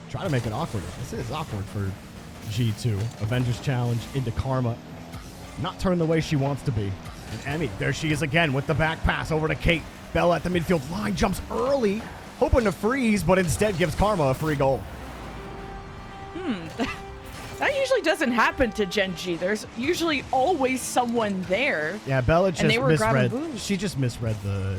try to make it awkward. This is awkward for G2. Avengers challenge into Karma. Not turned the way she wants to be. And Emmy, there she is again with the back pass over to Kate. Bella at the midfield line, jumps early, hoping to freeze, but instead gives Karma a free goal. That usually doesn't happen to Gen G. There's usually always someone there. Yeah, Bella just misread. Boost. She just misread the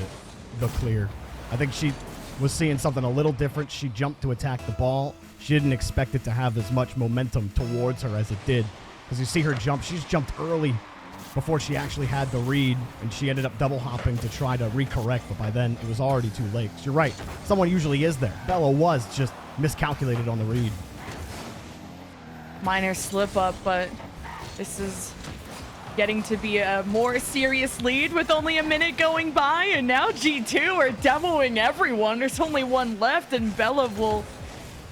clear. I think she was seeing something a little different. She jumped to attack the ball. She didn't expect it to have as much momentum towards her as it did. Because you see her jump, she's jumped early before she actually had the read, and she ended up double hopping to try to recorrect, but by then it was already too late. You're right, someone usually is there. Bella was just miscalculated on the read. Minor slip up, but this is getting to be a more serious lead with only a minute going by, and now G2 are demoing everyone. There's only one left, and Bella will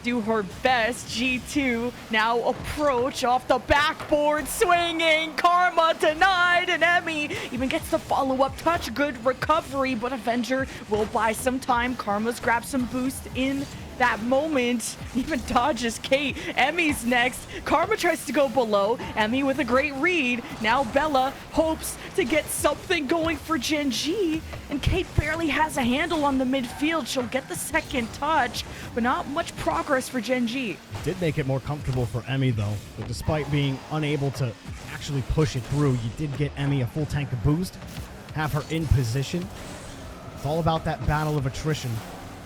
do her best. G2 now approach off the backboard, swinging. Karma denied, and Emmy even gets the follow-up touch. Good recovery, but Avenger will buy some time. Karma's grabbed some boost in that moment, even dodges Kate. Emmy's next. Karma tries to go below. Emmy with a great read. Now Bella hopes to get something going for Gen G, and Kate barely has a handle on the midfield. She'll get the second touch, but not much progress for Gen G. Did make it more comfortable for Emmy, though. But despite being unable to actually push it through, you did get Emmy a full tank of boost, have her in position. It's all about that battle of attrition.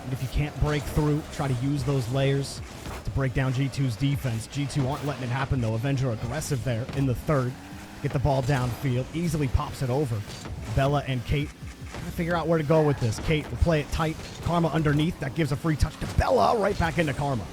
And if you can't break through, try to use those layers to break down G2's defense. G2 aren't letting it happen, though. Avenger aggressive there in the third. Get the ball downfield. Easily pops it over. Bella and Kate trying to figure out where to go with this. Kate will play it tight. Karma underneath. That gives a free touch to Bella. Right back into Karma.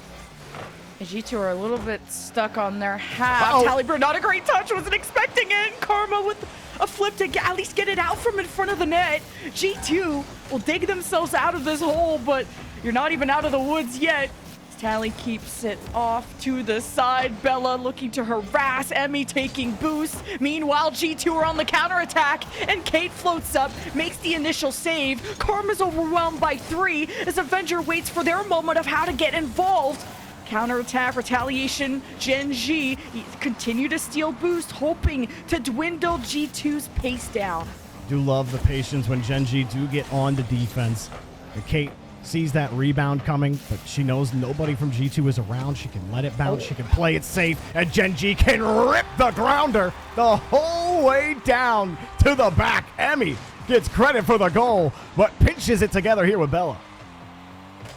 G2 are a little bit stuck on their half. Tallybird, not a great touch. Wasn't expecting it. Karma with a flip to at least get it out from in front of the net. G2 will dig themselves out of this hole, but you're not even out of the woods yet. Tally keeps it off to the side. Bella looking to harass. Emmy taking boost. Meanwhile, G2 are on the counterattack, and Kate floats up, makes the initial save. Karma's overwhelmed by 3 as Avenger waits for their moment of how to get involved. Counterattack, retaliation, Gen G continue to steal boost, hoping to dwindle G2's pace down. Do love the patience when Gen G do get on to defense. And Kate sees that rebound coming, but she knows nobody from G2 is around. She can let it bounce. She can play it safe, and Gen G can rip the grounder the whole way down to the back. Emmy gets credit for the goal, but pinches it together here with Bella.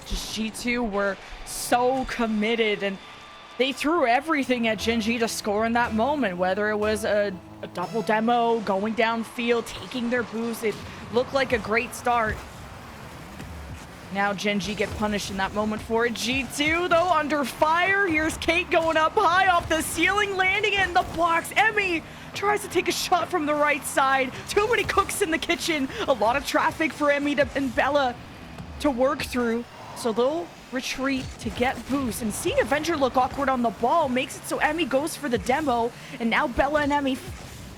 Just G2 were so committed, and they threw everything at Gen G to score in that moment, whether it was a double demo, going downfield, taking their boost. It looked like a great start. Now Gen G get punished in that moment for it. G2, though, under fire. Here's Kate going up high off the ceiling, landing in the box. Emmy tries to take a shot from the right side. Too many cooks in the kitchen. A lot of traffic for Emmy and Bella to work through. So they'll retreat to get boost. And seeing Avenger look awkward on the ball makes it so Emmy goes for the demo. And now Bella and Emmy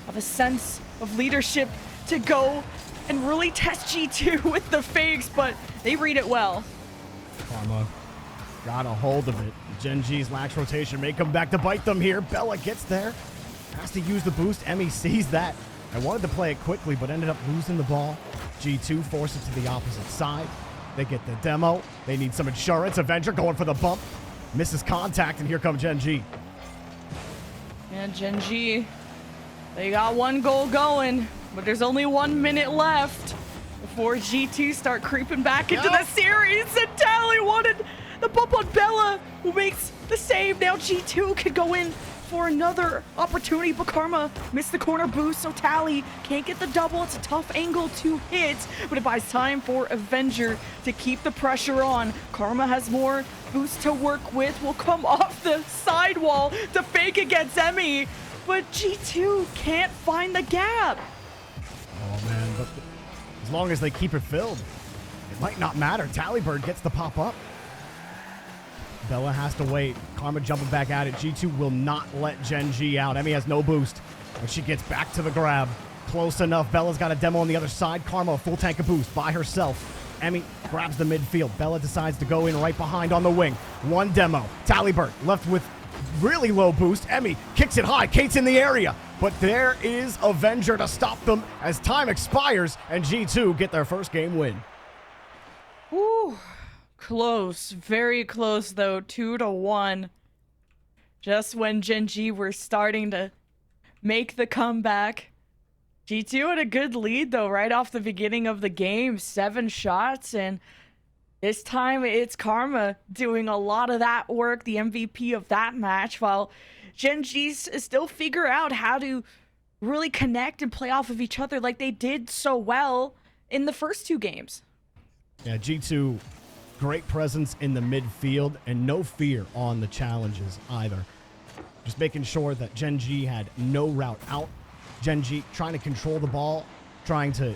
have a sense of leadership to go and really test G2 with the fakes, but they read it well. Karma got a hold of it. Gen G's lax rotation may come back to bite them here. Bella gets there, has to use the boost. Emmy sees that. I wanted to play it quickly, but ended up losing the ball. G2 force it to the opposite side. They get the demo. They need some insurance. Avenger going for the bump. Misses contact, and here comes Gen G. And Gen G, they got one goal going, but there's only 1 minute left before G2 start creeping back into the series. And Tally wanted the bump on Bella, who makes the save. Now G2 could go in for another opportunity, but Karma missed the corner boost, so Tally can't get the double. It's a tough angle to hit, but it buys time for Avenger to keep the pressure on. Karma has more boost to work with, will come off the sidewall to fake against Emmy, but G2 can't find the gap. Oh man, but as long as they keep it filled, it might not matter. Tallybird gets the pop up. Bella has to wait. Karma jumping back at it. G2 will not let Gen G out. Emmy has no boost, but she gets back to the grab. Close enough. Bella's got a demo on the other side. Karma, a full tank of boost by herself. Emmy grabs the midfield. Bella decides to go in right behind on the wing. One demo. Tallybird left with really low boost. Emmy kicks it high. Kate's in the area, but there is Avenger to stop them as time expires, and G2 get their first game win. Woo. Close, very close though, 2-1. Just when Gen G were starting to make the comeback. G2 had a good lead though, right off the beginning of the game, 7 shots, and this time it's Karma doing a lot of that work, the MVP of that match, while Gen G still figure out how to really connect and play off of each other like they did so well in the first 2 games. Yeah, G2, great presence in the midfield and no fear on the challenges either. Just making sure that Gen G had no route out. Gen G trying to control the ball, trying to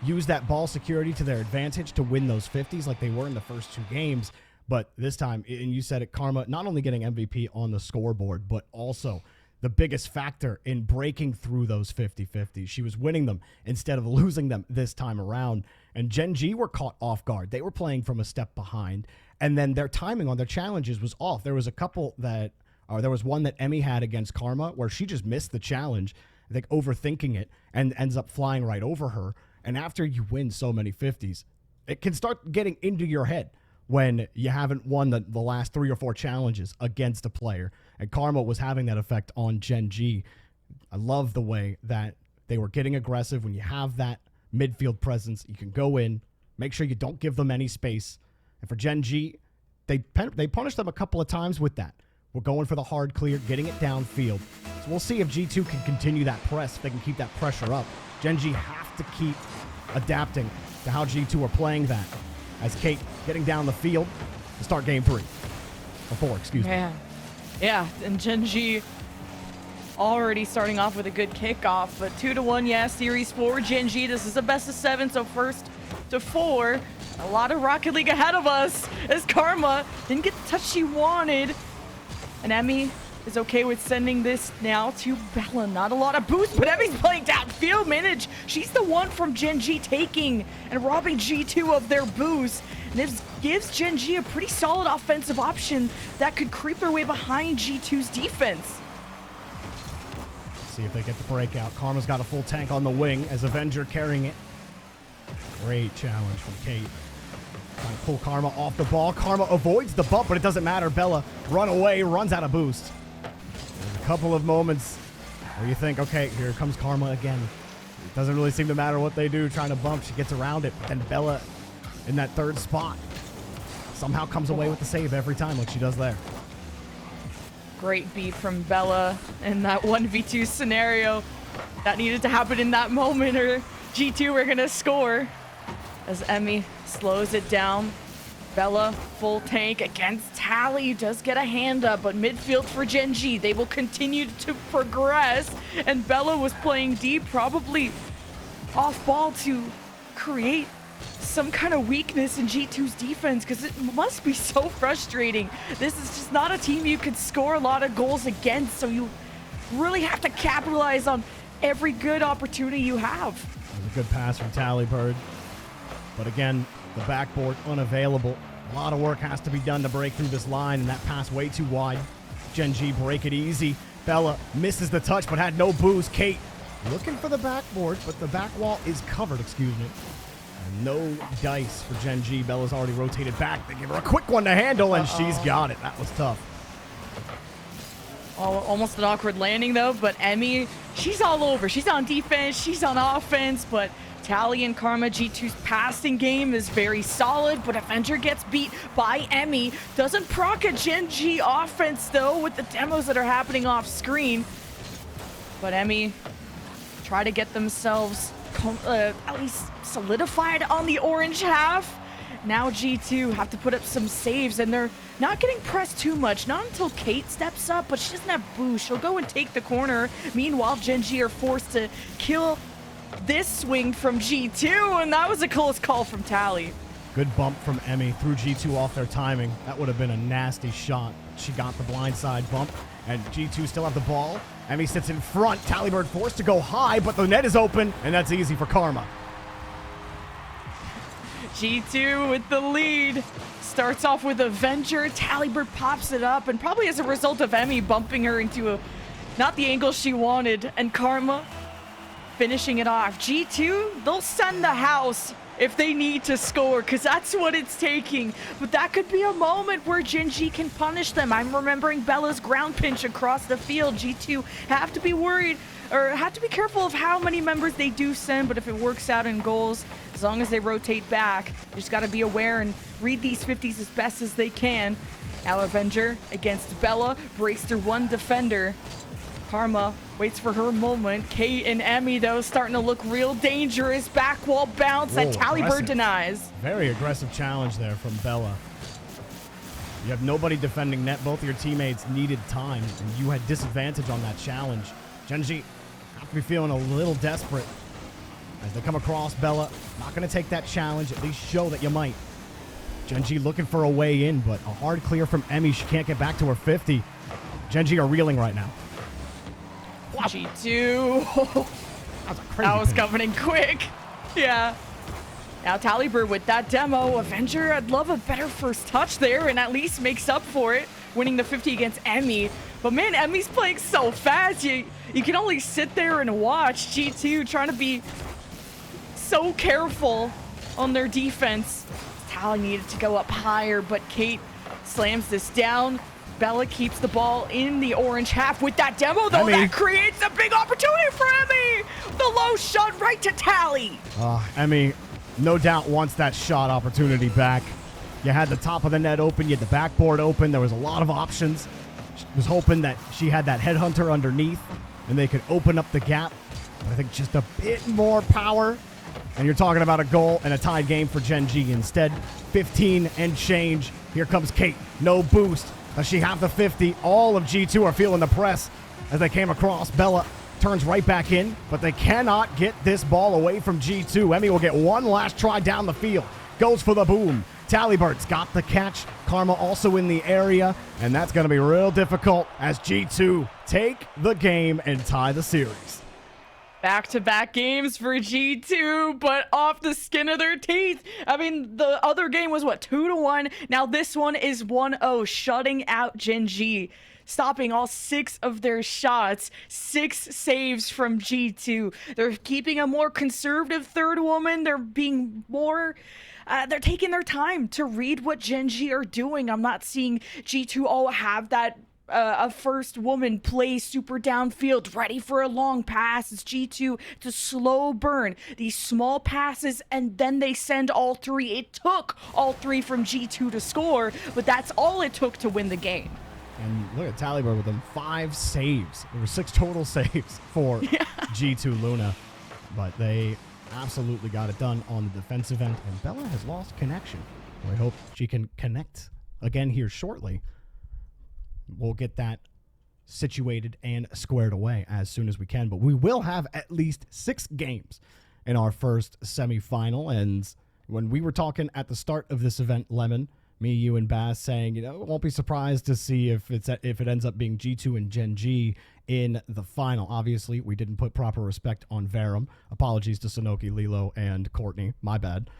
use that ball security to their advantage to win those 50s like they were in the first 2 games. But this time, and you said it, Karma not only getting MVP on the scoreboard, but also the biggest factor in breaking through those 50-50s. She was winning them instead of losing them this time around. And Gen G were caught off guard. They were playing from a step behind, and then their timing on their challenges was off. There was a couple that, or there was one that Emmy had against Karma where she just missed the challenge, I think overthinking it, and ends up flying right over her. And after you win so many 50s, it can start getting into your head when you haven't won the last 3 or 4 challenges against a player. And Karma was having that effect on Gen G. I love the way that they were getting aggressive. When you have that midfield presence, you can go in, make sure you don't give them any space. And for Gen G, they punished them a couple of times with that. We're going for the hard clear, getting it downfield. So we'll see if G2 can continue that press, if they can keep that pressure up. Gen G have to keep adapting to how G2 are playing that. As Kate getting down the field to start game 3. Or 4, excuse me. Man. Yeah, and Gen G already starting off with a good kickoff, but 2-1, yeah, Series 4, Gen G. This is a best of 7, so first to 4. A lot of Rocket League ahead of us as Karma didn't get the touch she wanted. And Emmy is okay with sending this now to Bella. Not a lot of boost, but Emmy's playing downfield manage. She's the one from Gen G taking and robbing G2 of their boost. And this gives Gen G a pretty solid offensive option that could creep their way behind G2's defense. Let's see if they get the breakout. Karma's got a full tank on the wing as Avenger carrying it. Great challenge from Kate. Trying to pull Karma off the ball. Karma avoids the bump, but it doesn't matter. Bella run away, runs out of boost. There's a couple of moments where you think, okay, here comes Karma again. It doesn't really seem to matter what they do, trying to bump. She gets around it, but then Bella in that third spot somehow comes away with the save every time like she does there. Great beat from Bella in that 1v2 scenario. That needed to happen in that moment or G2 were going to score. As Emmy slows it down. Bella, full tank against Tally, does get a hand up, but midfield for Gen G. They will continue to progress, and Bella was playing deep, probably off ball to create some kind of weakness in G2's defense, because it must be so frustrating. This is just not a team you could score a lot of goals against, so you really have to capitalize on every good opportunity you have. There's a good pass from Tally Bird. But again, the backboard unavailable. A lot of work has to be done to break through this line, and that pass way too wide. Gen G break it easy. Bella misses the touch, but had no boost. Kate looking for the backboard, but the back wall is covered, excuse me. And no dice for Gen G. Bella's already rotated back. They give her a quick one to handle, and she's got it. That was tough. Almost an awkward landing, though, but Emmy, she's all over. She's on defense, she's on offense, but Tally and Karma, G2's passing game is very solid, but Avenger gets beat by Emmy. Doesn't proc a Gen G offense, though, with the demos that are happening off screen. But Emmy try to get themselves at least solidified on the orange half. Now G2 have to put up some saves, and they're not getting pressed too much. Not until Kate steps up, but she doesn't have boost. She'll go and take the corner. Meanwhile, Gen G are forced to kill this swing from G2, and that was a close call from Tally. Good bump from Emmy. Threw G2 off their timing. That would have been a nasty shot. She got the blindside bump, and G2 still have the ball. Emmy sits in front. Tallybird forced to go high, but the net is open, and that's easy for Karma. G2 with the lead. Starts off with Avenger. Tallybird pops it up, and probably as a result of Emmy bumping her into not the angle she wanted, and Karma finishing it off. G2, they'll send the house if they need to score, because that's what it's taking. But that could be a moment where Gen G can punish them. I'm remembering Bella's ground pinch across the field. G2 have to be worried, or have to be careful of how many members they do send, but if it works out in goals, as long as they rotate back, you just got to be aware and read these 50s as best as they can. Now Avenger against Bella, breaks through one defender. Karma waits for her moment. Kate and Emmy, though, starting to look real dangerous. Back wall bounce that Tallybird denies. Very aggressive challenge there from Bella. You have nobody defending net. Both of your teammates needed time, and you had disadvantage on that challenge. Gen G have to be feeling a little desperate as they come across Bella. Not going to take that challenge, at least show that you might. Gen G looking for a way in, but a hard clear from Emmy. She can't get back to her 50. Gen G are reeling right now. G2. That was coming quick. Yeah. Now Tallybird with that demo. Avenger, I'd love a better first touch there and at least makes up for it, winning the 50 against Emmy. But man, Emmy's playing so fast. You can only sit there and watch. G2 trying to be so careful on their defense. Tally needed to go up higher, but Kate slams this down. Bella keeps the ball in the orange half with that demo, though. Emmy. That creates a big opportunity for Emmy. The low shot right to Tally. Emmy, no doubt wants that shot opportunity back. You had the top of the net open. You had the backboard open. There was a lot of options. She was hoping that she had that headhunter underneath and they could open up the gap. But I think just a bit more power. And you're talking about a goal and a tied game for Gen G. Instead, 15 and change. Here comes Kate. No boost. Does she have the 50? All of G2 are feeling the press as they came across. Bella turns right back in, but they cannot get this ball away from G2. Emmy will get one last try down the field. Goes for the boom. Tallybird's got the catch. Karma also in the area, and that's going to be real difficult as G2 take the game and tie the series. Back-to-back games for G2, but off the skin of their teeth. I mean, the other game was, what, 2-1? Now this one is 1-0, shutting out Gen G, stopping all 6 of their shots. 6 saves from G2. They're keeping a more conservative third woman. They're being more, they're taking their time to read what Gen G are doing. I'm not seeing G2 all have that a first woman play super downfield, ready for a long pass. It's G2 to slow burn these small passes, and then they send all three. It took all three from G2 to score, but that's all it took to win the game. And look at Talibur with them 5 saves. There were 6 total saves for G2 Luna, but they absolutely got it done on the defensive end, and Bella has lost connection. I hope she can connect again here shortly. We'll get that situated and squared away as soon as we can, but we will have at least 6 games in our first semifinal. And when we were talking at the start of this event, Lemon, me, you, and Bass saying, won't be surprised to see if it ends up being G2 and Gen G in the final. Obviously, we didn't put proper respect on Verum. Apologies to Sanoki, Lilo, and Courtney. My bad.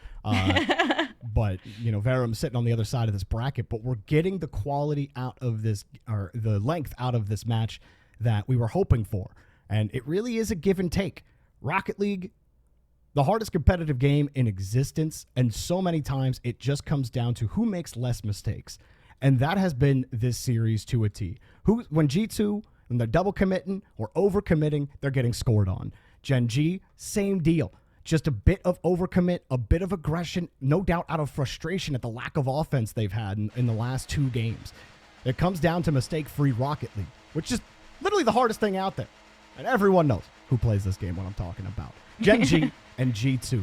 But, Verum's sitting on the other side of this bracket, but we're getting the quality out of this, or the length out of this match that we were hoping for. And it really is a give and take. Rocket League, the hardest competitive game in existence, and so many times it just comes down to who makes less mistakes. And that has been this series to a T. When G2, when they're double committing or over committing, they're getting scored on. Gen G, same deal. Just a bit of overcommit, a bit of aggression, no doubt out of frustration at the lack of offense they've had in the last 2 games. It comes down to mistake-free Rocket League, which is literally the hardest thing out there. And everyone knows who plays this game, what I'm talking about. Gen G and G2.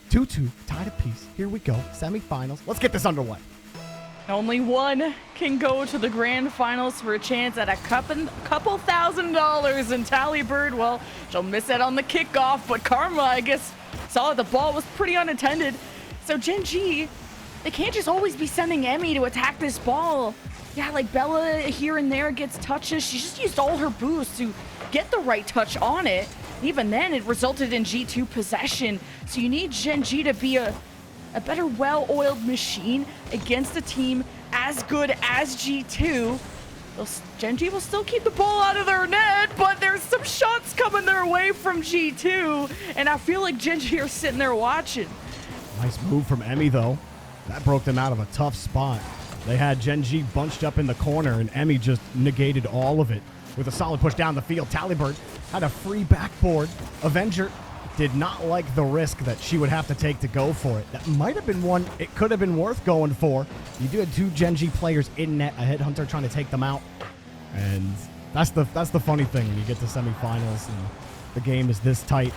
2-2, tied apiece. Here we go, semifinals. Let's get this underway. Only one can go to the grand finals for a chance at a couple $1,000s. And Talibird, well, she'll miss it on the kickoff, but Karma, I guess, saw the ball was pretty unattended. So Gen G, they can't just always be sending Emmy to attack this ball. Yeah, like Bella here and there gets touches. She just used all her boost to get the right touch on it. Even then, it resulted in G2 possession. So you need Gen G to be a better well-oiled machine against a team as good as G2. Gen G will still keep the ball out of their net, but there's some shots coming their way from G2, and I feel like Gen G are sitting there watching. Nice move from Emmy, though. That broke them out of a tough spot. They had Gen G bunched up in the corner, and Emmy just negated all of it with a solid push down the field. Talibird had a free backboard. Avenger did not like the risk that she would have to take to go for it. That might have been one it could have been worth going for. You do have 2 Gen G players in net, a headhunter trying to take them out. And that's the funny thing when you get to semifinals and the game is this tight.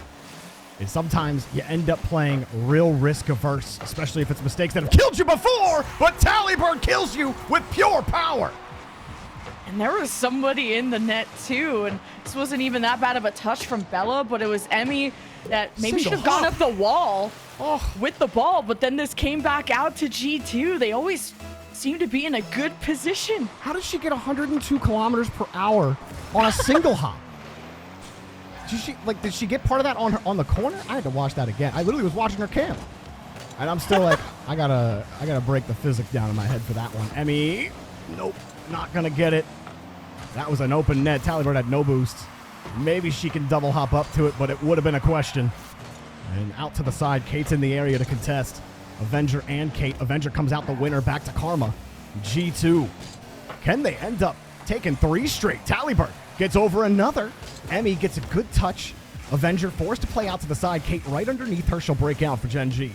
Is sometimes you end up playing real risk averse, especially if it's mistakes that have killed you before, but Talibird kills you with pure power. And there was somebody in the net too, and this wasn't even that bad of a touch from Bella, but it was Emmy that maybe should have gone up the wall with the ball, but then this came back out to G2. They always seem to be in a good position. How did she get 102 kilometers per hour on a single hop? Did she get part of that on the corner? I had to watch that again. I literally was watching her cam. And I'm still like, I gotta break the physics down in my head for that one. Emmy, nope, not gonna get it. That was an open net. Talibird had no boost. Maybe she can double hop up to it, but it would have been a question. And out to the side, Kate's in the area to contest. Avenger and Kate. Avenger comes out the winner, back to Karma. G2. Can they end up taking 3 straight? Talibird gets over another. Emmy gets a good touch. Avenger forced to play out to the side. Kate right underneath her. She'll break out for Gen G.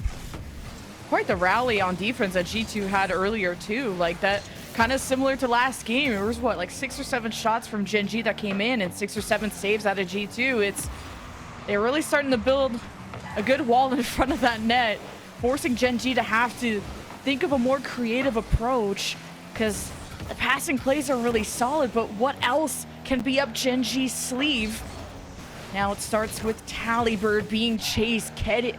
Quite the rally on defense that G2 had earlier too. Like that, kind of similar to last game. There was what, like 6 or 7 shots from Gen G that came in and 6 or 7 saves out of G2. They're really starting to build a good wall in front of that net, forcing Gen G to have to think of a more creative approach, because the passing plays are really solid, but what else can be up Gen G's sleeve? Now it starts with Talibird being chased. Kate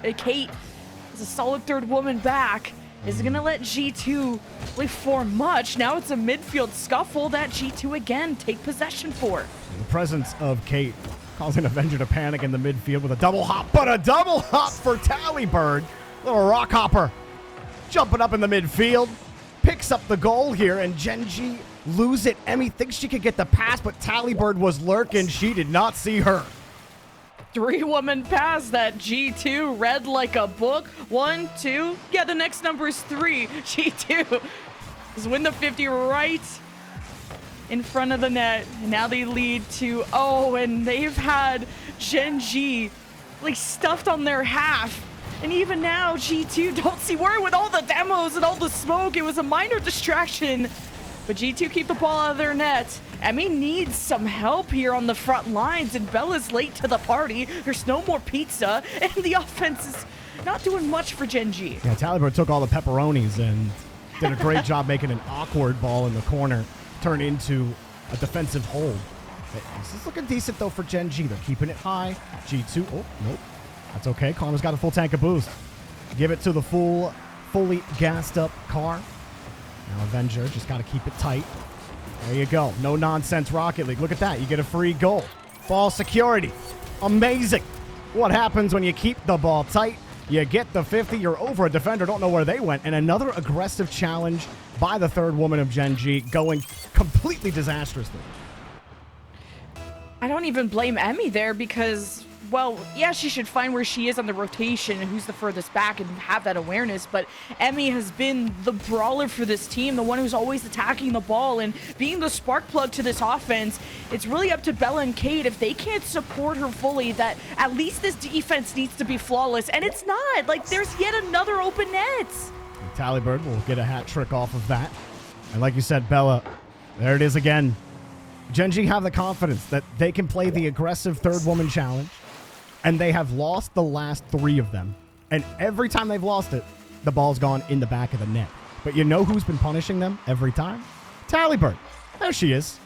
is a solid third woman back. Is going to let G2 really form much. Now it's a midfield scuffle that G2 again take possession for. The presence of Kate causing Avenger to panic in the midfield with a double hop, but a double hop for Talibird. Little rock hopper jumping up in the midfield. Picks up the goal here, and Gen G lose it. Emmy thinks she could get the pass, but Talibird was lurking. She did not see her. 3-woman pass that G2 read like a book. 1, 2. Yeah, the next number is 3. G2 is win the 50 right in front of the net. And now they lead 2-0, and they've had Gen G like stuffed on their half. And even now, G2 don't see where with all the demos and all the smoke. It was a minor distraction, but G2 keep the ball out of their net. Emmy needs some help here on the front lines, and Bella's late to the party. There's no more pizza, and the offense is not doing much for Gen G. Yeah, Talibur took all the pepperonis and did a great job making an awkward ball in the corner turn into a defensive hold. This is looking decent, though, for Gen G. They're keeping it high. G2, oh, nope. That's okay. Karma's got a full tank of boost. Give it to the fully gassed up car. Now Avenger just got to keep it tight. There you go. No nonsense Rocket League. Look at that. You get a free goal. Ball security. Amazing. What happens when you keep the ball tight? You get the 50. You're over a defender. Don't know where they went. And another aggressive challenge by the third woman of Gen G, going completely disastrously. I don't even blame Emmy there because, well, yeah, she should find where she is on the rotation and who's the furthest back and have that awareness. But Emmy has been the brawler for this team, the one who's always attacking the ball and being the spark plug to this offense. It's really up to Bella and Kate. If they can't support her fully, that at least this defense needs to be flawless. And it's not. Like, there's yet another open net. Talibird will get a hat trick off of that. And like you said, Bella, there it is again. Gen G have the confidence that they can play the aggressive third woman challenge, and they have lost the last 3 of them. And every time they've lost it, the ball's gone in the back of the net. But you know who's been punishing them every time? Talibird. There she is.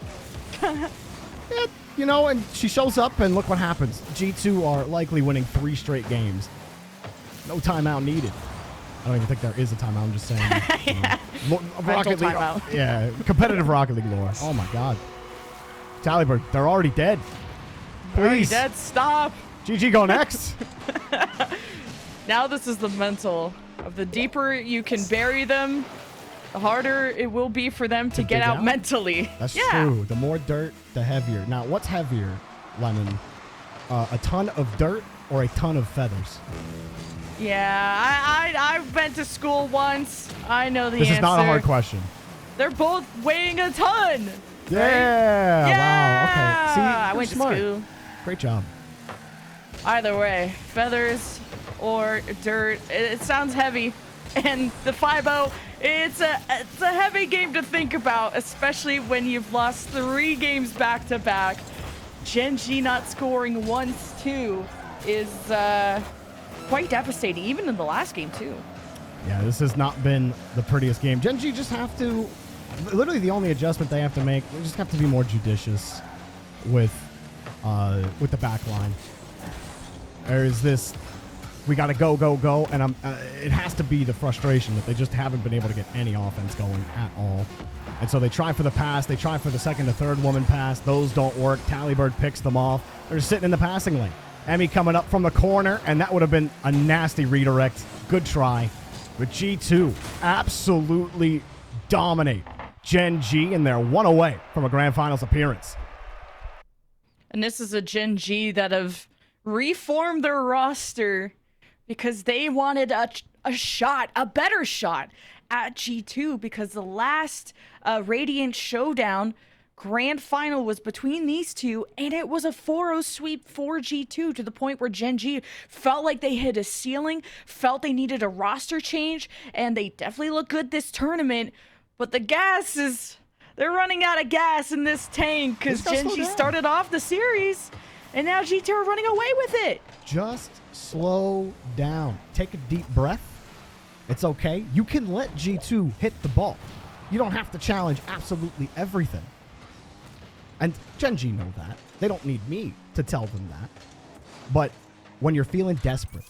Yeah, you know, and she shows up, and look what happens. G2 are likely winning 3 straight games. No timeout needed. I don't even think there is a timeout. I'm just saying. Yeah. Rocket League. Timeout. Yeah, competitive Rocket League lore. Oh my God. Talibird, they're already dead. Already Please. dead. Stop. GG go next. Now this is the mental of the deeper you can bury them, the harder it will be for them to get dig out out? mentally. That's yeah. true. The more dirt, the heavier. Now, what's heavier, Lemon? A ton of dirt or a ton of feathers? Yeah, I've been to school once. I know the answer. This is not a hard question. They're both weighing a ton. Yeah. Wow. Okay. See, I you're went smart. to school. Great job. Either way, feathers or dirt, it sounds heavy. And the 5-0, it's a heavy game to think about, especially when you've lost 3 games back to back. Gen G not scoring once too is quite devastating, even in the last game too. Yeah, this has not been the prettiest game. Gen G just have to, literally the only adjustment they have to make, they just have to be more judicious with the back line. There is this, we got to go, and it has to be the frustration that they just haven't been able to get any offense going at all. And so they try for the pass, they try for the second to third woman pass. Those don't work. Talibird picks them off. They're just sitting in the passing lane. Emmy coming up from the corner, and that would have been a nasty redirect. Good try. But G2 absolutely dominate Gen G, and they're 1 away from a grand finals appearance. And this is a Gen G that have reformed their roster because they wanted a shot, a better shot at G2, because the last Radiant Showdown grand final was between these two, and it was a 4-0 sweep for G2 to the point where Gen G felt like they hit a ceiling, felt they needed a roster change, and they definitely look good this tournament. But the gas is, they're running out of gas in this tank because Gen G started off the series, and now G2 are running away with it. Just slow down. Take a deep breath. It's okay. You can let G2 hit the ball. You don't have to challenge absolutely everything. And Gen G know that. They don't need me to tell them that. But when you're feeling desperate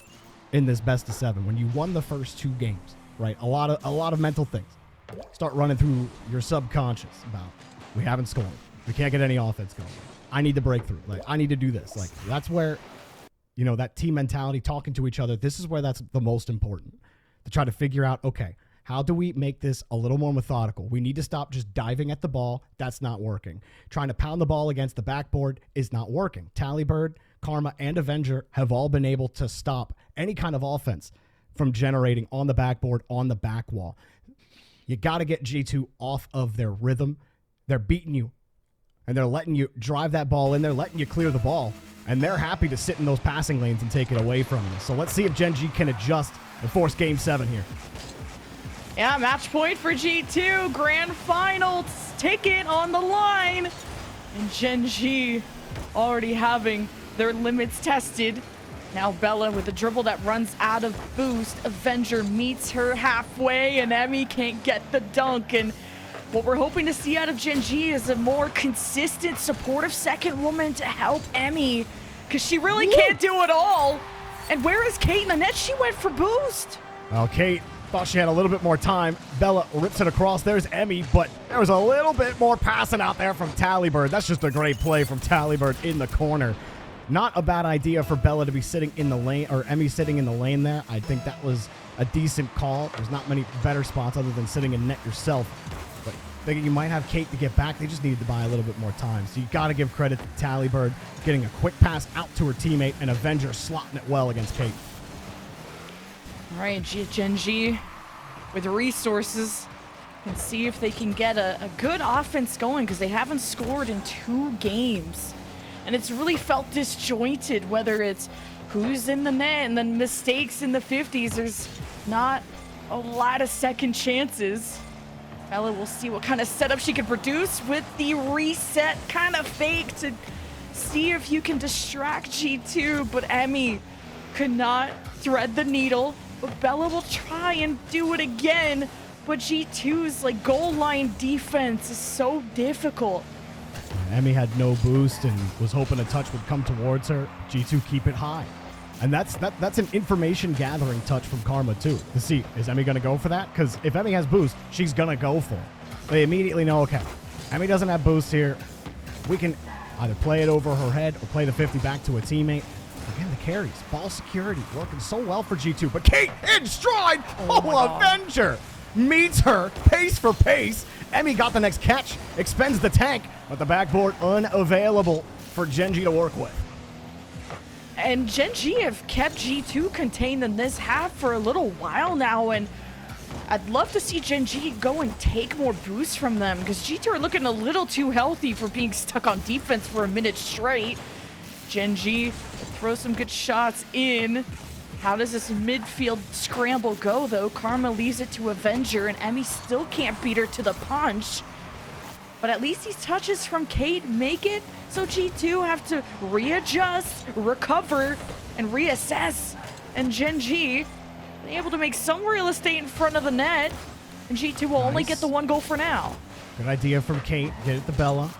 in this best of 7, when you won the first 2 games, right? A lot of mental things start running through your subconscious about, we haven't scored. We can't get any offense going. I need to break through. Like, I need to do this. Like, that's where, you know, that team mentality, talking to each other, this is where that's the most important. To try to figure out, okay, how do we make this a little more methodical? We need to stop just diving at the ball. That's not working. Trying to pound the ball against the backboard is not working. Talibird Karma, and Avenger have all been able to stop any kind of offense from generating on the backboard, on the back wall. You got to get G2 off of their rhythm. They're beating you, and they're letting you drive that ball in. They're letting you clear the ball, and they're happy to sit in those passing lanes and take it away from you. So let's see if Gen G can adjust and force Game 7 here. Yeah, match point for G2. Grand final ticket on the line. And Gen G already having their limits tested. Now Bella with a dribble that runs out of boost. Avenger meets her halfway, and Emmy can't get the dunk. And what we're hoping to see out of Gen G is a more consistent, supportive second woman to help Emmy, because she really can't do it all. And where is Kate in the net? She went for boost. Well, Kate thought she had a little bit more time. Bella rips it across. There's Emmy, but there was a little bit more passing out there from Tallybird. That's just a great play from Tallybird in the corner. Not a bad idea for Bella to be sitting in the lane, or Emmy sitting in the lane there. I think that was a decent call. There's not many better spots other than sitting in net yourself. But thinking you might have Kate to get back, they just needed to buy a little bit more time. So you got to give credit to Tallybird getting a quick pass out to her teammate, and Avenger slotting it well against Kate. All right, Gen G with resources can see if they can get a good offense going, because they haven't scored in 2 games. And it's really felt disjointed, whether it's who's in the net and then mistakes in the 50s. There's not a lot of second chances. Bella will see what kind of setup she can produce with the reset kind of fake to see if you can distract G2, but Emmy could not thread the needle. But Bella will try and do it again, but G2's like goal line defense is so difficult. Emmy had no boost and was hoping a touch would come towards her. G2 keep it high. And that's an information gathering touch from Karma too, to see, is Emmy going to go for that? Because if Emmy has boost, she's going to go for it. They immediately know, okay, Emmy doesn't have boost here. We can either play it over her head or play the 50 back to a teammate. Again, the carries, ball security, working so well for G2. But Kate in stride! Oh, Avenger meets her pace for pace. Emmy got the next catch, expends the tank, but the backboard unavailable for Gen G to work with. And Gen G have kept G2 contained in this half for a little while now, and I'd love to see Gen G go and take more boosts from them, because G2 are looking a little too healthy for being stuck on defense for a minute straight. Gen G throw some good shots in. How does this midfield scramble go, though? Karma leaves it to Avenger, and Emmy still can't beat her to the punch. But at least these touches from Kate make it so G2 have to readjust, recover, and reassess. And Gen G able to make some real estate in front of the net. And G2 will only get the 1 goal for now. Good idea from Kate. Get it to Bella.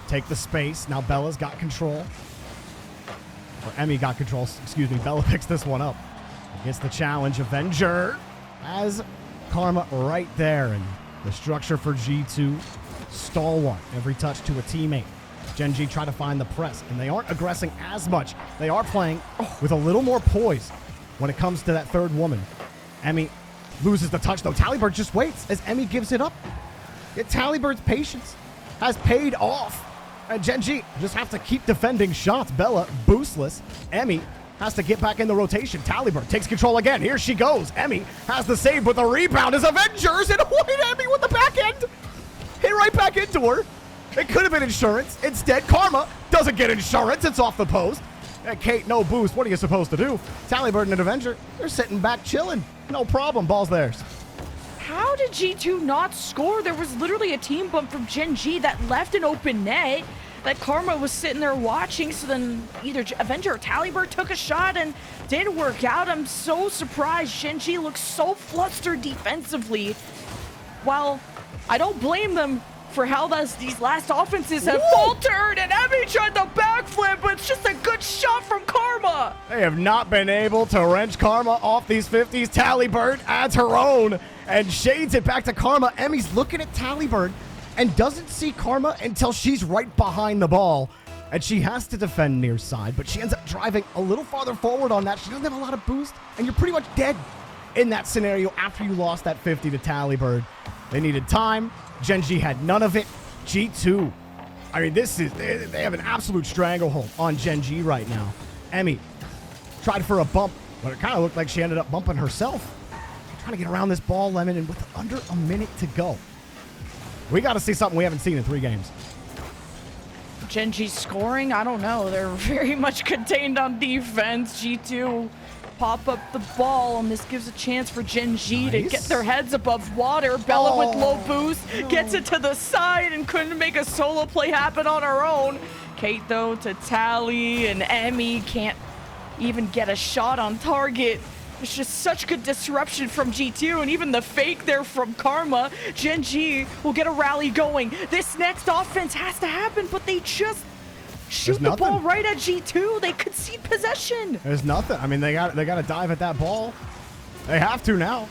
Take the space. Now Bella's got control. Or Emmy got control. Excuse me. Bella picks this one up. Gets the challenge. Avenger has Karma right there. And the structure for G2. Stall one. Every touch to a teammate. Gen G try to find the press. And they aren't aggressing as much. They are playing with a little more poise when it comes to that third woman. Emmy loses the touch, though. Tallybird just waits as Emmy gives it up. Yet Tallybird's patience has paid off. And Gen G just have to keep defending shots. Bella boostless. Emmy has to get back in the rotation. Tallybird takes control again. Here she goes. Emmy has the save, but the rebound is Avengers, and White Emmy with the back end. Hit right back into her. It could have been insurance. Instead, Karma doesn't get insurance. It's off the post. And Kate, no boost. What are you supposed to do? Tallybird and Avenger, they're sitting back chilling. No problem. Ball's theirs. How did G2 not score? There was literally a team bump from Gen G that left an open net that Karma was sitting there watching. So then either Avenger or Tallybird took a shot and didn't work out. I'm so surprised. Gen G looks so flustered defensively. While I don't blame them for how these last offenses have faltered, and Emmy tried the backflip, but it's just a good shot from Karma. They have not been able to wrench Karma off these 50s. Tallybird adds her own and shades it back to Karma. Emmy's looking at Tallybird and doesn't see Karma until she's right behind the ball. And she has to defend near side, but she ends up driving a little farther forward on that. She doesn't have a lot of boost, and you're pretty much dead in that scenario after you lost that 50 to Tallybird. They needed time. Gen G had none of it. G2 I mean, they have an absolute stranglehold on Gen G right now. Emmy tried for a bump, but it kind of looked like she ended up bumping herself. Trying to get around this ball, Lemon, and with under a minute to go. We got to see something we haven't seen in 3 games. Gen G scoring? I don't know. They're very much contained on defense. G2 pop up the ball, and this gives a chance for Gen G to get their heads above water. Bella with low boost gets it to the side and couldn't make a solo play happen on her own. Kate, though, to Tally, and Emmy can't even get a shot on target. It's just such good disruption from G2, and even the fake there from Karma. Gen G will get a rally going. This next offense has to happen, but they just shoot the ball right at G2. They concede possession. There's nothing. I mean, they got to dive at that ball. They have to now.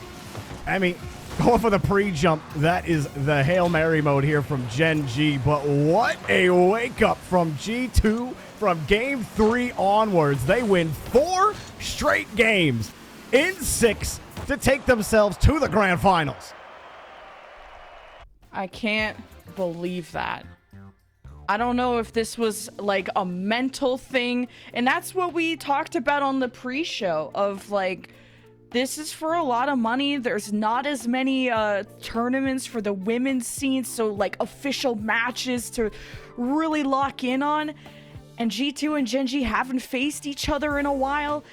I mean, going for the pre-jump. That is the Hail Mary mode here from Gen G. But what a wake-up from G2 from Game 3 onwards. They win 4 straight games in 6 to take themselves to the grand finals. I can't believe that. I don't know if this was like a mental thing, and that's what we talked about on the pre-show of like, this is for a lot of money. There's not as many tournaments for the women's scene, so like official matches to really lock in on. And G2 and Gen G haven't faced each other in a while.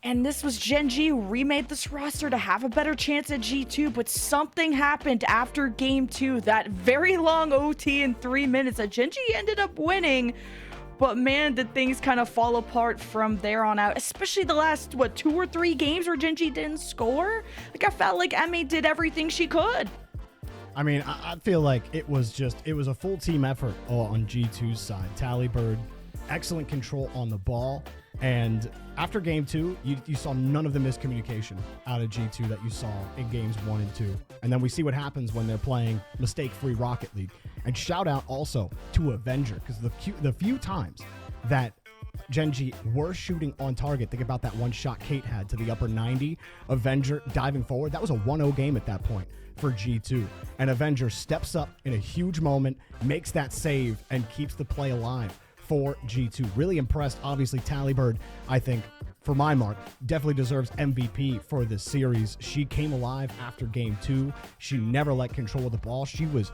And this was Gen G who remade this roster to have a better chance at G2, but something happened after Game 2, that very long OT in 3 minutes that Gen G ended up winning. But man, did things kind of fall apart from there on out, especially the last, 2 or 3 games where Gen G didn't score? Like, I felt like Emmy did everything she could. I mean, I feel like it was a full team effort on G2's side. Tallybird, excellent control on the ball. And after Game 2, you saw none of the miscommunication out of G2 that you saw in Games 1 and 2. And then we see what happens when they're playing mistake-free Rocket League. And shout out also to Avenger, because the few times that Gen G were shooting on target, think about that one shot Kate had to the upper 90, Avenger diving forward. That was a 1-0 game at that point for G2. And Avenger steps up in a huge moment, makes that save, and keeps the play alive for G2. Really impressed. Obviously, Tallybird, I think, for my mark, definitely deserves MVP for this series. She came alive after Game 2. She never let control of the ball. She was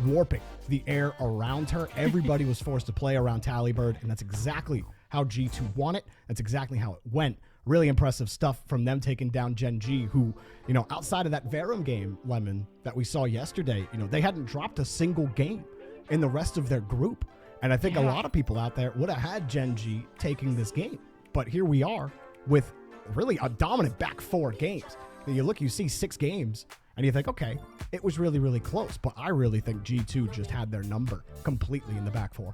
warping the air around her. Everybody was forced to play around Tallybird, and that's exactly how G2 won it. That's exactly how it went. Really impressive stuff from them taking down Gen G, who, outside of that Verum game, Lemon, that we saw yesterday, they hadn't dropped a single game in the rest of their group. And I think a lot of people out there would have had Gen G taking this game. But here we are with really a dominant back 4 games. You see 6 games, and you think, okay, it was really, really close. But I really think G2 just had their number completely in the back 4.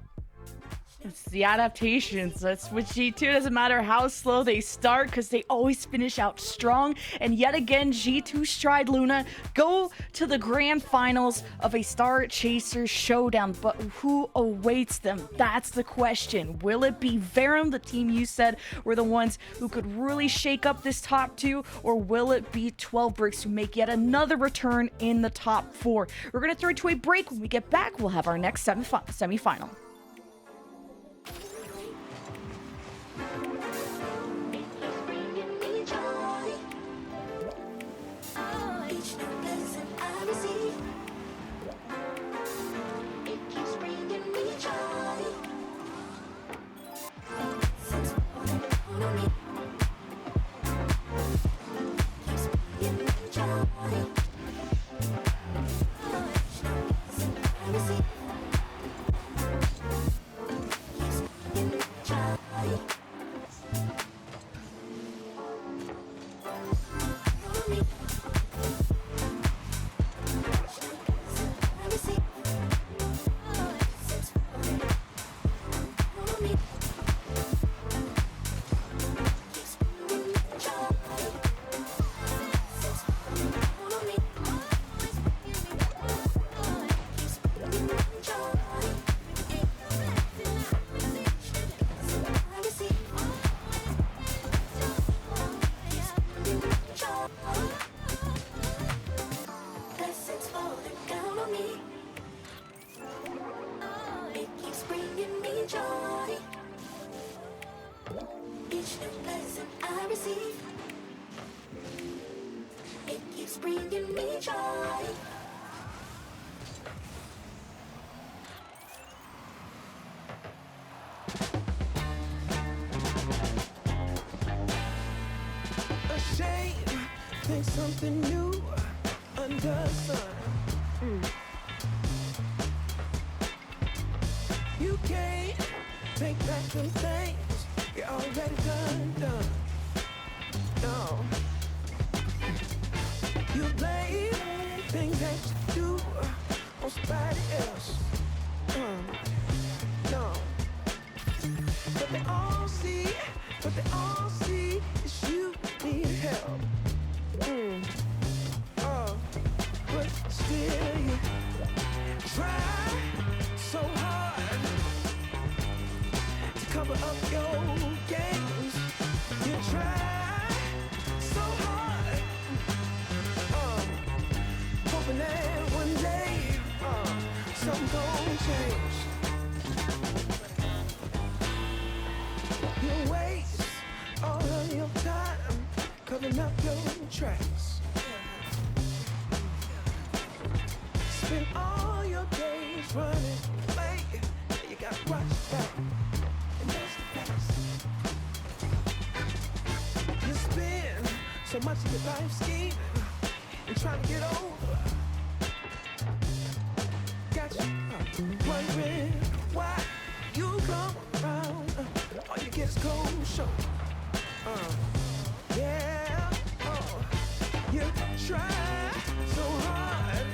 It's the adaptations. That's with G2. Doesn't matter how slow they start, because they always finish out strong. And yet again, G2 Stride Luna go to the grand finals of a Star Chaser Showdown. But who awaits them? That's the question. Will it be Verum, the team you said were the ones who could really shake up this top 2? Or will it be 12 Bricks who make yet another return in the top 4? We're going to throw it to a break. When we get back, we'll have our next semifinal. can't think something new under the sun. You can't take back some things you already done. No. You blame things that you do on somebody else. No. But they all see is you need help. But still you try so hard to cover up your games. You try so hard, hoping that one day something gon' change. You waste all of your time covering up your tracks. Spend all your days running away. You gotta watch back, and that's the facts. You spend so much of your life scheming and trying to get over. Got you wondering why you come around. All you get is cold shoulder. Yeah, you try so hard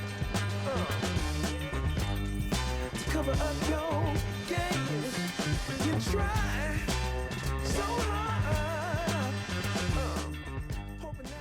to cover up your games. You try so hard.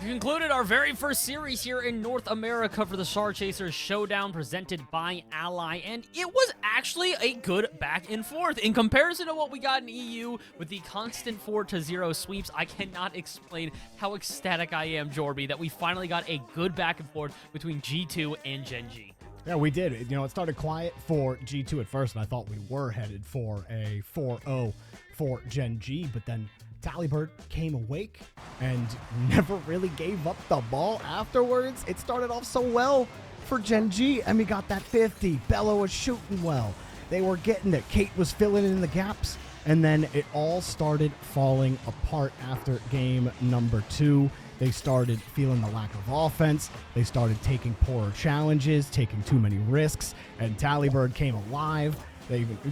We concluded our very first series here in North America for the Star Chasers Showdown presented by Ally, and it was actually a good back and forth. In comparison to what we got in EU with the constant 4-0 sweeps, I cannot explain how ecstatic I am, Jorby, that we finally got a good back and forth between G2 and Gen G. Yeah, we did. You know, it started quiet for G2 at first, and I thought we were headed for a 4-0 for Gen G, but then Talibird came awake and never really gave up the ball afterwards. It started off so well for Gen G, and we got that 50. Bella was shooting well. They were getting it. Kate was filling in the gaps, and then it all started falling apart after game number 2. They started feeling the lack of offense. They started taking poorer challenges, taking too many risks, and Talibird came alive.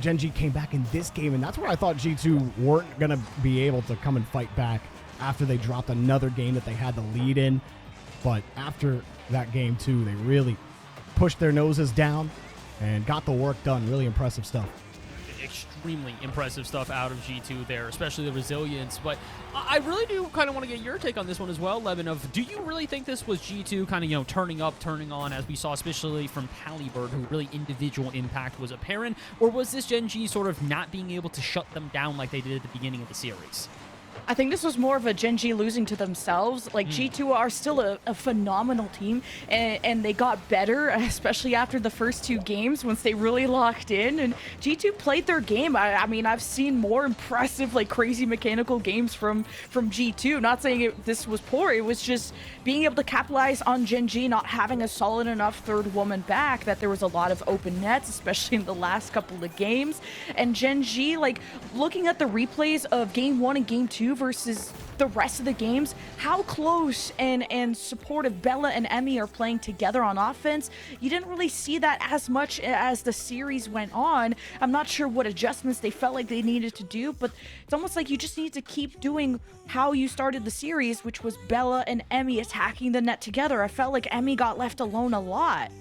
Gen G came back in this game, and that's where I thought G2 weren't going to be able to come and fight back after they dropped another game that they had the lead in. But after that game, too, they really pushed their noses down and got the work done. Really impressive stuff. Extremely impressive stuff out of G2 there, especially the resilience. But I really do kind of want to get your take on this one as well, Levin, of do you really think this was G2 kind of, you know, turning up, turning on, as we saw especially from Talibird, who really individual impact was apparent, or was this Gen G sort of not being able to shut them down like they did at the beginning of the series? I think this was more of a Gen G losing to themselves. Like, G2 are still a phenomenal team, and they got better, especially after the first 2 games once they really locked in. And G2 played their game. I mean, I've seen more impressive, like, crazy mechanical games from G2. Not saying this was poor. It was just being able to capitalize on Gen G not having a solid enough third woman back, that there was a lot of open nets, especially in the last couple of games. And Gen G, like, looking at the replays of game 1 and game 2 versus the rest of the games, how close and supportive Bella and Emmy are playing together on offense, you didn't really see that as much as the series went on. I'm not sure what adjustments they felt like they needed to do, but it's almost like you just need to keep doing how you started the series, which was Bella and Emmy attacking the net together. I felt like Emmy got left alone a lot.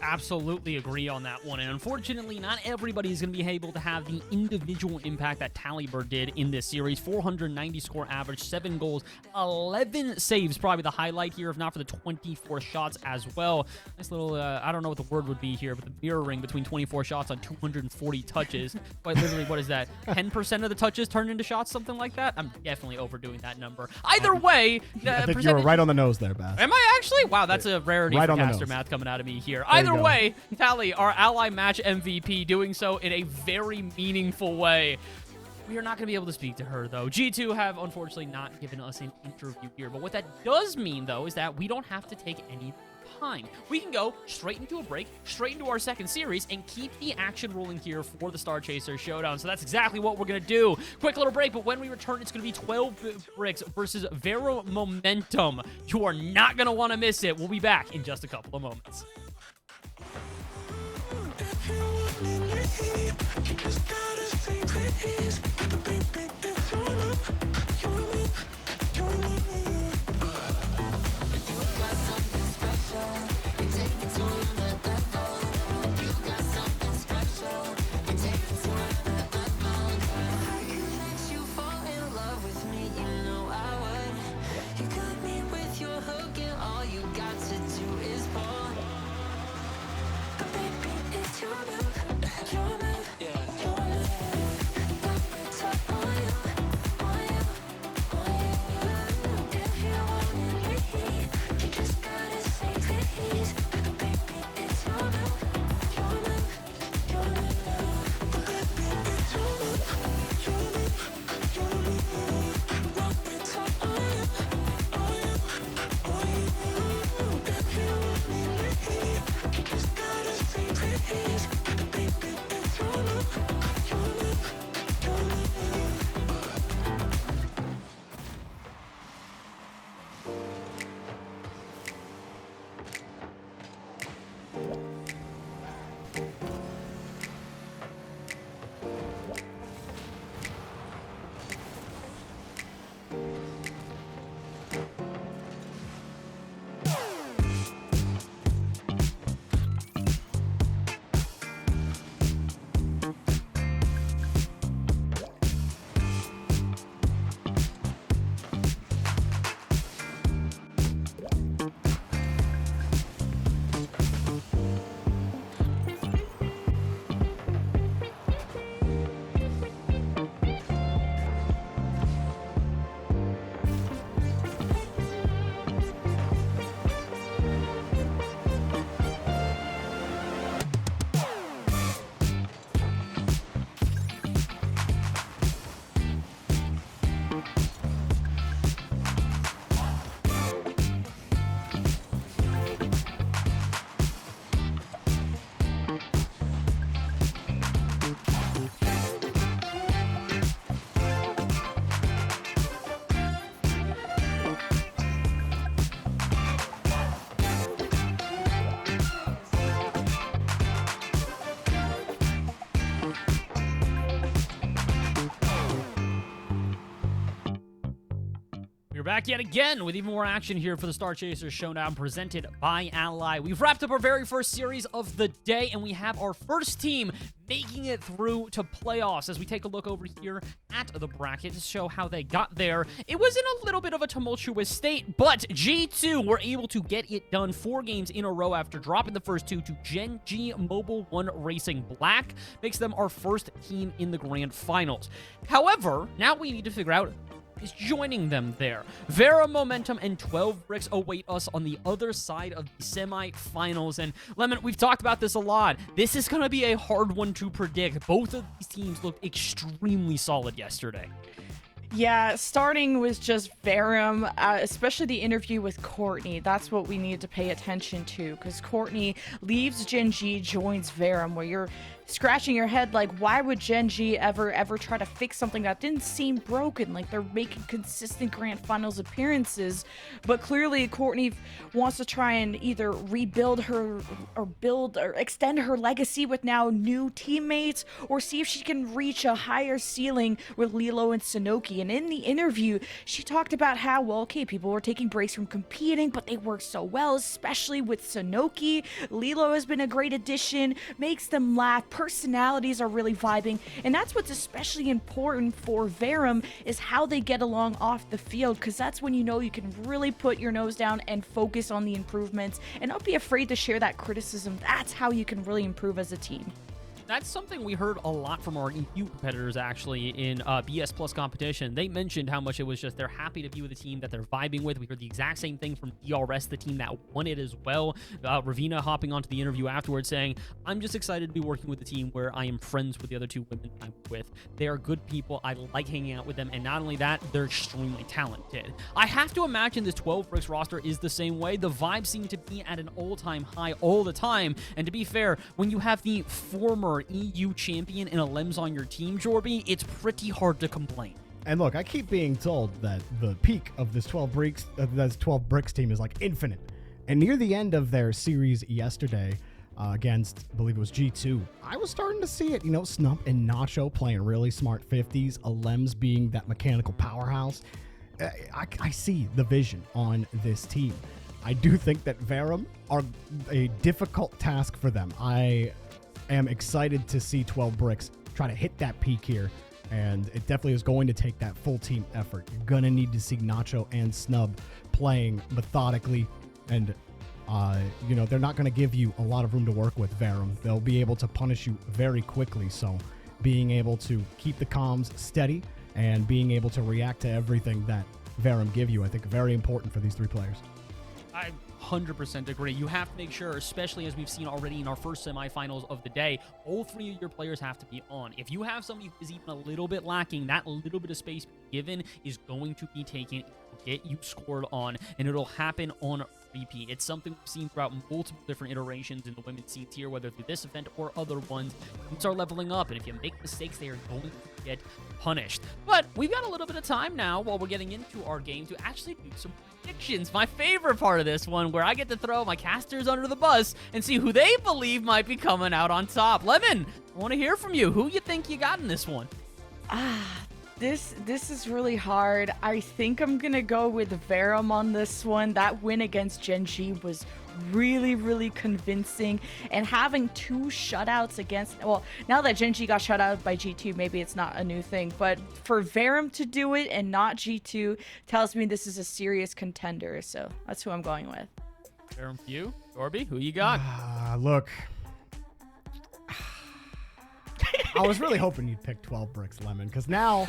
Absolutely agree on that one, and unfortunately not everybody is going to be able to have the individual impact that Talibird did in this series. 490 score average, 7 goals, 11 saves, probably the highlight here, if not for the 24 shots as well. Nice little, I don't know what the word would be here, but the mirroring between 24 shots on 240 touches. Quite literally, what is that? 10% of the touches turned into shots, something like that? I'm definitely overdoing that number. Either way, I think you were right on the nose there, Bass. Am I actually? Wow, that's a rarity Right for on the caster nose. math coming out of me here. There you Either go. way, Tally, our ally match MVP, doing so in a very meaningful way. We are not going to be able to speak to her, though. G2 have, unfortunately, not given us an interview here. But what that does mean, though, is that we don't have to take any time. We can go straight into a break, straight into our second series, and keep the action rolling here for the Star Chaser Showdown. So that's exactly what we're going to do. Quick little break, but when we return, it's going to be 12 Bricks versus Vero Momentum. You are not going to want to miss it. We'll be back in just a couple of moments. We're back yet again with even more action here for the Star Chaser Showdown presented by Ally. We've wrapped up our very first series of the day, and we have our first team making it through to playoffs. As we take a look over here at the bracket to show how they got there, it was in a little bit of a tumultuous state, but G2 were able to get it done 4 games in a row after dropping the first 2 to Gen G Mobile 1 Racing Black. Makes them our first team in the grand finals. However, now we need to figure out is joining them there. Vera Momentum and 12 Bricks await us on the other side of the semi-finals. And Lemon, we've talked about this a lot. This is going to be a hard one to predict. Both of these teams looked extremely solid yesterday. Yeah, starting with just Verum, especially the interview with Courtney. That's what we need to pay attention to, because Courtney leaves Gen G, joins Verum, where you're scratching your head like, why would Gen G ever try to fix something that didn't seem broken? Like, they're making consistent grand finals appearances, but clearly Courtney wants to try and either rebuild her or build or extend her legacy with now new teammates, or see if she can reach a higher ceiling with Lilo and Sanoki. And in the interview, she talked about how, well, okay, people were taking breaks from competing, but they work so well, especially with Sanoki. Lilo has been a great addition, makes them laugh. Personalities are really vibing, and that's what's especially important for Verum, is how they get along off the field, because that's when you know you can really put your nose down and focus on the improvements and not be afraid to share that criticism. That's how you can really improve as a team. That's something we heard a lot from our EU competitors, actually, in BS Plus competition. They mentioned how much it was just they're happy to be with a team that they're vibing with. We heard the exact same thing from DRS, the team that won it as well. Ravina hopping onto the interview afterwards saying, I'm just excited to be working with a team where I am friends with the other two women I'm with. They are good people. I like hanging out with them. And not only that, they're extremely talented. I have to imagine this 12 Bricks roster is the same way. The vibes seem to be at an all-time high all the time. And to be fair, when you have the former EU champion and a Lems on your team, Jorby, it's pretty hard to complain. And look, I keep being told that the peak of this 12 Bricks team is like infinite. And near the end of their series yesterday against, I believe it was G2, I was starting to see it. Snub and Nacho playing really smart 50s, a Lems being that mechanical powerhouse. I see the vision on this team. I do think that Verum are a difficult task for them. I am excited to see 12 Bricks try to hit that peak here, and it definitely is going to take that full team effort. You're going to need to see Nacho and Snub playing methodically, and they're not going to give you a lot of room to work with, Verum. They'll be able to punish you very quickly, so being able to keep the comms steady and being able to react to everything that Verum give you, I think, very important for these three players. I 100% agree. You have to make sure, especially as we've seen already in our first semifinals of the day, all three of your players have to be on. If you have somebody who is even a little bit lacking, that little bit of space given is going to be taken, get you scored on, and it'll happen on repeat. It's something we've seen throughout multiple different iterations in the women's scenes here, whether through this event or other ones. Teams are leveling up, and if you make mistakes, they are going to get punished. But we've got a little bit of time now while we're getting into our game to actually do some predictions. My favorite part of this one, where I get to throw my casters under the bus and see who they believe might be coming out on top. Lemon, I want to hear from you. Who you think you got in this one? This is really hard. I think I'm gonna go with Verum on this one. That win against Gen G was really, really convincing, and having two shutouts against, well, now that Gen G got shut out by G2, maybe it's not a new thing, but for Verum to do it and not G2 tells me this is a serious contender, so that's who I'm going with. Verum for you. Dorby, who you got? Look, I was really hoping you'd pick 12 Bricks, Lemon, because now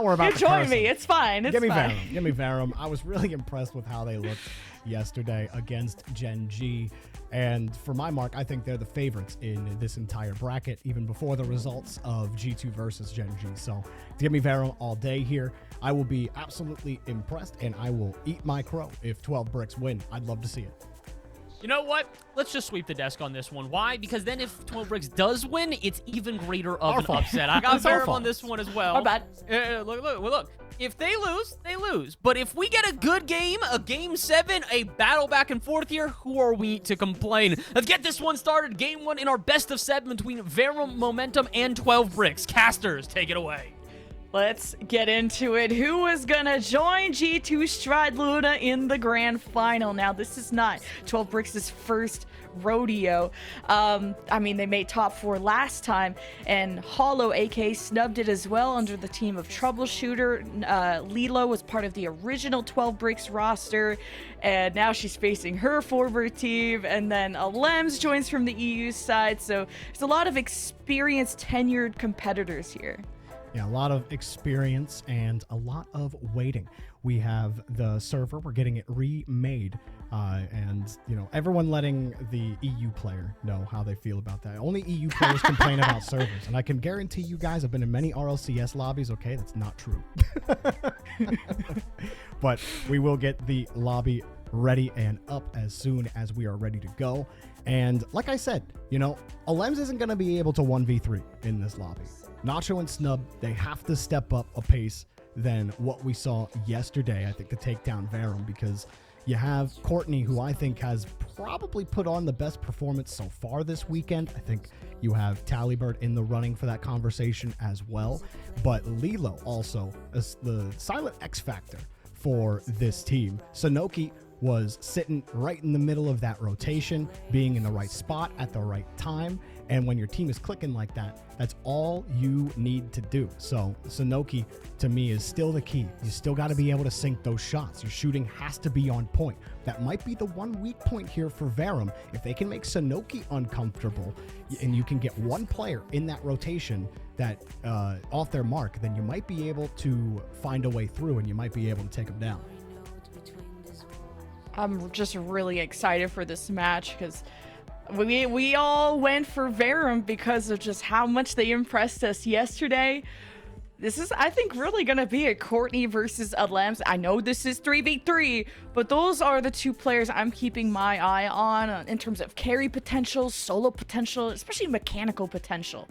we're about to join curse me. them. It's fine. It's Give me fine. Verum. Give me Verum. I was really impressed with how they looked yesterday against Gen G. And for my mark, I think they're the favorites in this entire bracket, even before the results of G2 versus Gen G. So give me Verum all day here. I will be absolutely impressed, and I will eat my crow if 12 Bricks win. I'd love to see it. You know what? Let's just sweep the desk on this one. Why? Because then if 12 Bricks does win, it's even greater of an upset. I got Verum on this one as well. Our bad. Look. If they lose, they lose. But if we get a good game, a game 7, a battle back and forth here, who are we to complain? Let's get this one started. Game 1 in our best of 7 between Verum, Momentum, and 12 Bricks. Casters, take it away. Let's get into it. Who is gonna join G2 Stride Luna in the grand final? Now, this is not 12 Bricks' first rodeo. They made top 4 last time, and Hollow, aka Snubbed it as well under the team of Troubleshooter. Lilo was part of the original 12 Bricks roster, and now she's facing her former team, and then a Lems joins from the EU side, so there's a lot of experienced, tenured competitors here. Yeah, a lot of experience and a lot of waiting. We have the server, we're getting it remade, and everyone letting the EU player know how they feel about that. Only EU players complain about servers, and I can guarantee you guys have been in many RLCS lobbies. Okay, that's not true. But we will get the lobby ready and up as soon as we are ready to go. And like I said, Alems isn't going to be able to 1v3 in this lobby. Nacho and Snub, they have to step up a pace than what we saw yesterday, I think, to take down Verum, because you have Courtney, who I think has probably put on the best performance so far this weekend. I think you have Tallybird in the running for that conversation as well. But Lilo also is the silent X factor for this team. Sanoki was sitting right in the middle of that rotation, being in the right spot at the right time. And when your team is clicking like that, that's all you need to do. So Sanoki, to me, is still the key. You still got to be able to sink those shots. Your shooting has to be on point. That might be the one weak point here for Verum. If they can make Sanoki uncomfortable and you can get one player in that rotation that off their mark, then you might be able to find a way through and you might be able to take them down. I'm just really excited for this match because we all went for Verum because of just how much they impressed us yesterday. This is, I think, really going to be a Courtney versus Lems. I know this is 3v3, but those are the two players I'm keeping my eye on in terms of carry potential, solo potential, especially mechanical potential.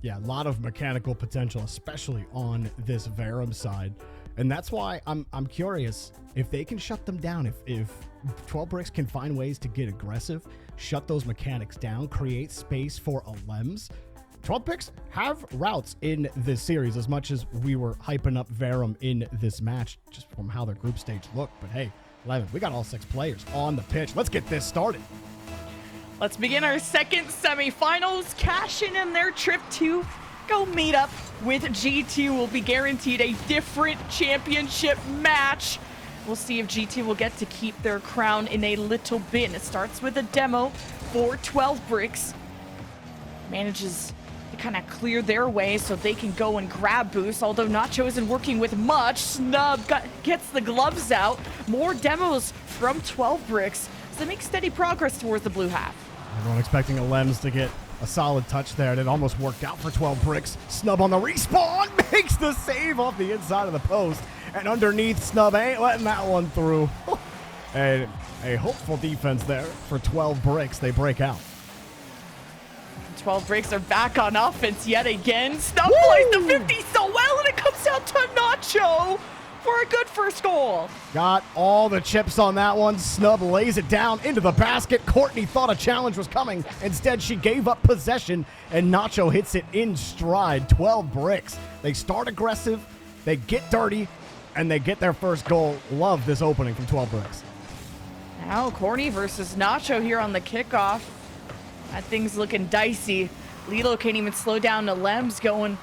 Yeah, a lot of mechanical potential, especially on this Verum side. And that's why I'm curious if they can shut them down, if 12 Bricks can find ways to get aggressive, shut those mechanics down, create space for Lems. 12 Bricks have routes in this series, as much as we were hyping up Verum in this match, just from how their group stage looked. But hey, 11, we got all 6 players on the pitch. Let's get this started. Let's begin our second semifinals. Cashing in their trip to go meet up with G2 will be guaranteed a different championship match. We'll see if G2 will get to keep their crown in a little bit. It starts with a demo for 12 Bricks. Manages to kind of clear their way so they can go and grab boost, although Nacho isn't working with much. Snub gets the gloves out. More demos from 12 Bricks as they make steady progress towards the blue half. Everyone expecting Lems to get a solid touch there, and it almost worked out for 12 Bricks. Snub on the respawn, makes the save off the inside of the post, and underneath, Snub ain't letting that one through. And a hopeful defense there for 12 Bricks. They break out. 12 Bricks are back on offense yet again. Snub plays the 50 so well, and it comes out to Nacho for a good first goal. Got all the chips on that one. Snub lays it down into the basket. Courtney thought a challenge was coming. Instead, she gave up possession, and Nacho hits it in stride. 12 Bricks. They start aggressive, they get dirty, and they get their first goal. Love this opening from 12 Bricks. Now Courtney versus Nacho here on the kickoff. That thing's looking dicey. Lilo can't even slow down. Lems going,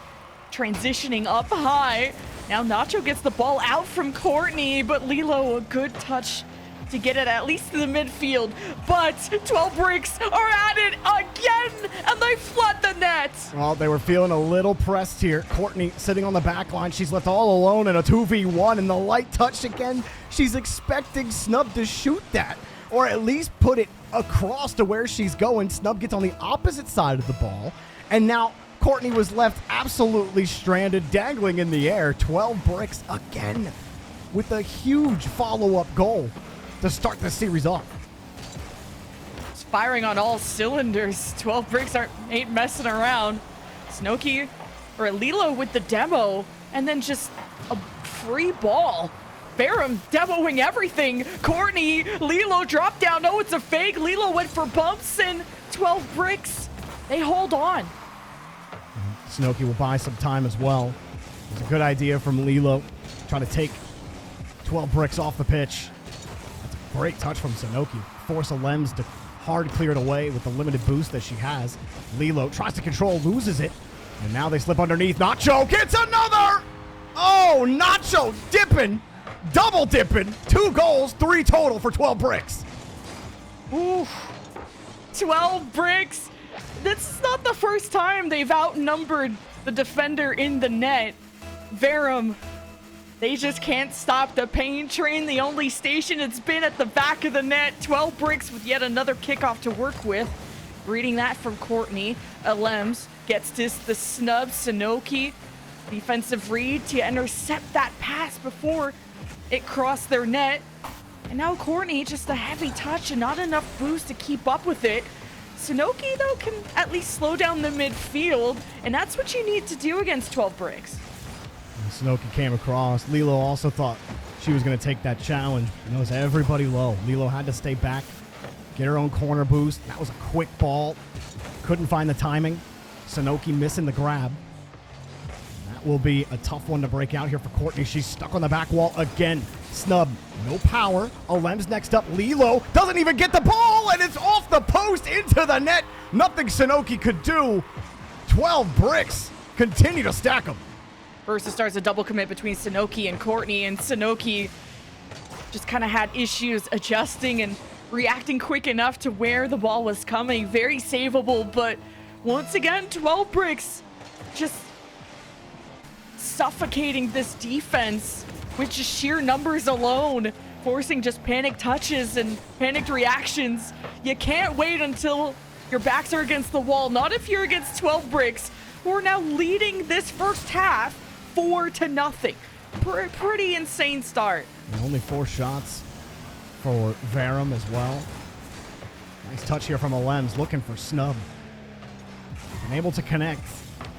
transitioning up high. Now Nacho gets the ball out from Courtney, but Lilo, a good touch to get it at least to the midfield. But 12 Bricks are at it again, and they flood the net. Well, they were feeling a little pressed here. Courtney sitting on the back line. She's left all alone in a 2v1, and the light touch again. She's expecting Snub to shoot that, or at least put it across to where she's going. Snub gets on the opposite side of the ball, and now Courtney was left absolutely stranded, dangling in the air. 12 Bricks again with a huge follow-up goal to start the series off. It's firing on all cylinders. 12 Bricks ain't messing around. Snooki or Lilo with the demo, and then just a free ball. Verum demoing everything. Courtney, Lilo dropped down. No, it's a fake. Lilo went for bumps, and 12 Bricks, they hold on. Snooki will buy some time as well. It's a good idea from Lilo, trying to take 12 Bricks off the pitch. That's a great touch from Sanoki. Force a Lems to hard clear it away with the limited boost that she has. Lilo tries to control, loses it, and now they slip underneath. Nacho gets another! Oh, Nacho dipping, double dipping. 2 goals, 3 total for 12 Bricks. Ooh, 12 Bricks. This is not the first time they've outnumbered the defender in the net. Verum, they just can't stop the pain train. The only station it's been at the back of the net. 12 Bricks with yet another kickoff to work with. Reading that from Courtney. Lems gets this the snub. Sanoki, defensive read to intercept that pass before it crossed their net. And now Courtney, just a heavy touch and not enough boost to keep up with it. Sanoki, though, can at least slow down the midfield, and that's what you need to do against 12 Bricks. Sanoki came across. Lilo also thought she was going to take that challenge. It was everybody low. Lilo had to stay back, get her own corner boost. That was a quick ball. Couldn't find the timing. Sanoki missing the grab. That will be a tough one to break out here for Courtney. She's stuck on the back wall again. Snub No power. Alem's next up. Lilo doesn't even get the ball, and it's off the post into the net. Nothing Sanoki could do. 12 bricks. Continue to stack them. Versus starts a double commit between Sanoki and Courtney, and Sanoki just kind of had issues adjusting and reacting quick enough to where the ball was coming. Very savable, but once again, 12 bricks just suffocating this defense with just sheer numbers alone, forcing just panic touches and panicked reactions. You can't wait until your backs are against the wall. Not if you're against 12 bricks, who are now leading this first half 4-0. Pretty insane start. And only 4 shots for Verum as well. Nice touch here from Alems, looking for snub. Unable to connect.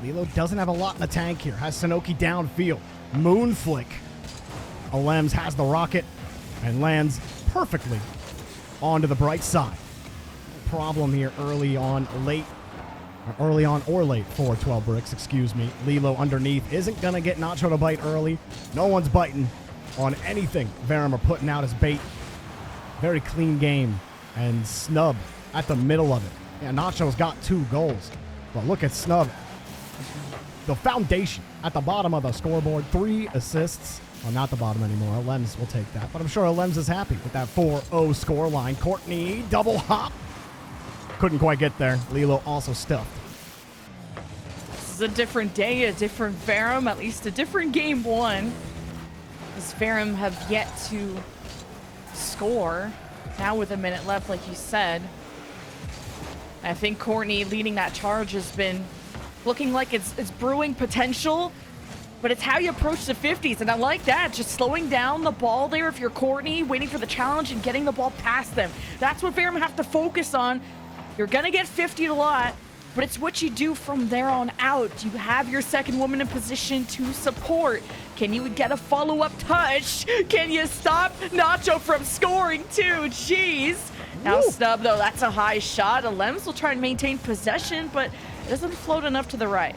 Lilo doesn't have a lot in the tank here. Has Sanoki downfield. Moon flick. Alems has the rocket and lands perfectly onto the bright side. Problem here early on or late for 12 bricks, excuse me. Lilo underneath isn't gonna get Nacho to bite early. No one's biting on anything Verum are putting out as bait. Very clean game. And Snub at the middle of it. Yeah, Nacho's got 2 goals. But look at Snub. The foundation at the bottom of the scoreboard. 3 assists. Well, not the bottom anymore. Alems will take that. But I'm sure Alems is happy with that 4-0 score line. Courtney, double hop. Couldn't quite get there. Lilo also stuffed. This is a different day, a different Verum, at least a different game 1. As Verum have yet to score. Now with a minute left, like you said. I think Courtney leading that charge has been looking like it's brewing potential, but it's how you approach the 50s, and I like that. Just slowing down the ball there if you're Courtney, waiting for the challenge and getting the ball past them. That's what Verum have to focus on. You're gonna get 50'd a lot, but it's what you do from there on out. You have your second woman in position to support. Can you get a follow-up touch? Can you stop Nacho from scoring too? Jeez. Now Snub, though, that's a high shot. Alems will try and maintain possession, but it doesn't float enough to the right.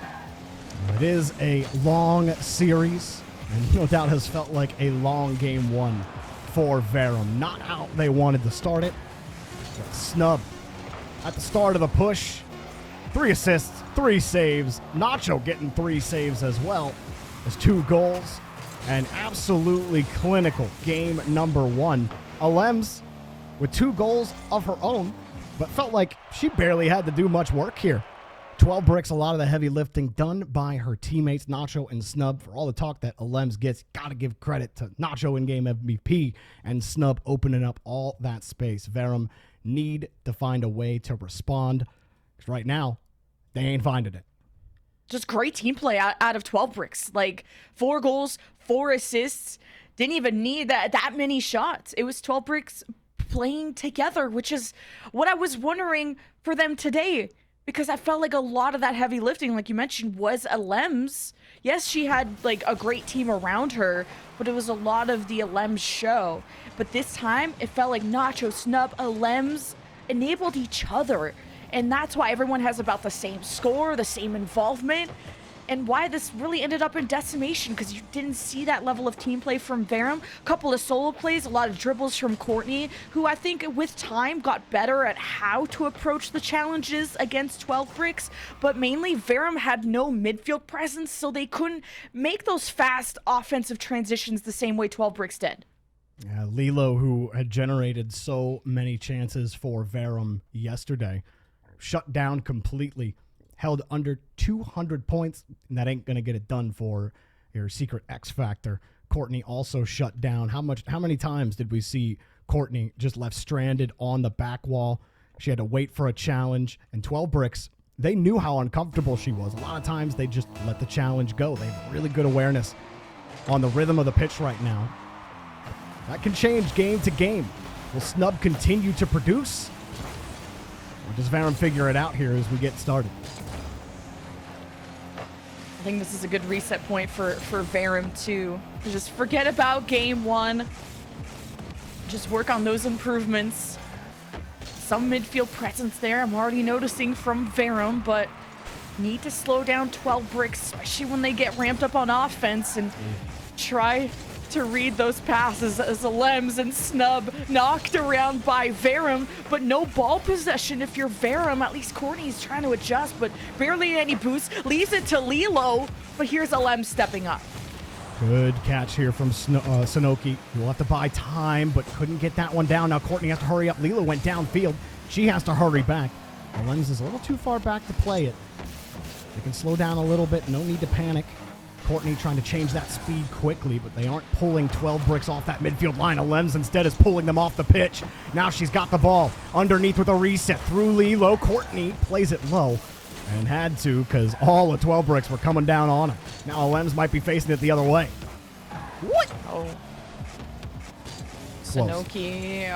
It is a long series, and no doubt has felt like a long game 1 for Verum. Not how they wanted to start it. But Snub at the start of the push. 3 assists, 3 saves. Nacho getting 3 saves as well. There's 2 goals. And absolutely clinical game number 1. Alems with 2 goals of her own, but felt like she barely had to do much work here. 12 bricks, a lot of the heavy lifting done by her teammates, Nacho and Snub. For all the talk that Alems gets, got to give credit to Nacho in-game MVP and Snub opening up all that space. Verum need to find a way to respond, because right now, they ain't finding it. Just great team play out of 12 bricks. Like 4 goals, 4 assists. Didn't even need that many shots. It was 12 bricks playing together, which is what I was wondering for them today, because I felt like a lot of that heavy lifting, like you mentioned, was Alems. Yes, she had like a great team around her, but it was a lot of the Alems show. But this time, it felt like Nacho, Snub, Alems enabled each other. And that's why everyone has about the same score, the same involvement, and why this really ended up in decimation, because you didn't see that level of team play from Verum. A couple of solo plays, a lot of dribbles from Courtney, who I think with time got better at how to approach the challenges against 12 bricks, but mainly Verum had no midfield presence, so they couldn't make those fast offensive transitions the same way 12 bricks did. Yeah, Lilo, who had generated so many chances for Verum yesterday, shut down completely, held under 200 points, and that ain't going to get it done for your secret X Factor. Courtney also shut down. How many times did we see Courtney just left stranded on the back wall? She had to wait for a challenge, and 12 bricks, they knew how uncomfortable she was. A lot of times they just let the challenge go. They have really good awareness on the rhythm of the pitch right now. That can change game to game. Will Snub continue to produce? Or does Verum figure it out here as we get started? I think this is a good reset point for Verum to just forget about game 1. Just work on those improvements. Some midfield presence there I'm already noticing from Verum, but need to slow down 12 bricks, especially when they get ramped up on offense, and try to read those passes as Lems and Snub knocked around by Verum, but no ball possession if you're Verum. At least Courtney's trying to adjust, but barely any boost. Leaves it to Lilo, but here's Lem stepping up. Good catch here from Sanoki. He'll have to buy time, but couldn't get that one down. Now Courtney has to hurry up. Lilo went downfield. She has to hurry back. Lems is a little too far back to play it. They can slow down a little bit. No need to panic. Courtney trying to change that speed quickly, but they aren't pulling 12 bricks off that midfield line. Lems instead is pulling them off the pitch. Now she's got the ball underneath with a reset through Lilo. Courtney plays it low and had to because all the 12 bricks were coming down on him. Now Lems might be facing it the other way. What? Oh. Sanoki,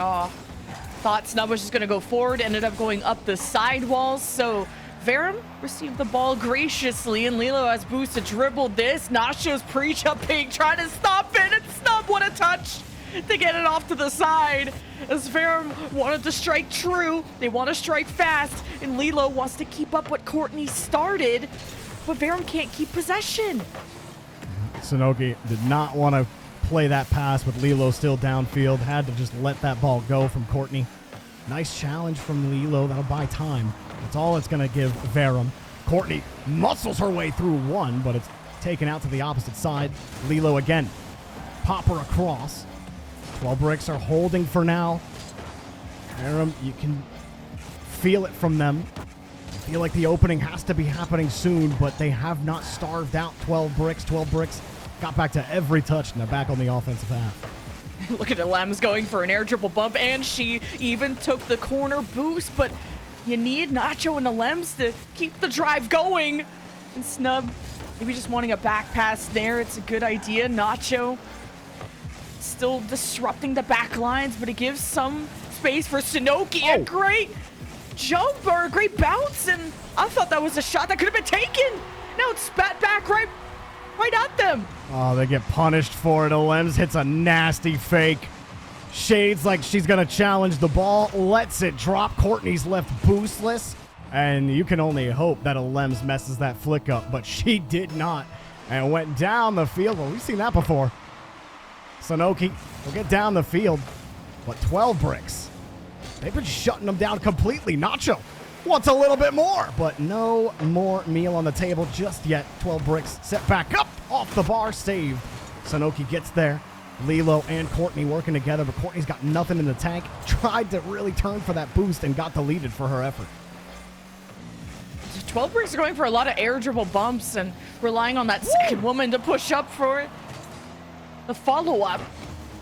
thought Snub was just going to go forward, ended up going up the side walls, so Verum received the ball graciously, and Lilo has boost to dribble this. Nacho's pre-jumping, trying to stop it, and Snub, what a touch to get it off to the side. As Verum wanted to strike true, they want to strike fast, and Lilo wants to keep up what Courtney started, but Verum can't keep possession. Sanoki did not want to play that pass with Lilo still downfield. Had to just let that ball go from Courtney. Nice challenge from Lilo. That'll buy time. That's all it's going to give Verum. Courtney muscles her way through one, but it's taken out to the opposite side. Lilo again. Pop her across. 12 bricks are holding for now. Verum, you can feel it from them. I feel like the opening has to be happening soon, but they have not starved out 12 bricks. 12 bricks got back to every touch, and they're back on the offensive half. Look at the Lems going for an air dribble bump, and she even took the corner boost, but you need Nacho and the Lems to keep the drive going. And Snub, maybe just wanting a back pass there. It's a good idea. Nacho still disrupting the back lines, but it gives some space for Sanoki. A great jump or a great bounce, and I thought that was a shot that could have been taken. Now it's spat back right at them. Oh, they get punished for it. Lems hits a nasty fake. Shades like she's going to challenge the ball. Lets it drop. Courtney's left boostless. And you can only hope that Lems messes that flick up. But she did not. And went down the field. Well, we've seen that before. Sanoki will get down the field. But 12 bricks. They've been shutting them down completely. Nacho wants a little bit more. But no more meal on the table just yet. 12 bricks set back up. Off the bar. Saved. Sanoki gets there. Lilo and Courtney working together, but Courtney's got nothing in the tank. Tried to really turn for that boost and got deleted for her effort. 12 bricks are going for a lot of air dribble bumps and relying on that second woman to push up for it. The follow-up.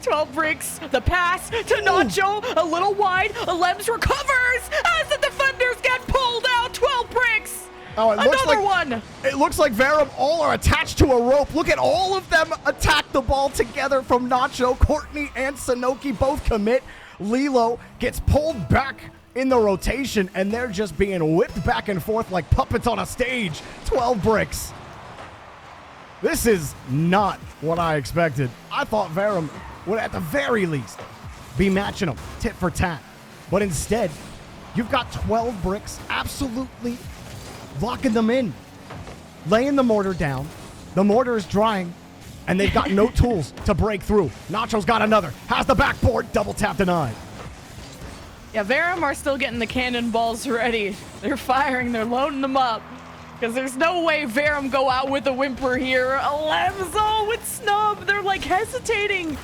12 bricks, the pass to Nacho, a little wide. Lems recovers as the defenders get pulled out. 12 bricks. Oh, Another one. It looks like Verum all are attached to a rope. Look at all of them attack the ball together from Nacho. Courtney and Sanoki both commit. Lilo gets pulled back in the rotation, and they're just being whipped back and forth like puppets on a stage. 12 bricks. This is not what I expected. I thought Verum would at the very least be matching them tit for tat. But instead, you've got 12 bricks absolutely locking them in, laying the mortar down. The mortar is drying, and they've got no tools to break through. Nacho's got another, has the backboard, double tap denied. Yeah, Verum are still getting the cannonballs ready. They're firing, they're loading them up. Because there's no way Verum go out with a whimper here. Lemzo with Snub, they're like hesitating.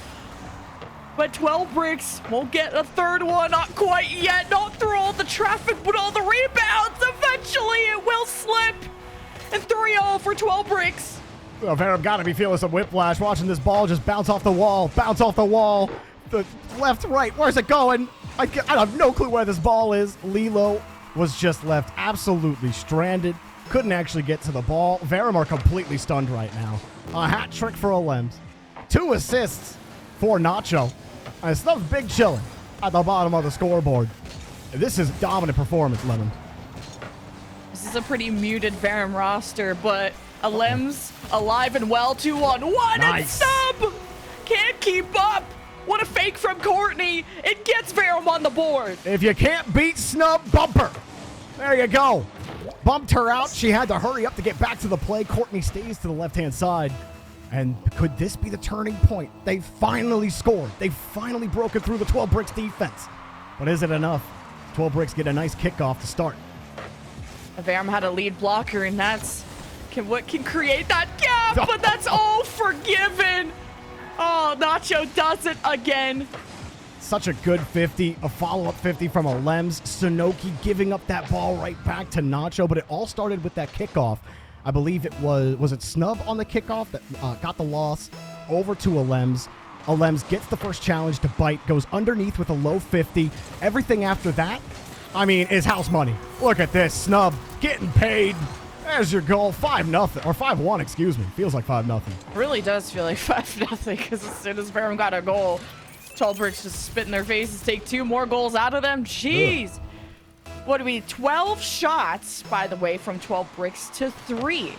But 12 bricks won't get a third one, not quite yet. Not through all the traffic, but all the rebounds. Eventually it will slip. And 3-0 for 12 bricks. Well, Verum got to be feeling some whiplash, watching this ball just bounce off the wall. The left, right, where's it going? I have no clue where this ball is. Lilo was just left absolutely stranded. Couldn't actually get to the ball. Verum are completely stunned right now. A hat trick for Lems. 2 assists for Nacho. And Snub's big chilling at the bottom of the scoreboard. This is dominant performance, Lemon. This is a pretty muted Verum roster, but Lems alive and well, 2-on-1, Nice. and Snub can't keep up. What a fake from Courtney. It gets Verum on the board. If you can't beat Snub, bump her. There you go. Bumped her out. She had to hurry up to get back to the play. Courtney stays to the left-hand side. And could this be the turning point? They finally scored. They finally broke it through the 12 Bricks defense. But is it enough? 12 Bricks get a nice kickoff to start. Varum had a lead blocker, and that's what can create that gap, but that's all forgiven. Oh, Nacho does it again. Such a good 50, a follow-up 50 from Alems. Sonoki giving up that ball right back to Nacho, but it all started with that kickoff. I believe it was it Snub on the kickoff that got the loss over to Alems. Alems gets the first challenge to bite, goes underneath with a low 50. Everything after that, I mean, is house money. Look at this, Snub getting paid. There's your goal, 5-0, or 5-1, excuse me. Feels like 5-0. Really does feel like 5-0, because as soon as Varum got a goal, 12 Bricks just spit in their faces, take 2 more goals out of them. Jeez. Ugh. What do we, 12 shots, by the way, from 12 Bricks to 3.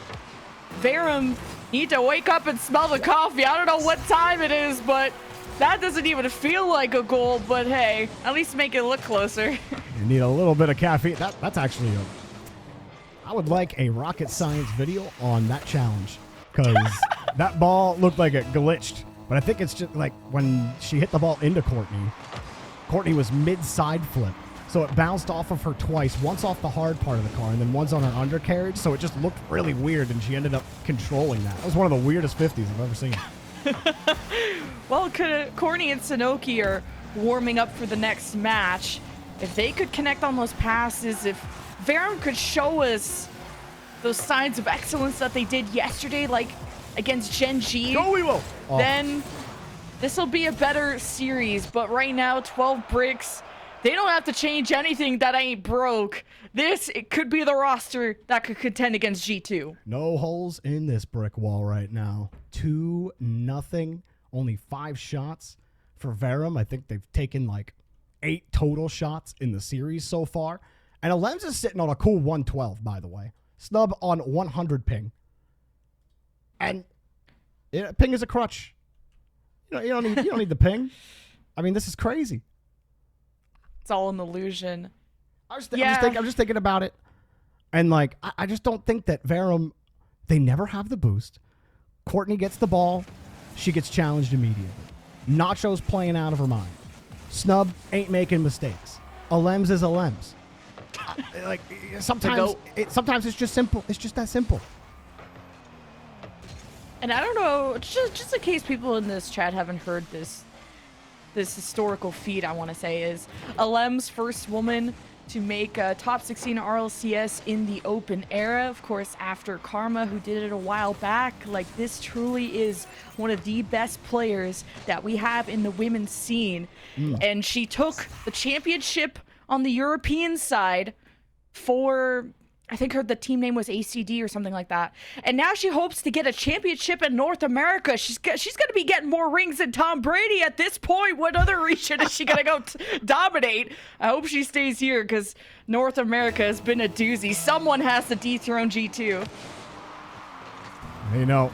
Varum need to wake up and smell the coffee. I don't know what time it is, but that doesn't even feel like a goal, but hey, at least make it look closer. You need a little bit of caffeine. That's actually I would like a rocket science video on that challenge, because that ball looked like it glitched. But I think it's just like when she hit the ball into Courtney. Courtney was mid-side flip. So it bounced off of her twice, once off the hard part of the car and then once on her undercarriage. So it just looked really weird, and she ended up controlling that. That was one of the weirdest 50s I've ever seen. Well, Courtney and Sonoki are warming up for the next match. If they could connect on those passes, if Varum could show us those signs of excellence that they did yesterday, like against Gen G, then this will be a better series. But right now, 12 Bricks, they don't have to change anything that ain't broke. It could be the roster that could contend against G2. No holes in this brick wall right now. 2-0. Only 5 shots for Varum. I think they've taken like 8 total shots in the series so far. And Alems is sitting on a cool 112, by the way. Snub on 100 ping. And ping is a crutch. You don't need the ping. I mean, this is crazy. It's all an illusion. I'm just thinking about it. And like, I just don't think that Varum, they never have the boost. Courtney gets the ball. She gets challenged immediately. Nacho's playing out of her mind. Snub ain't making mistakes. Alems is Alems. Like, sometimes it's just simple. It's just that simple. And I don't know, just in case people in this chat haven't heard this historical feat, I want to say, is Alem's first woman to make a top 16 RLCS in the open era. Of course, after Karma, who did it a while back. Like, this truly is one of the best players that we have in the women's scene. And she took the championship on the European side for, I think the team name was ACD or something like that. And now she hopes to get a championship in North America. She's going to be getting more rings than Tom Brady at this point. What other region is she going to go dominate? I hope she stays here, because North America has been a doozy. Someone has to dethrone G2. You know,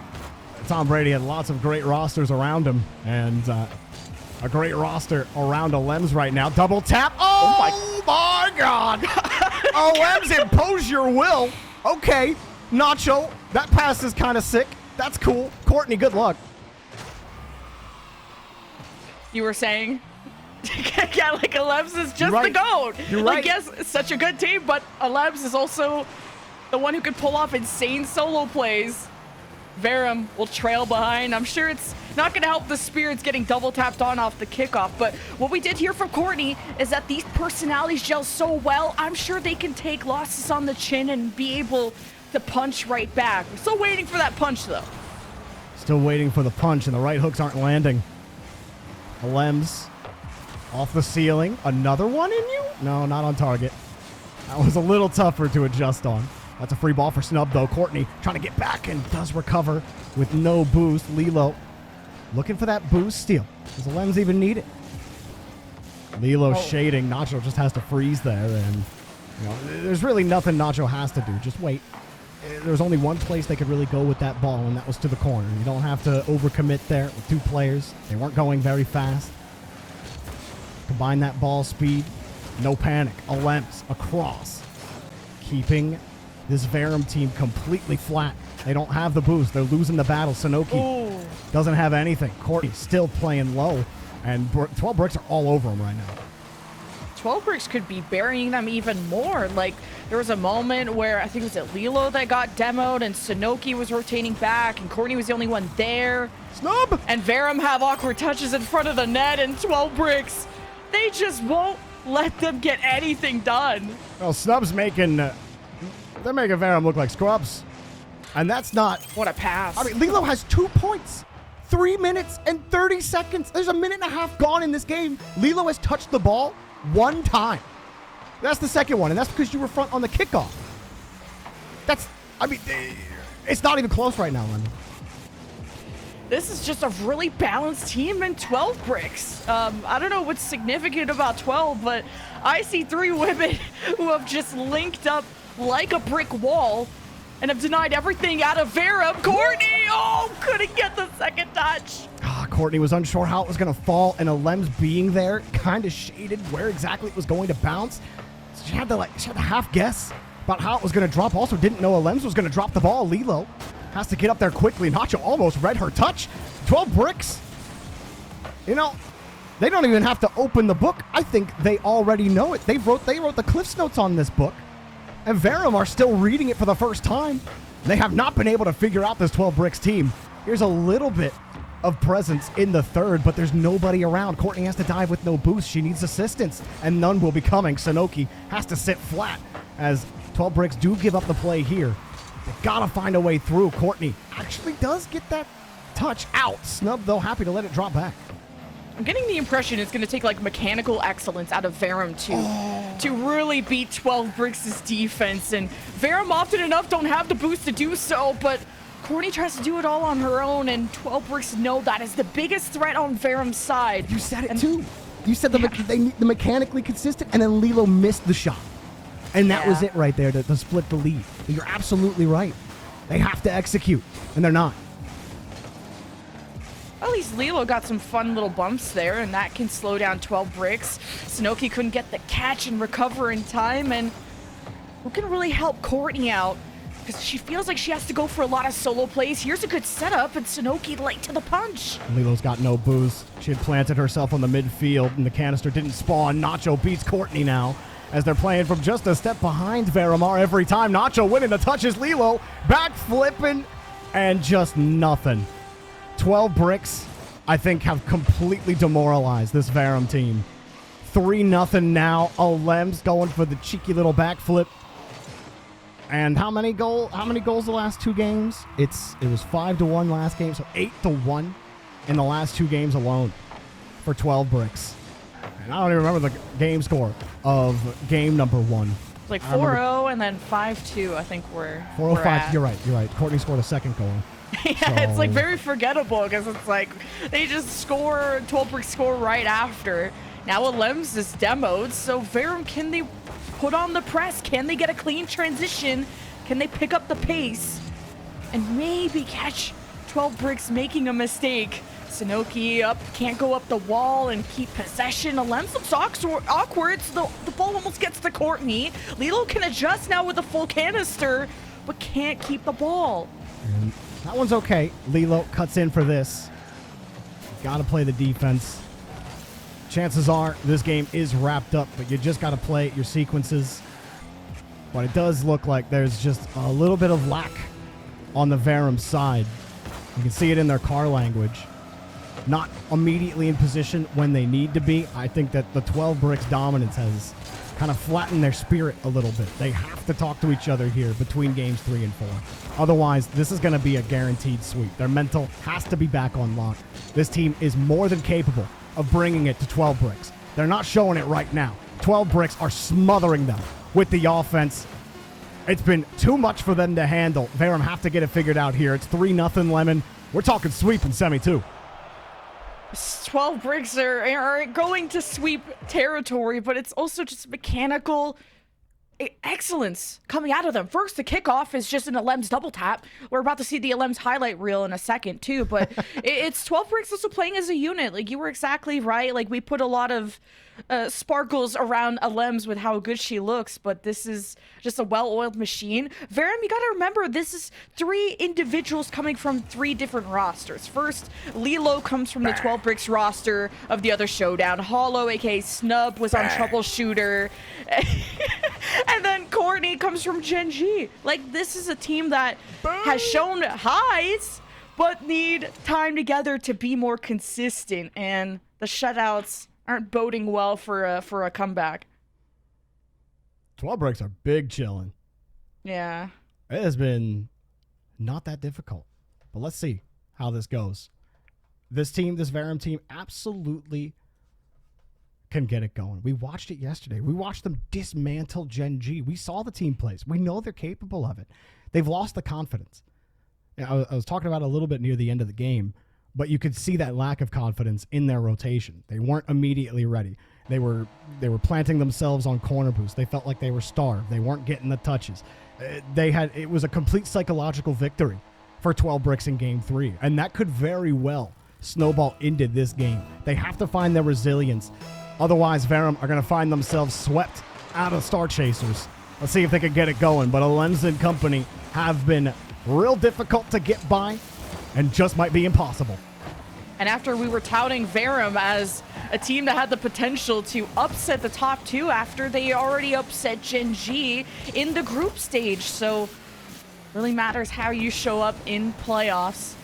Tom Brady had lots of great rosters around him, and a great roster around Alems right now. Double tap. Oh my God. Alems, impose your will. Okay. Nacho, that pass is kind of sick. That's cool. Courtney, good luck. You were saying? Yeah, like Alems is just the GOAT. You're like, right. yes, it's such a good team, but Alems is also the one who could pull off insane solo plays. Varum will trail behind. I'm sure it's not going to help the Spirits getting double tapped on off the kickoff, but what we did hear from Courtney is that these personalities gel so well. I'm sure they can take losses on the chin and be able to punch right back. We're still waiting for that punch, though. Still waiting for the punch, and the right hooks aren't landing. Alems off the ceiling. Another one in you? No, not on target. That was a little tougher to adjust on. That's a free ball for Snub, though. Courtney trying to get back and does recover with no boost. Lilo looking for that boost steal. Does Alems even need it? Lilo shading. Nacho just has to freeze there. And there's really nothing Nacho has to do. Just wait. There's only one place they could really go with that ball, and that was to the corner. You don't have to overcommit there with 2 players. They weren't going very fast. Combine that ball speed. No panic. Alems across. Keeping this Varum team completely flat. They don't have the boost. They're losing the battle. Sonoki doesn't have anything. Courtney's still playing low, and 12 bricks are all over him right now. 12 bricks could be burying them even more. Like, there was a moment where I think it was at Lilo that got demoed, and Sonoki was rotating back, and Courtney was the only one there. Snub! And Verum have awkward touches in front of the net, and 12 bricks, they just won't let them get anything done. Well, Snub's making, they're making Verum look like scrubs. And that's not... What a pass. I mean, Lilo has 2 points. 3 minutes and 30 seconds. There's a minute and a half gone in this game. Lilo has touched the ball 1 time. That's the second one, and that's because you were front on the kickoff. That's, I mean, it's not even close right now, Lemon. This is just a really balanced team in 12 bricks. I don't know what's significant about 12, but I see 3 women who have just linked up like a brick wall and have denied everything out of Verum. Courtney, couldn't get the second touch. Courtney was unsure how it was going to fall, and Alem's being there kind of shaded where exactly it was going to bounce. So she had to half guess about how it was going to drop. Also didn't know Alems was going to drop the ball. Lilo has to get up there quickly. Nacho almost read her touch. 12 bricks. You know, they don't even have to open the book. I think they already know it. They wrote the Cliff's Notes on this book, and Verum are still reading it for the first time. They have not been able to figure out this 12 bricks team. Here's a little bit of presence in the third, but there's nobody around. Courtney has to dive with no boost. She needs assistance, and none will be coming. Sonoki has to sit flat as 12 bricks do give up the play here. They gotta find a way through. Courtney actually does get that touch out. Snub, though, happy to let it drop back. I'm getting the impression it's going to take like mechanical excellence out of Verum to really beat 12 bricks' defense, and Verum often enough don't have the boost to do so, but Courtney tries to do it all on her own, and 12 bricks know that is the biggest threat on Verum's side. You said it too. You said the mechanically consistent, and then Lilo missed the shot. And that was it right there to split the lead. You're absolutely right. They have to execute, and they're not. At least Lilo got some fun little bumps there, and that can slow down 12 bricks. Sonoki couldn't get the catch and recover in time, and who can really help Courtney out? Because she feels like she has to go for a lot of solo plays. Here's a good setup, and Sonoki late to the punch. Lilo's got no boost. She had planted herself on the midfield, and the canister didn't spawn. Nacho beats Courtney now, as they're playing from just a step behind Veramar every time. Nacho winning the touches. Lilo back flipping, and just nothing. 12 bricks, I think, have completely demoralized this Verum team. 3-0 now. Alem's going for the cheeky little backflip. And how many goals the last 2 games? It was 5-1 last game, so 8-1 in the last 2 games alone for 12 bricks. And I don't even remember the game score of game number 1. It's like 4-0 and then 5-2, I think we're 4-5. You're right. Courtney scored a second goal. Yeah, it's like very forgettable because it's like they just score, 12 bricks score right after. Now Alems is demoed, so Verum, can they put on the press? Can they get a clean transition? Can they pick up the pace and maybe catch 12 bricks making a mistake? Sonoki can't go up the wall and keep possession. Alems looks awkward, so the ball almost gets to Courtney. Lilo can adjust now with a full canister, but can't keep the ball. And that one's okay. Lilo cuts in for this. Got to play the defense. Chances are this game is wrapped up, but you just got to play your sequences. But it does look like there's just a little bit of lack on the Verum side. You can see it in their car language. Not immediately in position when they need to be. I think that the 12 bricks dominance has kind of flattened their spirit a little bit. They have to talk to each other here between games 3 and 4. Otherwise, this is going to be a guaranteed sweep. Their mental has to be back on lock. This team is more than capable of bringing it to 12 bricks. They're not showing it right now. 12 bricks are smothering them with the offense. It's been too much for them to handle. Verum have to get it figured out here. It's 3-0 Lemon. We're talking sweep in semi 2. 12 bricks are going to sweep territory, but it's also just mechanical. excellence coming out of them. First, the kickoff is just an Alem's double tap. We're about to see the Alem's highlight reel in a second too, but it's 12 Bricks also playing as a unit. Like, you were exactly right. Like, we put a lot of sparkles around Alem's with how good she looks, but this is just a well-oiled machine. Verum, you gotta remember, this is 3 individuals coming from 3 different rosters. First, Lilo comes from the 12 Bricks roster of the other Showdown. Hollow, aka Snub, was on Troubleshooter. And then Courtney comes from Gen G. Like, this is a team that has shown highs, but need time together to be more consistent, and the shutouts aren't boding well for a comeback. 12 Bricks are big chilling. Yeah. It has been not that difficult, but let's see how this goes. This team, this Verum team, absolutely can get it going. We watched it yesterday. We watched them dismantle Gen G. We saw the team plays. We know they're capable of it. They've lost the confidence. I was talking about it a little bit near the end of the game, but you could see that lack of confidence in their rotation. They weren't immediately ready. They were planting themselves on corner boosts. They felt like they were starved. They weren't getting the touches. It was a complete psychological victory for 12 Bricks in Game 3, and that could very well snowball into this game. They have to find their resilience. Otherwise, Verum are going to find themselves swept out of Star Chasers. Let's see if they can get it going, but Alem's and company have been real difficult to get by and just might be impossible. And after we were touting Verum as a team that had the potential to upset the top 2 after they already upset Gen G in the group stage. So really matters how you show up in playoffs,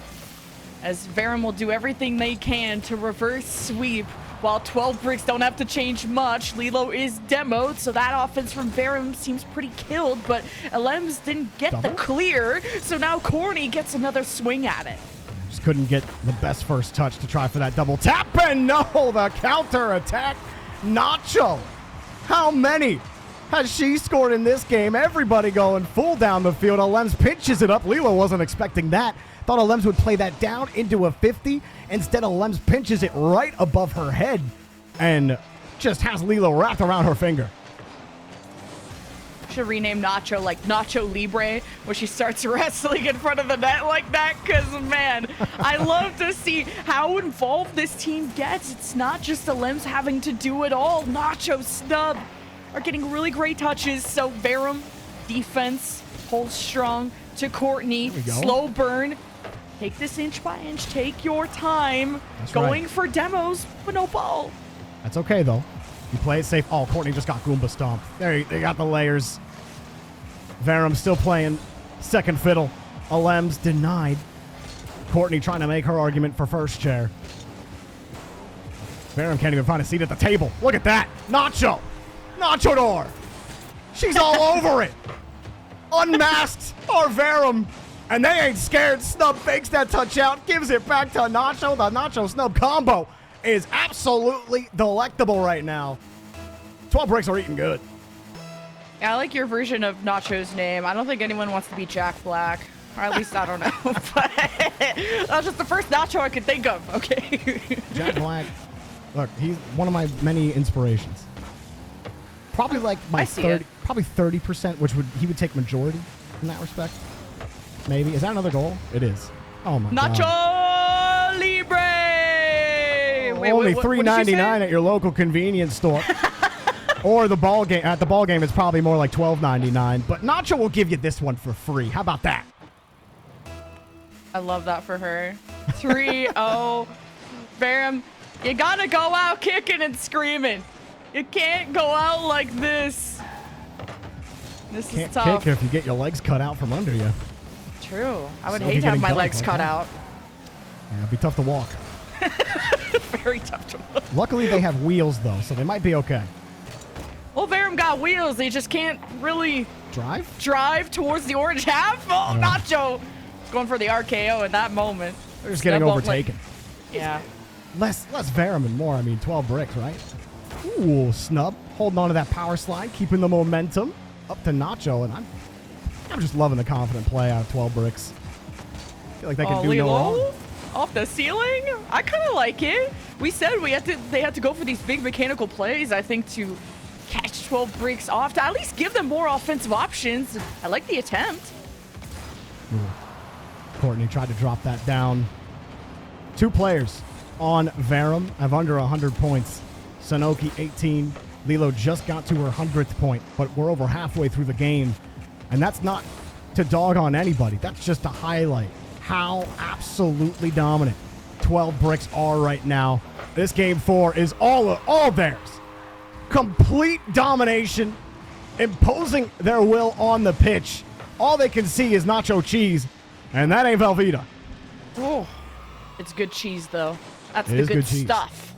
as Verum will do everything they can to reverse sweep. While 12 Bricks don't have to change much, Lilo is demoed, so that offense from Verum seems pretty killed, but Alems didn't get the clear, so now Corny gets another swing at it. Just couldn't get the best first touch to try for that double tap, and no, the counter attack. Nacho, how many has she scored in this game? Everybody going full down the field. Alems pitches it up. Lilo wasn't expecting that. Thought Alems would play that down into a 50. Instead, Alems pinches it right above her head and just has Lilo wrapped around her finger. Should rename Nacho like Nacho Libre, where she starts wrestling in front of the net like that, because, man, I love to see how involved this team gets. It's not just Alems having to do it all. Nacho, Snub are getting really great touches, so Verum, defense, holds strong to Courtney. Slow burn. Take this inch by inch. Take your time. That's going right. for demos, but no ball. That's okay, though. You play it safe. Oh, Courtney just got Goomba stomped. There, they got the layers. Verum still playing second fiddle. Alems denied. Courtney trying to make her argument for first chair. Verum can't even find a seat at the table. Look at that. Nacho. Nachodor. She's all over it. Unmasked are Verum. And they ain't scared. Snub fakes that touch out, gives it back to Nacho. The Nacho-Snub combo is absolutely delectable right now. 12 Bricks are eating good. Yeah, I like your version of Nacho's name. I don't think anyone wants to be Jack Black. Or at least I don't know. But that's just the first Nacho I could think of. Okay. Jack Black, look, he's one of my many inspirations. Probably like my 30%, which he would take majority in that respect. Maybe. Is that another goal? It is. Oh my Nacho God. Libre! Wait, Only what $3.99 at your local convenience store. Or the ball game. At the ball game, it's probably more like $12.99. But Nacho will give you this one for free. How about that? I love that for her. 3-0. Verum, you gotta go out kicking and screaming. You can't go out like this. This Can't is tough. kick if you get your legs cut out from under you. True. I would So hate you're to have getting my dunked legs like cut that. out. Yeah, it'd be tough to walk. Very tough to walk. Luckily, they have wheels, though, so they might be okay. Well, Verum got wheels. They just can't really drive towards the orange half. Oh, Yeah. Nacho going for the RKO at that moment. They're just getting Snub won't let- overtaken. Yeah. Less Verum and more. 12 Bricks, right? Ooh, Snub holding on to that power slide, keeping the momentum up to Nacho, and I'm just loving the confident play out of 12 Bricks. I feel like they can do no wrong. Lilo off the ceiling. I kind of like it. We said they had to go for these big mechanical plays, I think, to catch 12 Bricks off to at least give them more offensive options. I like the attempt. Courtney tried to drop that down. 2 players on Verum have under 100 points. Sanoki 18. Lilo just got to her 100th point, but we're over halfway through the game. And that's not to dog on anybody. That's just to highlight how absolutely dominant 12 Bricks are right now. This game 4 is all theirs. Complete domination, imposing their will on the pitch. All they can see is nacho cheese, and that ain't Velveeta. Oh, it's good cheese, though. That's It the is good good cheese. stuff.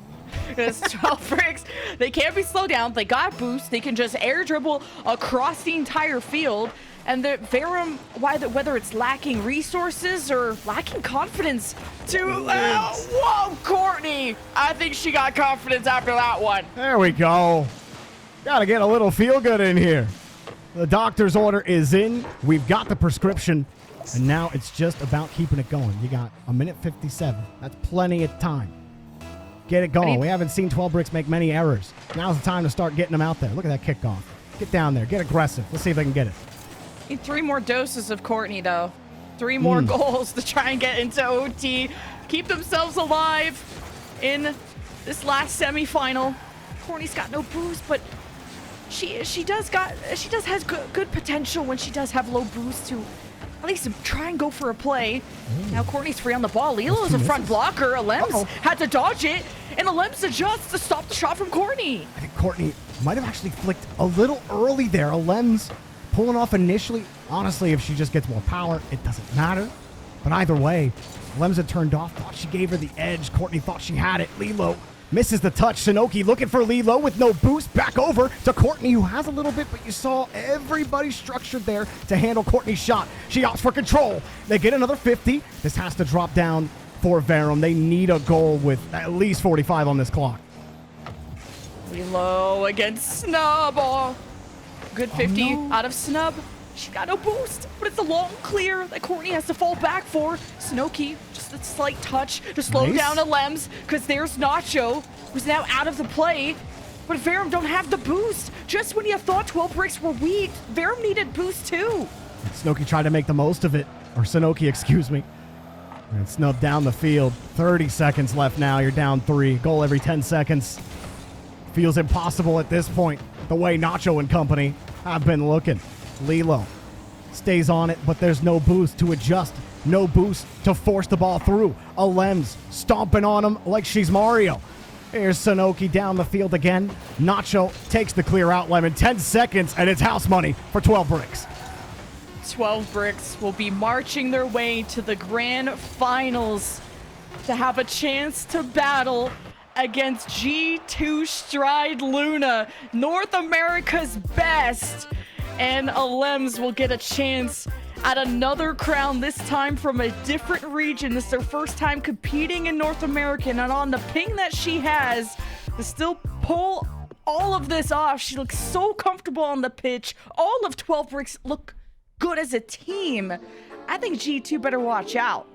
Because 12 Bricks, they can't be slowed down. They got boosts. They can just air dribble across the entire field. And the Verum, whether it's lacking resources or lacking confidence to... whoa, Courtney! I think she got confidence after that one. There we go. Gotta get a little feel good in here. The doctor's order is in. We've got the prescription. And now it's just about keeping it going. You got 1:57. That's plenty of time. Get it going. We haven't seen 12 Bricks make many errors. Now's the time to start getting them out there. Look at that kickoff. Get down there. Get aggressive. Let's see if they can get it. Need 3 more doses of Courtney, though. 3 more goals to try and get into OT. Keep themselves alive in this last semifinal. Courtney's got no boost, but she has good potential when she does have low boost to at least try and go for a play. Now Courtney's free on the ball. Lilo is a front blocker. Alems had to dodge it, and Alems adjusts to stop the shot from Courtney. I think Courtney might have actually flicked a little early there. Alems pulling off initially. Honestly, if she just gets more power, it doesn't matter. But either way, Alems had turned off, thought she gave her the edge. Courtney thought she had it. Lilo misses the touch. Sanoki looking for Lilo with no boost. Back over to Courtney, who has a little bit, but you saw everybody structured there to handle Courtney's shot. She opts for control. They get another 50. This has to drop down for Verum. They need a goal with at least 45 on this clock. Lilo against Snub. Oh, good 50 out of Snub. She got no boost, but it's a long clear that Courtney has to fall back for. Sanoki, just a slight touch to slow down Alems, because there's Nacho, who's now out of the play. But Verum don't have the boost. Just when you thought 12 Bricks were weak, Verum needed boost too. Sanoki tried to make the most of it. Or Sanoki, excuse me. And snubbed down the field. 30 seconds left now. You're down 3. Goal every 10 seconds. Feels impossible at this point, the way Nacho and company have been looking. Lilo stays on it, but there's no boost to adjust. No boost to force the ball through. Alems stomping on him like she's Mario. Here's Sanoki down the field again. Nacho takes the clear out lemon. 10 seconds, and it's house money for 12 Bricks. 12 Bricks will be marching their way to the grand finals to have a chance to battle against G2 Stride Luna, North America's best. And Alems will get a chance at another crown, this time from a different region. This is their first time competing in North America, and on the ping that she has to still pull all of this off. She looks so comfortable on the pitch. All of 12 Bricks look good as a team. I think G2 better watch out.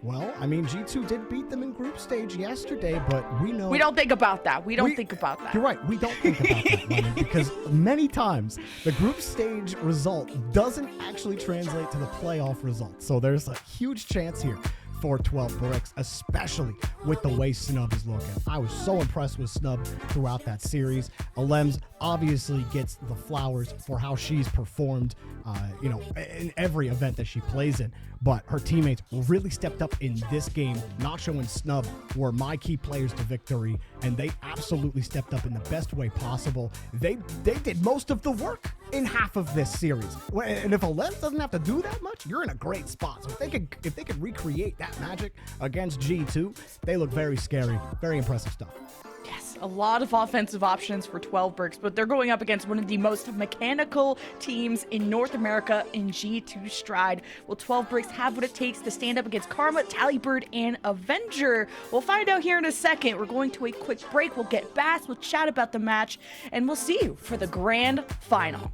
Well, I mean, G2 did beat them in group stage yesterday, but we know... We don't think about that. We don't think about that. You're right. We don't think about that, Lemon, because many times the group stage result doesn't actually translate to the playoff result. So there's a huge chance here for 12 Bricks, especially with the way Snub is looking. I was so impressed with Snub throughout that series. Alems obviously gets the flowers for how she's performed, in every event that she plays in. But her teammates really stepped up in this game. Nacho and Snub were my key players to victory, and they absolutely stepped up in the best way possible. They did most of the work in half of this series. And if Alems doesn't have to do that much, you're in a great spot. So if they could recreate that magic against G2, they look very scary. Very impressive stuff. Yes, a lot of offensive options for 12 Bricks, but they're going up against one of the most mechanical teams in North America in G2 Stride. Will 12 Bricks have what it takes to stand up against Karma, Talibird, and Avenger? We'll find out here in a second. We're going to a quick break. We'll get Bass, we'll chat about the match, and we'll see you for the grand final.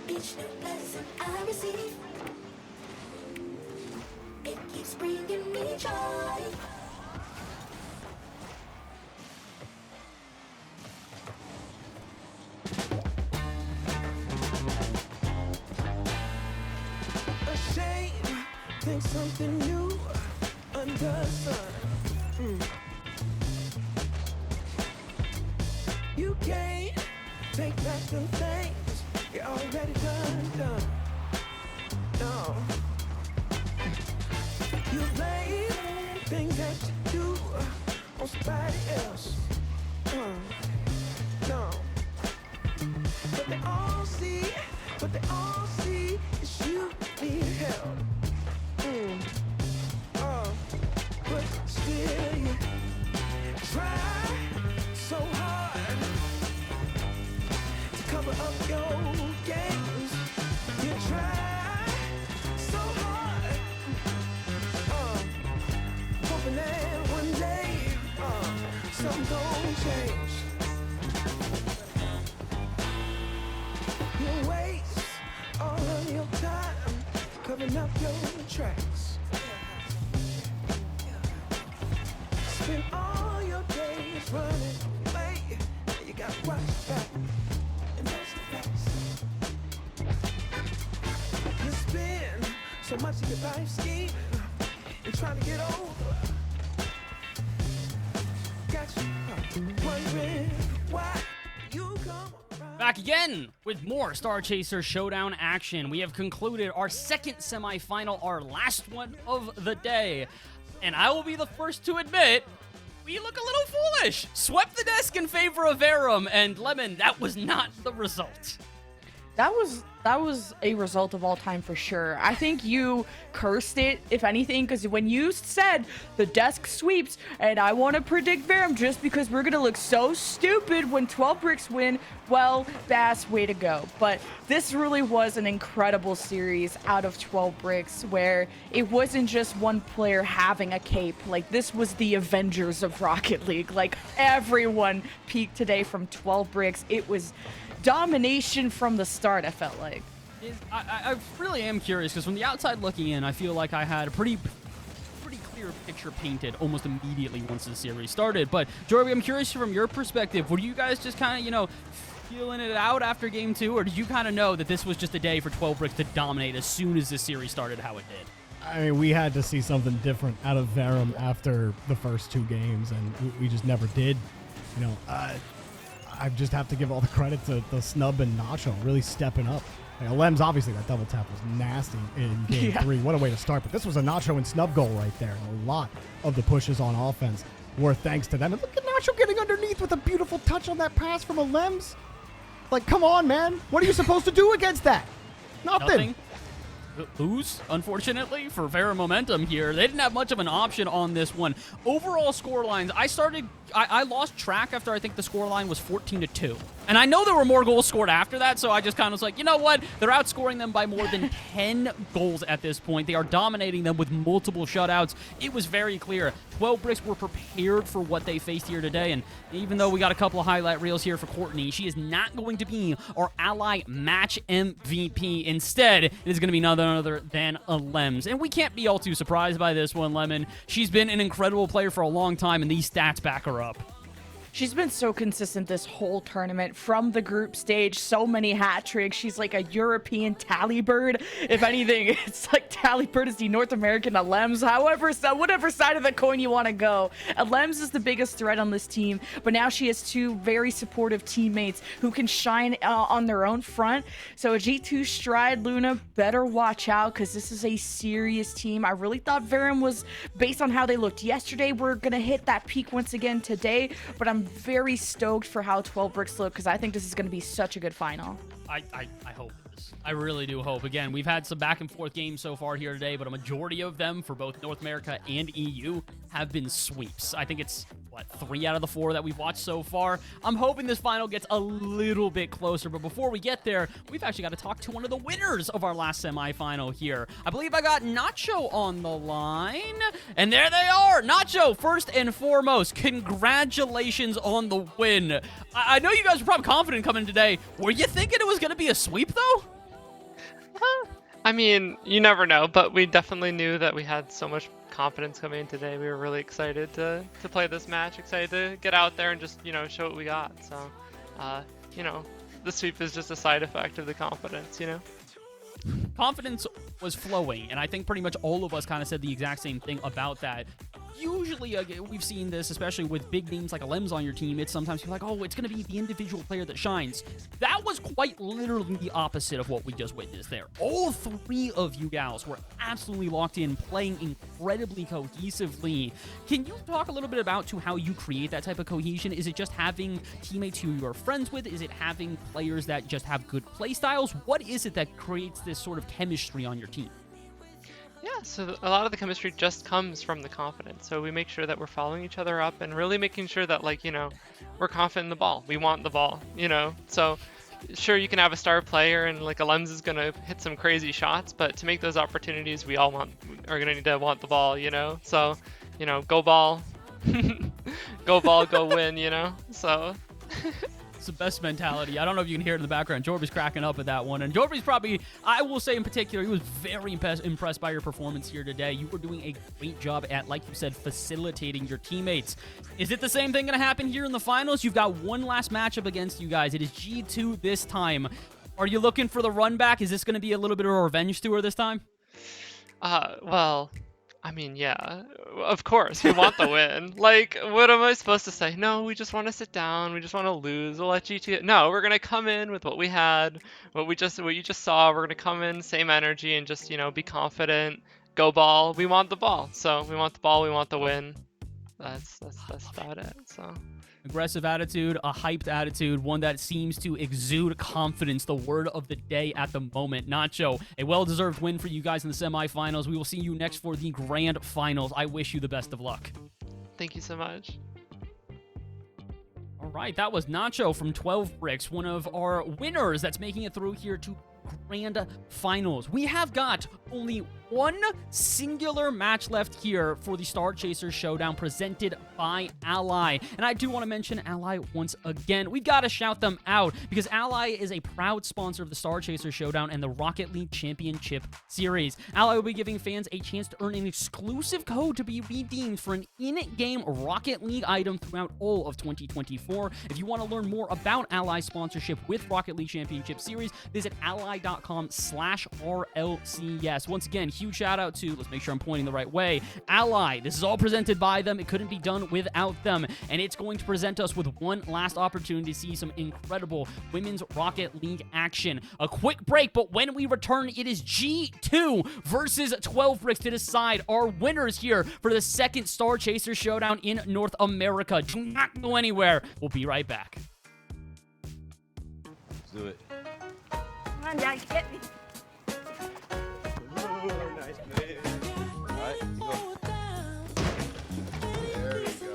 Each new blessing I receive, it keeps bringing me joy. Ashamed, think something new under the sun. You can't take back them things you already done. No. You blame things that you do on somebody else. No. But they all see is you need help. But still you try so hard to cover up your games. You try so hard, hoping that one day something gon' change. You waste all of your time covering up your tracks. Spend all your days running away. You got to watch back, and that's the facts. You spend so much of your life scheming and trying to get over. Got you wondering why you come. Back again with more Star Chaser Showdown action. We have concluded our second semifinal, our last one of the day. And I will be the first to admit, we look a little foolish. Swept the desk in favor of Verum, and Lemon, that was not the result. That was a result of all time for sure. I think you cursed it, if anything, because when you said the desk sweeps, and I want to predict Verum just because we're going to look so stupid when 12 bricks win, well, Bass, way to go. But this really was an incredible series out of 12 bricks where it wasn't just one player having a cape. Like, this was the Avengers of Rocket League. Like, everyone peaked today from 12 bricks. It was domination from the start, I felt like. I really am curious, because from the outside looking in, I feel like I had a pretty clear picture painted almost immediately once the series started. But, Jory, I'm curious from your perspective, were you guys just kind of, feeling it out after game 2, or did you kind of know that this was just a day for 12 bricks to dominate as soon as the series started how it did? I mean, we had to see something different out of Verum after the first 2 games, and we just never did. I just have to give all the credit to the Snub and Nacho really stepping up. Lems, obviously, that double tap was nasty in game 3. What a way to start. But this was a Nacho and Snub goal right there. And a lot of the pushes on offense were thanks to them. And look at Nacho getting underneath with a beautiful touch on that pass from a Lems. Like, come on, man. What are you supposed to do against that? Nothing. Lose, unfortunately, for Verum momentum here. They didn't have much of an option on this one. Overall score lines, I lost track after I think the score line was 14-2. And I know there were more goals scored after that, so I just kind of was like, you know what? They're outscoring them by more than 10 goals at this point. They are dominating them with multiple shutouts. It was very clear. 12 bricks were prepared for what they faced here today, and even though we got a couple of highlight reels here for Courtney, she is not going to be our ally match MVP. Instead, it is going to be none other than a Lems. And we can't be all too surprised by this one, Lemon. She's been an incredible player for a long time, and these stats back her up. She's been so consistent this whole tournament from the group stage. So many hat tricks. She's like a European Tallybird. If anything, it's like Tallybird is the North American Alems. However, so whatever side of the coin you want to go. Alems is the biggest threat on this team, but now she has two very supportive teammates who can shine on their own front. So a G2 Stride, Luna, better watch out because this is a serious team. I really thought Verum was, based on how they looked yesterday, we're going to hit that peak once again today, but I'm very stoked for how 12 Bricks look because I think this is going to be such a good final. I hope it is. I really do hope. Again, we've had some back and forth games so far here today, but a majority of them for both North America and EU have been sweeps. I think it's, 3 out of the 4 that we've watched so far. I'm hoping this final gets a little bit closer, but before we get there, we've actually got to talk to one of the winners of our last semifinal here. I believe I got Nacho on the line, and there they are. Nacho, first and foremost, congratulations on the win. I know you guys were probably confident coming today. Were you thinking it was going to be a sweep, though? I mean, you never know, but we definitely knew that we had so much confidence coming in today. We were really excited to play this match, excited to get out there and just, show what we got. So, the sweep is just a side effect of the confidence, Confidence was flowing, and I think pretty much all of us kind of said the exact same thing about that. Usually, we've seen this, especially with big names like Alems on your team. It's sometimes you're like, oh, it's going to be the individual player that shines. That was quite literally the opposite of what we just witnessed there. All 3 of you gals were absolutely locked in, playing incredibly cohesively. Can you talk a little bit about how you create that type of cohesion? Is it just having teammates who you're friends with? Is it having players that just have good play styles? What is it that creates this sort of chemistry on your team? Yeah, so a lot of the chemistry just comes from the confidence. So we make sure that we're following each other up and really making sure that, we're confident in the ball. We want the ball, So sure, you can have a star player and Alems is going to hit some crazy shots, but to make those opportunities, we all are going to need to want the ball, So, go ball, go ball, go win, So... It's the best mentality. I don't know if you can hear it in the background. Jorby's cracking up at that one. And Jorby's probably, I will say in particular, he was very impressed by your performance here today. You were doing a great job at, like you said, facilitating your teammates. Is it the same thing going to happen here in the finals? You've got one last matchup against you guys. It is G2 this time. Are you looking for the run back? Is this going to be a little bit of a revenge tour this time? Well, I mean, yeah, of course, we want the win. What am I supposed to say? No, we just want to sit down. We just want to lose. We'll let GT. No, we're going to come in with what we had, what you just saw. We're going to come in, same energy, and just, be confident. Go ball. We want the ball. So we want the ball. We want the win. That's about it. So. Aggressive attitude, a hyped attitude, one that seems to exude confidence, the word of the day at the moment. Nacho, a well-deserved win for you guys in the semifinals. We will see you next for the grand finals. I wish you the best of luck. Thank you so much. All right, that was Nacho from 12 Bricks, one of our winners that's making it through here to grand finals. We have got only one singular match left here for the Star Chaser Showdown presented by Ally. And I do want to mention Ally once again. We got to shout them out because Ally is a proud sponsor of the Star Chaser Showdown and the Rocket League Championship Series. Ally will be giving fans a chance to earn an exclusive code to be redeemed for an in-game Rocket League item throughout all of 2024. If you want to learn more about Ally's sponsorship with Rocket League Championship Series, visit ally.com/RLCS. Once again, huge shout out to, let's make sure I'm pointing the right way, Ally. This is all presented by them. It couldn't be done without them. And it's going to present us with one last opportunity to see some incredible Women's Rocket League action. A quick break, but when we return, it is G2 versus 12 Bricks to decide our winners here for the second Star Chaser Showdown in North America. Do not go anywhere. We'll be right back. Let's do it. Come on, Dad, get me. Nice play. All right, go. There we go.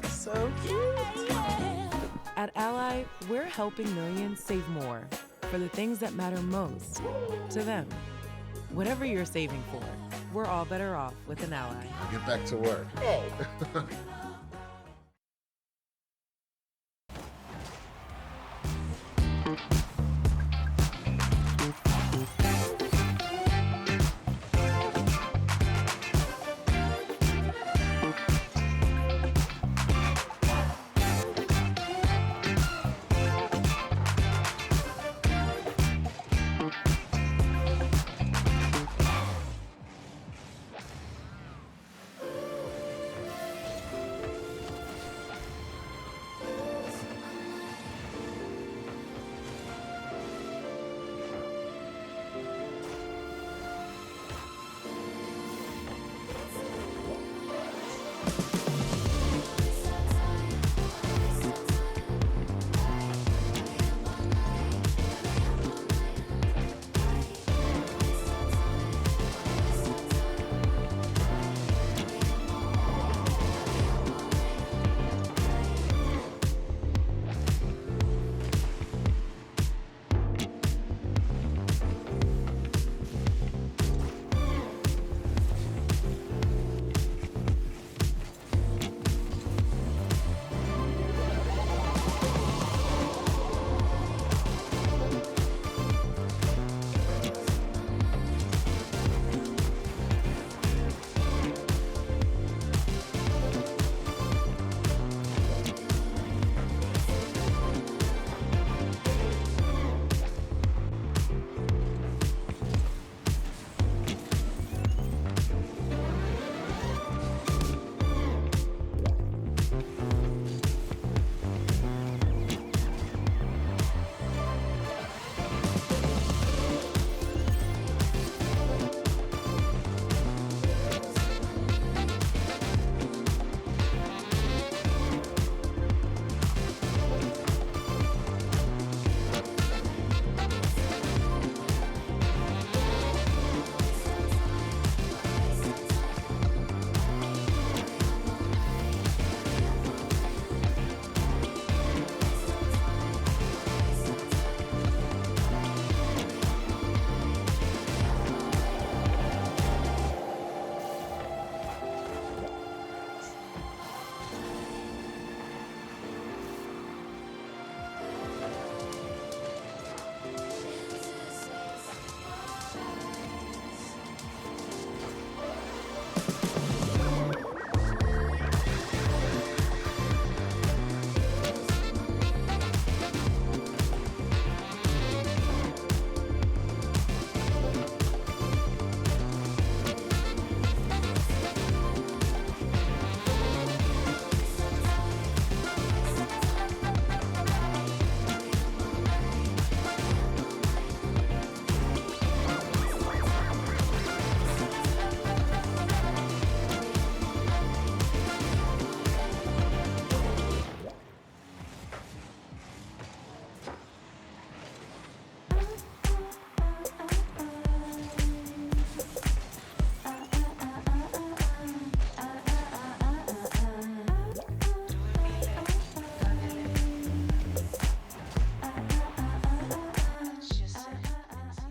So cute. At Ally, we're helping millions save more for the things that matter most to them. Whatever you're saving for, we're all better off with an Ally. Get back to work.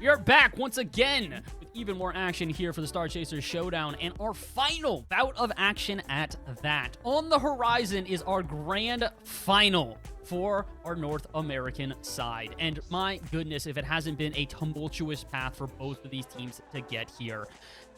We are back once again with even more action here for the Star Chasers Showdown and our final bout of action at that. On the horizon is our grand final for our North American side. And my goodness, if it hasn't been a tumultuous path for both of these teams to get here.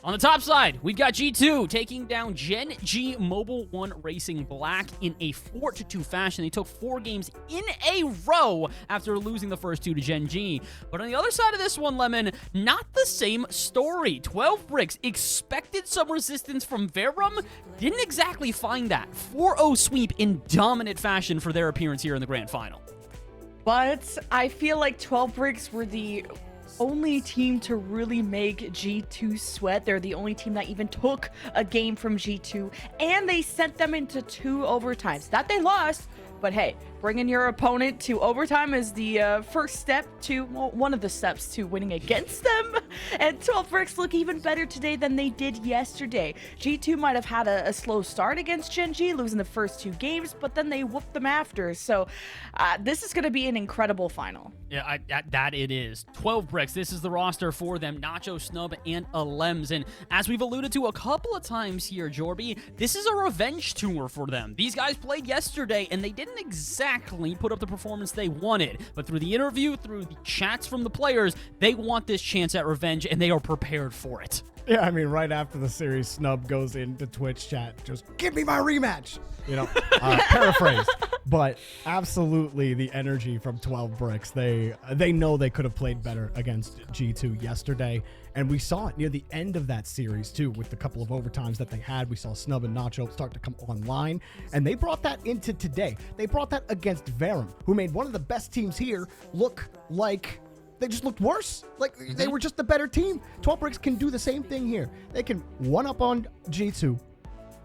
On the top side, we've got G2 taking down Gen G Mobile 1 Racing Black in a 4-2 fashion. They took 4 games in a row after losing the first 2 to Gen G. But on the other side of this one, Lemon, not the same story. 12 Bricks expected some resistance from Verum, didn't exactly find that. 4-0 sweep in dominant fashion for their appearance here in the grand final. But I feel like 12 Bricks were the only team to really make G2 sweat. They're the only team that even took a game from G2, and they sent them into 2 overtimes. That they lost, but hey, bringing your opponent to overtime is the first step to, well, one of the steps to winning against them. And 12 Bricks look even better today than they did yesterday. G2 might have had a slow start against Gen G, losing the first 2 games, but then they whooped them after. So this is going to be an incredible final. Yeah, that it is. 12 Bricks, this is the roster for them. Nacho, Snub, and Alems. And as we've alluded to a couple of times here, Jorby, this is a revenge tour for them. These guys played yesterday, and they didn't exactly put up the performance they wanted. But through the interview, through the chats from the players, they want this chance at revenge, and they are prepared for it. Yeah, I mean, right after the series, Snub goes into Twitch chat, just give me my rematch, you know, paraphrase. But absolutely the energy from 12 Bricks. They know they could have played better against G2 yesterday. And we saw it near the end of that series, too, with the couple of overtimes that they had. We saw Snub and Nacho start to come online. And they brought that into today. They brought that against Verum, who made one of the best teams here look like they just looked worse. Like, they were just the better team. 12 Bricks can do the same thing here. They can one-up on G2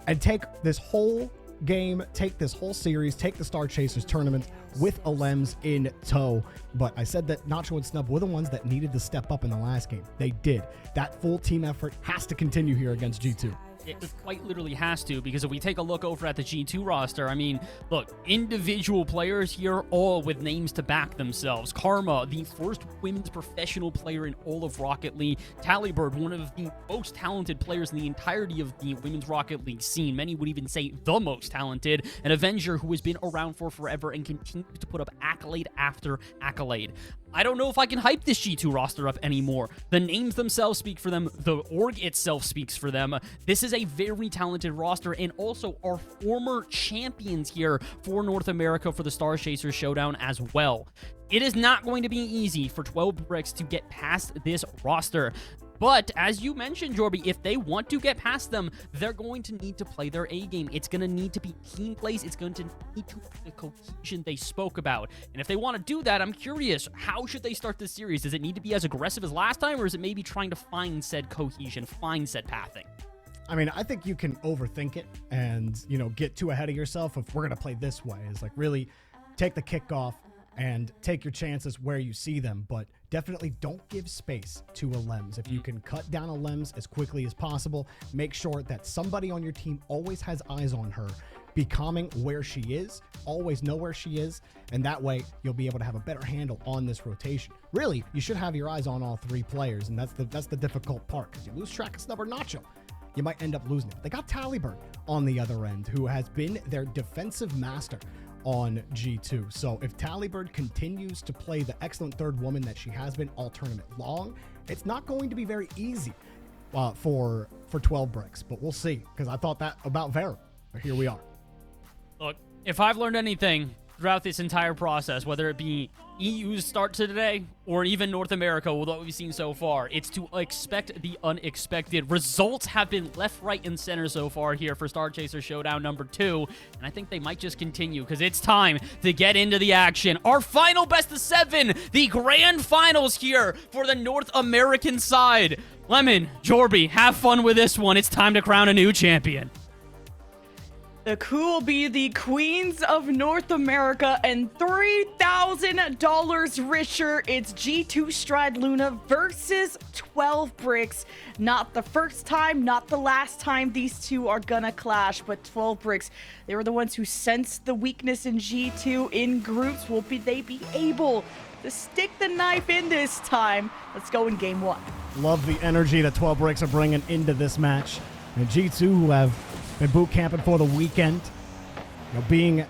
and take this whole game, take this whole series, take the Star Chasers tournament with Alems in tow. But I said that Nacho and Snub were the ones that needed to step up in the last game. They did. That full team effort has to continue here against G2. It quite literally has to, because if we take a look over at the G2 roster, I mean, look, individual players here, all with names to back themselves. Karma, the first women's professional player in all of Rocket League. Tallybird, one of the most talented players in the entirety of the women's Rocket League scene. Many would even say the most talented. An Avenger who has been around for forever and continues to put up accolade after accolade. I don't know if I can hype this G2 roster up anymore. The names themselves speak for them. The org itself speaks for them. This is a very talented roster, and also our former champions here for North America for the Star Chasers Showdown as well. It is not going to be easy for 12 Bricks to get past this roster. But as you mentioned, Jorby, if they want to get past them, they're going to need to play their A game. It's going to need to be team plays. It's going to need to be the cohesion they spoke about. And if they want to do that, I'm curious, how should they start this series? Does it need to be as aggressive as last time, or is it maybe trying to find said cohesion, find said pathing? I mean, I think you can overthink it and, you know, get too ahead of yourself if we're going to play this way. It's like, really take the kickoff and take your chances where you see them, but definitely don't give space to Alems. If you can cut down Alems as quickly as possible, make sure that somebody on your team always has eyes on her, be calming where she is, always know where she is, and that way you'll be able to have a better handle on this rotation. Really, you should have your eyes on all 3 players, and that's the difficult part, because you lose track of Snub or Nacho, you might end up losing it. They got Tallybird on the other end, who has been their defensive master on G2. So if Tallybird continues to play the excellent third woman that she has been all tournament long, it's not going to be very easy for 12 Bricks. But we'll see, because I thought that about Vera. But here we are. Look, if I've learned anything throughout this entire process, whether it be EU's start to today or even North America, with what we've seen so far, it's to expect the unexpected. Results have been left, right, and center so far here for Star Chaser Showdown number 2, and I think they might just continue, because it's time to get into the action. Our final best of 7, the grand finals here for the North American side. Lemon, Jorby, have fun with this one. It's time to crown a new champion. The crew will be the queens of North America and $3,000 richer. It's G2 Stride Luna versus 12 Bricks. Not the first time, not the last time these two are gonna clash, but 12 Bricks, they were the ones who sensed the weakness in G2 in groups. Will they be able to stick the knife in this time? Let's go in game one. Love the energy that 12 Bricks are bringing into this match. And G2, who have been boot camping for the weekend, being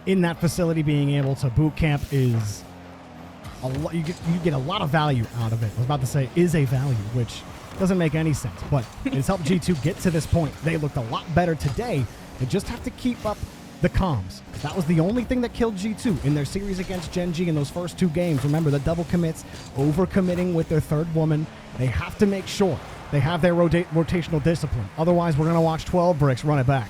in that facility, being able to boot camp is a lot. You get a lot of value out of it. I was about to say is a value, which doesn't make any sense, but it's helped G2 get to this point. They looked a lot better today. They just have to keep up the comms. That was the only thing that killed G2 in their series against Gen G in those first 2 games. Remember, the double commits, over-committing with their third woman. They have to make sure they have their rotational discipline. Otherwise, we're going to watch 12 Bricks run it back.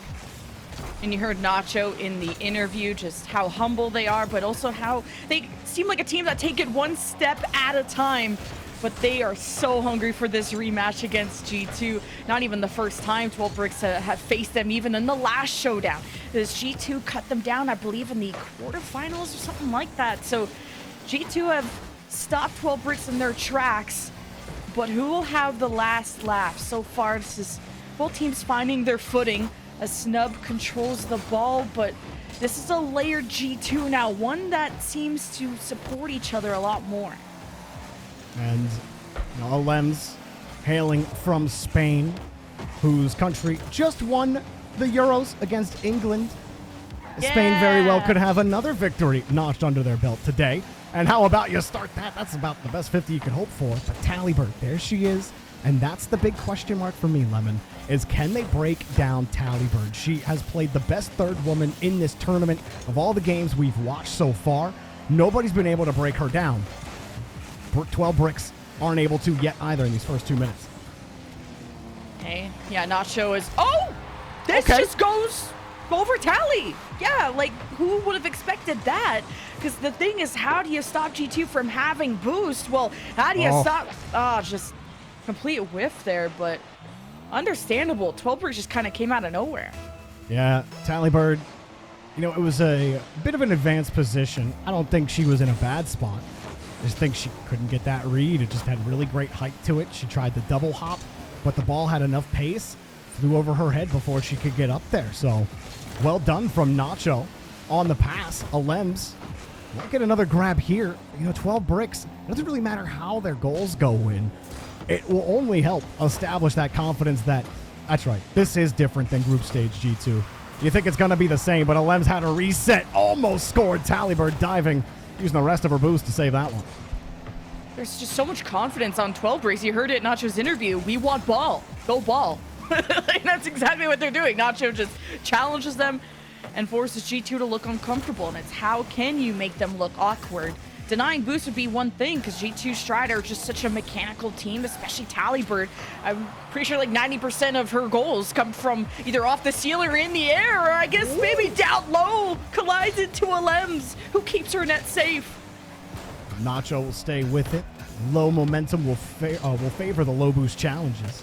And you heard Nacho in the interview just how humble they are, but also how they seem like a team that take it one step at a time. But they are so hungry for this rematch against G2. Not even the first time 12 Bricks have faced them, even in the last showdown. This G2 cut them down, I believe, in the quarterfinals or something like that. So G2 have stopped 12 Bricks in their tracks. But who will have the last laugh? So far, this is both teams finding their footing as Snub controls the ball, but this is a layered G2 now, one that seems to support each other a lot more. And Alems, hailing from Spain, whose country just won the Euros against England. Spain very well could have another victory notched under their belt today. And how about you start that? That's about the best 50 you could hope for. But Talibird, there she is. And that's the big question mark for me, Lemon, is can they break down Talibird? She has played the best third woman in this tournament of all the games we've watched so far. Nobody's been able to break her down. 12 Bricks aren't able to yet either in these first 2 minutes. Okay, yeah, Nacho is... Oh! This just goes over Tally. Yeah, like, who would have expected that? Because the thing is, how do you stop G2 from having boost? Well, how do you stop... just complete whiff there, but understandable. 12 Bricks just kind of came out of nowhere. Yeah, Talibird, it was a bit of an advanced position. I don't think she was in a bad spot. I just think she couldn't get that read. It just had really great height to it. She tried the double hop, but the ball had enough pace, flew over her head before she could get up there. So, well done from Nacho on the pass. Alems might get another grab here. 12 Bricks, it doesn't really matter how their goals go in. It will only help establish that confidence that, that's right, this is different than group stage G2. You think it's going to be the same, but Alems had a reset, almost scored. Talibird diving, using the rest of her boost to save that one. There's just so much confidence on 12 Bricks. You heard it in Nacho's interview. We want ball. Go ball. Like, that's exactly what they're doing. Nacho just challenges them and forces G2 to look uncomfortable. And it's how can you make them look awkward? Denying boost would be one thing because G2 Strider are just such a mechanical team, especially Talibird. I'm pretty sure like 90% of her goals come from either off the ceiling or in the air, or I guess maybe down low, collides into Alems, who keeps her net safe. Nacho will stay with it. Low momentum will favor the low boost challenges.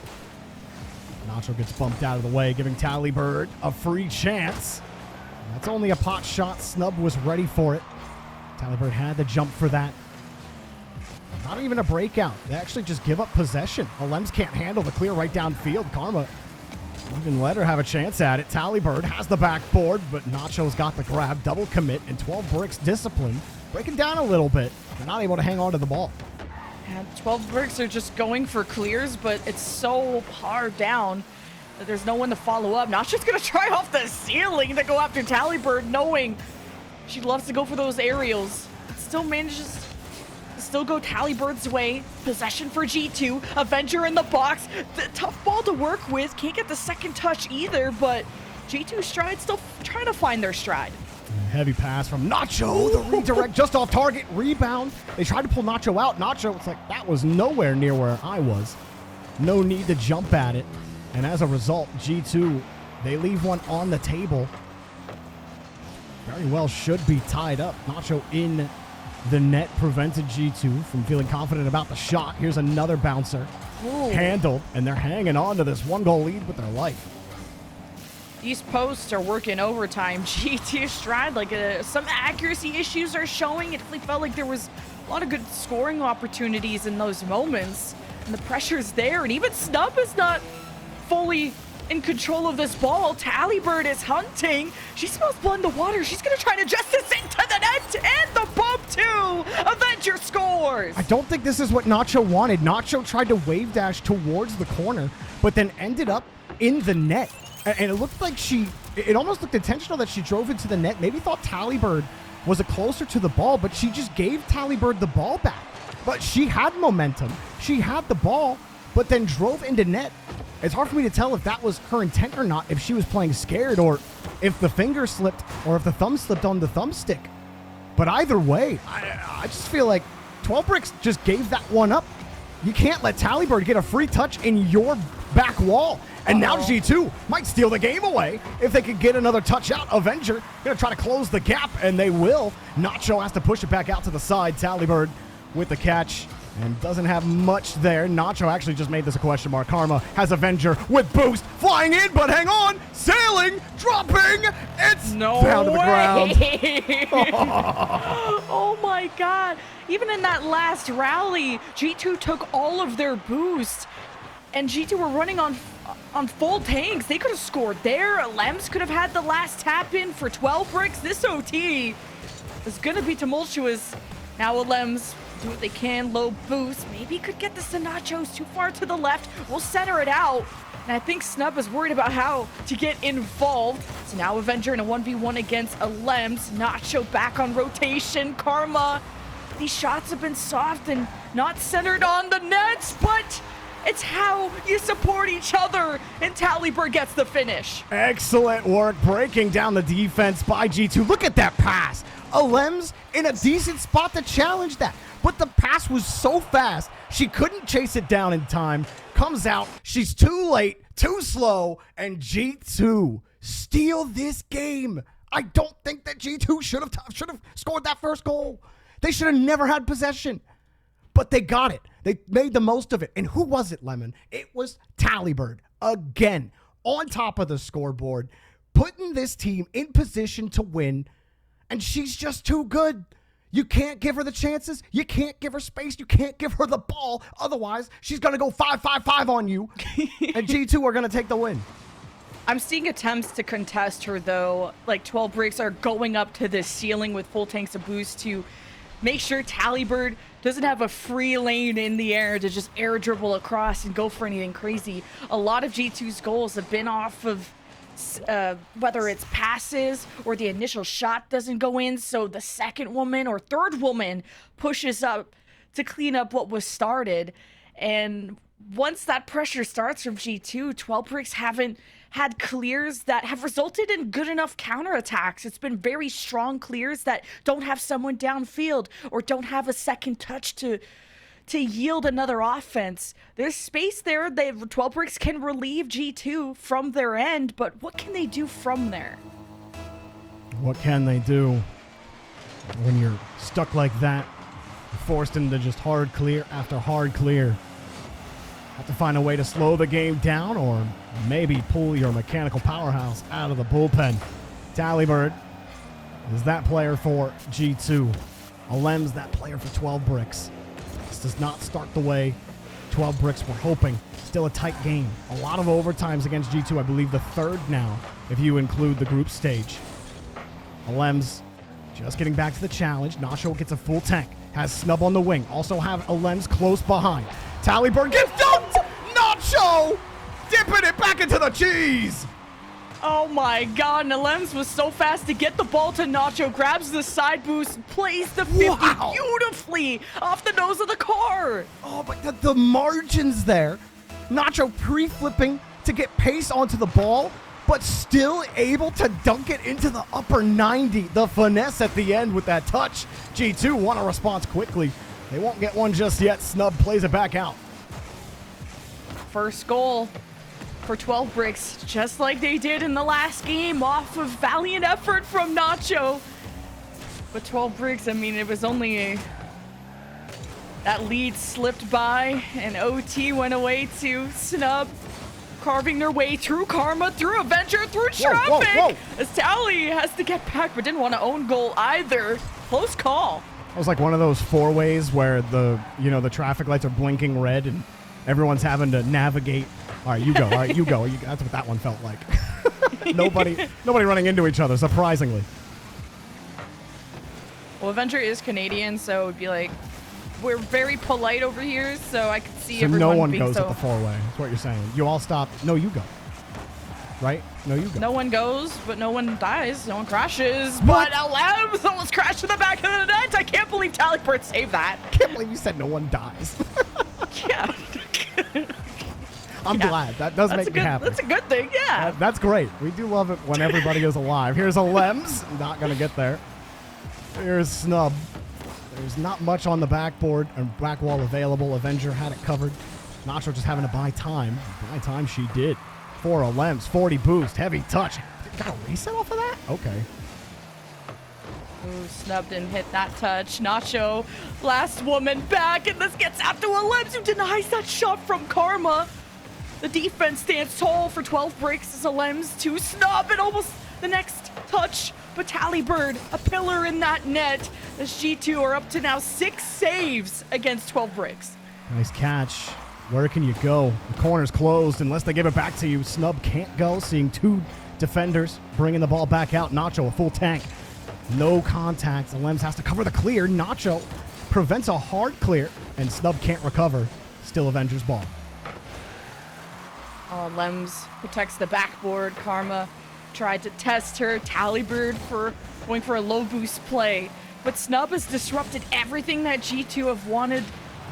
Nacho gets bumped out of the way, giving Talibird a free chance. That's only a pot shot. Snub was ready for it. Talibird had the jump for that. Not even a breakout. They actually just give up possession. Alems can't handle the clear right downfield. Karma even let her have a chance at it. Talibird has the backboard, but Nacho's got the grab. Double commit, and 12 Bricks discipline. Breaking down a little bit. They're not able to hang on to the ball. And 12 Bricks are just going for clears, but it's so far down that there's no one to follow up. Nacho's going to try off the ceiling to go after Talibird, knowing she loves to go for those aerials. It still manages to still go Talibird's way. Possession for G2. Avenger in the box. The tough ball to work with. Can't get the second touch either, but G2 Stride still trying to find their stride. Heavy pass from Nacho. The redirect just off target. Rebound. They tried to pull Nacho out. Nacho, it's like, that was nowhere near where I was. No need to jump at it. And as a result, G2, they leave one on the table. Very well should be tied up. Nacho in the net prevented G2 from feeling confident about the shot. Here's another bouncer. Ooh. Handled, and they're hanging on to this 1-goal lead with their life. These posts are working overtime. G2 Stride, like some accuracy issues are showing. It definitely felt like there was a lot of good scoring opportunities in those moments. And the pressure's there. And even Snub is not fully in control of this ball. Tallybird is hunting. She smells blood in the water. She's going to try to adjust this into the net. And the bump too. Avenger scores. I don't think this is what Nacho wanted. Nacho tried to wave dash towards the corner, but then ended up in the net. And it looked like it almost looked intentional that she drove into the net. Maybe thought Tallybird was closer to the ball, but she just gave Tallybird the ball back. But she had momentum. She had the ball, but then drove into net. It's hard for me to tell if that was her intent or not, if she was playing scared or if the finger slipped or if the thumb slipped on the thumbstick. But either way, I just feel like 12 Bricks just gave that one up. You can't let Tallybird get a free touch in your back wall. And now G2 might steal the game away if they could get another touch out. Avenger going to try to close the gap, and they will. Nacho has to push it back out to the side. Tallybird with the catch and doesn't have much there. Nacho actually just made this a question mark. Karma has Avenger with boost, flying in, but hang on, sailing, dropping. It's down to the ground. Oh my god. Even in that last rally, G2 took all of their boost. And G2 were running on full tanks. They could have scored there. Lems could have had the last tap in for 12 Bricks. This OT is going to be tumultuous. Now Lems do what they can. Low boost. Maybe could get the Nachos too far to the left. We'll center it out. And I think Snub is worried about how to get involved. So now Avenger in a 1v1 against a Lems. Nacho back on rotation. Karma. These shots have been soft and not centered on the nets, but it's how you support each other, and Tallybird gets the finish. Excellent work breaking down the defense by G2. Look at that pass. Lems in a decent spot to challenge that, but the pass was so fast, she couldn't chase it down in time. Comes out, she's too late, too slow, and G2 steal this game. I don't think that G2 should have scored that first goal. They should have never had possession. But they got it. They made the most of it. And who was it, Lemon? It was Tallybird. Again, on top of the scoreboard, putting this team in position to win. And she's just too good. You can't give her the chances. You can't give her space. You can't give her the ball. Otherwise, she's going to go 5-5-5 on you. And G2 are going to take the win. I'm seeing attempts to contest her, though. Like 12 Bricks are going up to the ceiling with full tanks of boost to make sure Tallybird doesn't have a free lane in the air to just air dribble across and go for anything crazy. A lot of G2's goals have been off of whether it's passes or the initial shot doesn't go in, so the second woman or third woman pushes up to clean up what was started. And once that pressure starts from G2, 12 Bricks haven't had clears that have resulted in good enough counterattacks. It's been very strong clears that don't have someone downfield or don't have a second touch to yield another offense. There's space there. 12 Bricks can relieve G2 from their end, but what can they do from there? What can they do when you're stuck like that? You're forced into just hard clear after hard clear. Have to find a way to slow the game down or maybe pull your mechanical powerhouse out of the bullpen. Tallybird is that player for G2. Alem's that player for 12 Bricks. This does not start the way 12 Bricks were hoping. Still a tight game. A lot of overtimes against G2. I believe the third now, if you include the group stage. Alem's just getting back to the challenge. Nacho gets a full tank. Has Snub on the wing. Also have Alem's close behind. Tallybird gets dumped! Nacho! Dipping it back into the cheese! Oh my god, Nelems was so fast to get the ball to Nacho, grabs the side boost, plays the 50 beautifully off the nose of the car. Oh, but the margins there. Nacho pre-flipping to get pace onto the ball, but still able to dunk it into the upper 90. The finesse at the end with that touch. G2 want a response quickly. They won't get one just yet. Snub plays it back out. First goal for 12 Bricks, just like they did in the last game, off of valiant effort from Nacho. But 12 Bricks, I mean, it was only that lead slipped by, and OT went away to Snub. carving their way through Karma, through Avenger, through traffic. Whoa. As Tally has to get back, but didn't want to own goal either. Close call. It was like one of those four ways where the traffic lights are blinking red and everyone's having to navigate. All right, you go. All right, you go. That's what that one felt like. Nobody running into each other, surprisingly. Well, Avenger is Canadian, so it would be like, we're very polite over here, so I could see So everyone no one being goes so... at the four-way. That's what you're saying. You all stop. No, you go. Right? No, you go. No one goes, but no one dies. No one crashes. What? But Alems almost crashed to the back of the net. I can't believe Talibert saved that. I can't believe you said no one dies. Yeah. I'm glad. That does make me happy. That's a good thing, yeah. That's great. We do love it when everybody goes alive. Here's a Lems. Not going to get there. Here's Snub. There's not much on the backboard and back wall available. Avenger had it covered. Nacho just having to buy time. Buy time she did. For a Lems. 40 boost. Heavy touch. Got a reset off of that? Okay. Ooh, Snub didn't hit that touch. Nacho, last woman back, and this gets out to Alems, who denies that shot from Karma. The defense stands tall for 12 breaks as Alems to Snub, and almost the next touch. But Talibird, a pillar in that net, as G2 are up to now 6 saves against 12 breaks. Nice catch. Where can you go? The corner's closed unless they give it back to you. Snub can't go, seeing 2 defenders bringing the ball back out. Nacho, a full tank. No contact. Lems has to cover the clear. Nacho prevents a hard clear, and Snub can't recover. Still Avenger's ball. Oh, Lems protects the backboard. Karma tried to test her. Talibird for going for a low boost play. But Snub has disrupted everything that G2 have wanted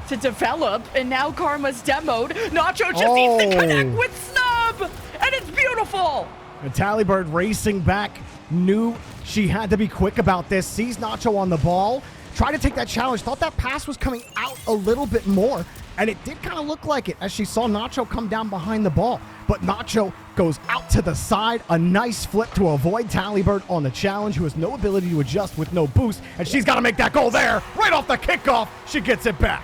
to develop, and now Karma's demoed. Nacho just needs to connect with Snub, and it's beautiful! And Talibird racing back, knew she had to be quick about this, sees Nacho on the ball, tried to take that challenge, thought that pass was coming out a little bit more, and it did kind of look like it as she saw Nacho come down behind the ball. But Nacho goes out to the side, a nice flip to avoid Talibird on the challenge, who has no ability to adjust with no boost, and she's got to make that goal there. Right off the kickoff, she gets it back.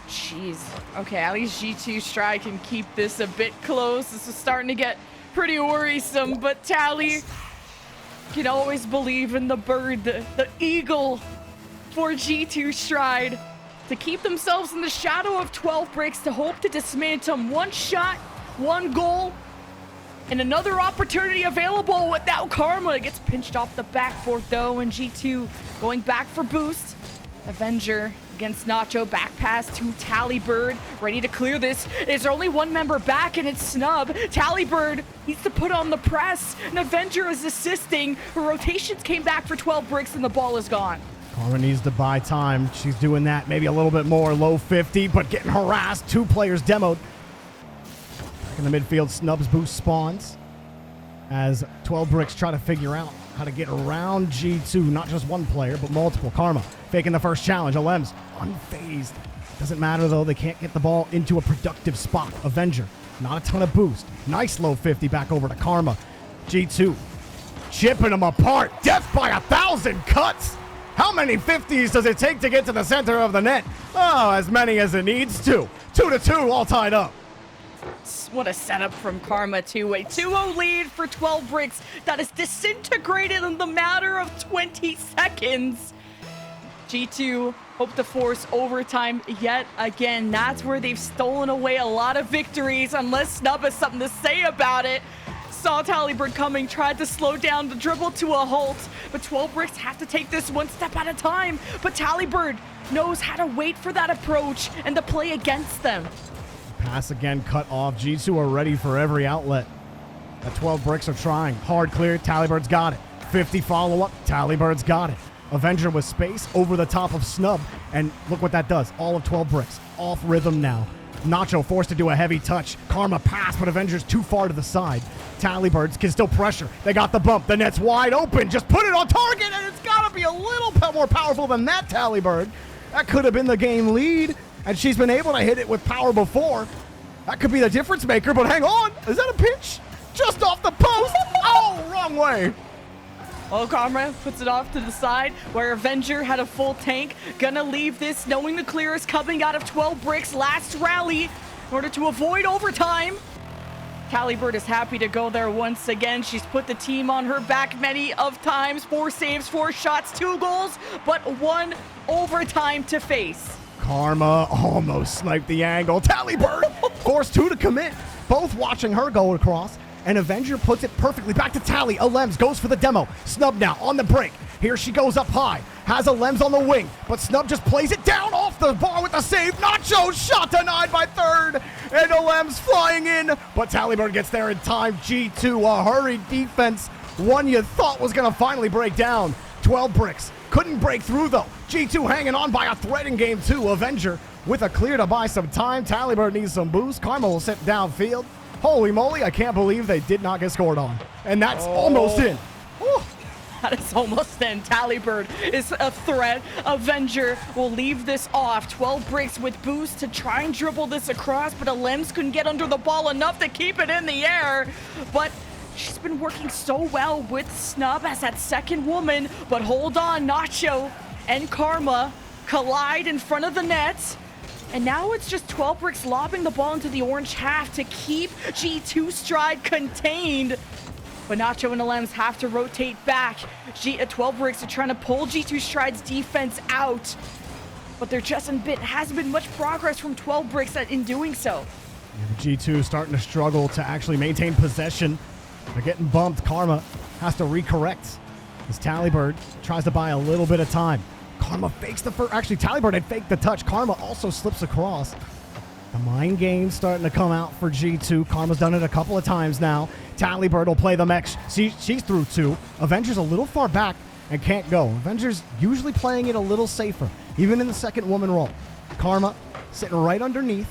Jeez. Okay, at least G2 Stride can keep this a bit close. This is starting to get pretty worrisome, but Tally can always believe in the bird, the eagle for G2 Stride to keep themselves in the shadow of 12 breaks, to hope to dismantle them. 1 shot, 1 goal, and another opportunity available without Karma. It gets pinched off the backboard though, and G2 going back for boost. Avenger against Nacho, back pass to Talibird, ready to clear this. There's only 1 member back, and it's Snub. Talibird needs to put on the press, and Avenger is assisting. Her rotations came back for 12 bricks, and the ball is gone. Karma needs to buy time. She's doing that, maybe a little bit more. Low 50, but getting harassed. 2 players demoed. Back in the midfield, Snub's boost spawns as 12 bricks try to figure out how to get around G2. Not just 1 player, but multiple. Karma faking the first challenge. Alems unfazed. Doesn't matter, though. They can't get the ball into a productive spot. Avenger, not a ton of boost. Nice low 50 back over to Karma. G2 chipping them apart. Death by 1,000 cuts. How many 50s does it take to get to the center of the net? Oh, as many as it needs to. 2-2, all tied up. What a setup from Karma, too. A 2-0 lead for 12 bricks that is disintegrated in the matter of 20 seconds. G2 hope to force overtime yet again. That's where they've stolen away a lot of victories, unless Snub has something to say about it. Saw Talibird coming, tried to slow down the dribble to a halt, but 12 bricks have to take this 1 step at a time. But Talibird knows how to wait for that approach and to play against them. Pass again cut off. G2 are ready for every outlet. The 12 bricks are trying. Hard clear. Talibird's got it. 50 follow-up. Talibird's got it. Avenger with space over the top of Snub. And look what that does. All of 12 bricks. Off rhythm now. Nacho forced to do a heavy touch. Karma pass, but Avenger's too far to the side. Talibirds can still pressure. They got the bump. The net's wide open. Just put it on target, and it's got to be a little more powerful than that, Talibird. That could have been the game lead, and she's been able to hit it with power before. That could be the difference maker, but hang on. Is that a pitch? Just off the post. Oh, wrong way. Well, Karma puts it off to the side where Avenger had a full tank. Gonna leave this knowing the clear is coming out of 12 bricks. Last rally. in order to avoid overtime. Talibird is happy to go there once again. She's put the team on her back many of times. 4 saves, 4 shots, 2 goals, but 1 overtime to face. Karma almost sniped the angle. Talibird forced 2 to commit, both watching her go across. And Avenger puts it perfectly back to Tally. Alems goes for the demo. Snub now on the break. Here she goes up high. Has Alems on the wing, but Snub just plays it down off the bar with a save. Nacho shot denied by third. And Alems flying in, but Talibird gets there in time. G2, a hurried defense. One you thought was going to finally break down. 12 bricks. Couldn't break through, though. G2 hanging on by a thread in game 2. Avenger with a clear to buy some time. Talibird needs some boost. Karma will sit downfield. Holy moly, I can't believe they did not get scored on. And that's almost in. Whew. That is almost in. Talibird is a threat. Avenger will leave this off. 12 breaks with boost to try and dribble this across, but Alems couldn't get under the ball enough to keep it in the air. But she's been working so well with Snub as that second woman. But hold on, Nacho and Karma collide in front of the net. And now it's just 12 bricks lobbing the ball into the orange half to keep G2 Stride contained. But Nacho and Alems have to rotate back. 12 bricks are trying to pull G2 Stride's defense out. But there just hasn't been much progress from 12 bricks in doing so. Yeah, G2 starting to struggle to actually maintain possession. They're getting bumped. Karma has to recorrect as Talibird tries to buy a little bit of time. Karma fakes the first. Actually, Talibird had faked the touch. Karma also slips across. The mind game's starting to come out for G2. Karma's done it a couple of times now. Talibird will play the mech. She's through 2. Avenger's a little far back and can't go. Avenger's usually playing it a little safer, even in the second woman role. Karma sitting right underneath.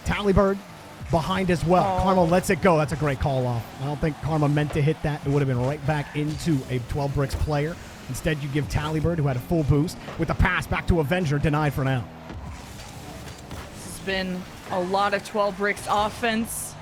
Talibird behind as well. Karma lets it go. That's a great call off. I don't think Karma meant to hit that. It would have been right back into a 12 bricks player. Instead, you give Talibird, who had a full boost, with the pass back to Avenger, denied for now. This has been a lot of 12 bricks offense.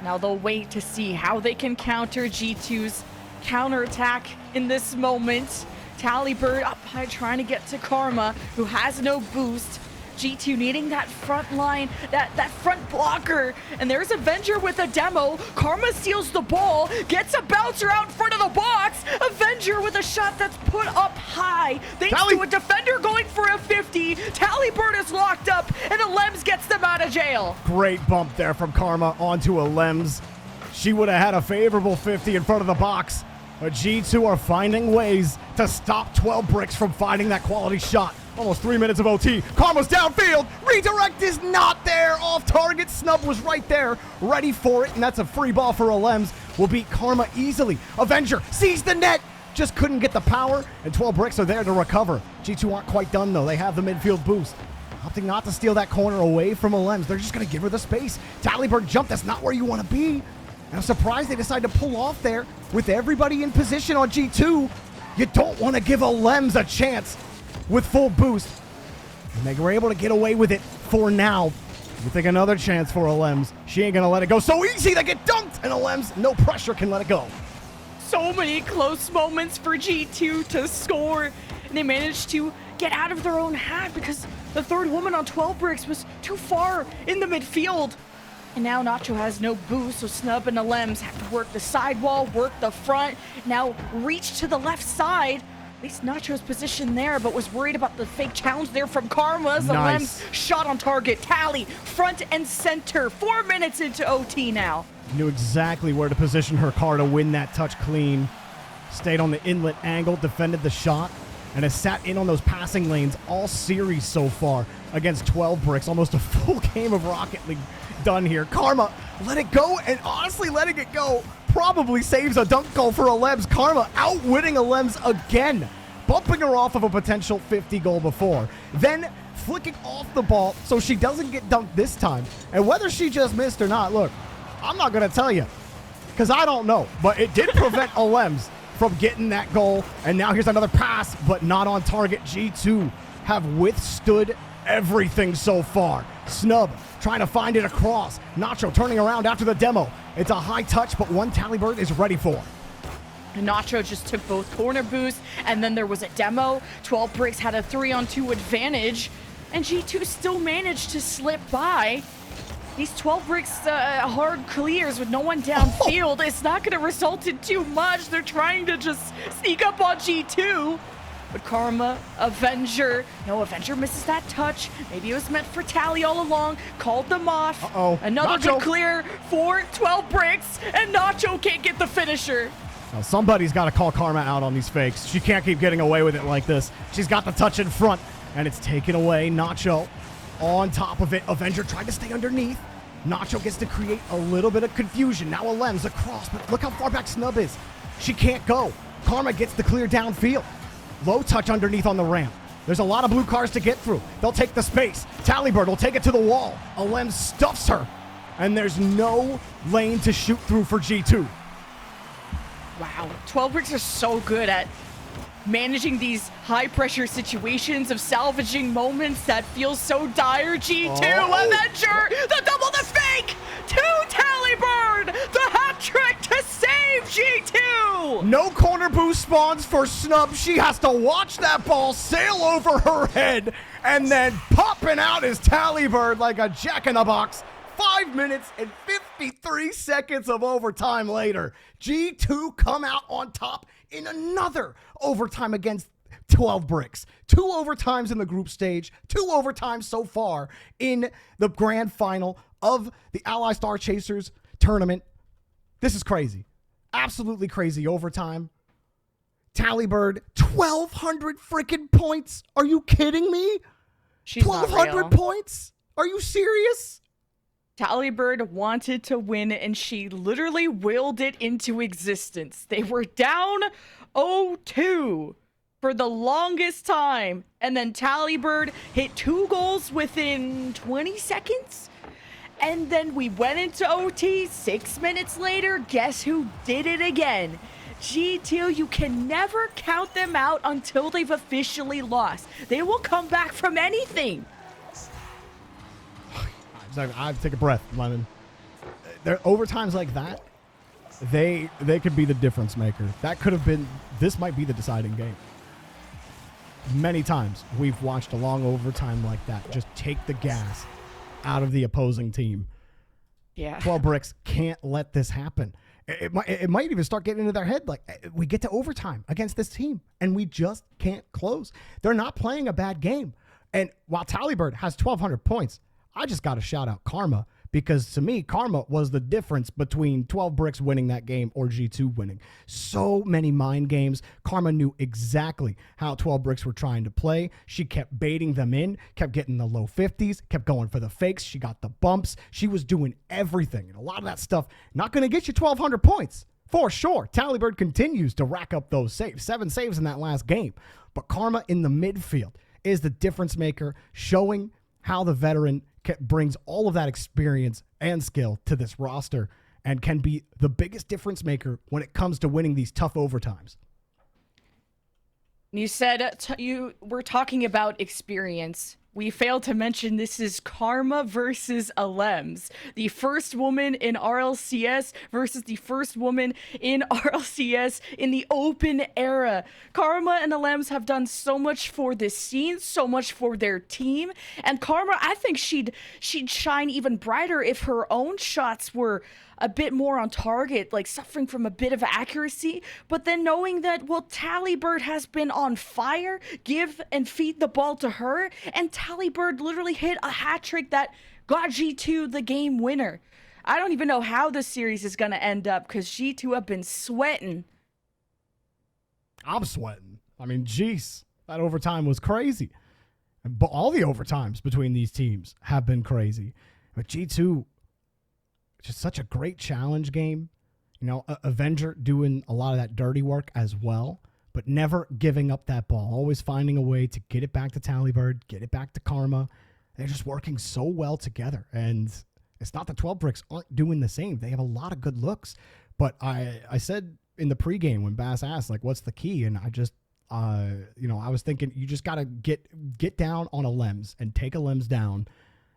Now they'll wait to see how they can counter G2's counterattack in this moment. Talibird up high trying to get to Karma, who has no boost. G2 needing that front line, that front blocker. And there's Avenger with a demo. Karma steals the ball, gets a bouncer out in front of the box. Avenger with a shot that's put up high. Thanks to a defender going for a 50. Talibird is locked up, and Alems gets them out of jail. Great bump there from Karma onto Alems. She would have had a favorable 50 in front of the box. But G2 are finding ways to stop 12 bricks from finding that quality shot. Almost 3 minutes of OT. Karma's downfield. Redirect is not there. Off target. Snub was right there, ready for it. And that's a free ball for Alems. Will beat Karma easily. Avenger sees the net. Just couldn't get the power. And 12 bricks are there to recover. G2 aren't quite done, though. They have the midfield boost. Opting not to steal that corner away from Alems. They're just going to give her the space. Talibird jump. That's not where you want to be. And I'm surprised they decided to pull off there with everybody in position on G2. You don't want to give Alems a chance with full boost. And they were able to get away with it for now. You think another chance for Alems. She ain't going to let it go so easy. They get dunked. And Alems, no pressure, can let it go. So many close moments for G2 to score. And they managed to get out of their own half because the third woman on 12 bricks was too far in the midfield. And now Nacho has no boost, so Snub and Alems have to work the sidewall, work the front, now reach to the left side. At least Nacho's position there, but was worried about the fake challenge there from Karma's. Nice. Alems shot on target. Tally, front and center. 4 minutes into OT now. Knew exactly where to position her car to win that touch clean. Stayed on the inlet angle, defended the shot, and has sat in on those passing lanes all series so far against 12 bricks. Almost a full game of Rocket League done here. Karma let it go, and honestly letting it go probably saves a dunk goal for Alems. Karma outwitting Alems again, bumping her off of a potential 50 goal before. Then flicking off the ball so she doesn't get dunked this time. And whether she just missed or not, look, I'm not going to tell you because I don't know. But it did prevent Alems from getting that goal. And now here's another pass, but not on target. G2 have withstood everything so far. Snub trying to find it across. Nacho turning around after the demo. It's a high touch, but one Talibird is ready for. And Nacho just took both corner boosts, and then there was a demo. 12 bricks had a 3-on-2 advantage. and G2 still managed to slip by. These 12 bricks hard clears with no one downfield. It's not going to result in too much. They're trying to just sneak up on G2. But Karma, Avenger, no, Avenger misses that touch. Maybe it was meant for Tally all along. Called them off. Uh-oh. Another Nacho. good clear for 12 bricks, and Nacho can't get the finisher. Now, somebody's got to call Karma out on these fakes. She can't keep getting away with it like this. She's got the touch in front, and it's taken away. Nacho on top of it. Avenger tried to stay underneath. Nacho gets to create a little bit of confusion. Now a lens across, but look how far back Snub is. She can't go. Karma gets the clear downfield. Low touch underneath on the ramp. There's a lot of blue cars to get through. They'll take the space. Tallybird will take it to the wall. Alem stuffs her, and there's no lane to shoot through for G2. Wow, 12 bricks are so good at managing these high-pressure situations of salvaging moments that feel so dire. G2, Avenger, the double, the fake, to Tallybird, the hat trick to save G2. No corner boost spawns for Snub. She has to watch that ball sail over her head, and then popping out is Tallybird like a jack-in-the-box. 5 minutes and 53 seconds of overtime later, G2 come out on top in another overtime against 12 bricks. 2 overtimes in the group stage, 2 overtimes so far in the grand final of the Ally Star Chasers tournament. This is crazy. Absolutely crazy overtime. Tallybird, 1,200 freaking points. Are you kidding me? She's not 1,200 real. points? Are you serious? Tallybird wanted to win, and she literally willed it into existence. They were down 0-2 for the longest time, and then Tallybird hit 2 goals within 20 seconds. And then we went into OT 6 minutes later. Guess who did it again? G2, you can never count them out until they've officially lost. They will come back from anything. I have to take a breath, Lemon. There overtimes like that, they could be the difference maker. That could have been, this might be the deciding game. Many times we've watched a long overtime like that just take the gas out of the opposing team. Yeah. 12 bricks can't let this happen. It might even start getting into their head like, we get to overtime against this team and we just can't close. They're not playing a bad game. And while Tallybird has 1,200 points, I just got to shout out Karma, because to me, Karma was the difference between 12 bricks winning that game or G2 winning. So many mind games. Karma knew exactly how 12 bricks were trying to play. She kept baiting them in, kept getting the low 50s, kept going for the fakes. She got the bumps. She was doing everything. And a lot of that stuff, not going to get you 1,200 points. For sure, Tallybird continues to rack up those saves. 7 saves in that last game. But Karma in the midfield is the difference maker, showing how the veteran brings all of that experience and skill to this roster and can be the biggest difference maker when it comes to winning these tough overtimes. You said you were talking about experience. We failed to mention this is Karma versus Alems. The first woman in RLCS versus the first woman in RLCS in the open era. Karma and Alems have done so much for this scene, so much for their team. And Karma, I think she'd shine even brighter if her own shots were a bit more on target, like suffering from a bit of accuracy, but then knowing that, well, Tallybird has been on fire, give and feed the ball to her, and Tallybird literally hit a hat trick that got G2 the game winner. I don't even know how this series is going to end up, because G2 have been sweating. I'm sweating. I mean, jeez, that overtime was crazy. But all the overtimes between these teams have been crazy. But G2, just such a great challenge game. You know, Avenger doing a lot of that dirty work as well, but never giving up that ball, always finding a way to get it back to Tallybird, get it back to Karma. They're just working so well together. And it's not that 12 bricks aren't doing the same. They have a lot of good looks. But I said in the pregame when Bass asked, like, what's the key? And I just, I was thinking you just got to get down on a Lems and take a Lems down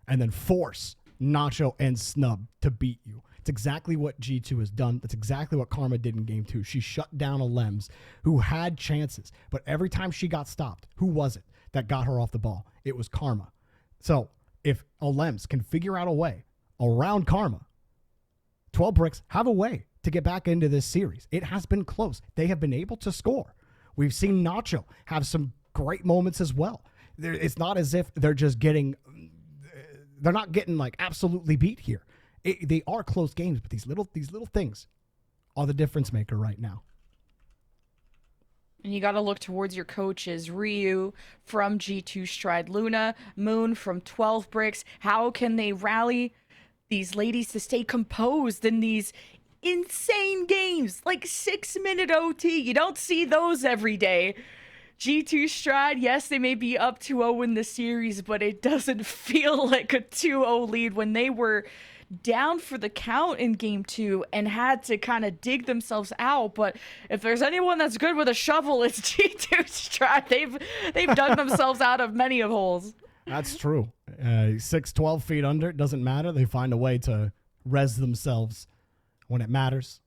and then force Nacho and Snub to beat you. It's exactly what G2 has done. That's exactly what Karma did in game 2. She shut down a Lems who had chances, but every time she got stopped, who was it that got her off the ball? It was Karma. So if Olems can figure out a way around Karma, 12 Bricks have a way to get back into this series. It has been close. They have been able to score. We've seen Nacho have some great moments as well. It's not as if they're just getting, they're not getting like absolutely beat here. They are close games, but these little things are the difference maker right now. And you got to look towards your coaches, Ryu from G2 Stride Luna, Moon from 12 Bricks. How can they rally these ladies to stay composed in these insane games? Like 6-minute OT. You don't see those every day. G2 Stride, yes, they may be up 2-0 in the series, but it doesn't feel like a 2-0 lead when they were down for the count in game 2 and had to kind of dig themselves out. But if there's anyone that's good with a shovel, it's G2 Stride. They've dug themselves out of many of holes. That's true. 12 feet under, it doesn't matter. They find a way to res themselves when it matters.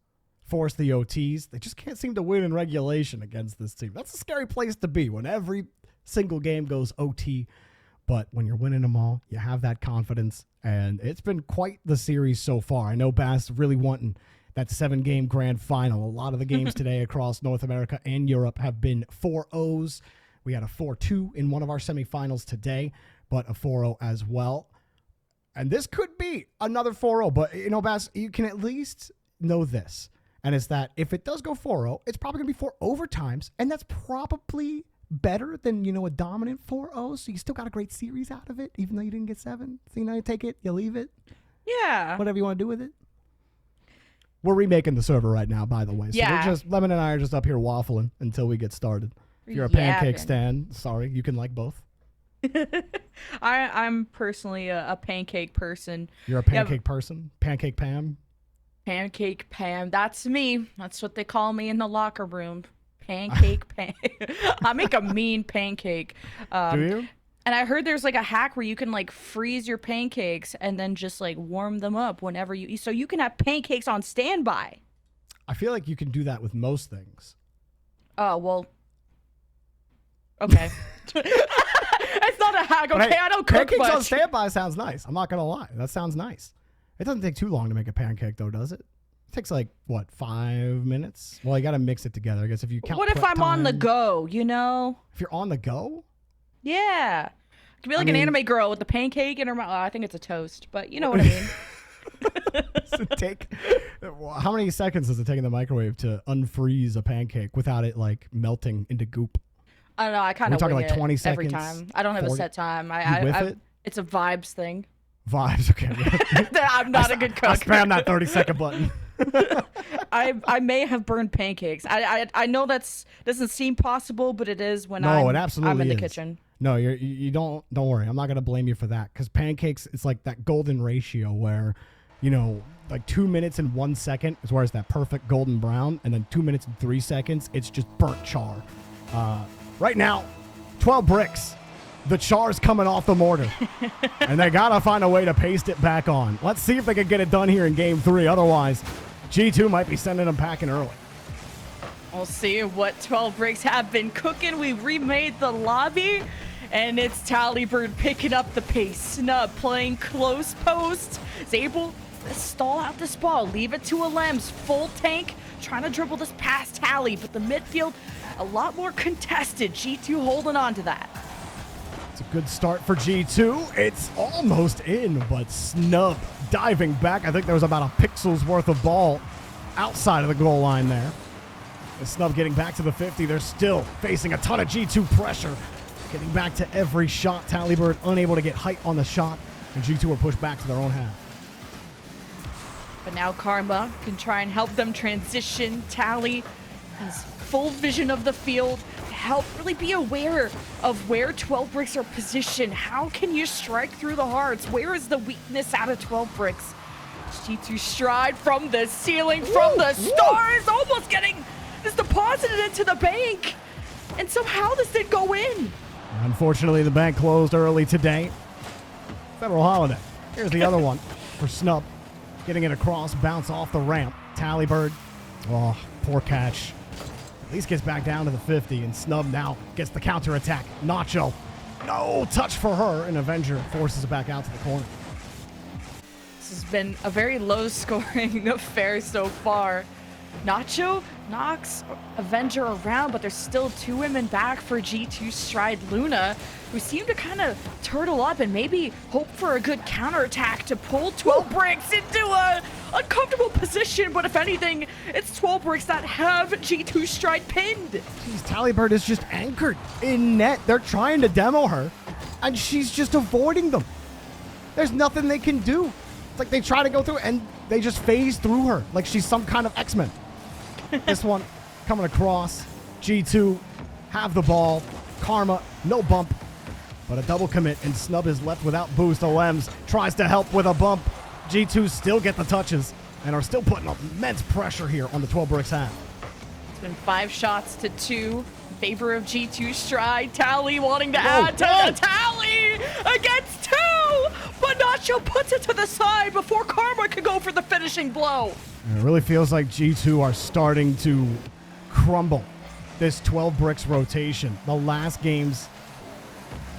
Force the OTs. They just can't seem to win in regulation against this team. That's a scary place to be when every single game goes OT. But when you're winning them all, you have that confidence. And it's been quite the series so far. I know Bass really wanting that 7-game grand final. A lot of the games today across North America and Europe have been 4-0s. We had a 4-2 in one of our semifinals today, but a 4-0 as well. And this could be another 4-0. But, you know, Bass, you can at least know this. And it's that if it does go 4-0, it's probably going to be 4 overtimes. And that's probably better than, you know, a dominant 4-0. So you still got a great series out of it, even though you didn't get 7. So, you know, you take it, you leave it. Yeah. Whatever you want to do with it. We're remaking the server right now, by the way. So Yeah. Lemon and I are just up here waffling until we get started. If you're a pancake stan, sorry, you can like both. I'm personally a pancake person. You're a pancake person? Pancake Pam? Pancake Pam. That's me. That's what they call me in the locker room. Pancake Pam. I make a mean pancake. Do you? And I heard there's like a hack where you can like freeze your pancakes and then just like warm them up whenever you eat. So you can have pancakes on standby. I feel like you can do that with most things. Oh, well. Okay. It's not a hack. Okay, I don't cook pancakes much. on standby sounds nice. I'm not going to lie. That sounds nice. It doesn't take too long to make a pancake, though, does it? It takes like, what, 5 minutes? Well, you got to mix it together. I guess if you count What if prep I'm on the time- go, you know? If you're on the go? Yeah. I could be like I an mean- anime girl with the pancake in her mouth. I think it's a toast, but you know what I mean. Does it take, how many seconds does it take in the microwave to unfreeze a pancake without it, like, melting into goop? I don't know. I kind We're of talking wing like 20 it every seconds, time. I don't have 40? a set time. You whiff it? It's a vibes thing. Vibes, okay. I'm not a good cook. I spam that 30-second button. I may have burned pancakes. I know that's doesn't seem possible, but it is when No, it absolutely I'm in the is. kitchen. No, you don't worry. I'm not going to blame you for that because pancakes, it's like that golden ratio where, you know, like 2 minutes and 1 second is where it's that perfect golden brown, and then 2 minutes and 3 seconds, it's just burnt char. Right now, 12 bricks. The char's coming off the mortar, and they got to find a way to paste it back on. Let's see if they can get it done here in Game 3. Otherwise, G2 might be sending them packing early. We'll see what 12 bricks have been cooking. We remade the lobby, and it's Tallybird picking up the pace. Snub playing close post. Is able to stall out this ball. Leave it to Alems. Full tank. Trying to dribble this past Tally, but the midfield a lot more contested. G2 holding on to that. It's a good start for G2. It's almost in, but Snub diving back. I think there was about a pixel's worth of ball outside of the goal line there. The Snub getting back to the 50. They're still facing a ton of G2 pressure. Getting back to every shot. Tallybird unable to get height on the shot, and G2 are pushed back to their own half. But now Karma can try and help them transition. Tally has full vision of the field to help really be aware of where 12 bricks are positioned. How can you strike through the hearts? Where is the weakness out of 12 bricks? G2 Stride from the ceiling, from the stars, almost getting this deposited into the bank. And somehow this did go in. Unfortunately, the bank closed early today. Federal holiday. Here's the other one for Snub. Getting it across, bounce off the ramp. Tallybird. Oh, poor catch. At least gets back down to the 50, and Snub now gets the counterattack. Nacho No touch for her, and Avenger forces it back out to the corner. This has been a very low-scoring affair so far. Nacho knocks Avenger around, but there's still 2 women back for G2 Stride Luna, who seem to kind of turtle up and maybe hope for a good counterattack to pull 12 Bricks into a uncomfortable position. But if anything, it's 12 Bricks that have G2 Stride pinned. Jeez, Talibird is just anchored in net. They're trying to demo her, and she's just avoiding them. There's nothing they can do. It's like they try to go through, and they just phase through her like she's some kind of X-Men. This one coming across. G2 have the ball. Karma, no bump, but a double commit, and Snub is left without boost. Olems tries to help with a bump. G2 still get the touches and are still putting immense pressure here on the 12 Bricks half. It's been 5 shots to 2 in favor of G2 Stride. Tally wanting to add to the tally against 2, but Nacho puts it to the side before Karma can go for the finishing blow. And it really feels like G2 are starting to crumble this 12 Bricks rotation. The last games,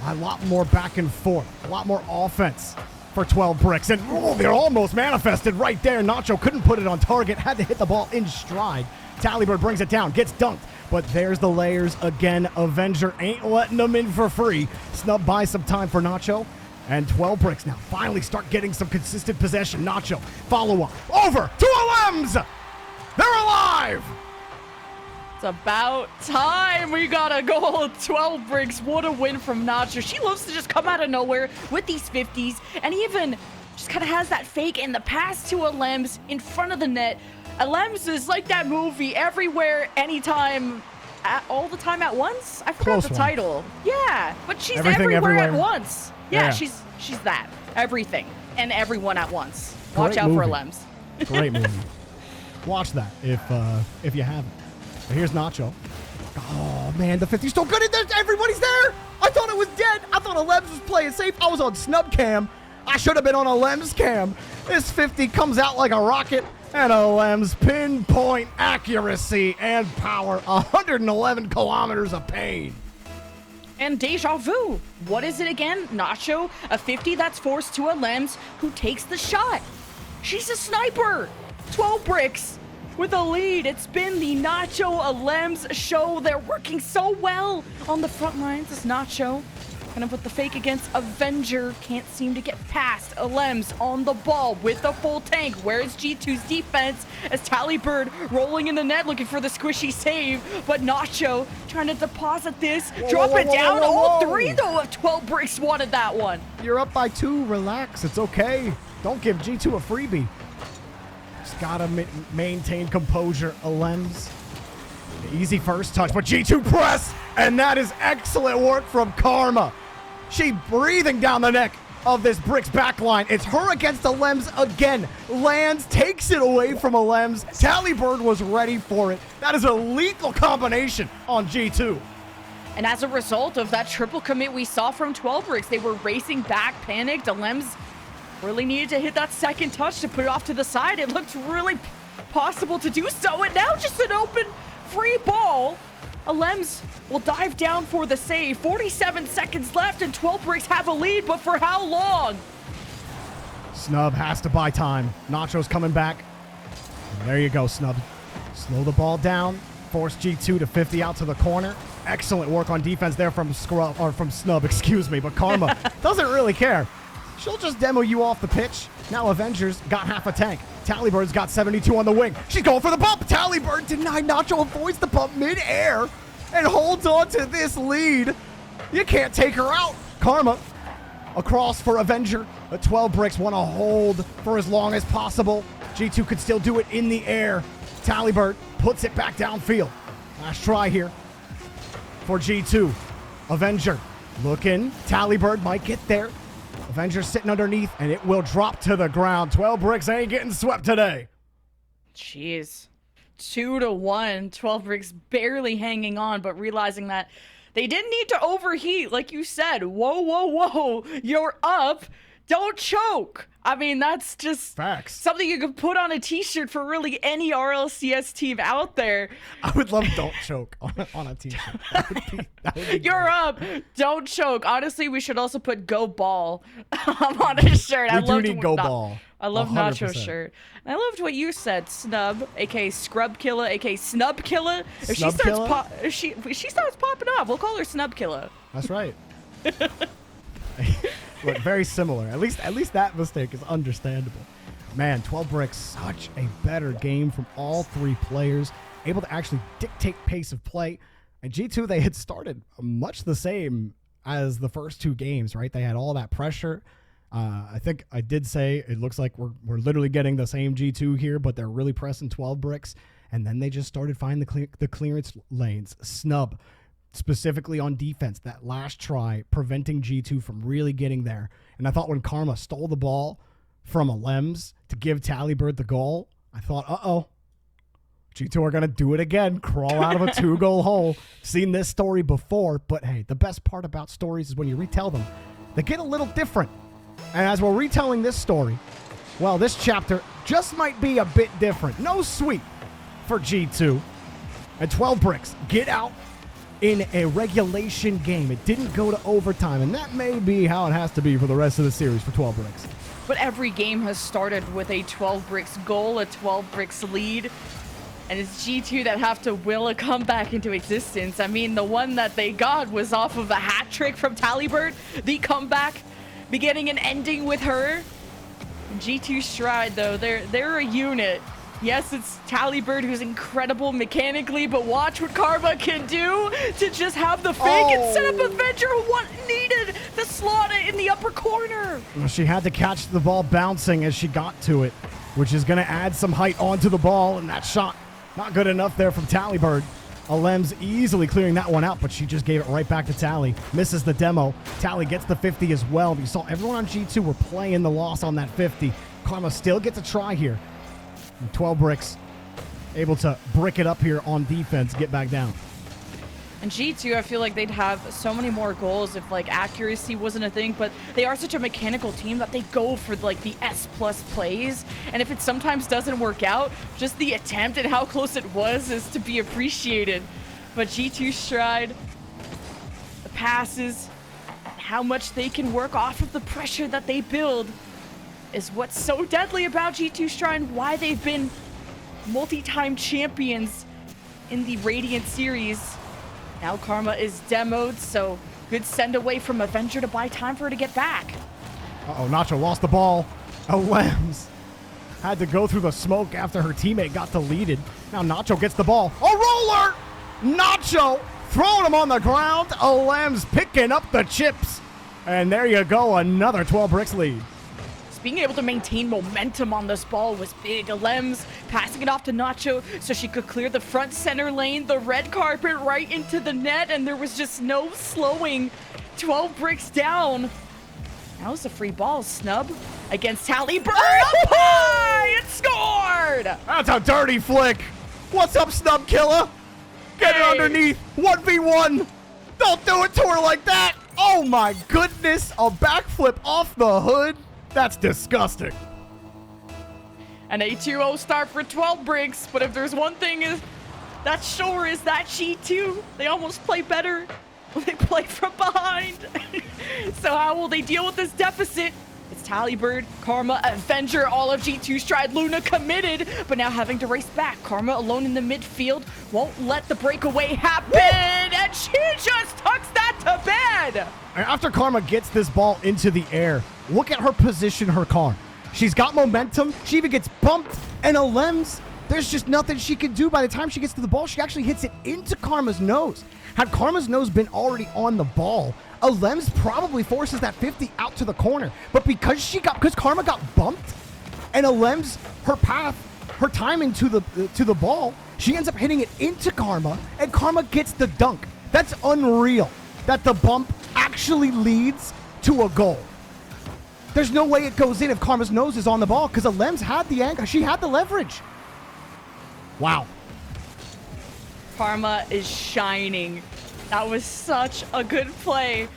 a lot more back and forth, a lot more offense for 12 Bricks. And they're almost manifested right there. Nacho couldn't put it on target, had to hit the ball in stride. Talibird brings it down, gets dunked, but there's the layers again. Avenger ain't letting them in for free. Snub buys some time for Nacho. And 12 Bricks now finally start getting some consistent possession. Nacho, follow-up, over to Olems! They're alive! It's about time we got a goal. 12 Bricks, what a win from Nacho. She loves to just come out of nowhere with these 50s, and even just kind of has that fake in the pass to Olems in front of the net. Olems is like that movie, everywhere, anytime, all the time at once? I forgot the title. Yeah, but she's everywhere at once. Yeah, she's that. Everything and everyone at once. Watch out for Olems. Great movie. Watch that if you haven't. But here's Nacho. Oh, man, the 50's still good. Everybody's there. I thought it was dead. I thought Olems was playing safe. I was on Snub Cam. I should have been on Olems Cam. This 50 comes out like a rocket. And Olems pinpoint accuracy and power. 111 kilometers of pain. And deja vu. What is it again? Nacho, a 50 that's forced to Olems, who takes the shot. She's a sniper. 12 Bricks with a lead. It's been the Nacho Olems show. They're working so well on the front lines as Nacho kind of with the fake against Avenger. Can't seem to get past Olems on the ball with the full tank. Where's G2's defense as Talibird rolling in the net looking for the squishy save, but Nacho trying to deposit this, drop it down. All 3 though of 12 Bricks wanted that one. You're up by 2. Relax. It's okay. Don't give G2 a freebie. Just gotta maintain composure. Olems. Easy first touch, but G2 press, and that is excellent work from Karma. She breathing down the neck of this Bricks backline. It's her against Olems again. Lands, takes it away from Olems. Talibird was ready for it. That is a lethal combination on G2. And as a result of that triple commit we saw from 12 Bricks, they were racing back, panicked. Olems really needed to hit that second touch to put it off to the side. It looked really possible to do so, and now just an open free ball. Olems will dive down for the save. 47 seconds left and 12 Bricks have a lead, but for how long? Snub has to buy time. Nacho's coming back. And there you go, Snub. Slow the ball down. Force G2 to 50 out to the corner. Excellent work on defense there from Snub, excuse me. But Karma doesn't really care. She'll just demo you off the pitch. Now Avengers got half a tank. Talibird's got 72 on the wing. She's going for the bump. Talibird denied. Nacho avoids the bump mid-air and holds on to this lead. You can't take her out. Karma across for Avenger. The 12 Bricks want to hold for as long as possible. G2 could still do it in the air. Talibird puts it back downfield. Last try here for G2. Avenger looking. Talibird might get there. Avenger sitting underneath, and it will drop to the ground. 12 Bricks ain't getting swept today. Jeez. 2-1. 12 Bricks barely hanging on, but realizing that they didn't need to overheat, like you said. Whoa, whoa, whoa. You're up don't choke. I mean, that's just facts. Something you could put on a t-shirt for really any RLCS team out there. I would love don't choke on a t-shirt. That would be You're up. Don't choke. Honestly, we should also put go ball on a shirt. We do need go ball. I love 100%. Nacho's shirt. And I loved what you said, Snub, aka Scrub Killer, aka Snub Killer. If Snub Killer? if she starts popping off, we'll call her Snub Killer. That's right. Look, very similar. At least that mistake is understandable. Man, 12 Bricks, such a better game from all three players, able to actually dictate pace of play. And G2, they had started much the same as the first two games, right? They had all that pressure. I think I did say it looks like we're literally getting the same G2 here, but they're really pressing 12 Bricks. And then they just started finding the clearance lanes. Snub, specifically on defense, that last try, preventing G2 from really getting there. And I thought when Karma stole the ball from Alems to give Talibird the goal, I thought, uh-oh, G2 are going to do it again, crawl out of a 2-goal hole. Seen this story before, but hey, the best part about stories is when you retell them, they get a little different. And as we're retelling this story, well, this chapter just might be a bit different. No sweep for G2. And 12 Bricks get out in a regulation game. It didn't go to overtime, and that may be how it has to be for the rest of the series for 12 Bricks. But every game has started with a 12 Bricks goal, a 12 Bricks lead. And it's G2 that have to will a comeback into existence. I mean, the one that they got was off of a hat trick from Talibird. The comeback beginning and ending with her. G2 Stride, though, they're a unit. Yes, it's Talibird who's incredible mechanically, but watch what Karma can do to just have the fake and set up Avenger who needed the slot in the upper corner. Well, she had to catch the ball bouncing as she got to it, which is going to add some height onto the ball, and that shot not good enough there from Talibird. Alems easily clearing that one out, but she just gave it right back to Tally. Misses the demo. Tally gets the 50 as well. You saw everyone on G2 were playing the loss on that 50. Karma still gets a try here. And 12 Bricks able to brick it up here on defense, get back down. And G2, I feel like they'd have so many more goals if like accuracy wasn't a thing, but they are such a mechanical team that they go for like the S+ plays. And if it sometimes doesn't work out, just the attempt and how close it was is to be appreciated. But G2 Stride, the passes, how much they can work off of the pressure that they build is what's so deadly about G2 Stride and why they've been multi-time champions in the Radiant series. Now Karma is demoed, so good send away from Avenger to buy time for her to get back. Uh-oh, Nacho lost the ball. Alems had to go through the smoke after her teammate got deleted. Now Nacho gets the ball. A roller! Nacho throwing him on the ground. Alems picking up the chips. And there you go, another 12 Bricks lead. Being able to maintain momentum on this ball was big. Alems passing it off to Nacho so she could clear the front center lane, the red carpet right into the net, and there was just no slowing. 12 Bricks down. That was a free ball, Snub against Talibird. Up high! It scored! That's a dirty flick. What's up, Snub Killer? Get it underneath. 1v1. Don't do it to her like that. Oh my goodness. A backflip off the hood. That's disgusting. An 8-2-0 start for 12 Bricks, but if there's one thing that sure is that G2, they almost play better when they play from behind. So how will they deal with this deficit? It's Talibird, Karma, Avenger, all of G2 Stride, Luna committed, but now having to race back. Karma alone in the midfield, won't let the breakaway happen, and she just tucks that to bed. After Karma gets this ball into the air, look at her position her car. She's got momentum. She even gets bumped. And Alems, there's just nothing she can do. By the time she gets to the ball, she actually hits it into Karma's nose. Had Karma's nose been already on the ball, Alems probably forces that 50 out to the corner. But because Karma got bumped, and Alems, her path, her timing to the ball, she ends up hitting it into Karma, and Karma gets the dunk. That's unreal that the bump actually leads to a goal. There's no way it goes in if Karma's nose is on the ball because Alems had the angle. She had the leverage. Wow. Karma is shining. That was such a good play.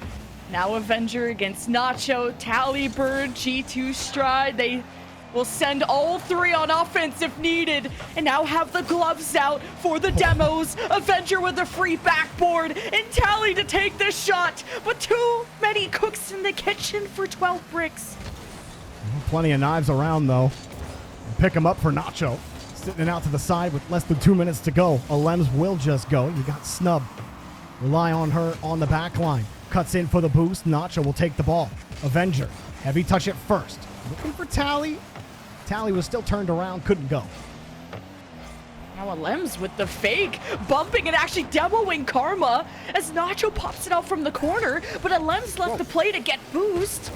Now Avenger against Nacho, Talibird, G2 Stride. They will send all three on offense if needed, and now have the gloves out for the demos. Avenger with a free backboard, and Tally to take this shot, but too many cooks in the kitchen for 12 bricks. Plenty of knives around, though. Pick him up for Nacho. Sitting out to the side with less than 2 minutes to go. Alems will just go. You got Snub. Rely on her on the back line. Cuts in for the boost. Nacho will take the ball. Avenger. Heavy touch it first. Looking for Tally. Tally was still turned around. Couldn't go. Now Alems with the fake, bumping and actually demoing Karma as Nacho pops it out from the corner, but Alems left the play to get boost.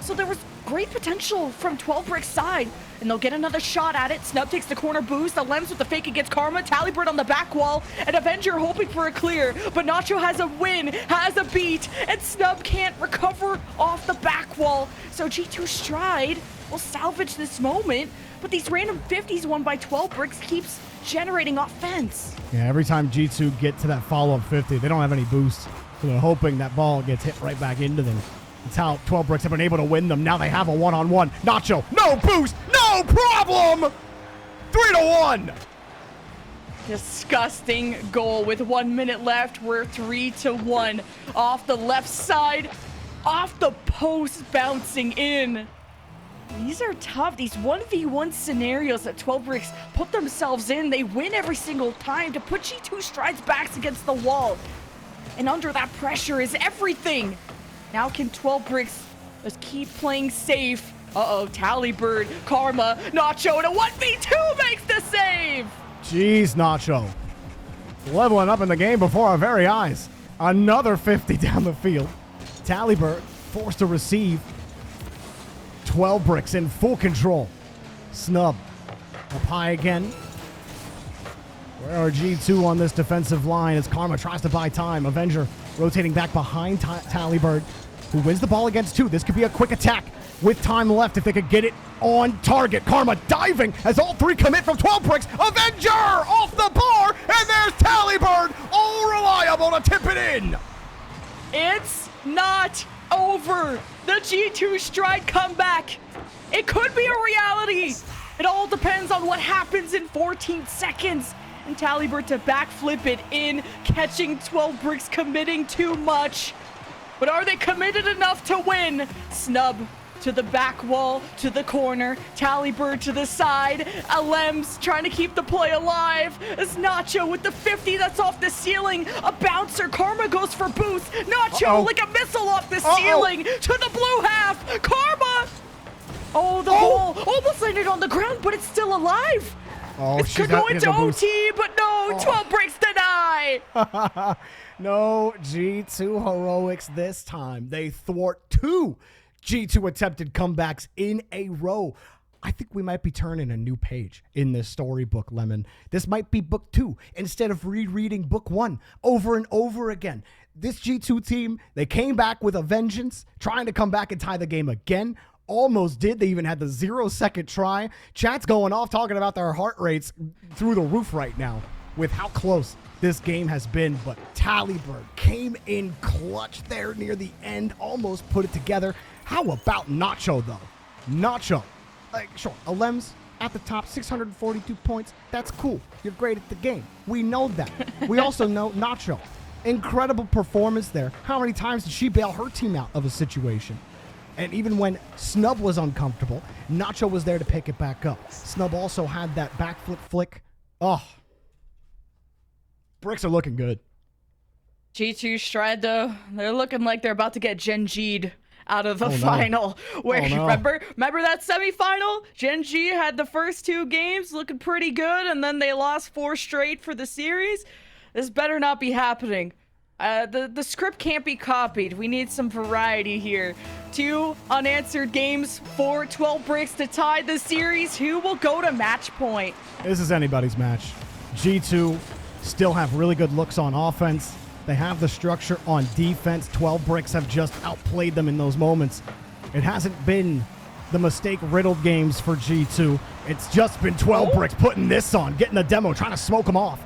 So there was great potential from 12 Brick's side, and they'll get another shot at it. Snub takes the corner boost, Alems with the fake against Karma, Talibird on the back wall, and Avenger hoping for a clear, but Nacho has a win, has a beat, and Snub can't recover off the back wall. So G2 Stride will salvage this moment, but these random 50s won by 12 Bricks keeps generating offense. Yeah, every time G2 get to that follow-up 50, they don't have any boost. So they're hoping that ball gets hit right back into them. That's how 12 Bricks have been able to win them. Now they have a one-on-one. Nacho, no boost, no problem! 3-1! Disgusting goal with 1 minute left. We're 3-1 off the left side, off the post, bouncing in. These are tough. These 1v1 scenarios that 12 Bricks put themselves in, they win every single time to put G2 Stride's backs against the wall. And under that pressure is everything. Now can 12 Bricks just keep playing safe? Uh-oh, Talibird, Karma, Nacho, and a 1v2 makes the save! Jeez, Nacho. Leveling up in the game before our very eyes. Another 50 down the field. Talibird forced to receive. 12 Bricks in full control. Snub up high again. Where are G2 on this defensive line as Karma tries to buy time? Avenger rotating back behind Talibird, who wins the ball against two. This could be a quick attack with time left if they could get it on target. Karma diving as all three commit from 12 Bricks. Avenger off the bar, and there's Talibird, all reliable to tip it in. It's not over. The G2 Stride comeback. It could be a reality. It all depends on what happens in 14 seconds. And Talibird to backflip it in, catching 12 Bricks committing too much. But are they committed enough to win? Snub to the back wall, to the corner. Talibird to the side. Alems trying to keep the play alive. As Nacho with the 50 that's off the ceiling. A bouncer. Karma goes for boost. Nacho like a missile off the ceiling to the blue half. Karma! Oh, the ball almost landed on the ground, but it's still alive. Oh, it could go into OT, but no, 12 Bricks deny. No G2 heroics this time. They thwart two G2 attempted comebacks in a row. I think we might be turning a new page in this storybook, Lemon. This might be book 2 instead of rereading book 1 over and over again. This G2 team, they came back with a vengeance, trying to come back and tie the game again. Almost did. They even had the 0-second try. Chat's going off talking about their heart rates through the roof right now with how close this game has been. But Talibird came in clutch there near the end, almost put it together. How about Nacho, though? Nacho, sure, Alems at the top, 642 points. That's cool. You're great at the game. We know that. We also know Nacho. Incredible performance there. How many times did she bail her team out of a situation? And even when Snub was uncomfortable, Nacho was there to pick it back up. Snub also had that backflip flick. Oh, Bricks are looking good. G2 Stride, though, they're looking like they're about to get Gen G'd out of the final. Where remember that semifinal? Gen G had the first 2 games looking pretty good, and then they lost 4 straight for the series. This better not be happening. The script can't be copied. We need some variety here. 2 unanswered games for 12 Bricks to tie the series. Who will go to match point? This is anybody's match. G2 still have really good looks on offense. They have the structure on defense. 12 Bricks have just outplayed them in those moments. It hasn't been the mistake-riddled games for G2. It's just been 12 Bricks putting this on, getting the demo, trying to smoke them off.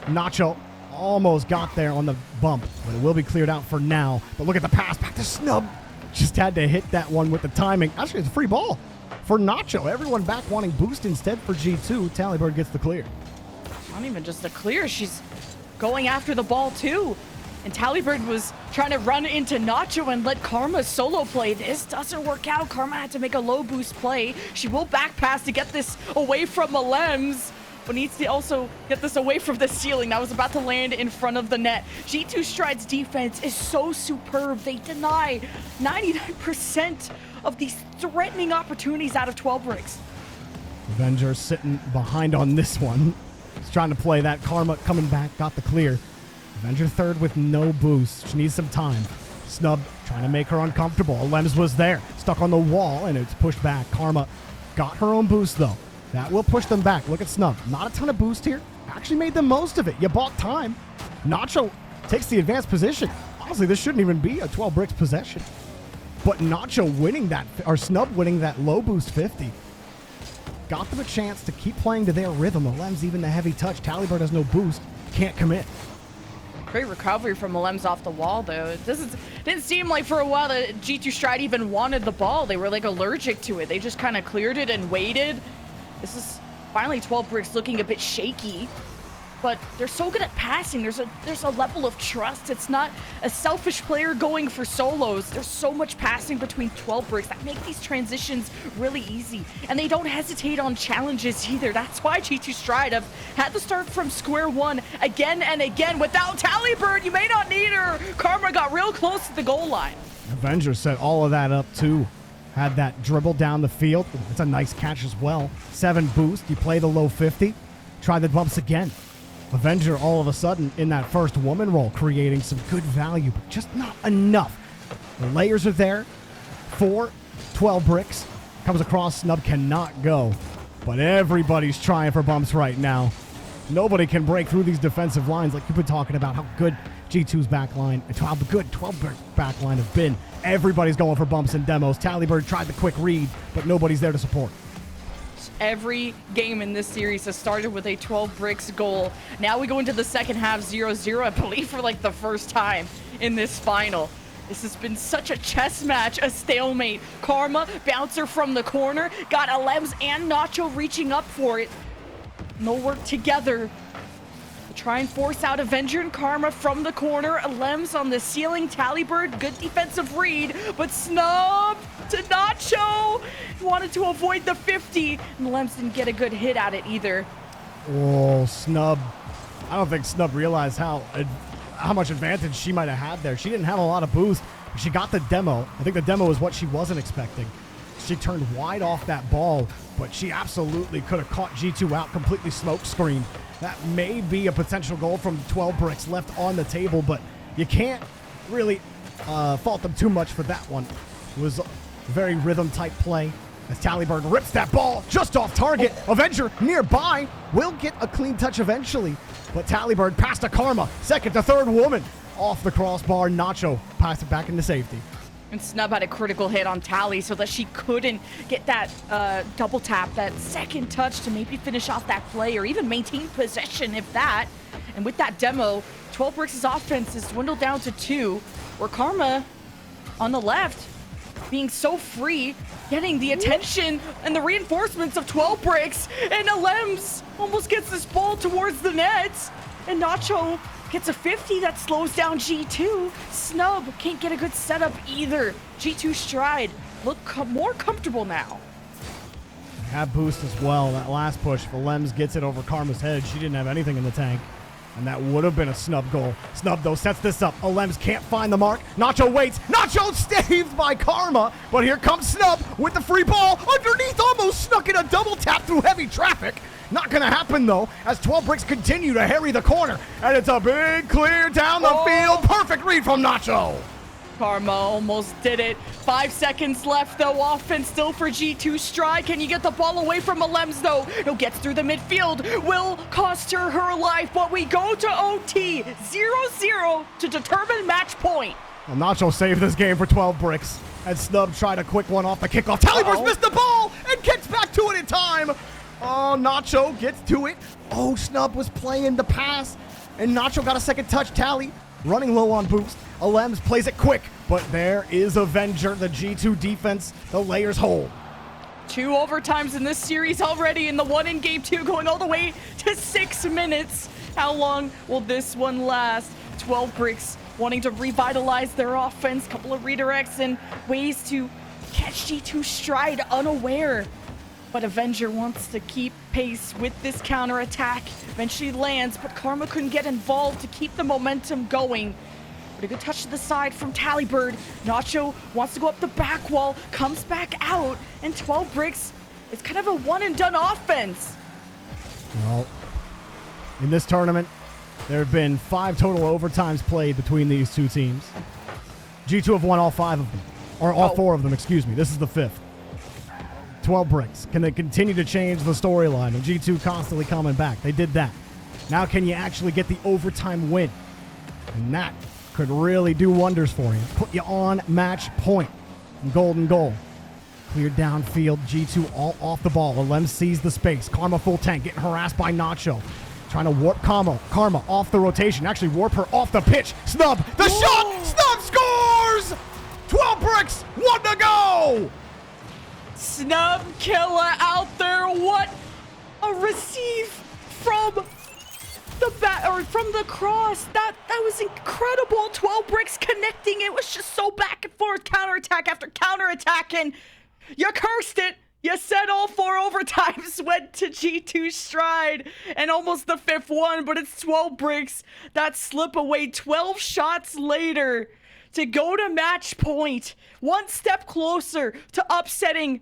Nacho almost got there on the bump, but it will be cleared out for now. But look at the pass back to Snub. Just had to hit that one with the timing. Actually, it's a free ball for Nacho. Everyone back wanting boost instead for G2. Talibird gets the clear. Not even just a clear. She's going after the ball, too. And Talibird was trying to run into Nacho and let Karma solo play. This doesn't work out. Karma had to make a low boost play. She will back pass to get this away from Malems, but needs to also get this away from the ceiling. That was about to land in front of the net. G2 Stride's defense is so superb. They deny 99% of these threatening opportunities out of 12 bricks. Avenger sitting behind on this one. He's trying to play that. Karma coming back, got the clear. Avenger third with no boost. She needs some time. Snub trying to make her uncomfortable. Lems was there, stuck on the wall, and it's pushed back. Karma got her own boost, though. That will push them back. Look at Snub. Not a ton of boost here. Actually made the most of it. You bought time. Nacho takes the advanced position. Honestly, this shouldn't even be a 12 bricks possession. But Nacho winning that, or Snub winning that low boost 50, got them a chance to keep playing to their rhythm. Malems even the heavy touch. Talibird has no boost. Can't commit. Great recovery from Malems off the wall, though. It didn't seem like for a while that G2 Stride even wanted the ball. They were like allergic to it. They just kind of cleared it and waited. This is finally 12 bricks looking a bit shaky, but they're so good at passing. There's a level of trust. It's not a selfish player going for solos. There's so much passing between 12 bricks that make these transitions really easy, and they don't hesitate on challenges either. That's why G2 Stride have had to start from square one again and again. Without Talibird, you may not need her. Karma got real close to the goal line. Avenger set all of that up too. Had that dribble down the field. It's a nice catch as well. 7 boost. You play the low 50. Try the bumps again. Avenger all of a sudden in that first woman role, creating some good value, but just not enough. The layers are there. 4, 12 bricks. Comes across. Snub cannot go. But everybody's trying for bumps right now. Nobody can break through these defensive lines like you've been talking about, how good G2's backline, how good 12 brick backline have been. Everybody's going for bumps and demos. Talibird tried the quick read, but nobody's there to support. Every game in this series has started with a 12 bricks goal. Now we go into the second half 0-0, I believe, for like the first time in this final. This has been such a chess match, a stalemate. Karma, bouncer from the corner, got Alems and Nacho reaching up for it. No work together. Try and force out Avenger and Karma from the corner. Alems on the ceiling. Talibird, good defensive read, but Snub to Nacho. Wanted to avoid the 50, and Alems didn't get a good hit at it either. Oh, Snub. I don't think Snub realized how much advantage she might have had there. She didn't have a lot of boost. She got the demo. I think the demo is what she wasn't expecting. She turned wide off that ball, but she absolutely could have caught G2 out, completely smoke screened. That may be a potential goal from 12 bricks left on the table, but you can't really fault them too much for that one. It was a very rhythm-type play as Talibird rips that ball just off target. Avenger nearby will get a clean touch eventually, but Talibird passed to Karma, second to third woman. Off the crossbar, Nacho passed it back into safety. And Snub had a critical hit on Tally so that she couldn't get that double tap, that second touch to maybe finish off that play or even maintain possession, if that. And with that demo, 12 bricks' offense is dwindled down to 2, where Karma on the left being so free, getting the attention and the reinforcements of 12 bricks, and Alems almost gets this ball towards the net, and Nacho gets a 50 that slows down G2. Snub can't get a good setup either. G2 Stride look more comfortable now. Have boost as well. That last push, if Alems gets it over Karma's head, she didn't have anything in the tank. And that would have been a Snub goal. Snub, though, sets this up. Alems can't find the mark. Nacho waits. Nacho saved by Karma. But here comes Snub with the free ball. Underneath, almost snuck in a double tap through heavy traffic. Not going to happen, though, as 12 bricks continue to harry the corner. And it's a big clear down the field. Perfect read from Nacho. Karma almost did it. 5 seconds left, though. Offense still for G2 Stride. Can you get the ball away from Alems, though? No, gets through the midfield. Will cost her life, but we go to OT. 0-0 to determine match point. Well, Nacho saved this game for 12 bricks. And Snub tried a quick one off the kickoff. Talibird's missed the ball and gets back to it in time. Oh, Nacho gets to it. Oh, Snub was playing the pass. And Nacho got a second touch. Tally running low on boost. Alems plays it quick, but there is Avenger, the G2 defense. The layers hold. 2 overtimes in this series already, in the one in game 2 going all the way to 6 minutes. How long will this one last? 12 Bricks wanting to revitalize their offense. Couple of redirects and ways to catch G2 stride unaware. But Avenger wants to keep pace with this counterattack. Eventually lands, but Karma couldn't get involved to keep the momentum going. But a good touch to the side from Tallybird. Nacho wants to go up the back wall, comes back out, and 12 Bricks is kind of a one-and-done offense. Well, in this tournament, there have been 5 total overtimes played between these two teams. G2 have won all 5 of them. Or all 4 of them, excuse me. This is the 5th. 12 Bricks. Can they continue to change the storyline of G2 constantly coming back? They did that. Now can you actually get the overtime win? And that could really do wonders for you. Put you on match point. Golden goal. Cleared downfield. G2 all off the ball. Alem sees the space. Karma full tank. Getting harassed by Nacho. Trying to warp Karma off the rotation. Actually warp her off the pitch. Snub. The shot! Snub scores! 12 Bricks. 1 to go! Snub killer out there. What a receive from the bat or from the cross. That was incredible. 12 Bricks connecting. It was just so back and forth, counterattack after counterattack, and you cursed it. You said all 4 overtimes went to G2 stride, and almost the 5th one, but it's 12 Bricks that slip away 12 shots later to go to match point. One step closer to upsetting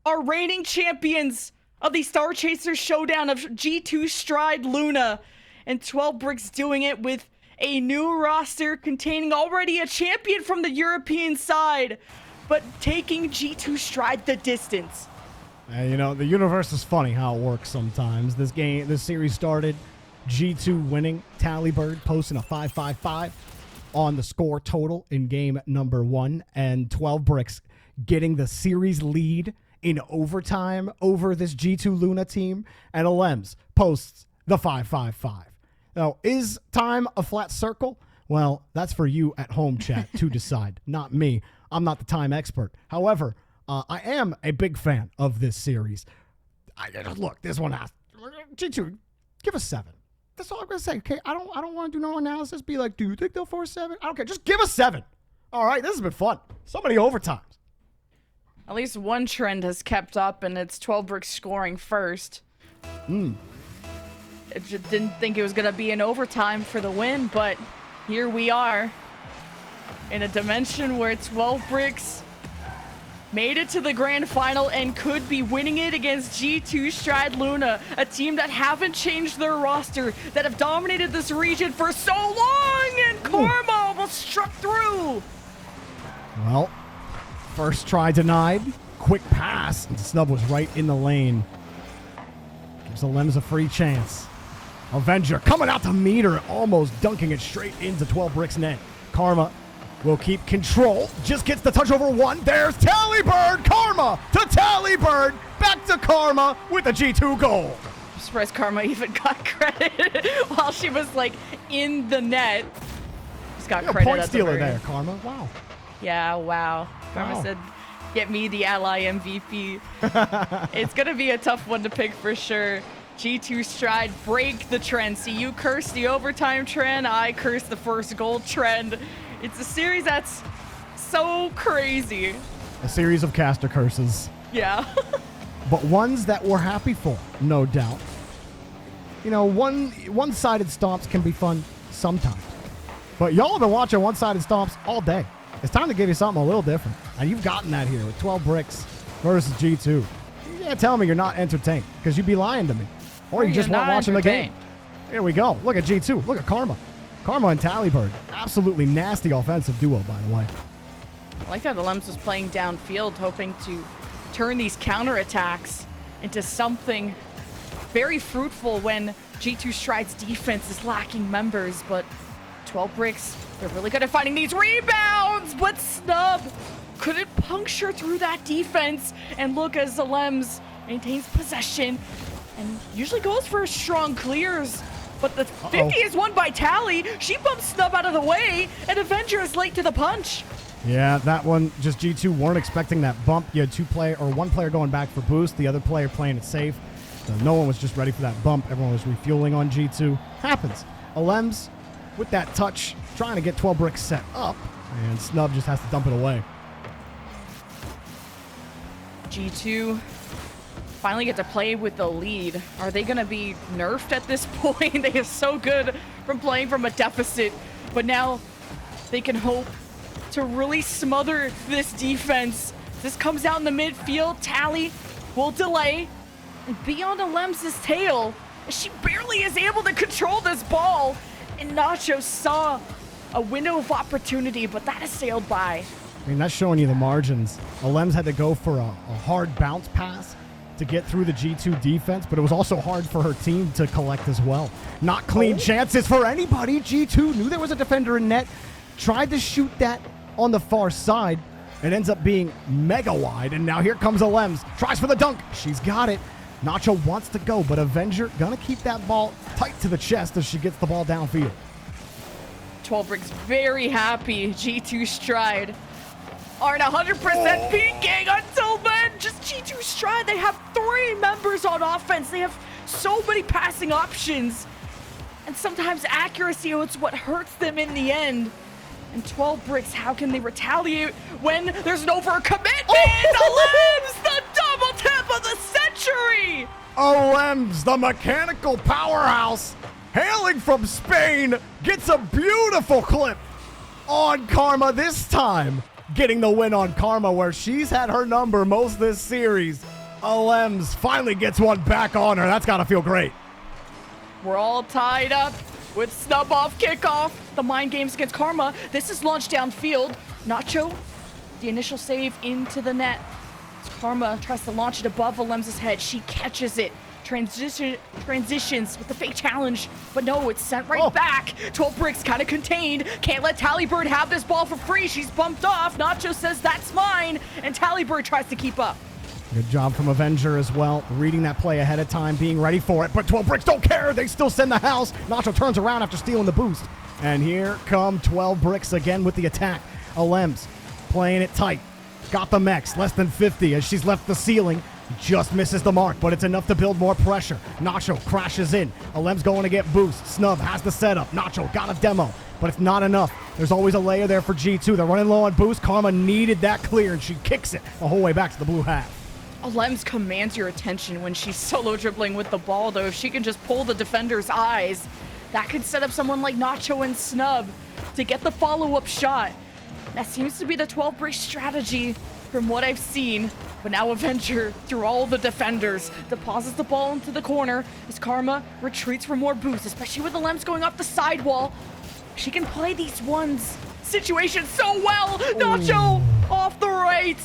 our reigning champions of the Star Chasers Showdown of G2 Stride Luna. And 12 Bricks doing it with a new roster containing already a champion from the European side, but taking G2 Stride the distance. You know, the universe is funny how it works sometimes. This series started G2 winning. Tallybird posting a 5-5-5 on the score total in game number 1, and 12 Bricks getting the series lead in overtime over this G2 Luna team, and Alems posts the 5-5-5. Now, is time a flat circle? Well, that's for you at home, chat, to decide, not me. I'm not the time expert. However, I am a big fan of this series. Look, this one has G2. Give us 7. That's all I'm gonna say. Okay, I don't want to do no analysis. Be like, do you think they'll force 7? I don't care. Just give us 7. All right, this has been fun. So many overtimes. At least one trend has kept up, and it's 12 Bricks scoring first. I just didn't think it was going to be an overtime for the win, but here we are in a dimension where 12 Bricks made it to the grand final and could be winning it against G2 Stride Luna, a team that haven't changed their roster, that have dominated this region for so long, and Karma almost struck through. Well, first try denied. Quick pass. And Snub was right in the lane. Gives the Lems a free chance. Avenger coming out to meet her, almost dunking it straight into 12 Bricks net. Karma will keep control. Just gets the touch over 1. There's Tallybird. Karma to Tallybird. Back to Karma with a G2 goal. I'm surprised Karma even got credit while she was like in the net. Just got credit. Point at stealer the there, Karma. Wow. Yeah, wow. Karma Wow. said, get me the ally MVP. It's going to be a tough one to pick for sure. G2 Stride break the trend. See, you curse the overtime trend. I curse the first goal trend. It's a series that's so crazy. A series of caster curses. Yeah. But ones that we're happy for, no doubt. You know, one-sided stomps can be fun sometimes. But y'all have been watching one-sided stomps all day. It's time to give you something a little different. And you've gotten that here with 12 Bricks versus G2. You can't tell me you're not entertained, because you'd be lying to me. Or you just weren't watching the game. Here we go. Look at G2. Look at Karma. Karma and Tallybird. Absolutely nasty offensive duo, by the way. I like how the Lems was playing downfield, hoping to turn these counterattacks into something very fruitful when G2 Stride's defense is lacking members, but 12 Bricks, they're really good at finding these rebounds, but Snub couldn't puncture through that defense. And look, as the Lems maintains possession and usually goes for strong clears, But the 50 is won by Tally. She bumps Snub out of the way, and Avenger is late to the punch. Yeah, that one, just G2 weren't expecting that bump. You had one player going back for boost, the other player playing it safe. So no one was just ready for that bump. Everyone was refueling on G2. Happens. Alems, with that touch, trying to get 12 bricks set up, and Snub just has to dump it away. G2 finally get to play with the lead. Are they going to be nerfed at this point? They are so good from playing from a deficit, but now they can hope to really smother this defense. This comes out in the midfield. Tally will delay and be on Alem's tail. She barely is able to control this ball, and Nacho saw a window of opportunity, but that is sailed by. I mean, that's showing you the margins. Alems had to go for a hard bounce pass to get through the G2 defense, but it was also hard for her team to collect as well. Not clean chances for anybody. G2 knew there was a defender in net, tried to shoot that on the far side. It ends up being mega wide, and now here comes Alems. Tries for the dunk. She's got it. Nacho wants to go, but Avenger gonna keep that ball tight to the chest as she gets the ball downfield. 12 Bricks very happy. G2 Stride aren't 100% peaking until then. Just G2 Stride, they have 3 members on offense. They have so many passing options. And sometimes accuracy is what hurts them in the end. And 12 Bricks, how can they retaliate when there's an overcommitment? Alems, the double tip of the century! Alems, the mechanical powerhouse, hailing from Spain, gets a beautiful clip on Karma this time. Getting the win on Karma, where she's had her number most this series. Alems finally gets one back on her. That's got to feel great. We're all tied up with Snub off kickoff. The mind games against Karma. This is launched downfield. Nacho, the initial save into the net. As Karma tries to launch it above Alem's head. She catches it. Transitions with the fake challenge, but no, it's sent right back. 12 Bricks kind of contained. Can't let Tallybird have this ball for free. She's bumped off. Nacho says that's mine, and Tallybird tries to keep up. Good job from Avenger as well, reading that play ahead of time, being ready for it, but 12 Bricks don't care. They still send the house. Nacho turns around after stealing the boost, and here come 12 Bricks again with the attack. Alems playing it tight. Got the mechs, less than 50 as she's left the ceiling. Just misses the mark, but it's enough to build more pressure. Nacho crashes in. Alem's going to get boost. Snub has the setup. Nacho got a demo, but it's not enough. There's always a layer there for G2. They're running low on boost. Karma needed that clear, and she kicks it the whole way back to the blue half. Alems commands your attention when she's solo dribbling with the ball, though. If she can just pull the defender's eyes, that could set up someone like Nacho and Snub to get the follow-up shot. That seems to be the 12 Bricks strategy from what I've seen. But now Avenger, through all the defenders, deposits the ball into the corner as Karma retreats for more boost, especially with Alems going off the sidewall. She can play these situations so well. Nacho off the right.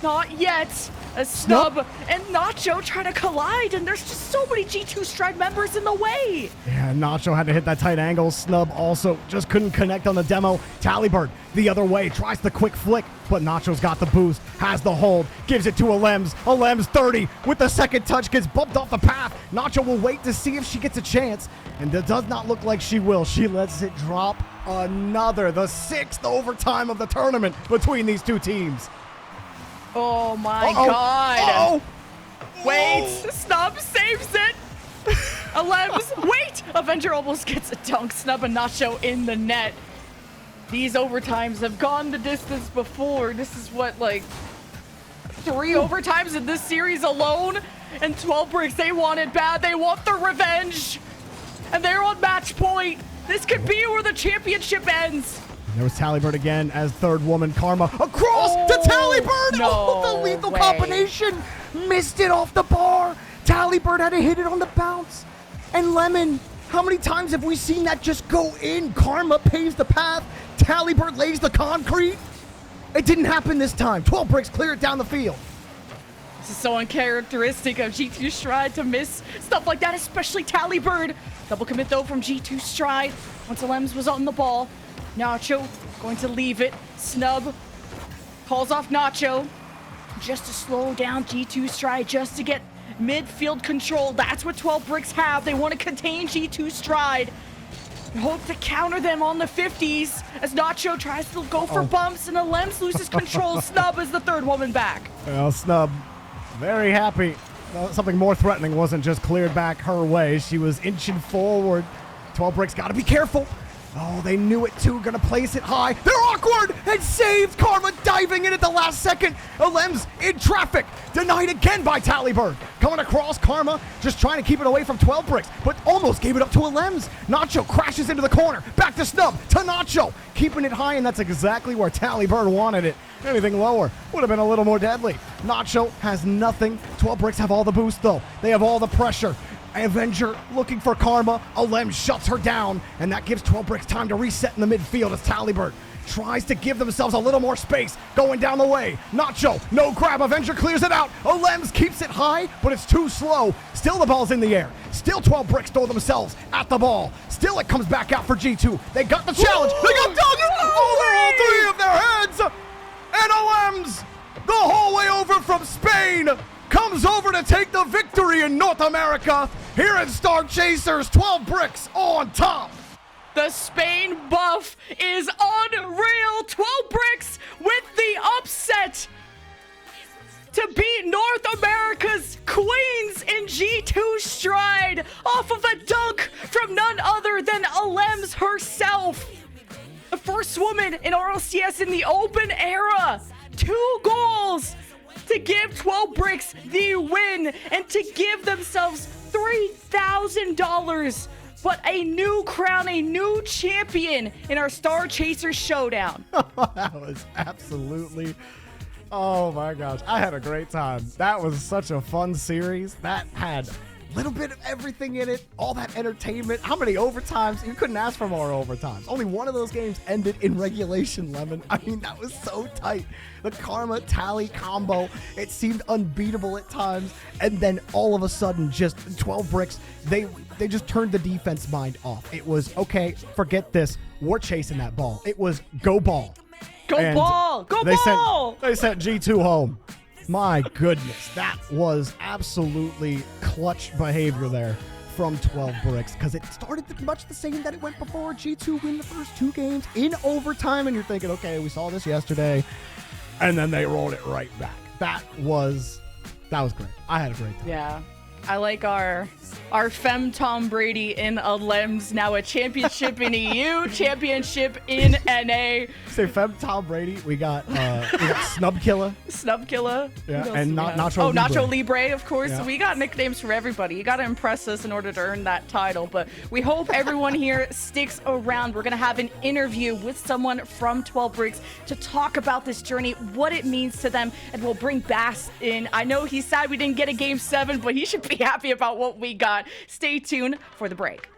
Not yet. As Snub and Nacho try to collide, and there's just so many G2 Stride members in the way. Yeah, Nacho had to hit that tight angle. Snub also just couldn't connect on the demo. Tallybird the other way, tries the quick flick, but Nacho's got the boost, has the hold, gives it to Alems. Alems 30 with the second touch, gets bumped off the path. Nacho will wait to see if she gets a chance, and it does not look like she will. She lets it drop. Another, the 6th overtime of the tournament between these two teams. Oh my god. Wait, Snub saves it. Alems, wait! Avenger almost gets a dunk. Snub and Nacho in the net. These overtimes have gone the distance before. This is what, like, 3 overtimes in this series alone? And 12 Bricks, they want it bad. They want the revenge. And they're on match point. This could be where the championship ends. There was Tallybird again as third woman. Karma across to Tallybird. The lethal combination. Missed it off the bar. Tallybird had to hit it on the bounce. And Lemon, how many times have we seen that just go in? Karma paves the path. Tallybird lays the concrete. It didn't happen this time. 12 Bricks clear it down the field. This is so uncharacteristic of G2 Stride to miss stuff like that, especially Tallybird. Double commit though from G2 Stride once Alems was on the ball. Nacho going to leave it. Snub calls off Nacho just to slow down G2 Stride, just to get midfield control. That's what 12 Bricks have. They want to contain G2 Stride. Hope to counter them on the 50s as Nacho tries to go for bumps and Alems loses control. Snub is the third woman back. Well, Snub, very happy. Something more threatening wasn't just cleared back her way. She was inching forward. 12 Bricks got to be careful. Oh, they knew it too. Gonna place it high. They're awkward and saved. Karma diving in at the last second. Alems in traffic. Denied again by Tallyberg. Coming across, Karma just trying to keep it away from 12 Bricks, but almost gave it up to Alems. Nacho crashes into the corner. Back to Snub to Nacho. Keeping it high, and that's exactly where Tallyberg wanted it. Anything lower would have been a little more deadly. Nacho has nothing. 12 Bricks have all the boost, though. They have all the pressure. Avenger looking for Karma. Alem shuts her down, and that gives 12 Bricks time to reset in the midfield as Tallyberg tries to give themselves a little more space going down the way. Nacho, no grab. Avenger clears it out. Alems keeps it high, but it's too slow. Still the ball's in the air. Still 12 Bricks throw themselves at the ball. Still it comes back out for G2. They got the challenge. They got done over all three of their heads. And Alems, the whole way over from Spain, comes over to take the victory in North America. Here in Star Chasers, 12 Bricks on top. The Spain buff is unreal. 12 Bricks with the upset to beat North America's queens in G2 Stride off of a dunk from none other than Alems herself. The first woman in RLCS in the open era. 2 goals to give 12 Bricks the win and to give themselves $3,000, but a new crown, a new champion in our Star Chasers Showdown. That was absolutely, oh my gosh, I had a great time. That was such a fun series. That had a little bit of everything in it, all that entertainment. How many overtimes? You couldn't ask for more overtimes. Only one of those games ended in regulation, Lemon. I mean, that was so tight. The Karma Tally combo, it seemed unbeatable at times. And then all of a sudden, just 12 Bricks, they just turned the defense mind off. It was, okay, forget this. We're chasing that ball. It was go ball. Go And ball! Go ball! They sent G2 home. My goodness, that was absolutely clutch behavior there from 12 Bricks, because it started much the same that it went before. G2 win the first 2 games in overtime, and you're thinking, okay, we saw this yesterday, and then they rolled it right back. That was great. I had a great time. Yeah. I like our femme Tom Brady in Alems, now a championship in EU, championship in NA. Say femme Tom Brady. We got Snubkilla. Snubkilla. Yeah, Who else and do we have? Nacho Oh, Libre. Nacho Libre, of course. Yeah. We got nicknames for everybody. You got to impress us in order to earn that title. But we hope everyone here sticks around. We're going to have an interview with someone from 12 Bricks to talk about this journey, what it means to them, and we'll bring Bass in. I know he's sad we didn't get a Game 7, but he should be happy about what we got. Stay tuned for the break.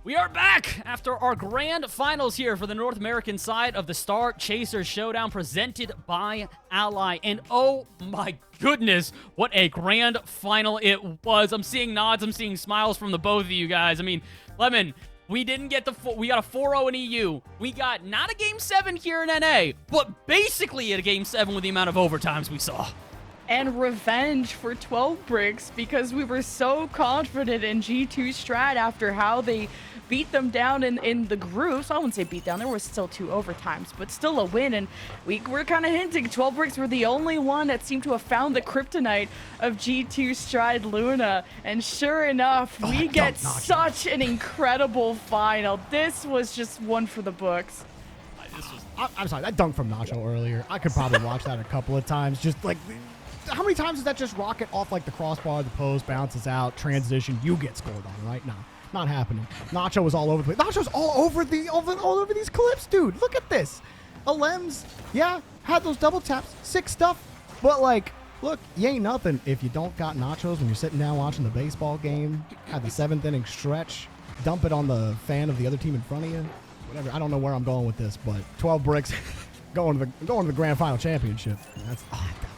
We are back after our grand finals here for the North American side of the Star Chaser Showdown presented by Ally. And oh my goodness, what a grand final it was. I'm seeing nods, I'm seeing smiles from the both of you guys. I mean, Lemon, we didn't get we got a 4-0 in EU. We got not a Game 7 here in NA, but basically a Game 7 with the amount of overtimes we saw. And revenge for 12 Bricks because we were so confident in G2 Strat after how they beat them down in the groups. I wouldn't say beat down. There was still 2 overtimes, but still a win. And we're kind of hinting 12 Bricks were the only one that seemed to have found the kryptonite of G2 Stride Luna. And sure enough, we get such an incredible final. This was just one for the books. I'm sorry, that dunk from Nacho earlier, I could probably watch that a couple of times. Just like, how many times does that just rocket off like the crossbar, the post, bounces out, transition, you get scored on right now? Not happening. Nacho was all over the place. Nacho's all over these clips, dude. Look at this. Alems, yeah, had those double taps, sick stuff, but like, look, you ain't nothing if you don't got nachos when you're sitting down watching the baseball game, had the 7th inning stretch, dump it on the fan of the other team in front of you. Whatever. I don't know where I'm going with this, but 12 Bricks going to the grand final championship. That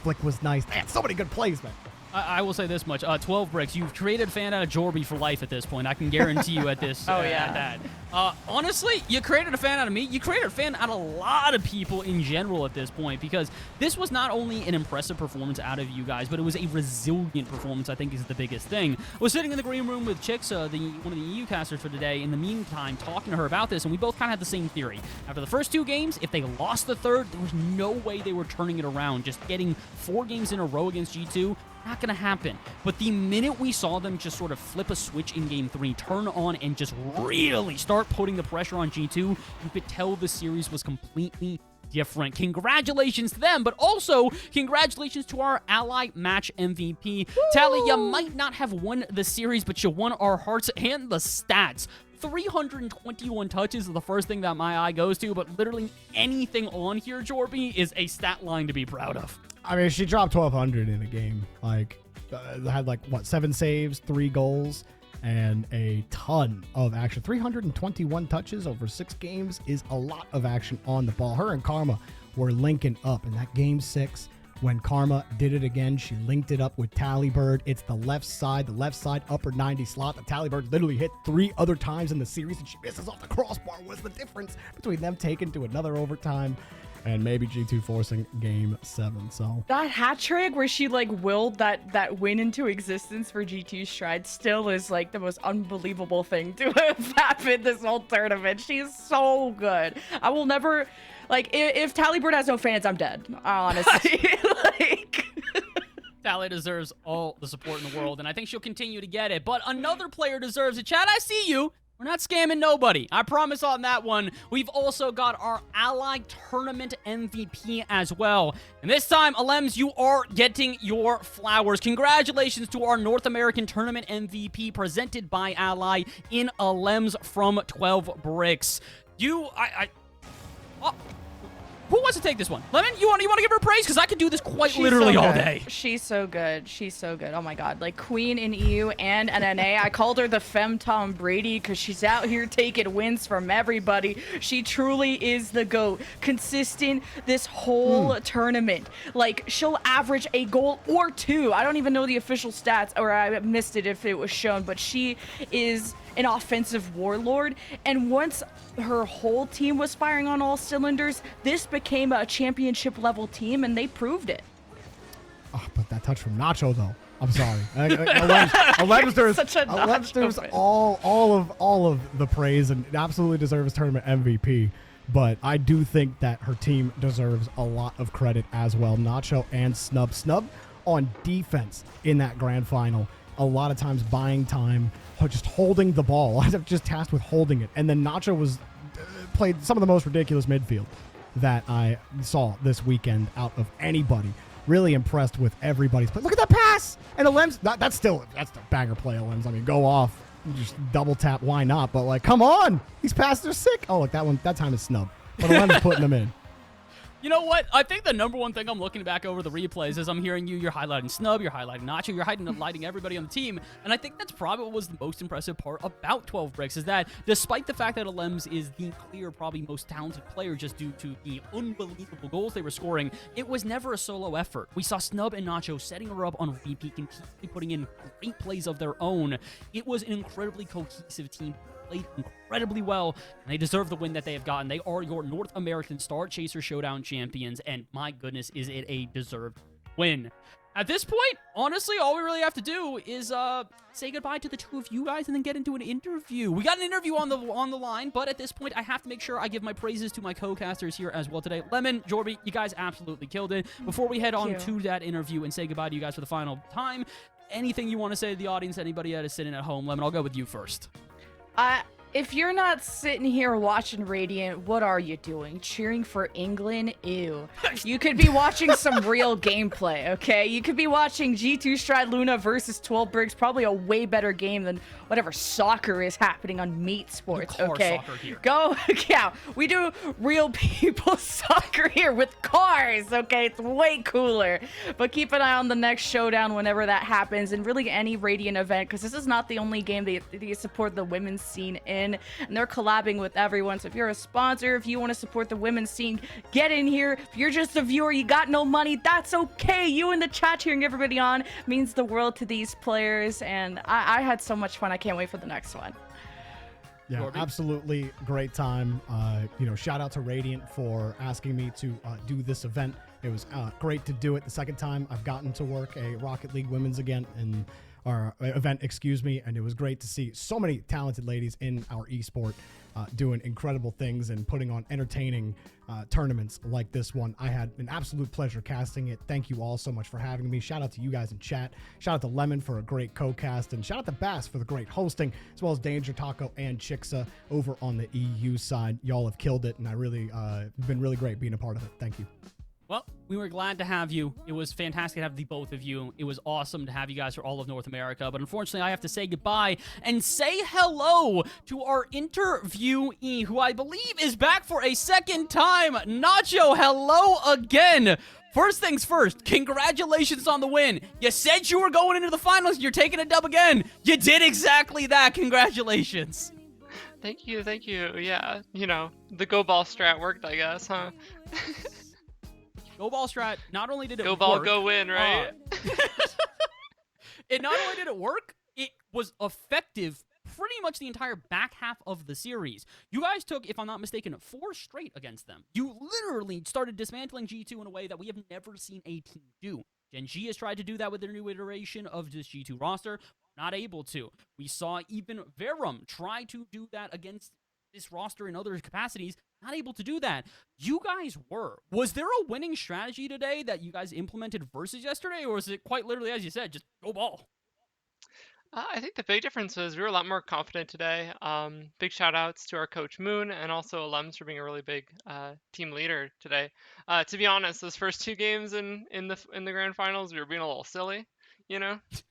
flick was nice. They had so many good plays, man. I will say this much. 12 Bricks, you've created fan out of Jorby for life at this point. I can guarantee you at this. Oh, yeah. At that. Honestly, you created a fan out of me. You created a fan out of a lot of people in general at this point because this was not only an impressive performance out of you guys, but it was a resilient performance, I think is the biggest thing. I was sitting in the green room with Chicks, one of the EU casters for today, in the meantime, talking to her about this, and we both kind of had the same theory. After the first 2 games, if they lost the third, there was no way they were turning it around. Just getting 4 games in a row against G2, not going to happen. But the minute we saw them just sort of flip a switch in Game 3, turn on and just really start putting the pressure on G2, you could tell the series was completely different. Congratulations to them, but also congratulations to our Ally match MVP. Woo! Tally, you might not have won the series, but you won our hearts and the stats. 321 touches is the first thing that my eye goes to, but literally anything on here, Jorby, is a stat line to be proud of. I mean, she dropped 1,200 in a game. Like, had like, what, 7 saves, 3 goals, and a ton of action. 321 touches over 6 games is a lot of action on the ball. Her and Karma were linking up in that Game 6. When Karma did it again, she linked it up with Tallybird. It's the left side upper 90 slot. The Tallybird literally hit 3 other times in the series, and she misses off the crossbar. Was the difference between them taking to another overtime and maybe G2 forcing Game 7. So that hat trick where she like willed that win into existence for G2 Stride still is like the most unbelievable thing to have happened this whole tournament. She's so good. I will never, like, if Tallybird has no fans, I'm dead, honestly. Tally deserves all the support in the world, and I think she'll continue to get it. But another player deserves it. Chad, I see you. We're not scamming nobody. I promise on that one. We've also got our Ally Tournament MVP as well. And this time, Alems, you are getting your flowers. Congratulations to our North American Tournament MVP presented by Ally in Alems from 12 Bricks. Who wants to take this one? Lemon, you want to give her praise? Because I could do this quite literally all day. She's so good. She's so good. Oh my god. Like Queen in EU and NNA. I called her the Femme Tom Brady because she's out here taking wins from everybody. She truly is the GOAT. Consistent this whole tournament. Like, she'll average a goal or 2. I don't even know the official stats, or I missed it if it was shown, but she is an offensive warlord, and once her whole team was firing on all cylinders, this became a championship level team, and they proved it. Oh, but that touch from Nacho, though. I'm sorry. Alems deserves all of the praise and absolutely deserves tournament MVP. But I do think that her team deserves a lot of credit as well. Nacho and Snub. Snub on defense in that grand final. A lot of times buying time, just holding the ball. I'm just tasked with holding it. And then Nacho was played some of the most ridiculous midfield that I saw this weekend out of anybody. Really impressed with everybody's play. Look at that pass! And Alems, that's the banger play, Alems. I mean, go off, just double tap, why not? But like, come on! These passes are sick. Oh, look, that time is Snub. But Alems putting them in. You know what? I think the number one thing I'm looking back over the replays is I'm hearing you're highlighting Snub, you're highlighting Nacho, you're highlighting everybody on the team, and I think that's probably what was the most impressive part about 12 Bricks is that despite the fact that Alems is the clear, probably most talented player just due to the unbelievable goals they were scoring, it was never a solo effort. We saw Snub and Nacho setting her up on repeat, continually putting in great plays of their own. It was an incredibly cohesive team. Played incredibly well, and they deserve the win that they have gotten. They are your North American Star Chaser Showdown champions, and my goodness, is it a deserved win. At this point, honestly, all we really have to do is say goodbye to the two of you guys and then get into an interview. We got an interview on the line, but at this point, I have to make sure I give my praises to my co-casters here as well today. Lemon, Jorby, you guys absolutely killed it. Before we head on to that interview and say goodbye to you guys for the final time, anything you want to say to the audience, anybody that is sitting at home? Lemon, I'll go with you first. If you're not sitting here watching Radiant, what are you doing? Cheering for England? Ew. You could be watching some real gameplay, okay? You could be watching G2 Stride Luna versus 12 Bricks, probably a way better game than whatever soccer is happening on Meat Sports, okay? Go, yeah, we do real people soccer here with cars, okay? It's way cooler. But keep an eye on the next Showdown whenever that happens, and really any Radiant event, because this is not the only game that you support the women's scene in. And they're collabing with everyone. So if you're a sponsor, if you want to support the women's scene, get in here. If you're just a viewer, you got no money, that's okay. You in the chat cheering everybody on means the world to these players. And I had so much fun. I can't wait for the next one. Yeah, absolutely great time. Shout out to Radiant for asking me to do this event. It was great to do it the second time I've gotten to work a Rocket League women's event and it was great to see so many talented ladies in our esport doing incredible things and putting on entertaining tournaments like this one. I had an absolute pleasure casting it. Thank you all so much for having me. Shout out to you guys in chat. Shout out to Lemon for a great co-cast, and shout out to Bass for the great hosting, as well as Danger Taco and Chixa over on the EU side. Y'all have killed it, and I really been really great being a part of it. Thank you. Well, we were glad to have you. It was fantastic to have the both of you. It was awesome to have you guys for all of North America. But unfortunately, I have to say goodbye and say hello to our interviewee, who I believe is back for a second time. Nacho, hello again. First things first, congratulations on the win. You said you were going into the finals. You're taking a dub again. You did exactly that. Congratulations. Thank you. Yeah, the go ball strat worked, I guess, huh? Go ball strat, not only did it go ball, work, go win, right? It not only did it work, it was effective pretty much the entire back half of the series. You guys took, if I'm not mistaken, 4 straight against them. You literally started dismantling G2 in a way that we have never seen a team do. Gen G has tried to do that with their new iteration of this G2 roster. Not able to. We saw even Verum try to do that against this roster in other capacities. Not able to do that. You guys were. Was there a winning strategy today that you guys implemented versus yesterday, or was it quite literally, as you said, just go ball? I think the big difference was we were a lot more confident today. Big shout outs to our coach Moon and also Alems for being a really big team leader today. To be honest, those first 2 games in the grand finals, we were being a little silly,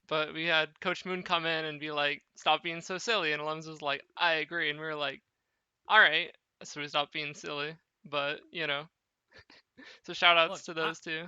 but we had Coach Moon come in and be like, stop being so silly. And Alems was like, I agree. And we were like, all right. So we stopped being silly, but so shout outs to those two.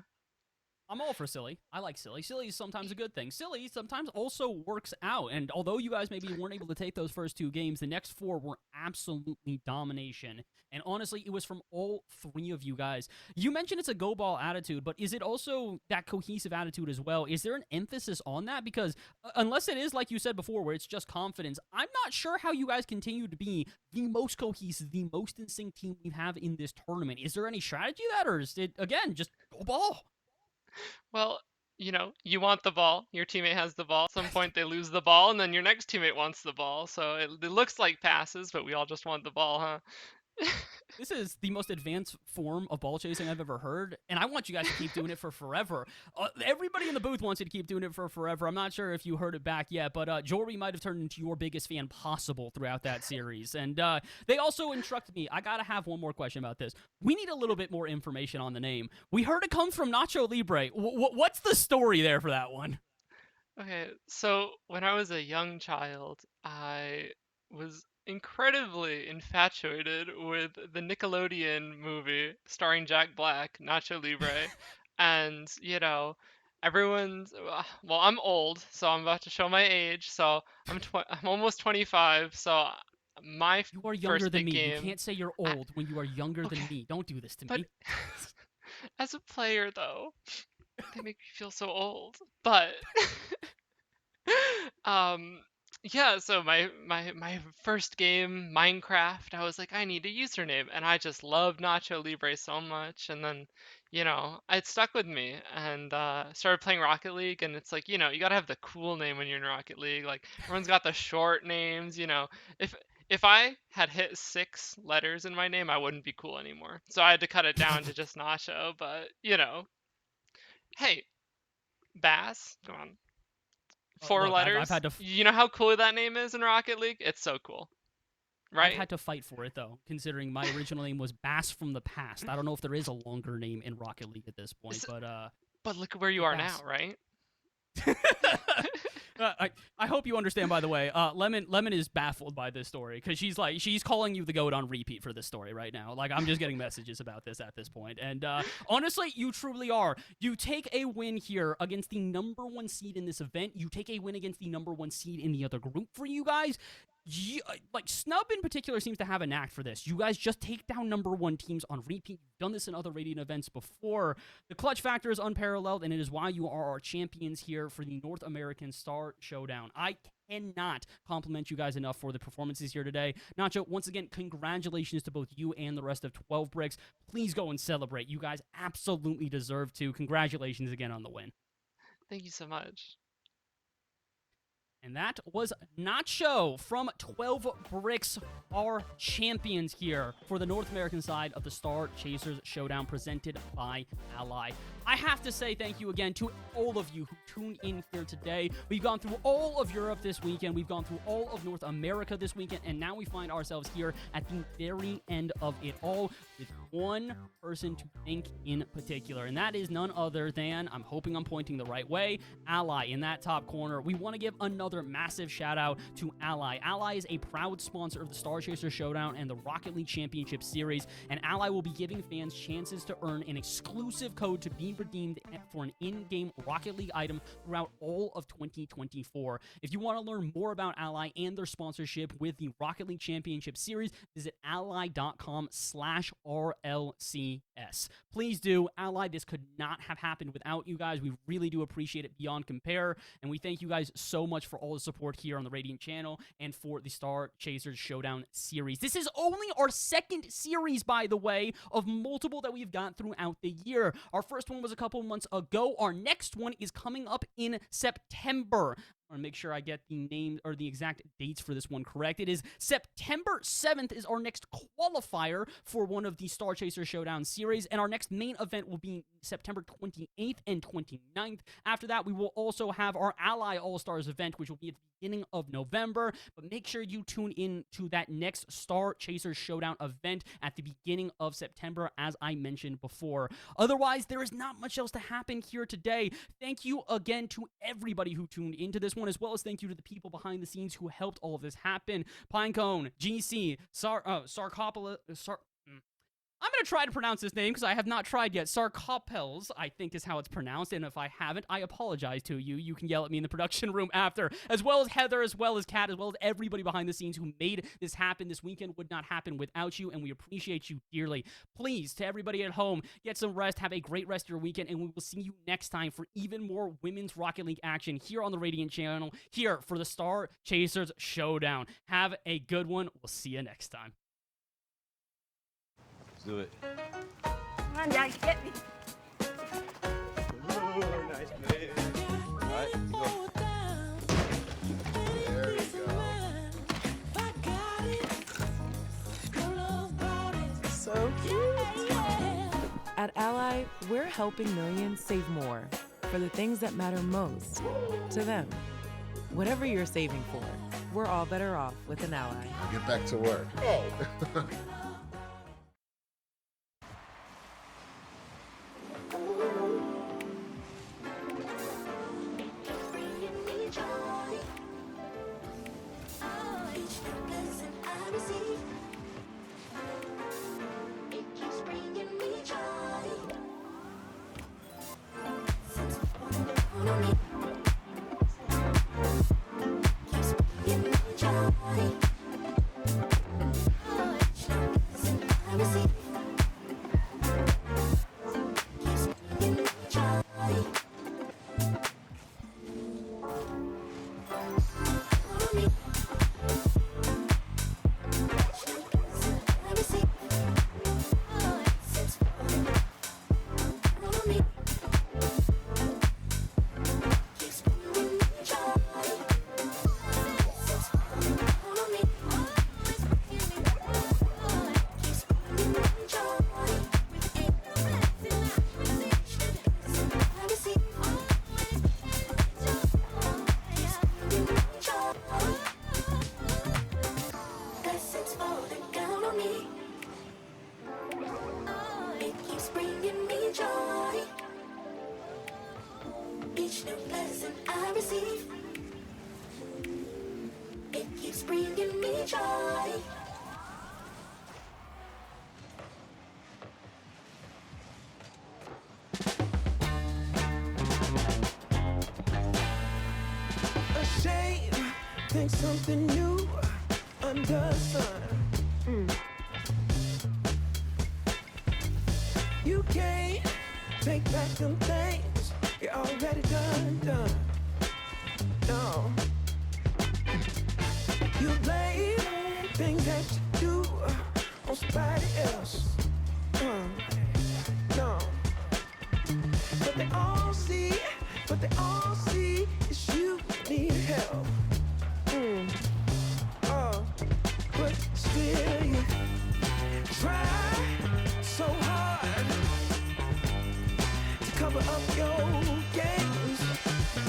I'm all for silly. I like silly. Silly is sometimes a good thing. Silly sometimes also works out. And although you guys maybe weren't able to take those first 2 games, the next 4 were absolutely domination. And honestly, it was from all 3 of you guys. You mentioned it's a go ball attitude, but is it also that cohesive attitude as well? Is there an emphasis on that? Because unless it is like you said before, where it's just confidence, I'm not sure how you guys continue to be the most cohesive, the most in sync team we have in this tournament. Is there any strategy to that, or is it, again, just go ball? Well, you want the ball. Your teammate has the ball. At some point, they lose the ball, and then your next teammate wants the ball. So it looks like passes, but we all just want the ball, huh? This is the most advanced form of ball chasing I've ever heard, and I want you guys to keep doing it for forever. Everybody in the booth wants you to keep doing it for forever. I'm not sure if you heard it back yet, but Jory might have turned into your biggest fan possible throughout that series. And they also instructed me, I gotta have one more question about this. We need a little bit more information on the name. We heard it comes from Nacho Libre. What's the story there for that one? Okay, so when I was a young child, I was incredibly infatuated with the Nickelodeon movie starring Jack Black, Nacho Libre, and everyone's well, I'm old, so I'm about to show my age. So I'm almost 25. So my You are younger first than big me. You game. can't say you're old when you are younger than Okay, me. Don't do this to but me. as a player though, they make me feel so old. But um yeah, so my first game, Minecraft, I was like, I need a username, and I just loved Nacho Libre so much. And then it stuck with me, and started playing Rocket League. And it's like, you gotta have the cool name when you're in Rocket League. Like, everyone's got the short names. If I had hit 6 letters in my name, I wouldn't be cool anymore, so I had to cut it down to just Nacho. But hey, Bass, come on. Four Look, I've letters. had to You know how cool that name is in Rocket League? It's so cool, I've right? had to fight for it though, considering my original name was Bass from the past. I don't know if there is a longer name in Rocket League at this point, But look at where you yeah, are Bass. now, right? I hope you understand, by the way. Lemon is baffled by this story because she's calling you the GOAT on repeat for this story right now. Like, I'm just getting messages about this at this point. And honestly, you truly are. You take a win here against the #1 seed in this event. You take a win against the #1 seed in the other group for you guys. Snub in particular seems to have a knack for this. You guys just take down #1 teams on repeat. You've done this in other Radiant events before. The clutch factor is unparalleled, and it is why you are our champions here for the North American Star Showdown. I cannot compliment you guys enough for the performances here today. Nacho, once again, congratulations to both you and the rest of 12 Bricks. Please go and celebrate. You guys absolutely deserve to. Congratulations again on the win. Thank you so much. And that was Nacho from 12 Bricks, our champions here for the North American side of the Star Chasers Showdown presented by Ally. I have to say thank you again to all of you who tuned in here today. We've gone through all of Europe this weekend. We've gone through all of North America this weekend. And now we find ourselves here at the very end of it all with one person to thank in particular. And that is none other than, I'm hoping I'm pointing the right way, Ally in that top corner. We want to give another massive shout out to Ally. Ally is a proud sponsor of the Star Chaser Showdown and the Rocket League Championship Series, and Ally will be giving fans chances to earn an exclusive code to be redeemed for an in-game Rocket League item throughout all of 2024. If you want to learn more about Ally and their sponsorship with the Rocket League Championship Series, visit ally.com/RLCS. Please do. Ally, this could not have happened without you guys. We really do appreciate it beyond compare, and we thank you guys so much for all the support here on the Radiant channel and for the Star Chasers Showdown series. This is only our second series, by the way, of multiple that we've got throughout the year. Our first one was a couple months ago. Our next one is coming up in September. I want to make sure I get the name or the exact dates for this one correct. It is September 7th is our next qualifier for one of the Star Chaser Showdown series, and our next main event will be September 28th and 29th. After that, we will also have our Ally All-Stars event, which will be at the beginning of November, but make sure you tune in to that next Star Chaser Showdown event at the beginning of September, as I mentioned before. Otherwise, there is not much else to happen here today. Thank you again to everybody who tuned into this one, as well as thank you to the people behind the scenes who helped all of this happen. Pinecone, GC, I'm going to try to pronounce this name because I have not tried yet. Sarcopels, I think is how it's pronounced, and if I haven't, I apologize to you. You can yell at me in the production room after, as well as Heather, as well as Kat, as well as everybody behind the scenes who made this happen. This weekend would not happen without you, and we appreciate you dearly. Please, to everybody at home, get some rest, have a great rest of your weekend, and we will see you next time for even more Women's Rocket League action here on the Radiant channel, here for the Star Chasers Showdown. Have a good one. We'll see you next time. Do it. Come on, Dad, get me. Ooh, nice play. All right, you go. There we go. So cute. At Ally, we're helping millions save more for the things that matter most to them. Whatever you're saving for, we're all better off with an Ally. I'll get back to work. Oh. Always, 'cause I think something new under the sun. You can't take back them things you already done. No. You blame things that you do on somebody else. No. But they all see is you need help. But still you try so hard to cover up your games.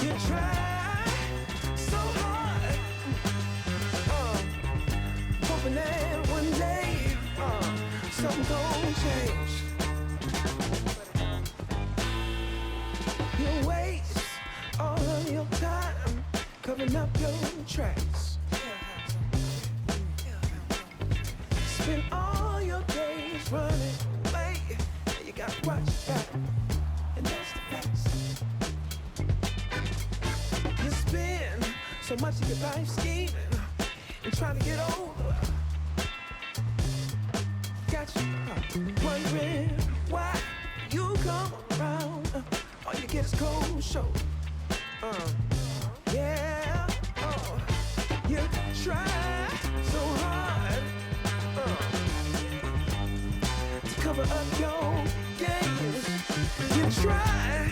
You try so hard, hoping that one day something gon' change. You waste all of your time covering up your tracks. Spend all your days running away. You got to watch your back, and that's the facts. You spend so much of your life scheming and trying to get over. Got you wondering why you come around. All you get is cold shoulder. Yeah, you try so hard to cover up your games. You try